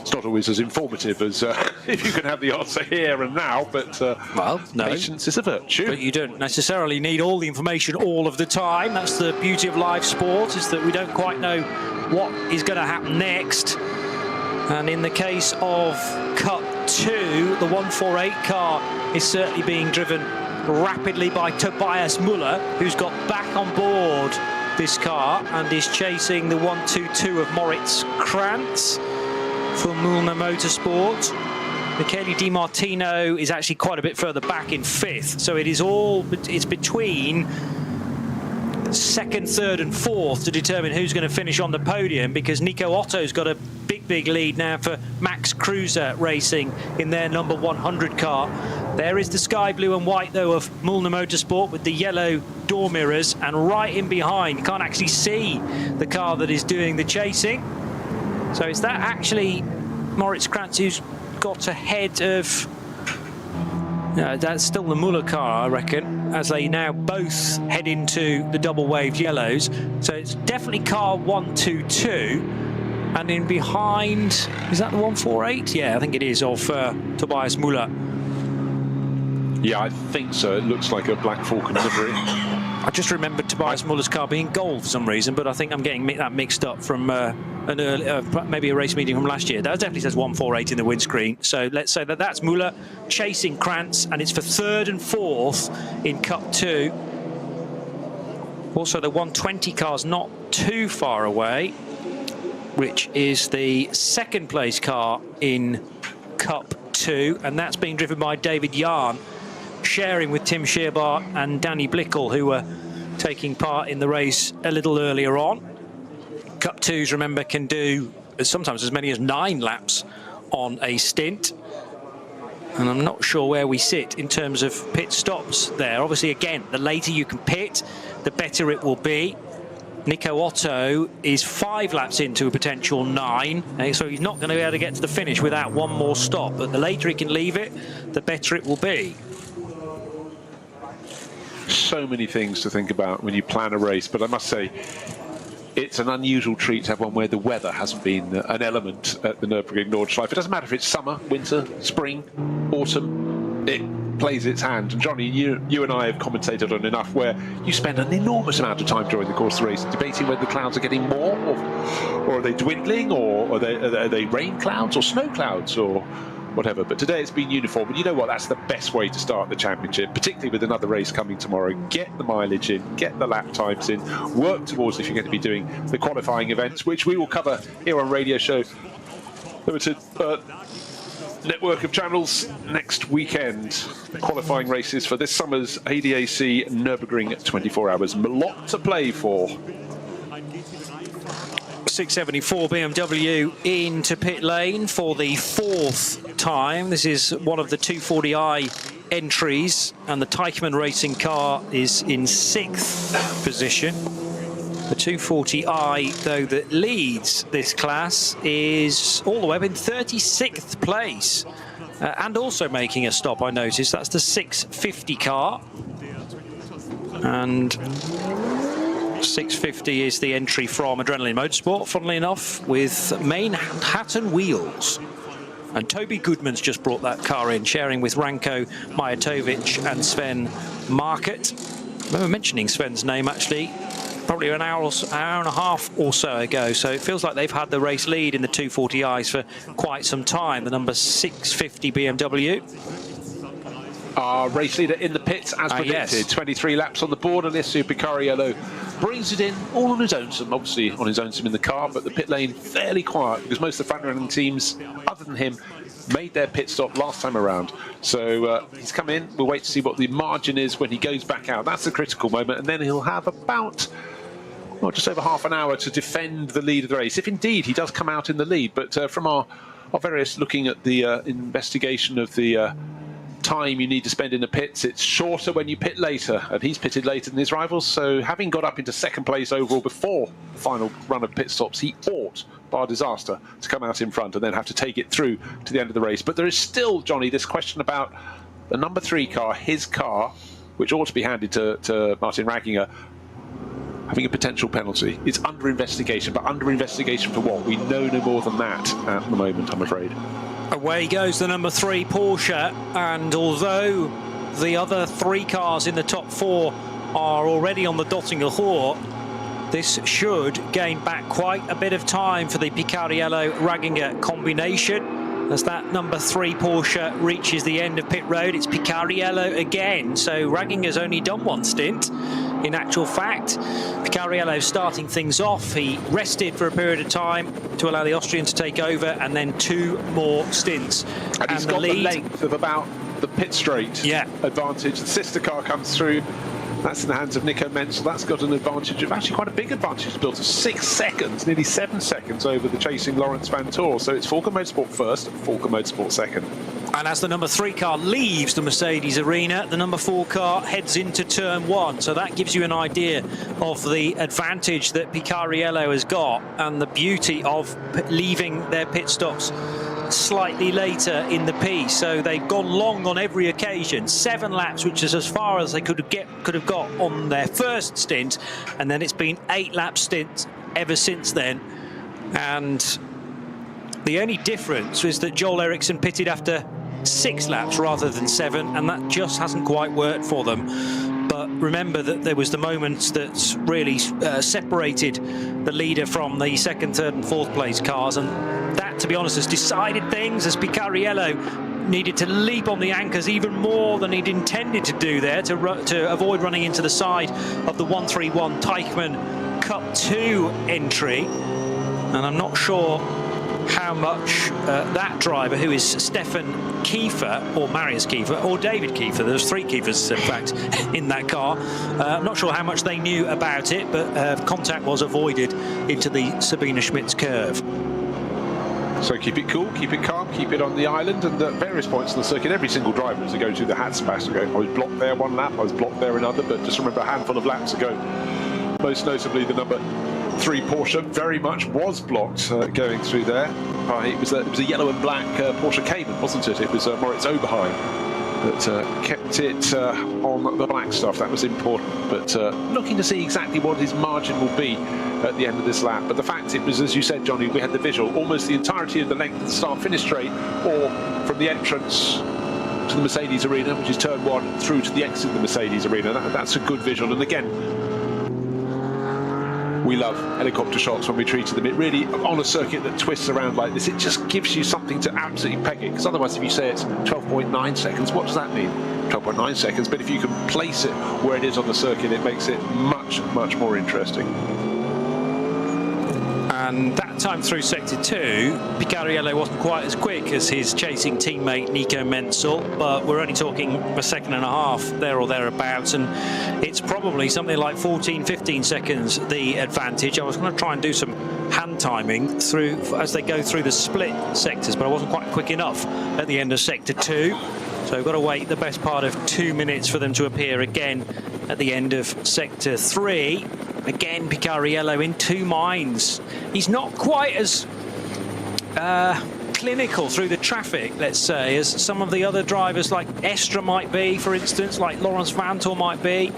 [SPEAKER 2] It's not always as informative as if you can have the answer here and now, but
[SPEAKER 6] well, no.
[SPEAKER 2] Patience is a virtue.
[SPEAKER 6] But you don't necessarily need all the information all of the time. That's the beauty of live sport, is that we don't quite know what is going to happen next. And in the case of Cup 2, the 148 car is certainly being driven rapidly by Tobias Müller, who's got back on board this car and is chasing the 122 of Moritz Krantz for Müllner Motorsport. Michele Di Martino is actually quite a bit further back in 5th, so it's between 2nd, 3rd and 4th to determine who's going to finish on the podium, because Nico Otto's got a big lead now for Max Kruse Racing in their number 100 car. There is the sky blue and white though of Müllner Motorsport with the yellow door mirrors, and right in behind you can't actually see the car that is doing the chasing. So is that actually Moritz Krantz who's got ahead of... that's still the Müller car, I reckon, as they now both head into the double-waved yellows. So it's definitely car 122. And in behind, is that the 148? Yeah, I think it is, of Tobias Müller.
[SPEAKER 2] Yeah, I think so. It looks like a Black Falcon livery.
[SPEAKER 6] I just remembered Tobias Müller's car being gold for some reason, but I think I'm getting that mixed up from an early, maybe a race meeting from last year. That definitely says 148 in the windscreen. So let's say that that's Müller chasing Krantz, and it's for 3rd and 4th in Cup 2. Also, the 120 car's not too far away, which is the 2nd place car in Cup 2, and that's being driven by David Jahn, sharing with Tim Scheerbart and Danny Blickel, who were taking part in the race a little earlier on. Cup 2s, remember, can do sometimes as many as 9 laps on a stint. And I'm not sure where we sit in terms of pit stops there. Obviously, again, the later you can pit, the better it will be. Nico Otto is 5 laps into a potential 9, so he's not going to be able to get to the finish without one more stop. But the later he can leave it, the better it will be.
[SPEAKER 2] So many things to think about when you plan a race, but I must say it's an unusual treat to have one where the weather hasn't been an element at the Nürburgring Nordschleife. It doesn't matter if it's summer, winter, spring, autumn, it plays its hand. And Johnny, you and I have commentated on enough where you spend an enormous amount of time during the course of the race debating whether the clouds are getting more, or are they dwindling, or are they rain clouds or snow clouds or whatever. But today it's been uniform, and you know what, that's the best way to start the championship, particularly with another race coming tomorrow. Get the mileage in, get the lap times in, work towards if you're going to be doing the qualifying events, which we will cover here on Radio Show Limited network of channels next weekend. Qualifying races for this summer's ADAC Nürburgring 24 Hours. A lot to play for.
[SPEAKER 6] 674 BMW into pit lane for the 4th time. This is one of the 240i entries, and the Teichmann Racing car is in 6th position. The 240i, though, that leads this class is all the way up in 36th place. And also making a stop, I noticed. That's the 650 car. And 650 is the entry from Adrenaline Motorsport, funnily enough, with Manhattan wheels. And Toby Goodman's just brought that car in, sharing with Ranko Majatovic and Sven Market. I remember mentioning Sven's name, actually, probably an hour and a half or so ago. So it feels like they've had the race lead in the 240i's for quite some time, the number 650 BMW.
[SPEAKER 2] Our race leader in the pits, as predicted.
[SPEAKER 6] Yes.
[SPEAKER 2] 23 laps on the board, and Alessio Picariello brings it in all on his own. Obviously on his own in the car, but the pit lane fairly quiet because most of the front-running teams, other than him, made their pit stop last time around. So he's come in. We'll wait to see what the margin is when he goes back out. That's the critical moment, and then he'll have about well, just over half an hour to defend the lead of the race, if indeed he does come out in the lead. But from our various looking at the investigation of the time you need to spend in the pits, it's shorter when you pit later, and he's pitted later than his rivals. So having got up into second place overall before the final run of pit stops, he ought, bar disaster, to come out in front and then have to take it through to the end of the race. But there is still, Johnny, this question about the number 3 car, his car, which ought to be handed to Martin Ragginger, having a potential penalty. It's under investigation, but under investigation for what? We know no more than that at the moment, I'm afraid.
[SPEAKER 6] Away goes the number 3 Porsche, and although the other 3 cars in the top 4 are already on the Dottinger Hoor, this should gain back quite a bit of time for the Picariello-Ragginger combination. As that number 3 Porsche reaches the end of pit road, it's Picariello again. So Ragginger's only done 1 stint. In actual fact, Picariello starting things off. He rested for a period of time to allow the Austrian to take over, and then 2 more stints.
[SPEAKER 2] And he's got the length of about the pit straight advantage. The sister car comes through. That's in the hands of Nico Menzel. That's got an advantage of, actually quite a big advantage, built of 6 seconds, nearly 7 seconds over the chasing Lawrence Van Toor. So it's Falken Motorsport first, Falken Motorsport second.
[SPEAKER 6] And as the number 3 car leaves the Mercedes arena, the number 4 car heads into turn 1. So that gives you an idea of the advantage that Picariello has got, and the beauty of leaving their pit stops slightly later in the piece. So they've gone long on every occasion. 7 laps, which is as far as they could have got on their first stint, and then it's been 8 lap stints ever since then. And the only difference is that Joel Eriksson pitted after 6 laps rather than 7, and that just hasn't quite worked for them. But remember that there was the moments that really separated the leader from the 2nd, 3rd and 4th place cars, and that, to be honest, has decided things, as Picariello needed to leap on the anchors even more than he'd intended to do there to avoid running into the side of the 131 Teichmann Cup 2 entry. And I'm not sure how much that driver, who is Stefan Kiefer, or Marius Kiefer, or David Kiefer, there's 3 Kiefers in fact in that car, I'm not sure how much they knew about it, but contact was avoided into the Sabine Schmitz curve.
[SPEAKER 2] So keep it cool, keep it calm, keep it on the island, and at various points on the circuit, every single driver as they go through the Hatzpass will go, I was blocked there 1 lap, I was blocked there another, but just remember a handful of laps ago, most notably the number 3 Porsche very much was blocked going through there. It was a yellow and black Porsche Cayman, wasn't it? It was Moritz Oberheim that kept it on the black stuff. That was important, but looking to see exactly what his margin will be at the end of this lap. But the fact it was, as you said, Johnny, we had the visual, almost the entirety of the length of the start-finish straight, or from the entrance to the Mercedes arena, which is turn 1, through to the exit of the Mercedes arena. That's a good visual. And again, we love helicopter shots when we treated them. It really, on a circuit that twists around like this, it just gives you something to absolutely peg it. Because otherwise, if you say it's 12.9 seconds, what does that mean? 12.9 seconds. But if you can place it where it is on the circuit, it makes it much, much more interesting.
[SPEAKER 6] And that time through sector 2, Picariello wasn't quite as quick as his chasing teammate Nico Menzel, but we're only talking a second and a half there or thereabouts, and it's probably something like 14-15 seconds the advantage. I was going to try and do some hand timing through as they go through the split sectors, but I wasn't quite quick enough at the end of sector 2. So we've got to wait the best part of 2 minutes for them to appear again at the end of sector 3. Again, Picariello in 2 minds. He's not quite as clinical through the traffic, let's say, as some of the other drivers like Estra might be, for instance, like Lawrence Van Toor might be.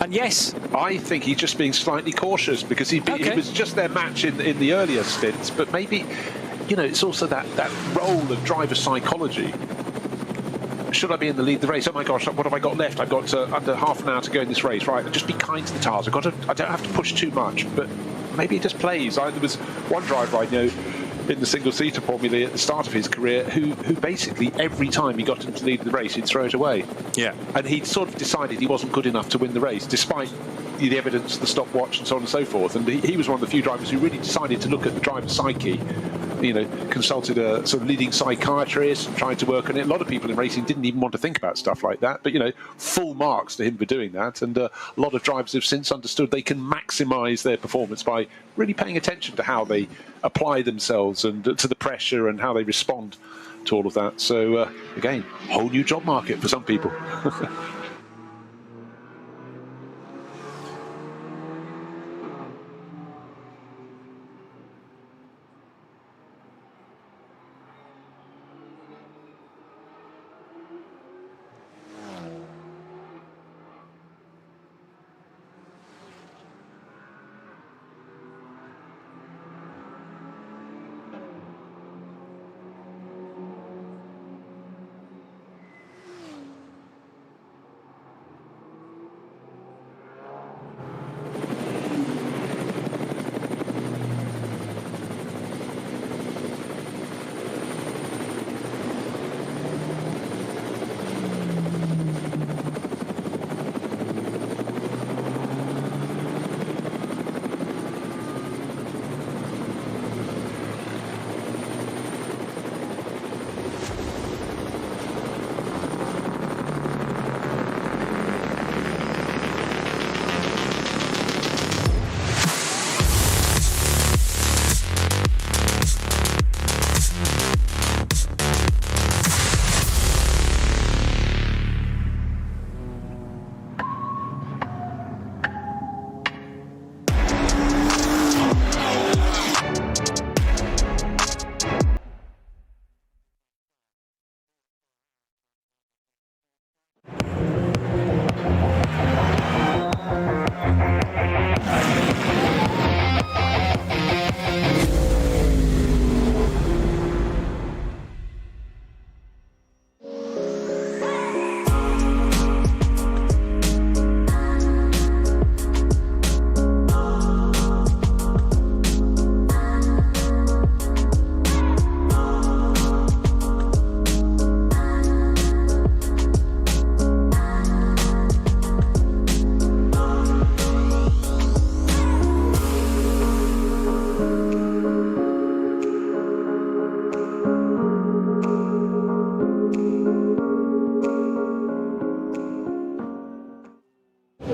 [SPEAKER 6] And yes,
[SPEAKER 2] I think he's just being slightly cautious because he was just their match in the earlier stints, but maybe, you know, it's also that role of driver psychology. Should I be in the lead of the race? Oh my gosh, what have I got left? I've got under half an hour to go in this race. Right, just be kind to the tyres. I don't have to push too much, but maybe it just plays. There was one driver I know in the single-seater Formula at the start of his career who basically every time he got into the lead of the race, he'd throw it away.
[SPEAKER 6] Yeah.
[SPEAKER 2] And he'd sort of decided he wasn't good enough to win the race, despite the evidence, the stopwatch, and so on and so forth. And he was one of the few drivers who really decided to look at the driver's psyche consulted a sort of leading psychiatrist, tried to work on it. A lot of people in racing didn't even want to think about stuff like that, but full marks to him for doing that. And a lot of drivers have since understood they can maximise their performance by really paying attention to how they apply themselves and to the pressure and how they respond to all of that. So again, whole new job market for some people.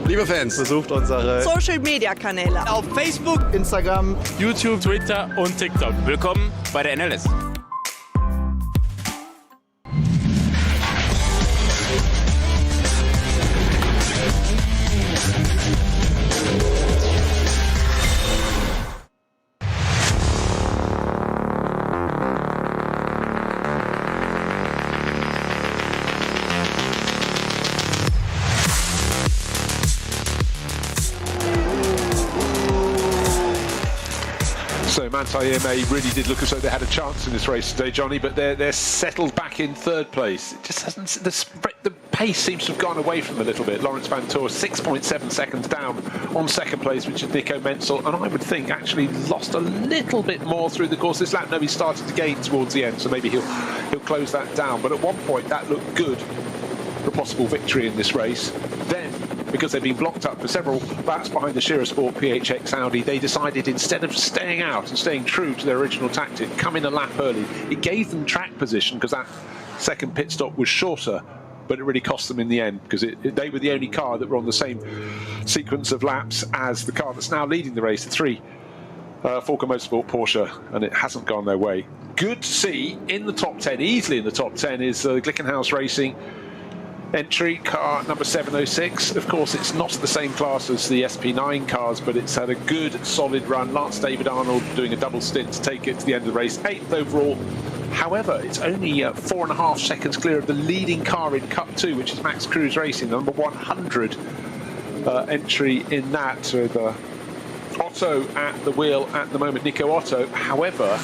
[SPEAKER 9] Liebe Fans, besucht unsere
[SPEAKER 13] Social-Media-Kanäle
[SPEAKER 9] auf Facebook, Instagram, YouTube,
[SPEAKER 11] Twitter und TikTok.
[SPEAKER 14] Willkommen bei der NLS.
[SPEAKER 2] So Manthey EMA really did look as though they had a chance in this race today, Johnny, but they're settled back in third place. It just hasn't, the pace seems to have gone away from them a little bit. Lawrence Van Toor 6.7 seconds down on second place, which is Nico Menzel, and I would think actually lost a little bit more through the course of this lap. No, he started to gain towards the end, so maybe he'll close that down. But at one point that looked good for a possible victory in this race. Then, because they've been blocked up for several laps behind the Shearer Sport PHX Audi, they decided instead of staying out and staying true to their original tactic, come in a lap early. It gave them track position because that second pit stop was shorter, but it really cost them in the end because they were the only car that were on the same sequence of laps as the car that's now leading the race, the three Falken Motorsport Porsche, and it hasn't gone their way. Good to see in the top 10, easily in the top 10, is Glickenhaus Racing entry car number 706. Of course, it's not the same class as the SP9 cars, but it's had a good, solid run. Lance David Arnold doing a double stint to take it to the end of the race, 8th overall. However, it's only 4.5 seconds clear of the leading car in Cup 2, which is Max Cruz Racing, the number 100 entry in that. So the Otto at the wheel at the moment, Nico Otto. However,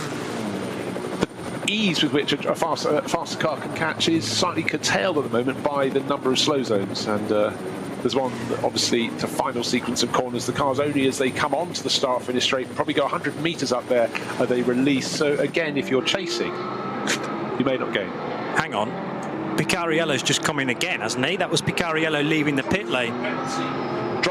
[SPEAKER 2] ease with which a faster car can catch is slightly curtailed at the moment by the number of slow zones, and there's one obviously to final sequence of corners. The cars only as they come onto the start finish straight probably go 100 meters up there are they release. So again, if you're chasing, you may not gain.
[SPEAKER 6] Hang on, Picariello's just come in again, hasn't he? That was Picariello leaving the pit lane.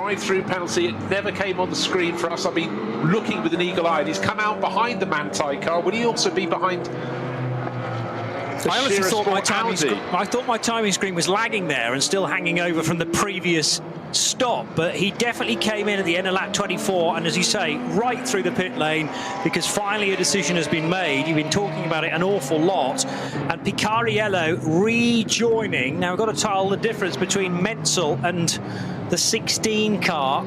[SPEAKER 2] drive-through penalty. It never came on the screen for us. I've been looking with an eagle eye, and he's come out behind the Manthey car. Would he also be behind the
[SPEAKER 6] I honestly thought my
[SPEAKER 2] Audi?
[SPEAKER 6] timing screen was lagging there and still hanging over from the previous stop, but he definitely came in at the end of lap 24, and as you say, right through the pit lane, because finally a decision has been made. You've been talking about it an awful lot, and Picariello rejoining. Now we've got to tell the difference between Menzel and the 16 car.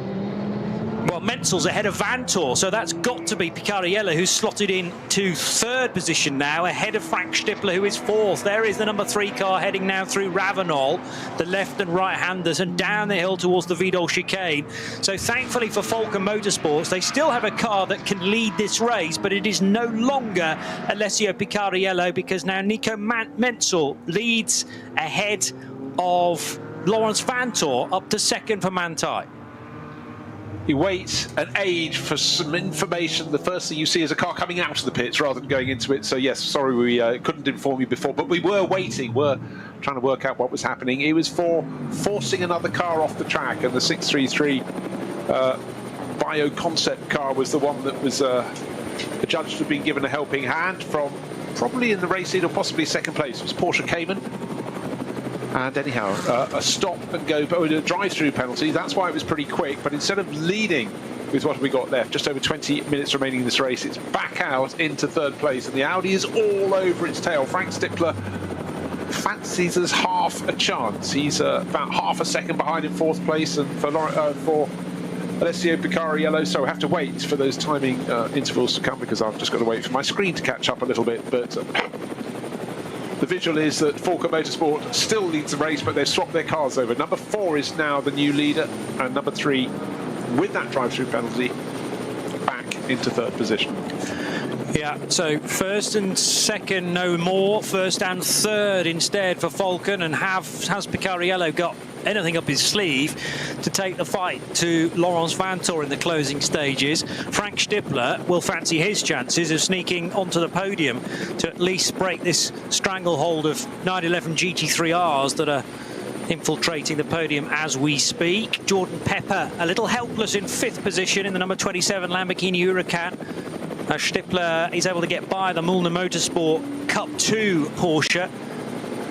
[SPEAKER 6] Well, Menzel's ahead of Vantor, so that's got to be Picariello, who's slotted in to third position now, ahead of Frank Stippler, who is fourth. There is the number 3 car heading now through Ravenel, the left and right-handers, and down the hill towards the Vidal chicane. So thankfully for Falken Motorsports, they still have a car that can lead this race, but it is no longer Alessio Picariello, because now Nico Menzel leads ahead of Lawrence Vantor, up to second for Manthey.
[SPEAKER 2] You wait an age for some information. The first thing you see is a car coming out of the pits rather than going into it. So yes, sorry we couldn't inform you before, but we were waiting. We're trying to work out what was happening. It was for forcing another car off the track, and the 633 Bio Concept car was the one that was judged to have been given a helping hand from probably in the race lead or possibly second place. It was Porsche Cayman. And anyhow, a stop and go, a drive-through penalty. That's why it was pretty quick. But instead of leading with what we got left, just over 20 minutes remaining in this race, it's back out into third place, and the Audi is all over its tail. Frank Stippler fancies us half a chance. He's about half a second behind in fourth place, and for Alessio Picariello, so I have to wait for those timing intervals to come, because I've just got to wait for my screen to catch up a little bit. But the visual is that Falken Motorsport still leads the race, but they've swapped their cars over. Number 4 is now the new leader, and number 3, with that drive-through penalty, back into third position.
[SPEAKER 6] Yeah, so first and second no more, first and third instead for Falken, and has Picariello got anything up his sleeve to take the fight to Laurence Vantor in the closing stages? Frank Stippler will fancy his chances of sneaking onto the podium to at least break this stranglehold of 911 GT3Rs that are infiltrating the podium as we speak. Jordan Pepper a little helpless in 5th position in the number 27 Lamborghini Huracan. Stippler is able to get by the Müllner Motorsport Cup 2 Porsche.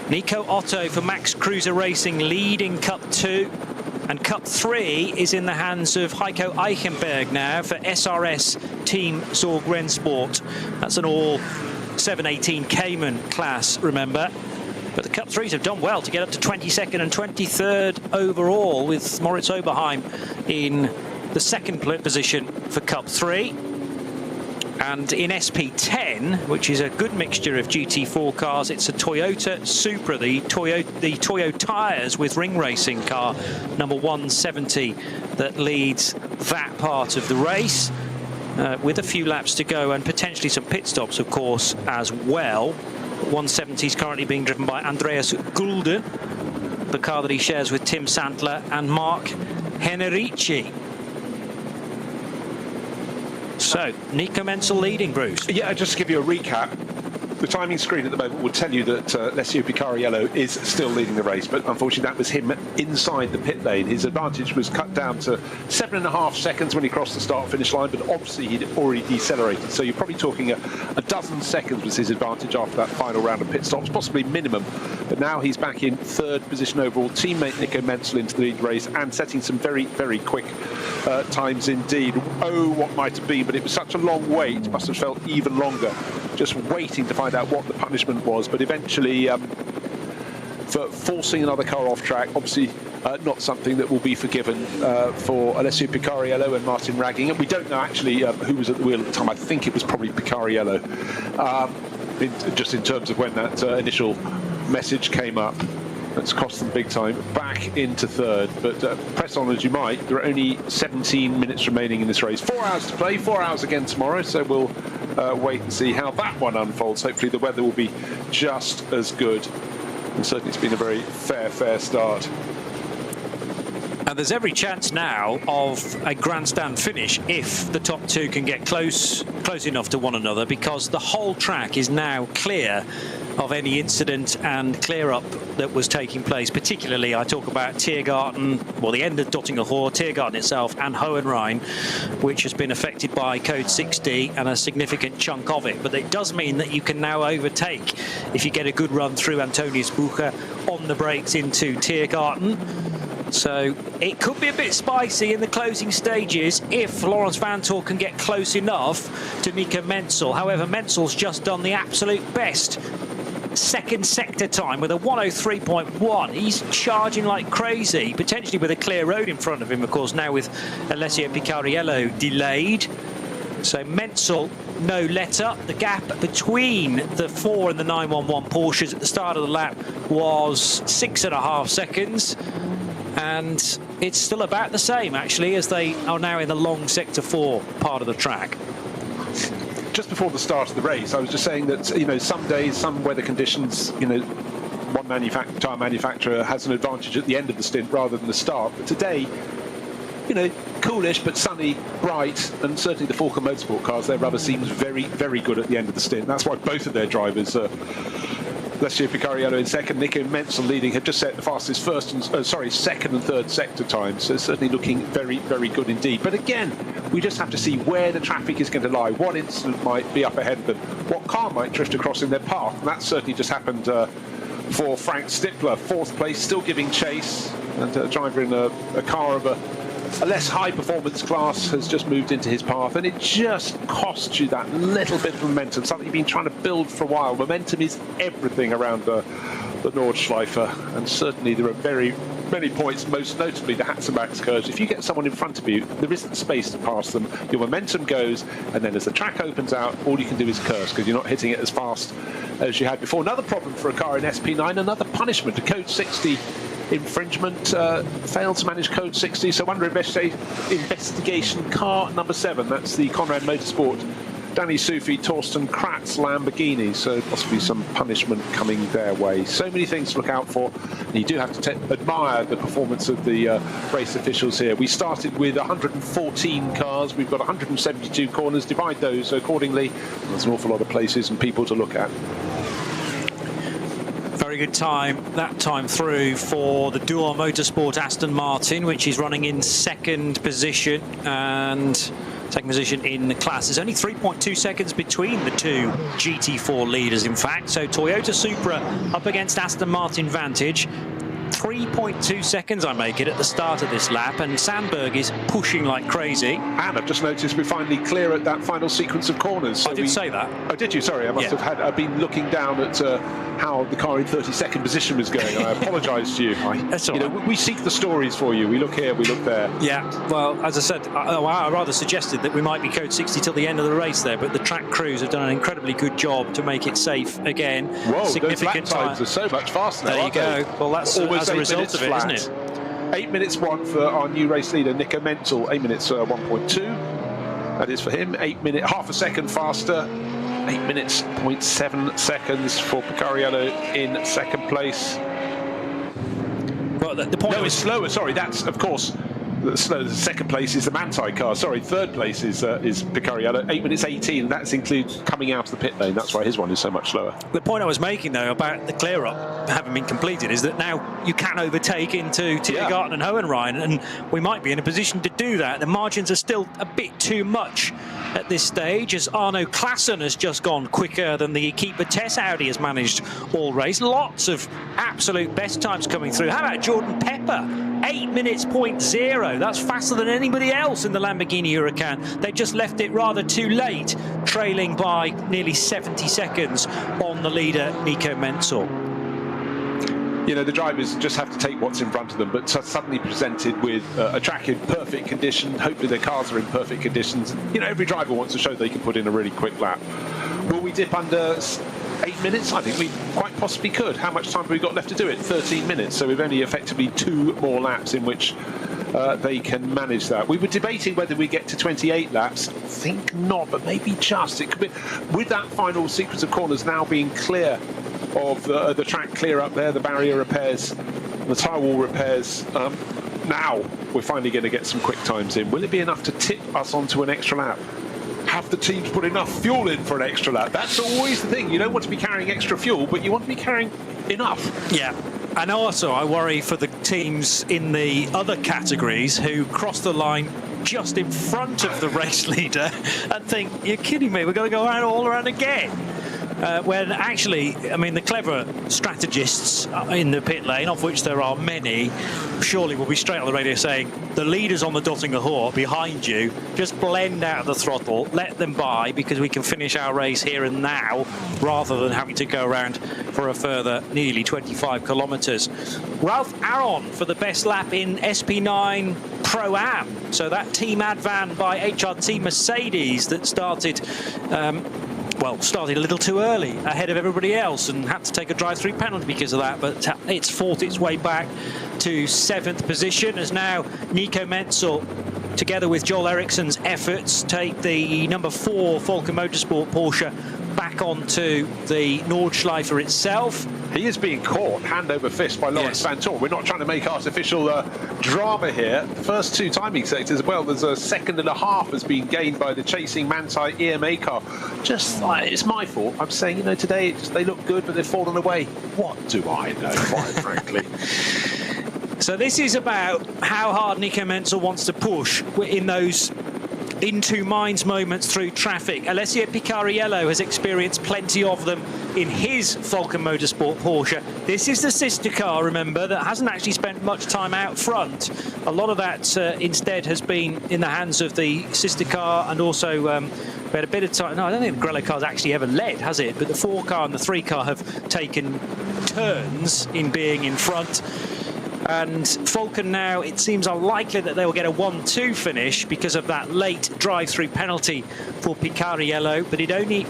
[SPEAKER 6] Nico Otto for Max Cruiser Racing leading Cup 2, and Cup 3 is in the hands of Heiko Eichenberg now for SRS Team Zorg Rennsport. That's an all 718 Cayman class, remember. But the Cup 3s have done well to get up to 22nd and 23rd overall, with Moritz Oberheim in the second position for Cup 3. And in SP10, which is a good mixture of GT4 cars, it's a Toyota Supra, the Toyo tyres with ring racing car number 170 that leads that part of the race, with a few laps to go and potentially some pit stops, of course, as well. 170 is currently being driven by Andreas Gulden, the car that he shares with Tim Sandler and Mark Henrici. So, Nico Menzel leading, Bruce.
[SPEAKER 2] Yeah, just to give you a recap, the timing screen at the moment will tell you that Alessio Picariello is still leading the race, but unfortunately that was him inside the pit lane. His advantage was cut down to 7.5 seconds when he crossed the start-finish line, but obviously he'd already decelerated. So you're probably talking a dozen seconds was his advantage after that final round of pit stops, possibly minimum. But now he's back in third position overall. Teammate Nico Menzel into the lead race and setting some very, very quick times indeed. Oh, what might have been, but it was such a long wait, must have felt even longer, just waiting to find out what the punishment was. But eventually, for forcing another car off track, obviously not something that will be forgiven for Alessio Picariello and Martin Ragging. And we don't know actually who was at the wheel at the time. I think it was probably Picariello, just in terms of when that initial message came up. That's cost them big time. Back into third, but press on as you might, there are only 17 minutes remaining in this race. 4 hours to play, 4 hours again tomorrow, so we'll wait and see how that one unfolds. Hopefully the weather will be just as good, and certainly it's been a very fair start.
[SPEAKER 6] And there's every chance now of a grandstand finish if the top two can get close enough to one another, because the whole track is now clear of any incident and clear up that was taking place. Particularly, I talk about Tiergarten, well, the end of Dottinger Hohe, Tiergarten itself, and Hohenrhein, which has been affected by Code 60 and a significant chunk of it. But it does mean that you can now overtake if you get a good run through Antonius Bucher on the brakes into Tiergarten. So it could be a bit spicy in the closing stages if Laurens Vanthoor can get close enough to Nico Menzel. However, Menzel's just done the absolute best second sector time with a 1:03.1. He's charging like crazy, potentially with a clear road in front of him, of course, now with Alessio Picariello delayed. So Menzel, no let up. The gap between the 4 and the 911 Porsches at the start of the lap was 6.5 seconds. And it's still about the same, actually, as they are now in the long Sector 4 part of the track.
[SPEAKER 2] Just before the start of the race, I was just saying that, you know, some days, some weather conditions, you know, one tyre manufacturer has an advantage at the end of the stint rather than the start. But today, you know, coolish but sunny, bright, and certainly the Falcon Motorsport cars, their rubber seems very, very good at the end of the stint. That's why both of their drivers Alessio Picariello in second, Nico Menzel leading, have just set the fastest second and third sector times. So certainly looking very, very good indeed. But again, we just have to see where the traffic is going to lie, what incident might be up ahead of them, what car might drift across in their path. And that certainly just happened for Frank Stippler, fourth place, still giving chase, and a driver in a car of a less high performance class has just moved into his path, and it just costs you that little bit of momentum, something you've been trying to build for a while. Momentum is everything around the Nordschleife, and certainly there are very many points, most notably the Hatzenbach's curves. If you get someone in front of you, there isn't space to pass them. Your momentum goes, and then as the track opens out, all you can do is curse because you're not hitting it as fast as you had before. Another problem for a car in SP9, another punishment, a Code 60 infringement, failed to manage Code 60, so under investigation car number 7, that's the Conrad Motorsport Danny Sufi, Torsten Kratz Lamborghini, so possibly some punishment coming their way. So many things to look out for, and you do have to admire the performance of the race officials here. We started with 114 cars, we've got 172 corners, divide those accordingly. There's an awful lot of places and people to look at.
[SPEAKER 6] Very good time, that time through for the Dual Motorsport Aston Martin, which is running in second position, and second position in the class. There's only 3.2 seconds between the two GT4 leaders, in fact. So Toyota Supra up against Aston Martin Vantage. 3.2 seconds I make it at the start of this lap, and Sandberg is pushing like crazy.
[SPEAKER 2] And I've just noticed we're finally clear at that final sequence of corners. So
[SPEAKER 6] I did say that.
[SPEAKER 2] Oh, did you? Sorry, I must have I've been looking down at how the car in 32nd position was going. I apologise to you.
[SPEAKER 6] That's all right.
[SPEAKER 2] We seek the stories for you. We look here, we look there.
[SPEAKER 6] Yeah, well, as I said, I rather suggested that we might be Code 60 till the end of the race there, but the track crews have done an incredibly good job to make it safe again.
[SPEAKER 2] Whoa, significant those lap times are so much faster now.
[SPEAKER 6] There you go. Well, that's
[SPEAKER 2] almost
[SPEAKER 6] as a result of it,
[SPEAKER 2] flat.
[SPEAKER 6] isn't it?
[SPEAKER 2] 8 minutes 1 for our new race leader, Nico Menzel. 8 minutes 1.2. That is for him. Half a second faster. 8 minutes 0.7 seconds for Picariello in second place.
[SPEAKER 6] Well, the point
[SPEAKER 2] is slower. Sorry, that's of course the second place is the Manthey car. Sorry, third place is Picariello. 8 minutes 18. That includes coming out of the pit lane. That's why his one is so much slower.
[SPEAKER 6] The point I was making, though, about the clear-up having been completed is that now you can overtake into Tiergarten and Hohenrhein, and we might be in a position to do that. The margins are still a bit too much at this stage, as Arno Klassen has just gone quicker than the Keeper Tess Audi has managed all race. Lots of absolute best times coming through. How about Jordan Pepper? 8 minutes 0.0. That's faster than anybody else in the Lamborghini Huracan. They just left it rather too late, trailing by nearly 70 seconds on the leader, Nico Menzel.
[SPEAKER 2] You know, the drivers just have to take what's in front of them, but suddenly presented with a track in perfect condition, hopefully their cars are in perfect conditions. You know, every driver wants to show they can put in a really quick lap. Will we dip under 8 minutes? I think we quite possibly could. How much time have we got left to do it? 13 minutes. So we've only effectively 2 more laps in which they can manage that. We were debating whether we get to 28 laps. I think not, but maybe just. It could be, with that final sequence of corners now being clear of the track clear up there, the barrier repairs, the tyre wall repairs. now we're finally going to get some quick times in. Will it be enough to tip us onto an extra lap? Have the teams put enough fuel in for an extra lap? That's always the thing. You don't want to be carrying extra fuel, but you want to be carrying enough.
[SPEAKER 6] Yeah. And also, I worry for the teams in the other categories who cross the line just in front of the race leader and think, you're kidding me, we're going to go all around again. When actually, I mean, the clever strategists in the pit lane, of which there are many, surely will be straight on the radio saying, the leaders on the Dottinger behind you, just blend out of the throttle, let them by, because we can finish our race here and now, rather than having to go around for a further nearly 25 kilometres. Ralph Aron for the best lap in SP9 Pro-Am. So that Team Advan by HRT Mercedes that started started a little too early ahead of everybody else and had to take a drive-through penalty because of that, but it's fought its way back to 7th position as now Nico Menzel, together with Joel Ericsson's efforts, take the number 4 Falken Motorsport Porsche back onto the Nordschleife itself.
[SPEAKER 2] He is being caught hand over fist by Lawrence Vantor. We're not trying to make artificial drama here. The first 2 timing sectors as well. There's a 1.5 seconds has been gained by the chasing Manthey EMA car. Just like, it's my fault. I'm saying, you know, today they look good, but they've fallen away. What do I know, quite frankly?
[SPEAKER 6] So this is about how hard Nico Menzel wants to push in those into minds moments through traffic. Alessio Picariello has experienced plenty of them in his Falken Motorsport Porsche. This is the sister car, remember, that hasn't actually spent much time out front. A lot of that instead has been in the hands of the sister car, and also we had a bit of time. No, I don't think the Grella car's actually ever led, has it? But the 4 car and the 3 car have taken turns in being in front. And Falken now, it seems unlikely that they will get a 1-2 finish because of that late drive-through penalty for Picariello, but it only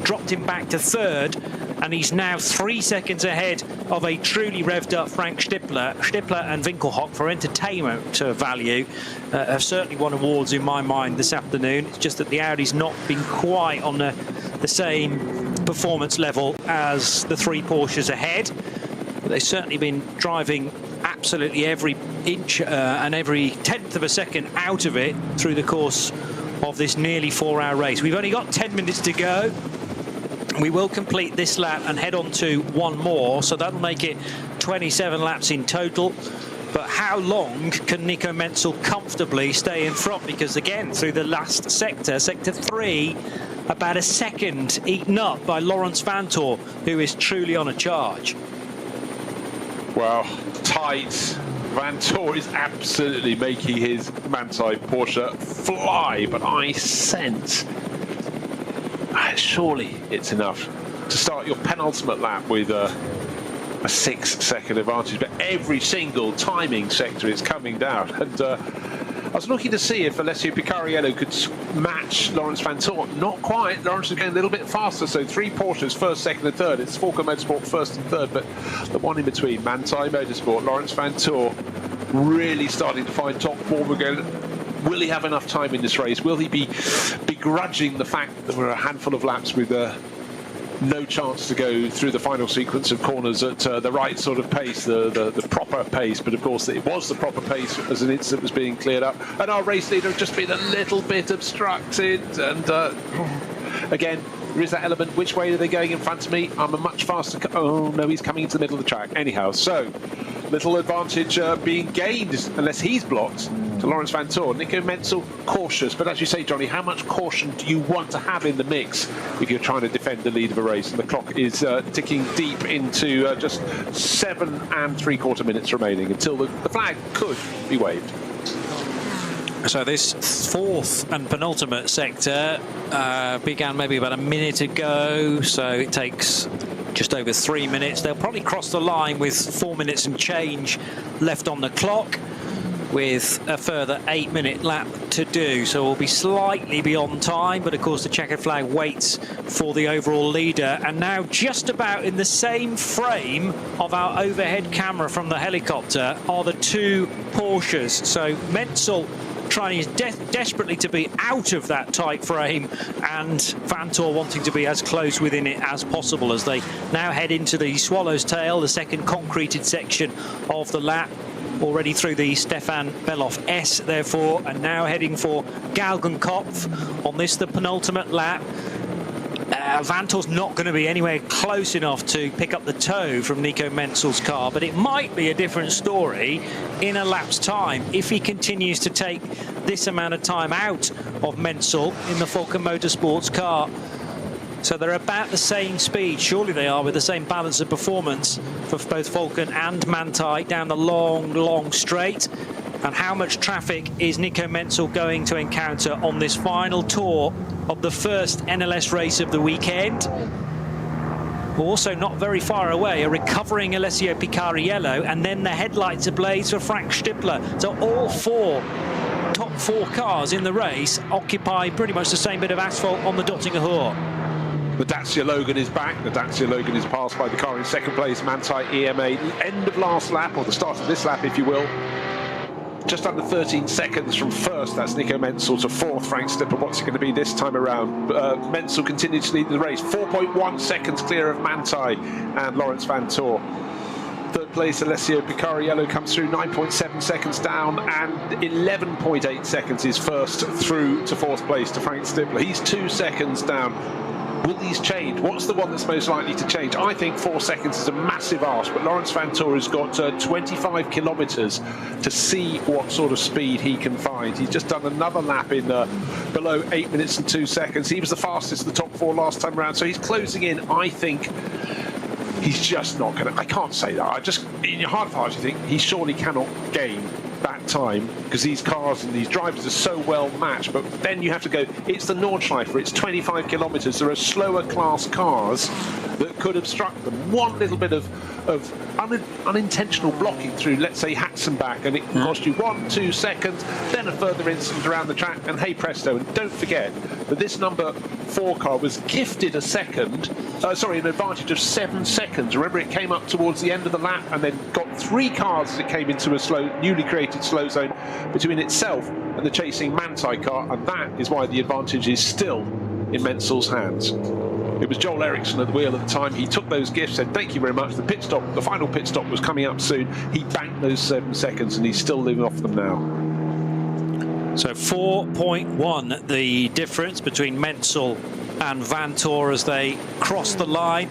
[SPEAKER 6] dropped him back to 3rd, and he's now 3 seconds ahead of a truly revved up Frank Stippler. Stippler and Winkelhock, for entertainment value, have certainly won awards in my mind this afternoon. It's just that the Audi's not been quite on the same performance level as the 3 Porsches ahead. But they've certainly been driving absolutely every inch and every 1/10 of a second out of it through the course of this nearly 4-hour race. We've only got 10 minutes to go. We will complete this lap and head on to one more, so that'll make it 27 laps in total. But how long can Nico Menzel comfortably stay in front? Because again, through the last sector, sector 3, about a second eaten up by Lawrence Vantor, who is truly on a charge.
[SPEAKER 2] Well, tight. Vantor is absolutely making his Manthey Porsche fly, but I sense surely it's enough to start your penultimate lap with a 6-second advantage, but every single timing sector is coming down. And I was looking to see if Alessio Picariello could match Lawrence Vantor. Not quite. Lawrence is going a little bit faster, so 3 Porsches, 1st, 2nd and 3rd. It's Falken Motorsport 1st and 3rd, but the one in between, Manthey Motorsport, Lawrence Vantor, really starting to find top form again. Will he have enough time in this race? Will he be begrudging the fact that there were a handful of laps with no chance to go through the final sequence of corners at the right sort of pace, the proper pace? But of course it was the proper pace as an incident was being cleared up, and our race leader had just been a little bit obstructed. And again, there is that element, which way are they going in front of me? I'm a much faster oh no, he's coming into the middle of the track anyhow. So little advantage being gained, unless he's blocked, to Lawrence Vantor. Nico Menzel cautious, but as you say, Johnny, how much caution do you want to have in the mix if you're trying to defend the lead of a race? And the clock is ticking deep into just 7 3/4 minutes remaining until the flag could be waved.
[SPEAKER 6] So this 4th and penultimate sector began maybe about a minute ago, so it takes just over 3 minutes. They'll probably cross the line with 4 minutes and change left on the clock, with a further 8-minute lap to do. So we'll be slightly beyond time, but of course the checkered flag waits for the overall leader. And now just about in the same frame of our overhead camera from the helicopter are the 2 Porsches. So Menzel trying desperately to be out of that tight frame, and Vantor wanting to be as close within it as possible as they now head into the Swallow's Tail, the second concreted section of the lap. already through the Stefan Beloff S, therefore, and now heading for Galgenkopf on this, the penultimate lap. Vantor's not going to be anywhere close enough to pick up the toe from Nico Menzel's car, but it might be a different story in a lap's time if he continues to take this amount of time out of Menzel in the Falken Motorsports car. So they're about the same speed, surely they are, with the same balance of performance for both Falken and Manthey down the long straight. And how much traffic is Nico Menzel going to encounter on this final tour of the first NLS race of the weekend? Also not very far away, a recovering Alessio Picariello, and then the headlights ablaze for Frank Stippler. So all top four cars in the race occupy pretty much the same bit of asphalt on the Dottinger Hoor.
[SPEAKER 2] The Dacia Logan is back. The Dacia Logan is passed by the car in second place, Manthey EMA. End of last lap, or the start of this lap, if you will. Just under 13 seconds from first, that's Nico Menzel, to fourth, Frank Stippler. What's it going to be this time around? Menzel continues to lead the race, 4.1 seconds clear of Manthey and Lawrence Vantor. Third place, Alessio Picariello comes through, 9.7 seconds down, and 11.8 seconds is first through to fourth place to Frank Stippler. He's 2 seconds down. Will these change? What's the one that's most likely to change? I think 4 seconds is a massive ask, but Lawrence Vantor has got 25 kilometres to see what sort of speed he can find. He's just done another lap in below 8 minutes and 2 seconds. He was the fastest of the top four last time around, so he's closing in. I think he's just not going to... I can't say that. In your heart of hearts, you think he surely cannot gain that time, because these cars and these drivers are so well matched. But then you have to go, it's the Nordschleife, it's 25 kilometres. There are slower class cars that could obstruct them. One little bit of unintentional blocking through, let's say, Hatzenbach, and it can cost you 1-2 seconds, then a further incident around the track, and hey presto. And don't forget that this number 4 car was gifted an advantage of 7 seconds. Remember, it came up towards the end of the lap and then got 3 cars as it came into a newly created slow zone between itself and the chasing Manthey car, and that is why the advantage is still in Menzel's hands. It was Joel Eriksson at the wheel at the time. He took those gifts, said thank you very much. The final pit stop was coming up soon. He banked those 7 seconds, and he's still living off them now.
[SPEAKER 6] So 4.1 the difference between Menzel and Vantor as they cross the line,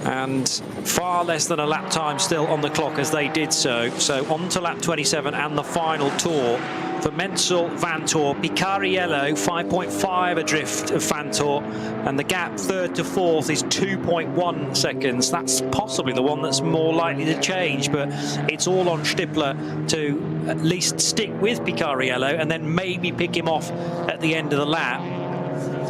[SPEAKER 6] and far less than a lap time still on the clock as they did so. So on to lap 27 and the final tour for Menzel, Vantor, Picariello 5.5 adrift of Vantor, and the gap third to fourth is 2.1 seconds. That's possibly the one that's more likely to change, but it's all on Stippler to at least stick with Picariello and then maybe pick him off at the end of the lap.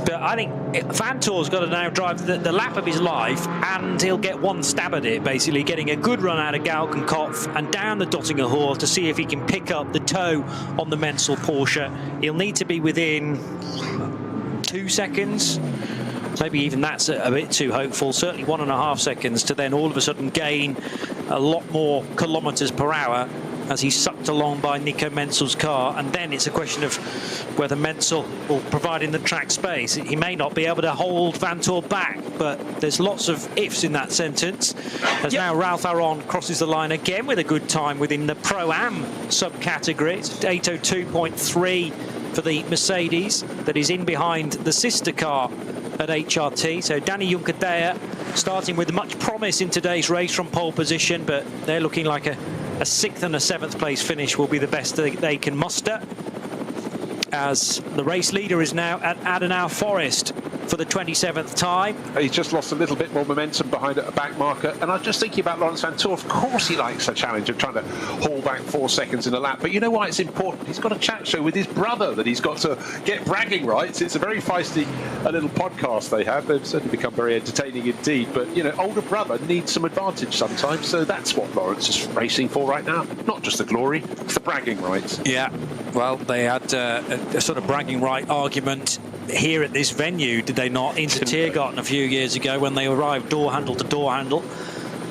[SPEAKER 6] But I think Vantor's got to now drive the lap of his life, and he'll get one stab at it, basically getting a good run out of Galgenkopf and down the Dottinger Hoor to see if he can pick up the toe on the Menzel Porsche. He'll need to be within 2 seconds. Maybe even that's a bit too hopeful. Certainly 1.5 seconds to then all of a sudden gain a lot more kilometres per hour as he's sucked along by Nico Menzel's car. And then it's a question of whether Menzel will provide in the track space. He may not be able to hold Vantor back, but there's lots of ifs in that sentence. As now Ralph Aron crosses the line again with a good time within the Pro-Am subcategory. It's 802.3 for the Mercedes that is in behind the sister car at HRT. So Danny Juncadella starting with much promise in today's race from pole position, but they're looking like a 6th and a 7th place finish will be the best they can muster, as the race leader is now at Adenauer Forest for the 27th time.
[SPEAKER 2] He's just lost a little bit more momentum behind a back marker, and I was just thinking about Lawrence Vantor. Of course he likes a challenge of trying to haul back 4 seconds in a lap, but you know why it's important? He's got a chat show with his brother that he's got to get bragging rights. It's a very feisty little podcast they have. They've certainly become very entertaining indeed, but you know, older brother needs some advantage sometimes, so that's what Lawrence is racing for right now. Not just the glory, it's the bragging rights.
[SPEAKER 6] Yeah, well, they had a sort of bragging right argument here at this venue, did they not, into Tiergarten a few years ago when they arrived door handle to door handle,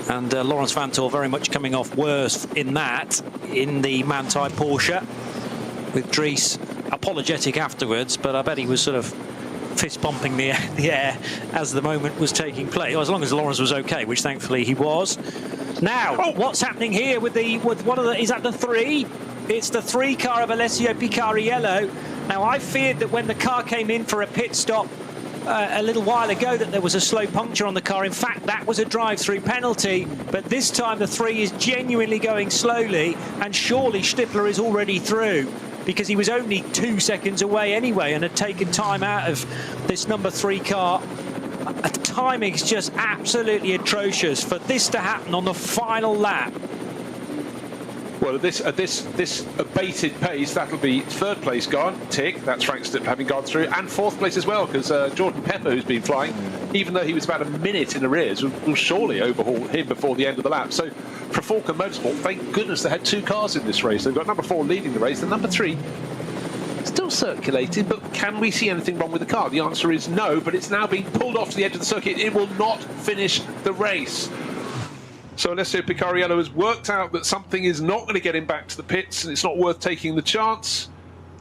[SPEAKER 6] and Lawrence Vantor very much coming off worse in that, in the Manthey Porsche, with Dries apologetic afterwards, but I bet he was sort of fist bumping the air as the moment was taking place, as long as Lawrence was okay, which thankfully he was. Now, what's happening here with one of the, is that the 3? It's the 3 car of Alessio Picariello. Now, I feared that when the car came in for a pit stop a little while ago that there was a slow puncture on the car. In fact, that was a drive-through penalty, but this time the 3 is genuinely going slowly, and surely Stippler is already through, because he was only 2 seconds away anyway and had taken time out of this number 3 car. The timing is just absolutely atrocious for this to happen on the final lap.
[SPEAKER 2] Well, at this abated pace, that'll be 3rd place gone, tick. That's Frank Stippler having gone through, and 4th place as well, because Jordan Pepper, who's been flying, even though he was about a minute in arrears, will surely overhaul him before the end of the lap. So for Falcon Motorsport, thank goodness they had 2 cars in this race. They've got number 4 leading the race, and number 3 still circulating, but can we see anything wrong with the car? The answer is no, but it's now being pulled off to the edge of the circuit. It will not finish the race. So Alessio Picariello has worked out that something is not going to get him back to the pits, and it's not worth taking the chance,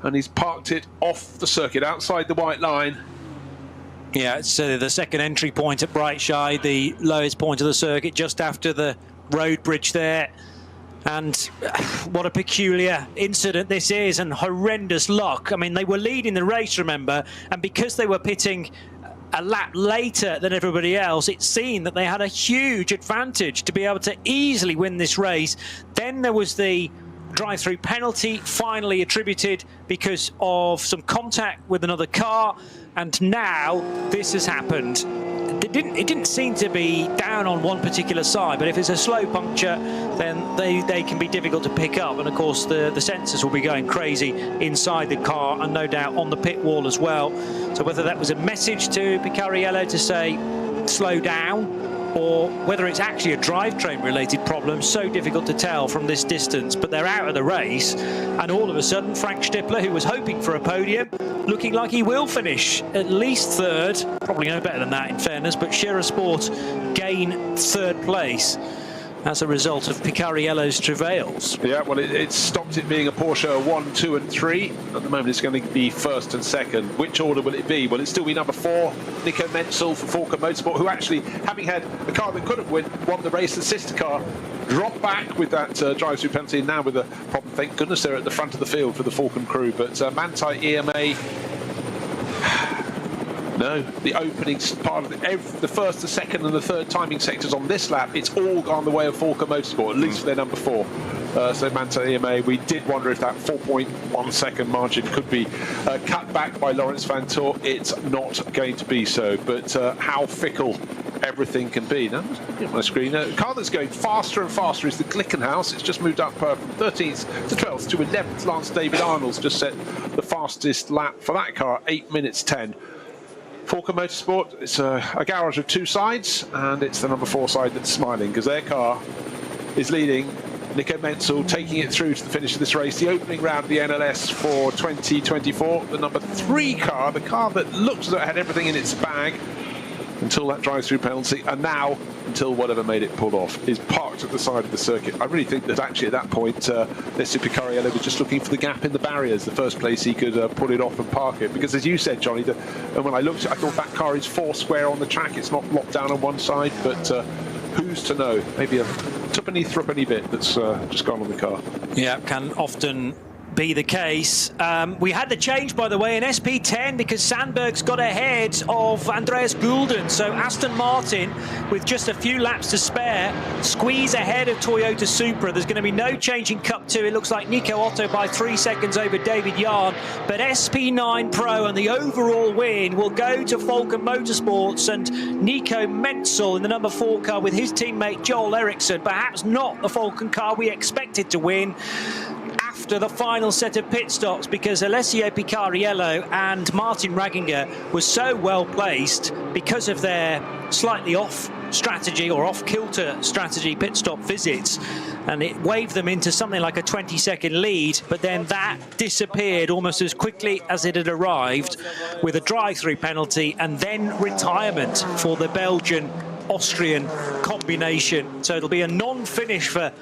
[SPEAKER 2] and he's parked it off the circuit outside the white line.
[SPEAKER 6] Yeah, it's the second entry point at Brightshire, the lowest point of the circuit, just after the road bridge there. And what a peculiar incident this is, and horrendous luck. I mean, they were leading the race, remember, and because they were pitting a lap later than everybody else, it seemed that they had a huge advantage to be able to easily win this race. Then there was the drive-through penalty, finally attributed because of some contact with another car, and now this has happened. It didn't seem to be down on one particular side, but if it's a slow puncture, then they can be difficult to pick up, and of course the sensors will be going crazy inside the car and no doubt on the pit wall as well. So whether that was a message to Picariello to say slow down, or whether it's actually a drivetrain related problem, so difficult to tell from this distance. But they're out of the race, and all of a sudden Frank Stippler, who was hoping for a podium, looking like he will finish at least 3rd, probably no better than that in fairness, but Scherer Sport gain 3rd place as a result of Picariello's travails.
[SPEAKER 2] Yeah, well, it stopped it being a Porsche 1, 2 and 3. At the moment it's going to be 1st and 2nd. Which order will it be? Will it still be number 4, Nico Menzel for Falcon Motorsport, who actually, having had a car that could have won the race, the sister car, dropped back with that drive-through penalty, and now with a problem. Thank goodness they're at the front of the field for the Falcon crew. But Manthey EMA, no, the opening part of the 1st, the 2nd and the 3rd timing sectors on this lap, it's all gone the way of Falcon Motorsport, at least for their number 4. So Manthey EMA, we did wonder if that 4.1 second margin could be cut back by Lawrence Van Toor. It's not going to be so, but how fickle everything can be. Now, look at my screen. A car that's going faster and faster is the Glickenhaus. It's just moved up from 13th to 12th to 11th. Lance David Arnold's just set the fastest lap for that car, 8 minutes 10. Falcon Motorsport, it's a garage of 2 sides, and it's the number 4 side that's smiling, because their car is leading. Nico Menzel taking it through to the finish of this race, the opening round of the NLS for 2024. The number 3 car, the car that looked as though it had everything in its bag until that drive-through penalty, and now, until whatever made it pulled off, is parked at the side of the circuit. I really think that actually at that point, Alessio Picariello was just looking for the gap in the barriers, the first place he could pull it off and park it. Because as you said, Johnny, and when I looked, I thought that car is 4 square on the track. It's not locked down on one side, but who's to know? Maybe a tuppeny bit that's just gone on the car.
[SPEAKER 6] Yeah, can often be the case. We had the change, by the way, in SP10 because Sandberg's got ahead of Andreas Gulden. So Aston Martin, with just a few laps to spare, squeeze ahead of Toyota Supra. There's going to be no change in Cup 2. It looks like Nico Otto by 3 seconds over David Yarn. But SP9 Pro and the overall win will go to Falcon Motorsports and Nico Menzel in the number 4 car with his teammate Joel Eriksson. Perhaps not the Falcon car we expected to win after the final set of pit stops, because Alessio Picariello and Martin Ragginger were so well placed because of their slightly off strategy or off-kilter strategy pit stop visits, and it waved them into something like a 20-second lead, but then that disappeared almost as quickly as it had arrived with a drive-through penalty and then retirement for the Belgian-Austrian combination. So it'll be a non-finish for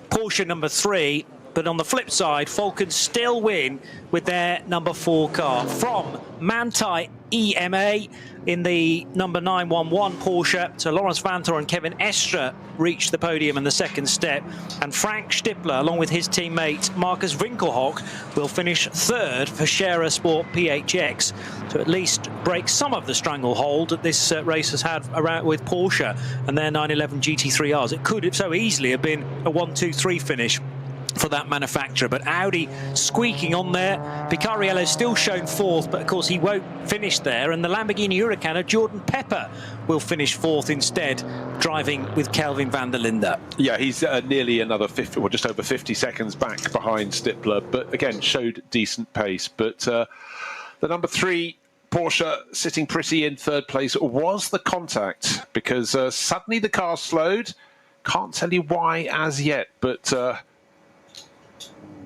[SPEAKER 6] Porsche number 3. But on the flip side, Falcon still win with their number 4 car. From Manthey EMA in the number 911 Porsche to Lawrence Vanthoor and Kevin Estre reached the podium in the second step. And Frank Stippler, along with his teammate Marcus Winkelhock, will finish 3rd for Scherer Sport PHX to at least break some of the stranglehold that this race has had around with Porsche and their 911 GT3Rs. It could so easily have been a 1-2-3 finish for that manufacturer, but Audi squeaking on there. Picariello still shown 4th, but of course he won't finish there, and the Lamborghini Huracan of Jordan Pepper will finish 4th instead, driving with Kelvin van der Linde.
[SPEAKER 2] Yeah, he's nearly another 50, or just over 50 seconds back behind Stippler, but again showed decent pace. But the number 3 Porsche sitting pretty in 3rd place was the contact, because suddenly the car slowed. Can't tell you why as yet, but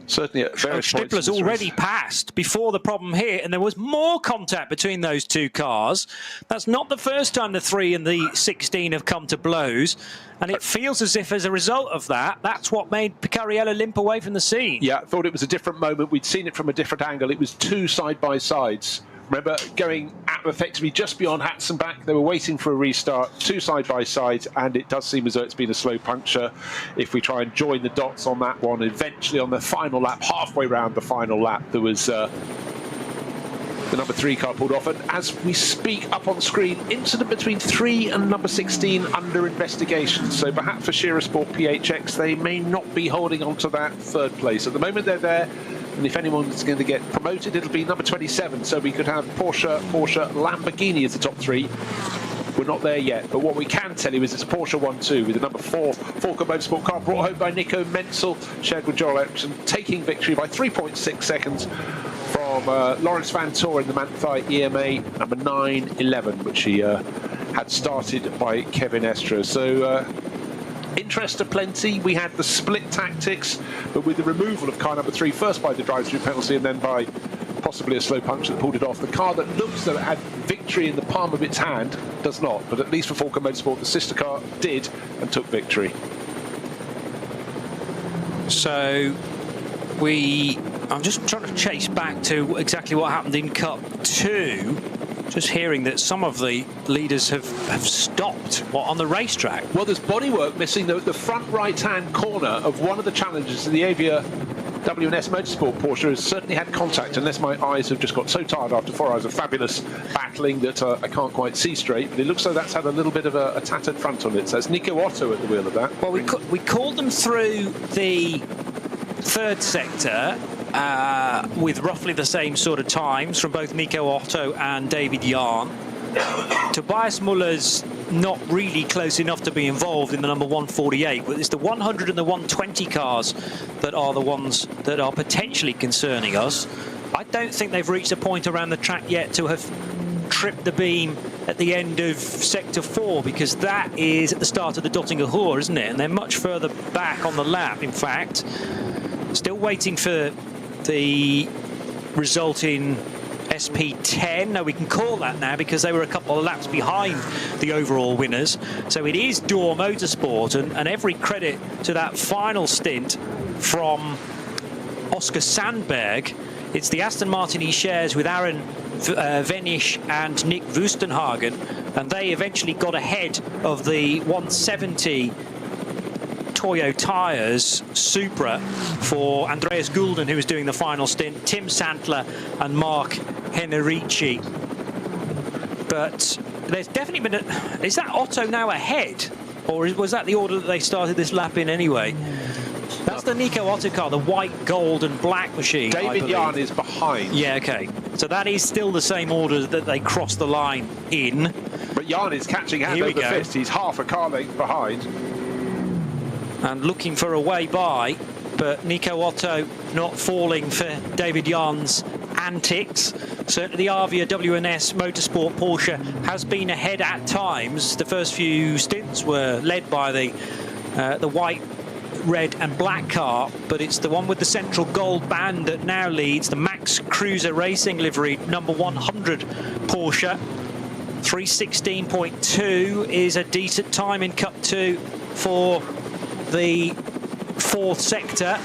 [SPEAKER 2] certainly at various points.
[SPEAKER 6] Stippler's already passed before the problem hit, and there was more contact between those 2 cars. That's not the first time the 3 and the 16 have come to blows, and it feels as if as a result of that, that's what made Picariello limp away from the scene.
[SPEAKER 2] Yeah, I thought it was a different moment. We'd seen it from a different angle. It was 2 side-by-sides. Remember, going effectively just beyond Hatzenbach, they were waiting for a restart, 2 side-by-sides, and it does seem as though it's been a slow puncture. If we try and join the dots on that one, eventually on the final lap, halfway round the final lap, there was the number 3 car pulled off. And as we speak, up on screen, incident between 3 and number 16 under investigation. So perhaps for Scherer Sport PHX, they may not be holding on to that 3rd place. At the moment, they're there. And if anyone's going to get promoted, it'll be number 27. So we could have Porsche, Lamborghini as the top 3. We're not there yet. But what we can tell you is it's Porsche 1-2 with the number 4 Falcon Motorsport car brought home by Nico Menzel, shared with Joel Eriksson, taking victory by 3.6 seconds from Lawrence Vanthoor in the Manthey EMA number 911, which he had started by Kevin Estre. So interest aplenty. We had the split tactics, but with the removal of car number 3, first by the drive-through penalty and then by possibly a slow punch that pulled it off. The car that looks that it had victory in the palm of its hand does not, but at least for Falcon Motorsport, the sister car did and took victory.
[SPEAKER 6] So I'm just trying to chase back to exactly what happened in Cup 2. Just hearing that some of the leaders have stopped on the racetrack.
[SPEAKER 2] Well, there's bodywork missing the front right-hand corner of one of the challenges in the Avia W&S Motorsport Porsche has certainly had contact, unless my eyes have just got so tired after 4 hours of fabulous battling that I can't quite see straight. But it looks like that's had a little bit of a tattered front on it. So it's Nico Otto at the wheel of that.
[SPEAKER 6] Well, we called them through the 3rd sector with roughly the same sort of times from both Nico Otto and David Jahn. Tobias Muller's not really close enough to be involved in the number 148, but it's the 100 and the 120 cars that are the ones that are potentially concerning us. I don't think they've reached a point around the track yet to have tripped the beam at the end of Sector 4, because that is at the start of the Dottinger Hoor, isn't it? And they're much further back on the lap, in fact. Still waiting for the result in SP10. No, we can call that now because they were a couple of laps behind the overall winners. So it is Door Motorsport, and every credit to that final stint from Oscar Sandberg. It's the Aston Martin he shares with Aaron Venish and Nick Wustenhagen, and they eventually got ahead of the 170 Toyo tyres Supra for Andreas Gulden, who was doing the final stint, Tim Santler and Mark Henrici. But there's definitely been is that Otto now ahead, or was that the order that they started this lap in anyway? That's the Nico Otto car, the white, gold and black machine.
[SPEAKER 2] David Jahn is behind.
[SPEAKER 6] Yeah, okay. So that is still the same order that they crossed the line in.
[SPEAKER 2] But Jahn is catching hand over fist. He's half a car length behind.
[SPEAKER 6] And looking for a way by, but Nico Otto not falling for David Jahn's antics. Certainly the Avia W&S Motorsport Porsche has been ahead at times. The first few stints were led by the white, red and black car, but it's the one with the central gold band that now leads, the Max Cruiser Racing livery number 100 Porsche. 3:16.2 is a decent time in Cup 2 for the 4th sector.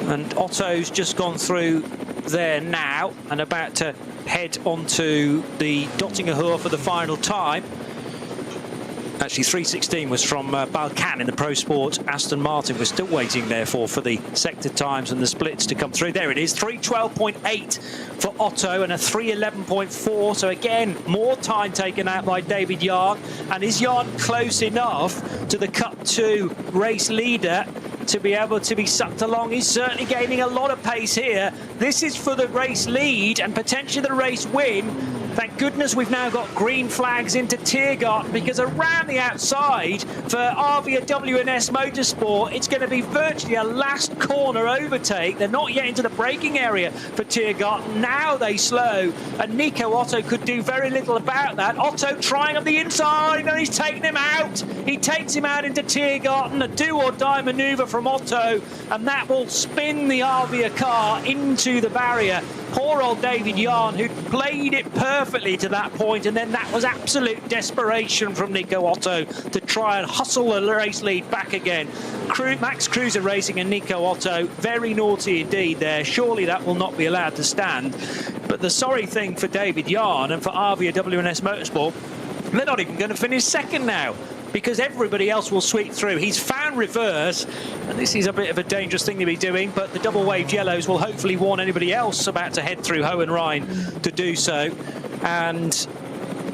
[SPEAKER 6] And Otto's just gone through there now and about to head onto the Dottinger Hohe for the final time. Actually, 3:16 was from Balkan in the Pro Sport. Aston Martin was still waiting, therefore, for the sector times and the splits to come through. There it is, 3:12.8 for Otto and a 3:11.4. So again, more time taken out by David Yarn. And is Yarn close enough to the Cup 2 race leader to be able to be sucked along? He's certainly gaining a lot of pace here. This is for the race lead and potentially the race win. Thank goodness we've now got green flags into Tiergarten, because around the outside for Arvia WNS Motorsport, it's going to be virtually a last corner overtake. They're not yet into the braking area for Tiergarten. Now they slow, and Nico Otto could do very little about that. Otto trying on the inside, and he's taken him out. He takes him out into Tiergarten, a do-or-die manoeuvre from Otto, and that will spin the Arvia car into the barrier. Poor old David Yarn, who'd played it perfectly to that point, and then that was absolute desperation from Nico Otto to try and hustle the race lead back again. Max Cruiser Racing and Nico Otto, very naughty indeed there. Surely that will not be allowed to stand. But the sorry thing for David Yarn and for Arvia WNS Motorsport, they're not even going to finish second now, because everybody else will sweep through. He's found reverse, and this is a bit of a dangerous thing to be doing, but the double waved yellows will hopefully warn anybody else about to head through Hohenrhein to do so. And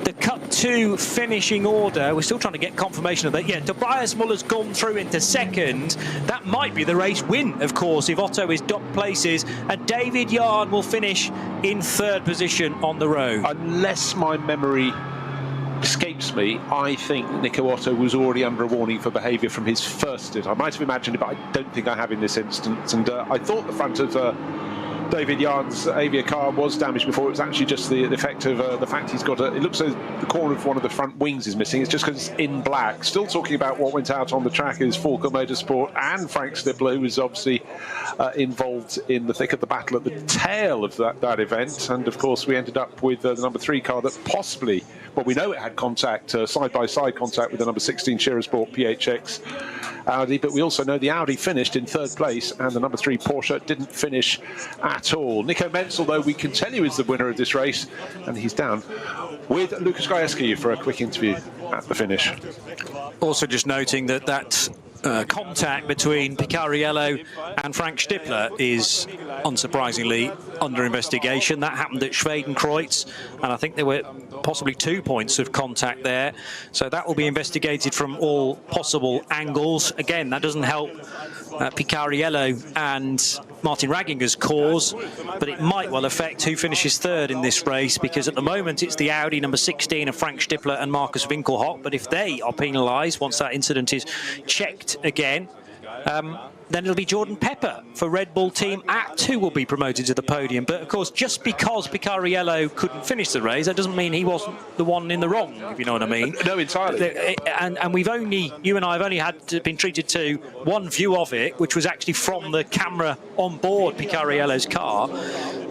[SPEAKER 6] the Cup 2 finishing order, we're still trying to get confirmation of that. Yeah, Tobias Muller's gone through into second. That might be the race win, of course, if Otto is docked places, and David Yarn will finish in third position on the road.
[SPEAKER 2] Unless my memory escapes me, I think Nico Otto was already under a warning for behaviour from his first stint. I might have imagined it, but I don't think I have in this instance. And I thought the front of David Yarn's Avia car was damaged before. It was actually just the effect of the fact he's got it looks as the corner of one of the front wings is missing. It's just because it's in black. Still talking about what went out on the track is Falco Motorsport and Frank Stippler, who was obviously involved in the thick of the battle at the tail of that event. And of course we ended up with the number 3 car that possibly, well, we know it had contact, side-by-side contact with the number 16 Sport PHX Audi, but we also know the Audi finished in third place and the number 3 Porsche didn't finish at all. Nico Menzel, though, we can tell you is the winner of this race, and he's down with Lucas Gajewski for a quick interview at the finish.
[SPEAKER 6] Also just noting that contact between Picariello and Frank Stippler is unsurprisingly under investigation. That happened at Schwedenkreuz, and I think there were possibly 2 points of contact there. So that will be investigated from all possible angles. Again, that doesn't help Picariello and Martin Ragginger's cause, but it might well affect who finishes third in this race, because at the moment it's the Audi number 16 of Frank Stippler and Markus Winkelhock. But if they are penalised once that incident is checked again, then it'll be Jordan Pepper for Red Bull Team Act, who will be promoted to the podium. But of course, just because Picariello couldn't finish the race, that doesn't mean he wasn't the one in the wrong, if you know what I mean.
[SPEAKER 2] No, entirely.
[SPEAKER 6] And we've only, you and I have only been treated to one view of it, which was actually from the camera on board Picariello's car.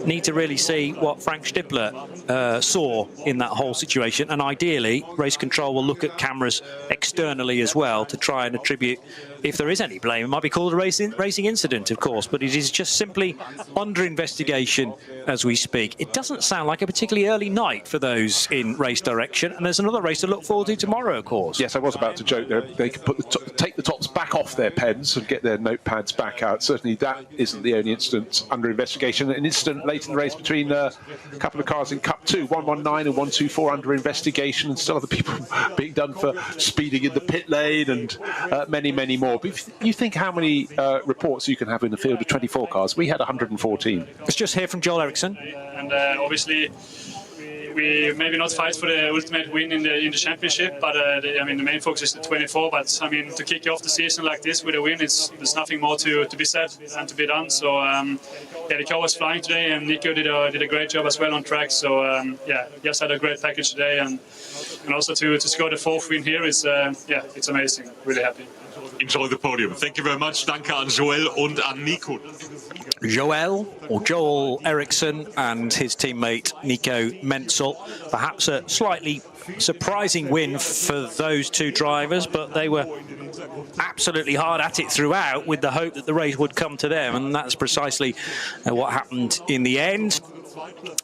[SPEAKER 6] Need to really see what Frank Stippler saw in that whole situation, and ideally race control will look at cameras externally as well to try and attribute, if there is any blame. It might be called a racing incident, of course, but it is just simply under investigation as we speak. It doesn't sound like a particularly early night for those in race direction, and there's another race to look forward to tomorrow, of course.
[SPEAKER 2] Yes, I was about to joke there. They could put take the tops back off their pens and get their notepads back out. Certainly that isn't the only incident under investigation. An incident late in the race between a couple of cars in Cup 2, 119 and 124 under investigation, and still other people being done for speeding in the pit lane, and many, many more. But if you think how many reports you can have in the field of 24 cars, we had 114.
[SPEAKER 6] Let's just hear from Joel Eriksson.
[SPEAKER 13] And obviously we maybe not fight for the ultimate win in the championship, but I mean the main focus is the 24. But I mean, to kick off the season like this with a win, there's nothing more to be said and to be done. So yeah, the car was flying today, and Nico did a great job as well on track. So yeah, just had a great package today, and also to score the 4th win here is yeah, it's amazing. Really happy.
[SPEAKER 12] Enjoy the podium. Thank you very much. Danke an Joel und an Nico.
[SPEAKER 6] Joel Eriksson and his teammate Nico Menzel. Perhaps a slightly surprising win for those two drivers, but they were absolutely hard at it throughout with the hope that the race would come to them, and that's precisely what happened in the end.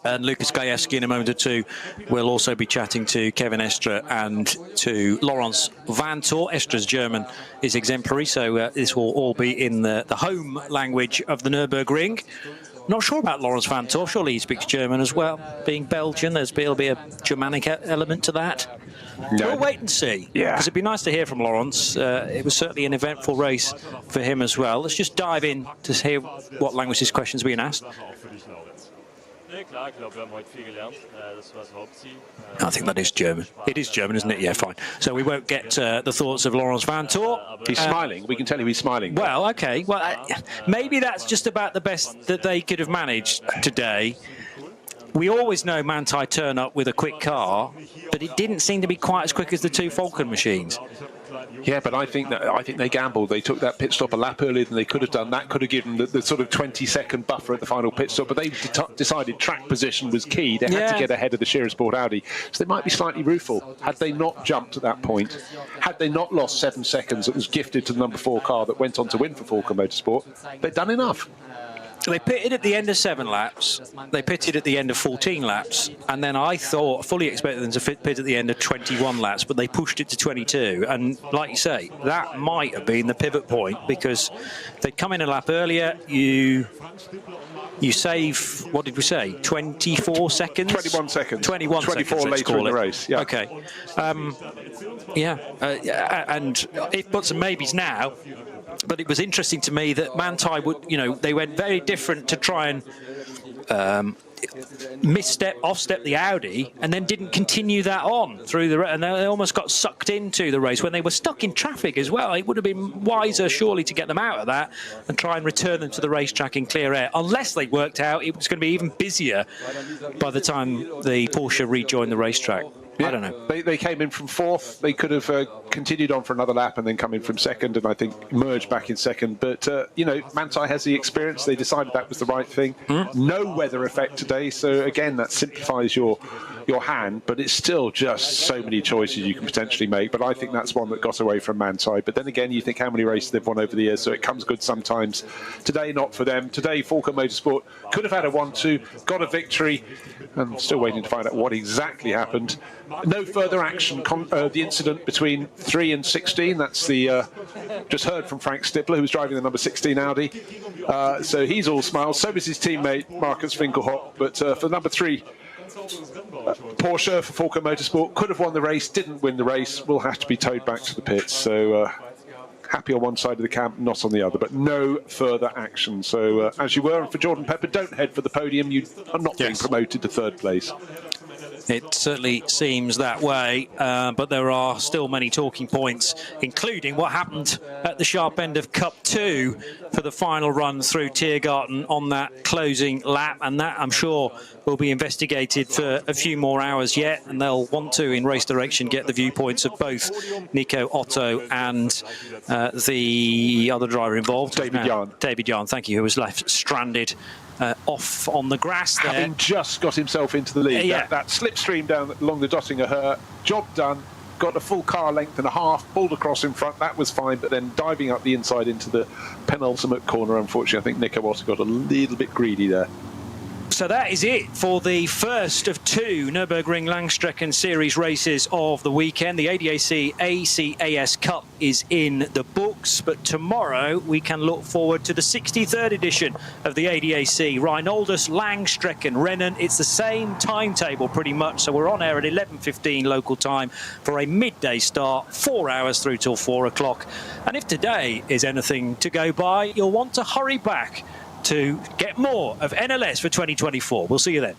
[SPEAKER 6] And Lucas Gajewski in a moment or two will also be chatting to Kevin Estre and to Laurens Vanthoor. Estre's German is exemplary, so this will all be in the home language of the Nürburgring. Not sure about Laurens Vanthoor. Surely he speaks German as well. Being Belgian, there'll be a Germanic element to that. No. We'll wait and see.
[SPEAKER 2] Yeah.
[SPEAKER 6] Because it'd be nice to hear from Laurens. It was certainly an eventful race for him as well. Let's just dive in to hear what language this question's being asked. I think that is German. It is German, isn't it? Yeah, fine. So we won't get the thoughts of Laurens Vanthoor.
[SPEAKER 2] He's smiling. We can tell you he's smiling.
[SPEAKER 6] Well, okay. Well, maybe that's just about the best that they could have managed today. We always know Manthey turn up with a quick car, but it didn't seem to be quite as quick as the two Falcon machines.
[SPEAKER 2] Yeah, but I think they gambled. They took that pit stop a lap earlier than they could have done. That could have given the sort of 20-second buffer at the final pit stop. But they decided track position was key. They had to get ahead of the Shearer Sport Audi. So they might be slightly rueful. Had they not jumped at that point, had they not lost 7 seconds that was gifted to the number 4 car that went on to win for Falcon Motorsport, they'd done enough.
[SPEAKER 6] So they pitted at the end of 7 laps, they pitted at the end of 14 laps, and then I fully expected them to pit at the end of 21 laps, but they pushed it to 22. And like you say, that might have been the pivot point, because they'd come in a lap earlier, you save, what did we say, 24 seconds?
[SPEAKER 2] 21 seconds.
[SPEAKER 6] 21
[SPEAKER 2] 24
[SPEAKER 6] seconds,
[SPEAKER 2] later in the race, yeah.
[SPEAKER 6] Okay. And if buts and maybes now. But it was interesting to me that Manthey would, they went very different to try and offstep the Audi, and then didn't continue that on through the race, and they almost got sucked into the race when they were stuck in traffic as well. It would have been wiser, surely, to get them out of that and try and return them to the racetrack in clear air, unless they worked out it was going to be even busier by the time the Porsche rejoined the racetrack.
[SPEAKER 2] Yeah,
[SPEAKER 6] I don't know.
[SPEAKER 2] They came in from 4th. They could have continued on for another lap and then come in from 2nd, and I think merged back in 2nd. But, Manthey has the experience. They decided that was the right thing. No weather effect today. So, again, that simplifies your hand. But it's still just so many choices you can potentially make. But I think that's one that got away from Manthey. But then again, you think how many races they've won over the years. So it comes good sometimes. Today, not for them. Today, Falcon Motorsport could have had a 1-2, got a victory. I'm still waiting to find out what exactly happened. No further action. The incident between 3 and 16. That's the just heard from Frank Stippler, who's driving the number 16 Audi. So he's all smiles. So is his teammate Marcus Finkelhoff. But for number 3, Porsche for Falcon Motorsport could have won the race, didn't win the race. Will have to be towed back to the pits. So happy on one side of the camp, not on the other. But no further action. So as you were, and for Jordan Pepper, don't head for the podium. You are not being promoted to 3rd place.
[SPEAKER 6] It certainly seems that way, but there are still many talking points, including what happened at the sharp end of Cup 2 for the final run through Tiergarten on that closing lap, and that, I'm sure, will be investigated for a few more hours yet, and they'll want to, in race direction, get the viewpoints of both Nico Otto and the other driver involved.
[SPEAKER 2] David Yarn.
[SPEAKER 6] David Yarn, thank you, who was left stranded off on the grass there.
[SPEAKER 2] Having just got himself into the lead.
[SPEAKER 6] Yeah.
[SPEAKER 2] That slipstream down along the Dottinger Her, job done, got a full car length and a half, pulled across in front, that was fine, but then diving up the inside into the penultimate corner, unfortunately, I think Nico Otto got a little bit greedy there.
[SPEAKER 6] So that is it for the first of 2 Nürburgring Langstrecken Series races of the weekend. The ADAC ACAS Cup is in the books, but tomorrow we can look forward to the 63rd edition of the ADAC Rheinoldes Langstrecken Rennen. It's the same timetable pretty much, so we're on air at 11:15 local time for a midday start, 4 hours through till 4 o'clock. And if today is anything to go by, you'll want to hurry back to get more of NLS for 2024. We'll see you then.